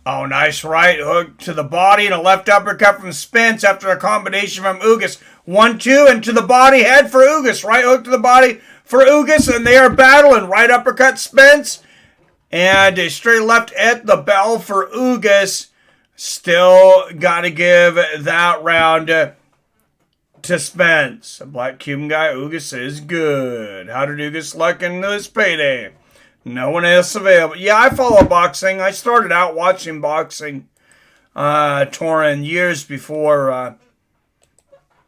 Oh, nice right hook to the body and a left uppercut from Spence after a combination from Ugas. 1-2 and to the body, head for Ugas. Right hook to the body for Ugas, and they are battling. Right uppercut Spence and a straight left at the bell for Ugas. Still got to give that round to Spence. A black Cuban guy, Ugas is good. How did Ugas luck into this payday? No one else available. Yeah, I follow boxing. I started out watching boxing, Torin, years before,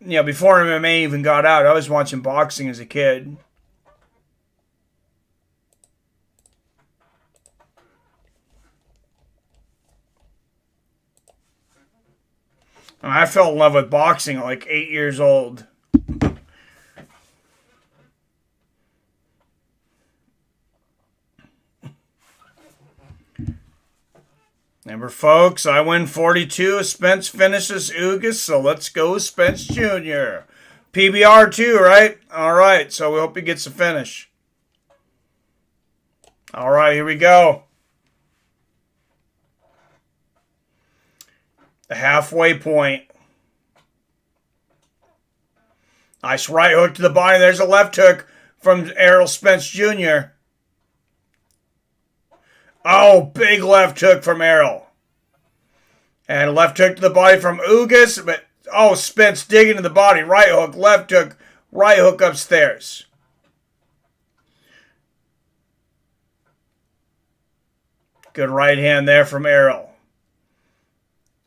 before MMA even got out. I was watching boxing as a kid. I fell in love with boxing at like 8 years old. Remember, folks, I win 42. Spence finishes Ugas, so let's go Spence Jr. PBR too, right? All right, so we hope he gets a finish. All right, here we go. The halfway point. Nice right hook to the body. There's a left hook from Errol Spence Jr. Oh, big left hook from Errol. And a left hook to the body from Ugas. But, oh, Spence digging to the body. Right hook, left hook, right hook upstairs. Good right hand there from Errol.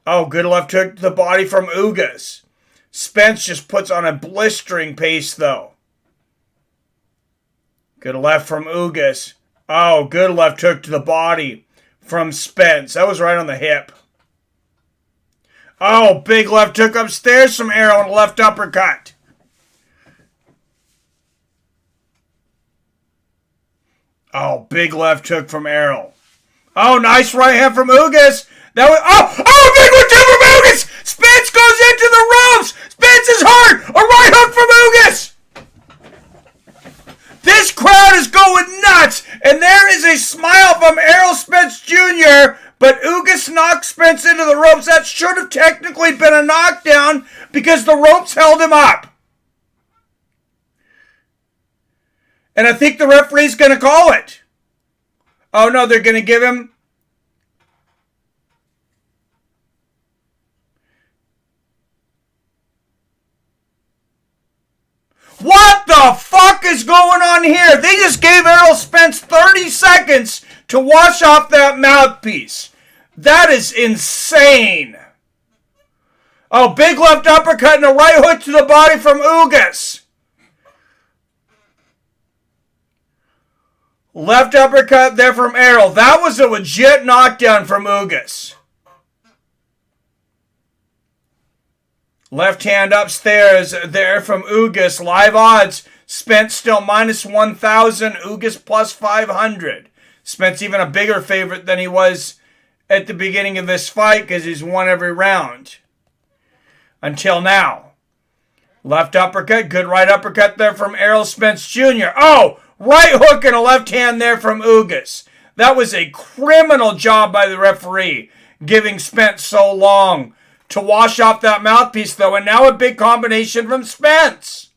Oh, good left hook to the body from Ugas. Spence just puts on a blistering pace, though. Good left from Ugas. Oh, good left hook to the body from Spence. That was right on the hip. Oh, big left hook upstairs from Errol and a left uppercut. Oh, big left hook from Errol. Oh, nice right hand from Ugas. That was big one too from Ugas! Spence goes into the ropes! Spence is hurt! A right hook from Ugas! This crowd is going nuts! And there is a smile from Errol Spence Jr., but Ugas knocked Spence into the ropes. That should have technically been a knockdown because the ropes held him up. And I think the referee's going to call it. Oh, no, they're going to give him... What the fuck is going on here? They just gave Errol Spence 30 seconds to wash off that mouthpiece. That is insane. Oh, big left uppercut and a right hook to the body from Ugas. Left uppercut there from Errol. That was a legit knockdown from Ugas. Left hand upstairs there from Ugas. Live odds. Spence still minus 1,000. Ugas plus 500. Spence even a bigger favorite than he was at the beginning of this fight because he's won every round. Until now. Left uppercut. Good right uppercut there from Errol Spence Jr. Oh! Right hook and a left hand there from Ugas. That was a criminal job by the referee. Giving Spence so long to wash off that mouthpiece, though. And now a big combination from Spence.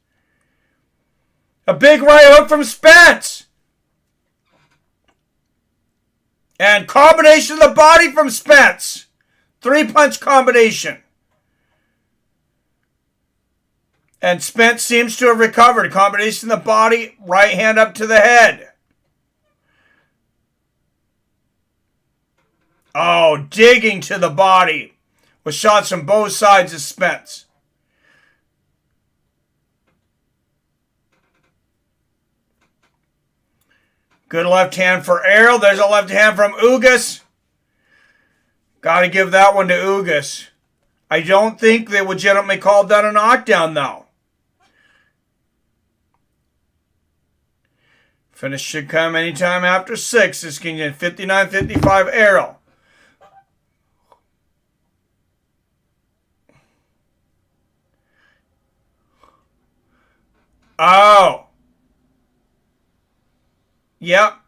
A big right hook from Spence. And combination of the body from Spence. 3-punch combination. And Spence seems to have recovered. Combination of the body, right hand up to the head. Oh, digging to the body. With shots from both sides of Spence. Good left hand for Errol. There's a left hand from Ugas. Got to give that one to Ugas. I don't think they legitimately called that a knockdown, though. Finish should come anytime after 6. This can get 59-55 Errol. Oh. Yep.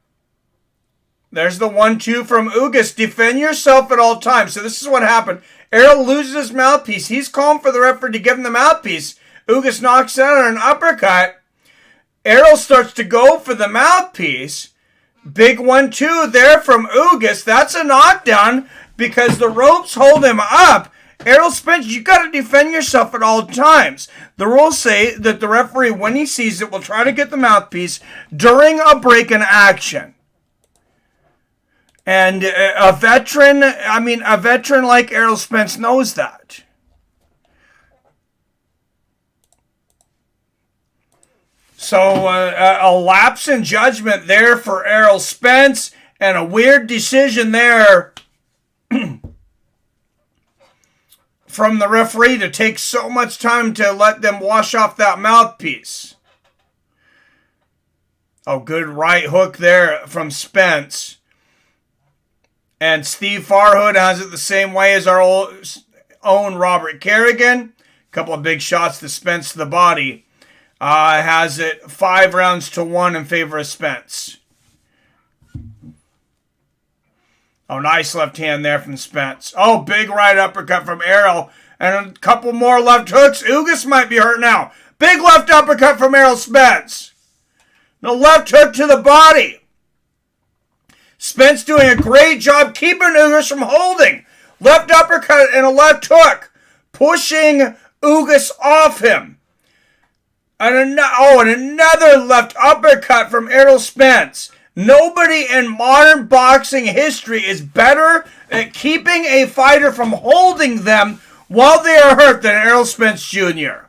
There's the 1-2 from Ugas. Defend yourself at all times. So this is what happened. Errol loses his mouthpiece. He's calling for the referee to give him the mouthpiece. Ugas knocks out on an uppercut. Errol starts to go for the mouthpiece. Big 1-2 there from Ugas. That's a knockdown because the ropes hold him up. Errol Spence, you got to defend yourself at all times. The rules say that the referee, when he sees it, will try to get the mouthpiece during a break in action. And a veteran like Errol Spence knows that. So a lapse in judgment there for Errol Spence and a weird decision there from the referee to take so much time to let them wash off that mouthpiece. Oh, good right hook there from Spence. And Steve Farhood has it the same way as our own Robert Kerrigan. A couple of big shots to Spence to the body. Has it 5-1 in favor of Spence. Oh, nice left hand there from Spence. Oh, big right uppercut from Errol. And a couple more left hooks. Ugas might be hurt now. Big left uppercut from Errol Spence. The left hook to the body. Spence doing a great job keeping Ugas from holding. Left uppercut and a left hook. Pushing Ugas off him. And another left uppercut from Errol Spence. Nobody in modern boxing history is better at keeping a fighter from holding them while they are hurt than Errol Spence Jr.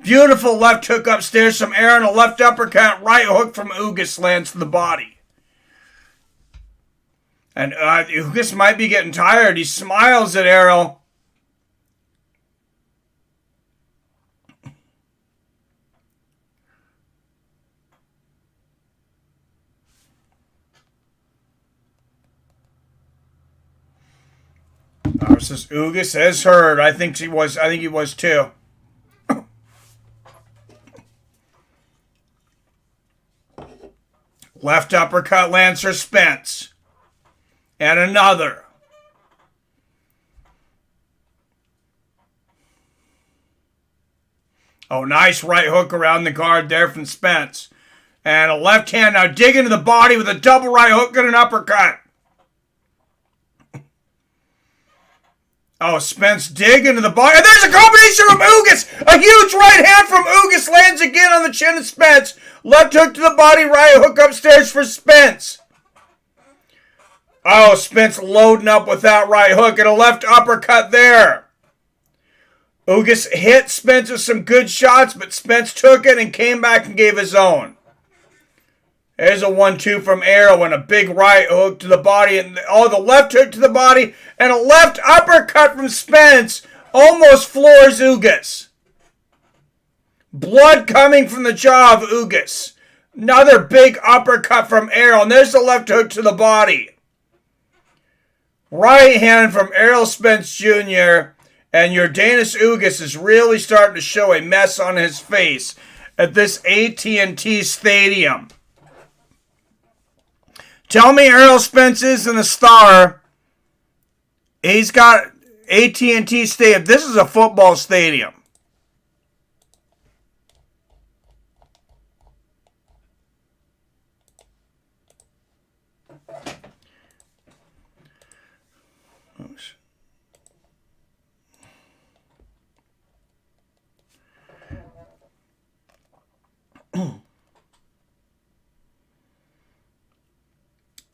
Beautiful left hook upstairs from Aaron. A left uppercut, right hook from Ugas lands to the body. And Ugas might be getting tired. He smiles at Errol. Versus Ugas is hurt. I think he was too. Left uppercut lands for Spence. And another. Oh, nice right hook around the guard there from Spence. And a left hand now dig into the body with a double right hook and an uppercut. Oh, Spence dig into the body. And there's a combination from Ugas. A huge right hand from Ugas lands again on the chin of Spence. Left hook to the body, right hook upstairs for Spence. Oh, Spence loading up with that right hook and a left uppercut there. Ugas hit Spence with some good shots, but Spence took it and came back and gave his own. There's a 1-2 from Errol and a big right hook to the body. And the left hook to the body and a left uppercut from Spence almost floors Ugas. Blood coming from the jaw of Ugas. Another big uppercut from Errol. And there's the left hook to the body. Right hand from Errol Spence Jr. And Yordenis Ugas is really starting to show a mess on his face at this AT&T Stadium. Tell me Errol Spence isn't a star. He's got AT&T Stadium. This is a football stadium.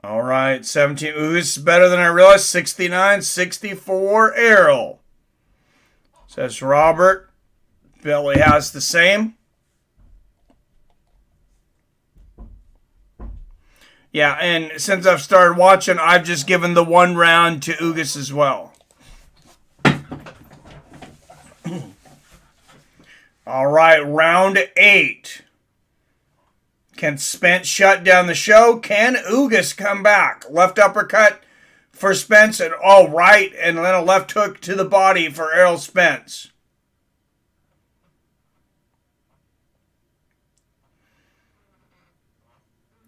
All right, 17. Ugas better than I realized. 69-64 Errol. Says Robert. Billy has the same. Yeah, and since I've started watching, I've just given the 1 round to Ugas as well. All right, round 8. Can Spence shut down the show? Can Ugas come back? Left uppercut for Spence and right, and then a left hook to the body for Errol Spence.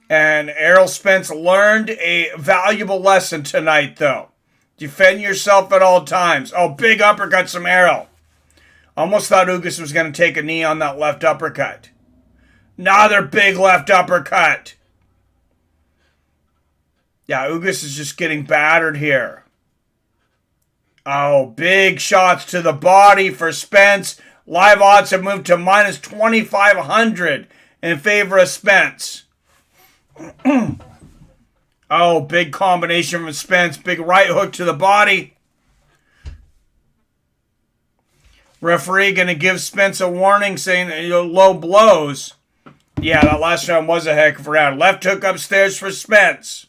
And Errol Spence learned a valuable lesson tonight, though. Defend yourself at all times. Oh, big uppercut from Errol. Almost thought Ugas was going to take a knee on that left uppercut. Another big left uppercut. Yeah, Ugas is just getting battered here. Oh, big shots to the body for Spence. Live odds have moved to minus 2,500 in favor of Spence. Oh, big combination from Spence. Big right hook to the body. Referee going to give Spence a warning saying low blows. Yeah, that last round was a heck of a round. Left hook upstairs for Spence.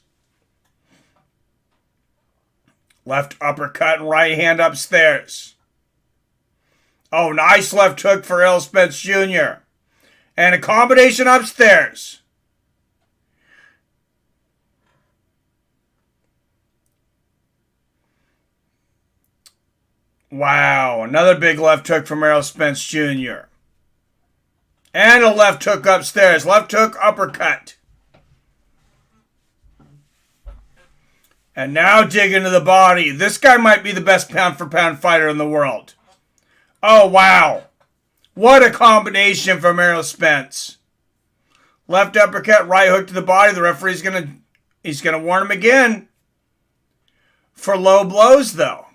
Left uppercut and right hand upstairs. Oh, nice left hook for Errol Spence Jr. And a combination upstairs. Wow, another big left hook from Errol Spence Jr. And a left hook upstairs. Left hook, uppercut. And now dig into the body. This guy might be the best pound-for-pound fighter in the world. Oh, wow. What a combination from Errol Spence. Left uppercut, right hook to the body. The referee's he's gonna warn him again. For low blows, though.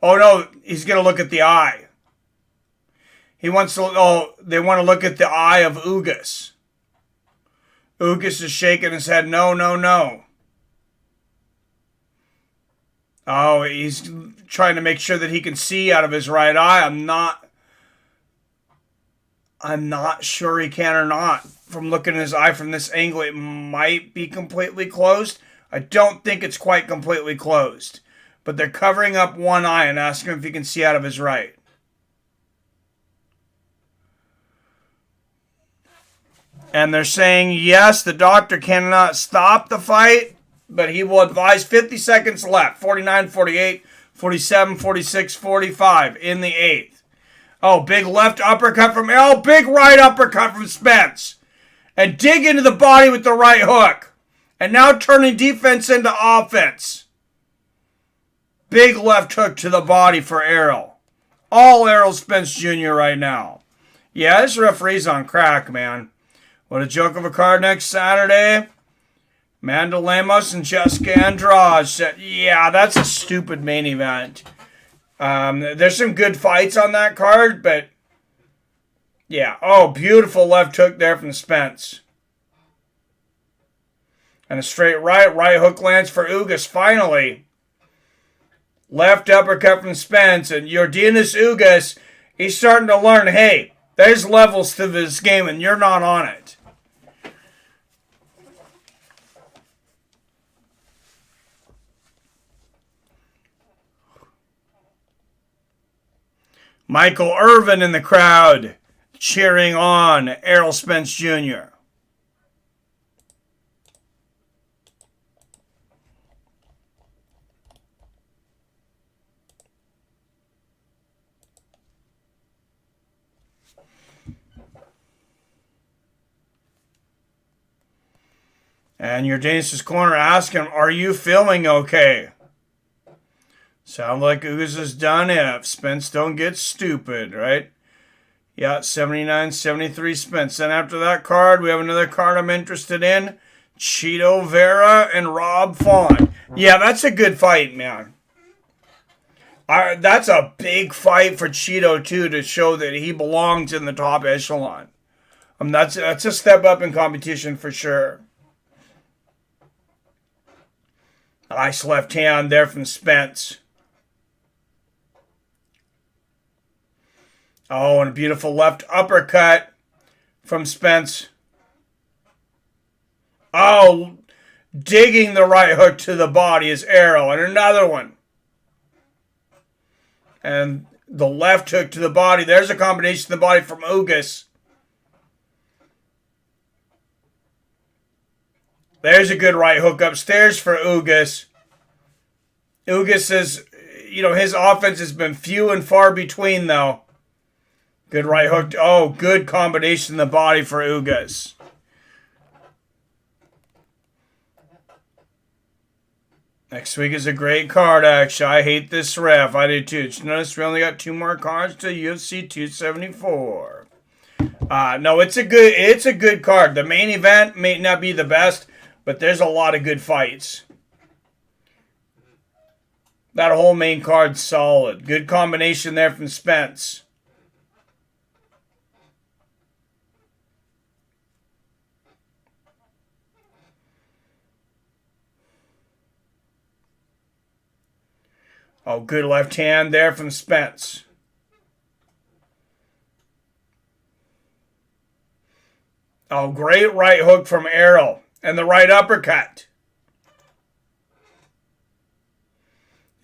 Oh, no, he's going to look at the eye. They want to look at the eye of Ugas. Ugas is shaking his head. No, no, no. Oh, he's trying to make sure that he can see out of his right eye. I'm not sure he can or not. From looking at his eye from this angle, it might be completely closed. I don't think it's quite completely closed. But they're covering up one eye and asking him if he can see out of his right. And they're saying, yes, the doctor cannot stop the fight. but he will advise 50 seconds left. 49, 48, 47, 46, 45 in the 8th. Oh, big left uppercut from Errol. Big right uppercut from Spence. And dig into the body with the right hook. And now turning defense into offense. Big left hook to the body for Errol. All Errol Spence Jr. right now. Yeah, this referee's on crack, man. What a joke of a card next Saturday. Amanda Lemos and Jessica Andrade. Yeah, that's a stupid main event. There's some good fights on that card, but yeah. Oh, beautiful left hook there from Spence. And a straight right hook lands for Ugas finally. Left uppercut from Spence, and Yordenis Ugas, he's starting to learn, hey, there's levels to this game and you're not on it. Michael Irvin in the crowd cheering on Errol Spence Jr. And Yordenis' corner asked him, are you feeling okay? Sound like Ugas is done if Spence don't get stupid, right? Yeah, 79-73 Spence. Then after that card, we have another card I'm interested in. Chito Vera and Rob Font. Yeah, that's a good fight, man. That's a big fight for Chito, too, to show that he belongs in the top echelon. That's a step up in competition for sure. Nice left hand there from Spence. Oh, and a beautiful left uppercut from Spence. Oh, digging the right hook to the body is Errol. And another one. And the left hook to the body. There's a combination of the body from Ugas. There's a good right hook upstairs for Ugas. Ugas is, his offense has been few and far between, though. Good right hook. Oh, good combination in the body for Ugas. Next week is a great card, actually. I hate this ref. I do, too. Did you notice we only got 2 more cards to UFC 274? No, it's a good card. The main event may not be the best, but there's a lot of good fights. That whole main card's solid. Good combination there from Spence. Oh, good left hand there from Spence. Oh, great right hook from Errol. And the right uppercut.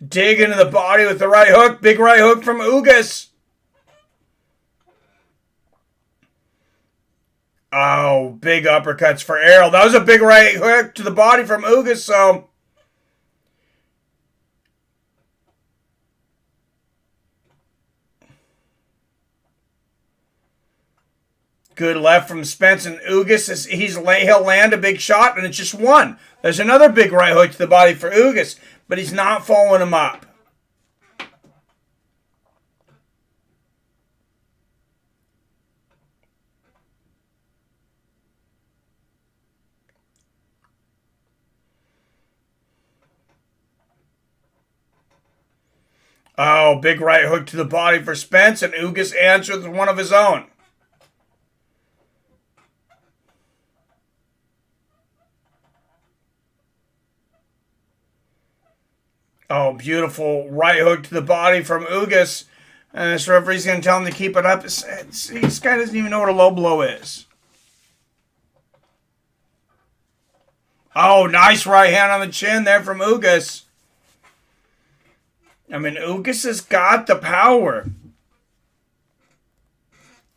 Dig into the body with the right hook. Big right hook from Ugas. Oh, big uppercuts for Errol. That was a big right hook to the body from Ugas, so... Good left from Spence, and Ugas, he'll land a big shot, and it's just one. There's another big right hook to the body for Ugas, but he's not following him up. Oh, big right hook to the body for Spence, and Ugas answers with one of his own. Oh, beautiful right hook to the body from Ugas. And this referee's going to tell him to keep it up. This guy doesn't even know what a low blow is. Oh, nice right hand on the chin there from Ugas. I mean, Ugas has got the power.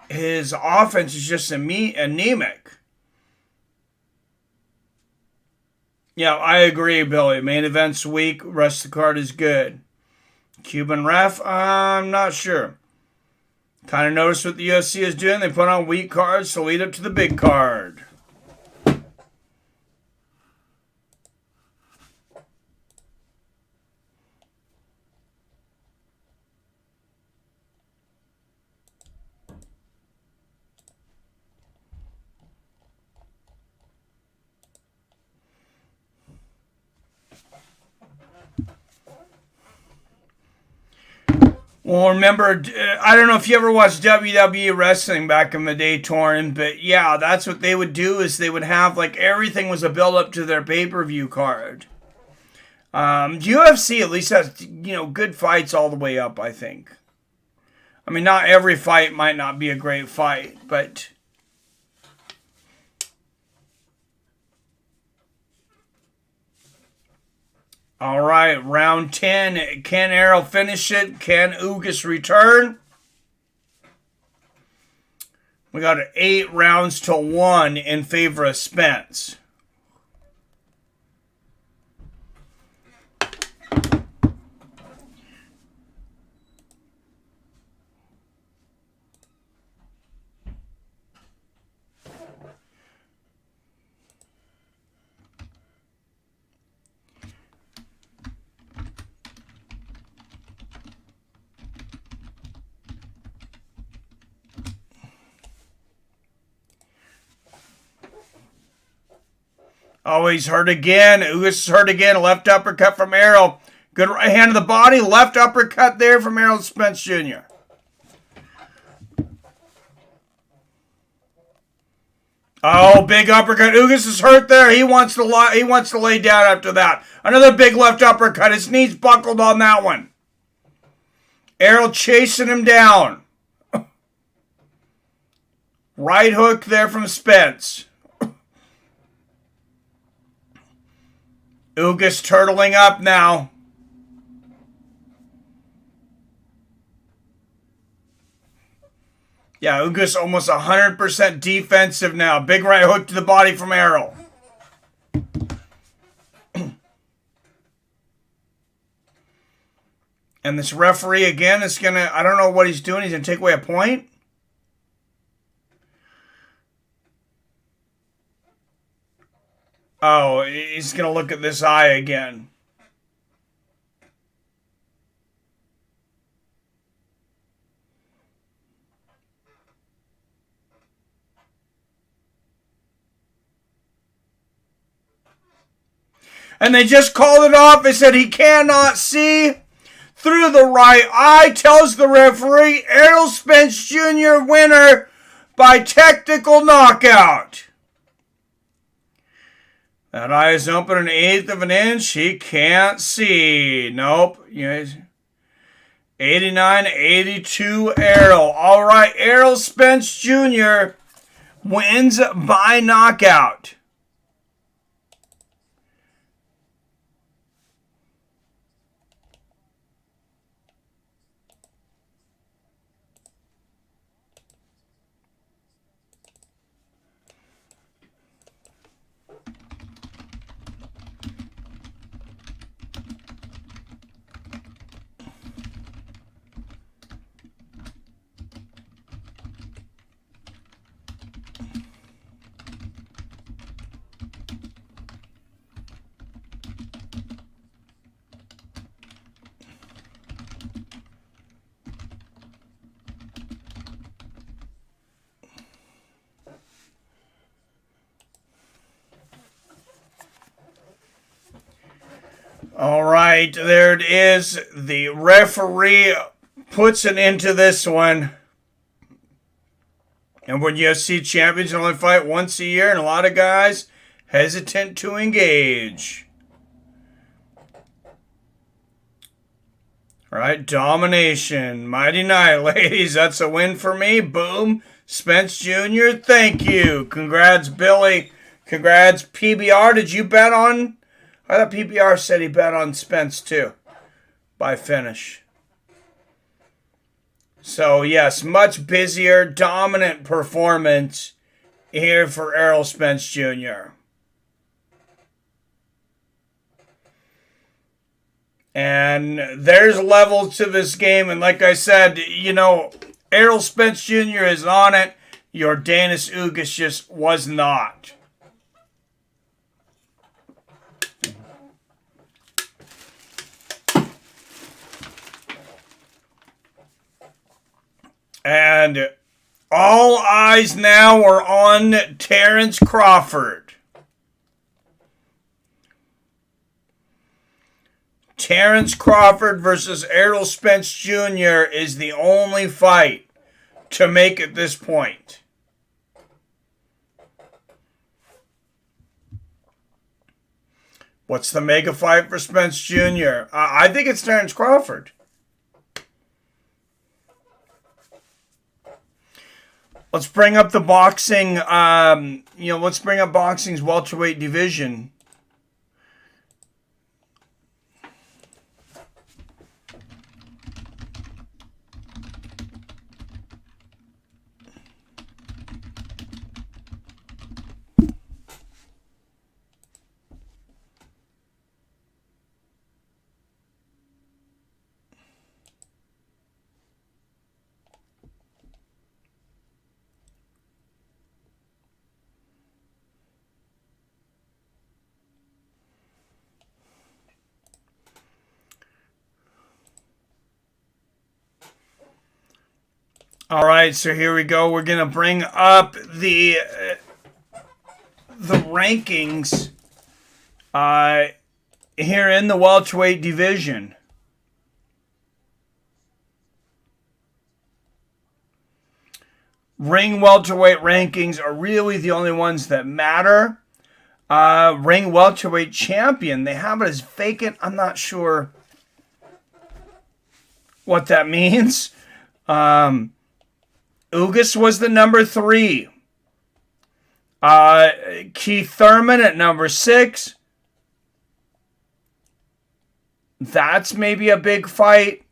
His offense is just anemic. Yeah, I agree, Billy. Main event's weak. Rest of the card is good. Cuban ref? I'm not sure. Kind of noticed what the UFC is doing. They put on weak cards to lead up to the big card. Well, remember, I don't know if you ever watched WWE wrestling back in the day, Torrin, but yeah, that's what they would do is they would have, like, everything was a build-up to their pay-per-view card. UFC at least has, good fights all the way up, I think. I mean, not every fight might not be a great fight, but... All right, round 10. Can Errol finish it? Can Ugas return? We got 8 rounds to 1 in favor of Spence. Oh, he's hurt again. Ugas is hurt again. Left uppercut from Errol. Good right hand to the body. Left uppercut there from Errol Spence Jr. Oh, big uppercut. Ugas is hurt there. He wants to lay down after that. Another big left uppercut. His knees buckled on that one. Errol chasing him down. Right hook there from Spence. Ugas turtling up now. Yeah, Ugas almost 100% defensive now. Big right hook to the body from Errol. And this referee again is going to, I don't know what he's doing. He's going to take away a point. Oh, he's going to look at this eye again. And they just called it off. They said he cannot see through the right eye. Tells the referee, Errol Spence Jr. winner by technical knockout. That eye is open 1/8 of an inch. He can't see. Nope. 89-82 Errol. All right, Errol Spence Jr. wins by knockout. All right, there it is. The referee puts an end to this one. And when UFC champions only fight once a year, and a lot of guys hesitant to engage. All right, domination. Mighty night, ladies. That's a win for me. Boom. Spence Jr., thank you. Congrats, Billy. Congrats, PBR. Did you bet on... I thought PBR said he bet on Spence too by finish. So yes, much busier, dominant performance here for Errol Spence Jr. And there's levels to this game. And like I said, Errol Spence Jr. is on it. Yordenis Ugas just was not. And all eyes now are on Terrence Crawford. Terrence Crawford versus Errol Spence Jr. is the only fight to make at this point. What's the mega fight for Spence Jr.? I think it's Terrence Crawford. Let's bring up the boxing, let's bring up boxing's welterweight division. All right, so here we go. We're going to bring up the rankings here in the welterweight division. Ring welterweight rankings are really the only ones that matter. Ring welterweight champion, they have it as vacant. I'm not sure what that means. Ugas was the number 3. Keith Thurman at number 6. That's maybe a big fight.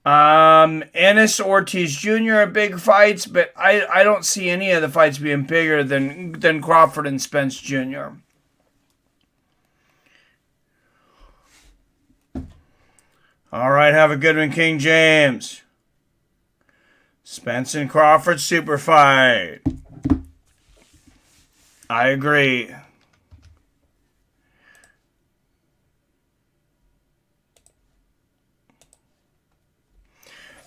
Ennis Ortiz Jr. are big fights, but I don't see any of the fights being bigger than Crawford and Spence Jr. All right, have a good one, King James. Spence and Crawford super fight. I agree.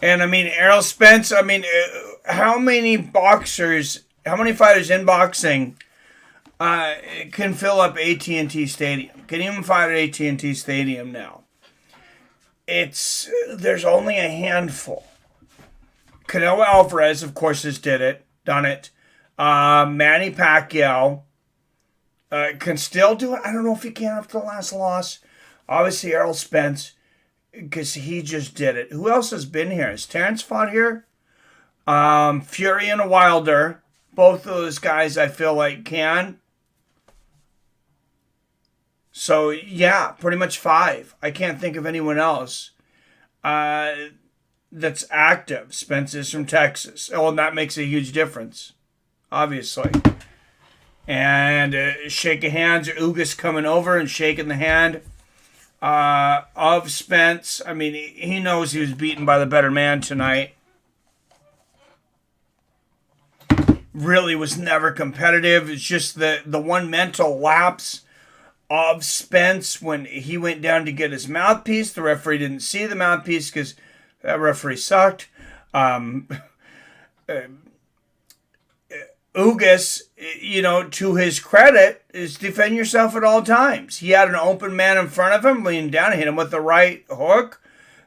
And Errol Spence, how many fighters in boxing can fill up AT&T Stadium? Can even fight at AT&T Stadium now? There's only a handful. Canelo Alvarez, of course, has done it. Manny Pacquiao can still do it. I don't know if he can after the last loss. Obviously, Errol Spence, because he just did it. Who else has been here? Has Terrence fought here? Fury and Wilder. Both of those guys, I feel like, can. So, yeah, pretty much 5. I can't think of anyone else that's active. Spence is from Texas. Oh, and that makes a huge difference, obviously. And shake of hands, Ugas coming over and shaking the hand of Spence. He knows he was beaten by the better man tonight. Really was never competitive. It's just the one mental lapse of Spence when he went down to get his mouthpiece. The referee didn't see the mouthpiece because that referee sucked. Ugas, to his credit, is defend yourself at all times. He had an open man in front of him, leaned down and hit him with the right hook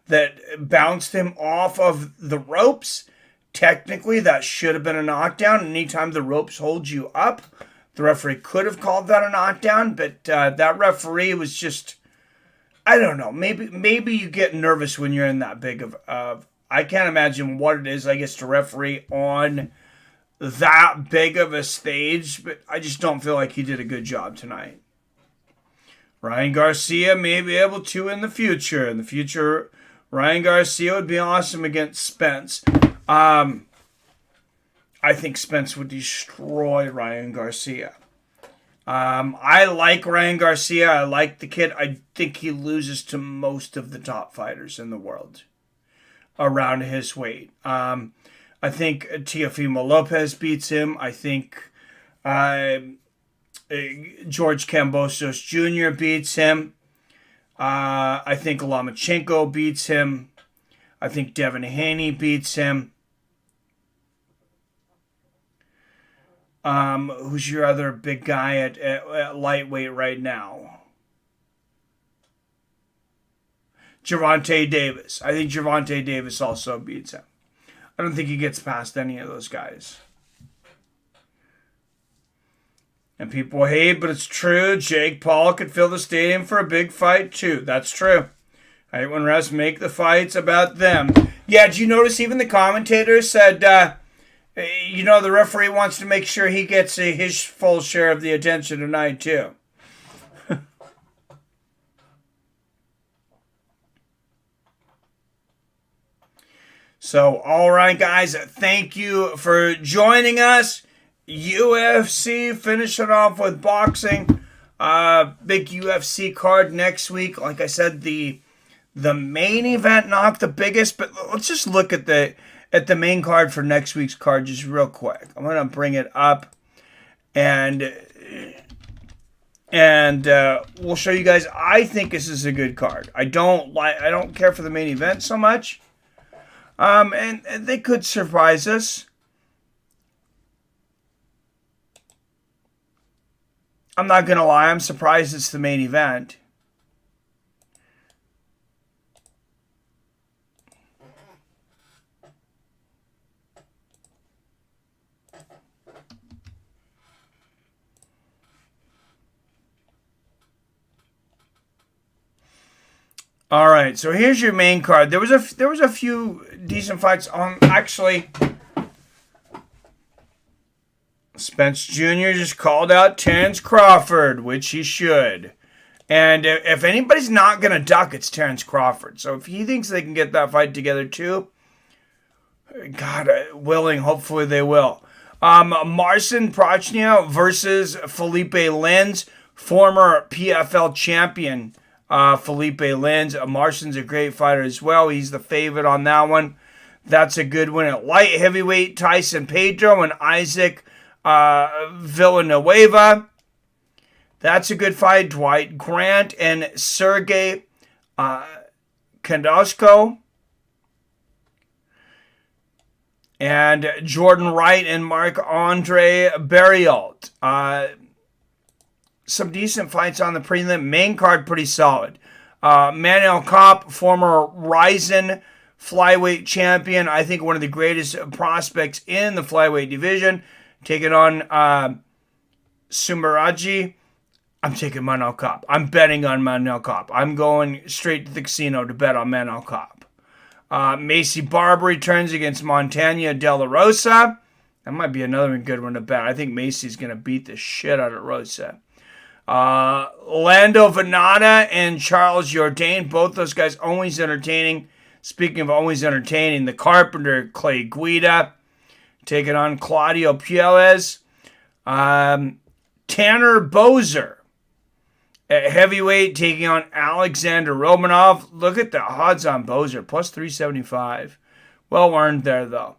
that bounced him off of the ropes. Technically, that should have been a knockdown. Anytime the ropes hold you up, the referee could have called that a knockdown, but that referee was just... I don't know. Maybe you get nervous when you're in that big of I can't imagine what it is, I guess, to referee on that big of a stage, but I just don't feel like he did a good job tonight. Ryan Garcia may be able to in the future. In the future, Ryan Garcia would be awesome against Spence. I think Spence would destroy Ryan Garcia. I like Ryan Garcia. I like the kid. I think he loses to most of the top fighters in the world around his weight. I think Teofimo Lopez beats him. I think George Kambosos Jr. beats him. I think Lomachenko beats him. I think Devin Haney beats him. Who's your other big guy at lightweight right now? Gervonta Davis. I think Gervonta Davis also beats him. I don't think he gets past any of those guys. And people hate, but it's true. Jake Paul could fill the stadium for a big fight, too. That's true. I hate when refs make the fights about them. Yeah, did you notice even the commentators said, the referee wants to make sure he gets his full share of the attention tonight, too. So, all right, guys, thank you for joining us. UFC, finishing off with boxing. Big UFC card next week. Like I said, the main event, not the biggest, but let's just look at the main card for next week's card just real quick. I'm gonna bring it up, and we'll show you guys. I think this is a good card. I don't care for the main event so much. And they could surprise us. I'm not going to lie, I'm surprised it's the main event. All right, so here's your main card. There was a few decent fights on. Actually, Spence Jr. just called out Terrence Crawford, which he should. And if anybody's not gonna duck, it's Terrence Crawford. So if he thinks they can get that fight together too, God willing, hopefully they will. Marcin Prachnio versus Felipe Lins, former PFL champion. Felipe Lins. Marcin's a great fighter as well. He's the favorite on that one. That's a good one. At light heavyweight, Tyson Pedro and Isaac Villanueva. That's a good fight. Dwight Grant and Sergey Kondosko. And Jordan Wright and Marc-Andre Barriault. Some decent fights on the prelim. Main card, pretty solid. Manuel Kopp, former Ryzen flyweight champion. I think one of the greatest prospects in the flyweight division. Taking on Sumaraji. I'm taking Manuel Kopp. I'm betting on Manuel Kopp. I'm going straight to the casino to bet on Manuel Kopp. Macy Barber returns against Montana De La Rosa. That might be another good one to bet. I think Macy's going to beat the shit out of Rosa. Lando Venata and Charles Jourdain, both those guys always entertaining. Speaking of always entertaining, the Carpenter, Clay Guida, taking on Claudio Puelles. Tanner Bozer at heavyweight, taking on Alexander Romanov. Look at the odds on Bozer, plus 375. Well earned there, though.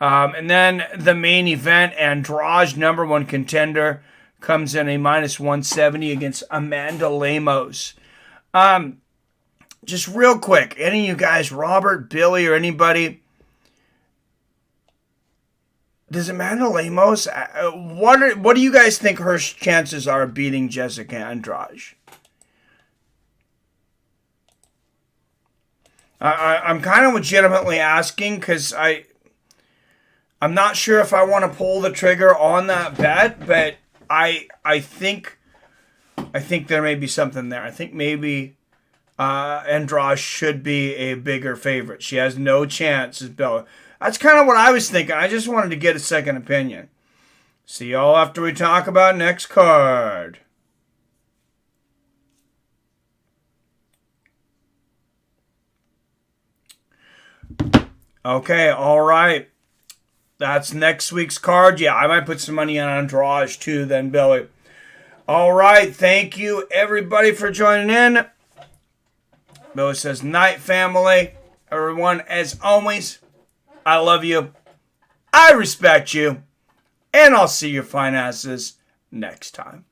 And then the main event, Andrade, number one contender, comes in a minus 170 against Amanda Lemos. Just real quick, any of you guys, Robert, Billy, or anybody, does Amanda Lemos, what do you guys think her chances are of beating Jessica Andrade? I'm kind of legitimately asking because I'm not sure if I want to pull the trigger on that bet, but I think there may be something there. I think maybe Andrade should be a bigger favorite. She has no chance as Bella. That's kind of what I was thinking. I just wanted to get a second opinion. See y'all after we talk about next card. Okay, all right. That's next week's card. Yeah, I might put some money on Andrade too then, Billy. All right. Thank you, everybody, for joining in. Billy says, night, family. Everyone, as always, I love you. I respect you. And I'll see your fine asses next time.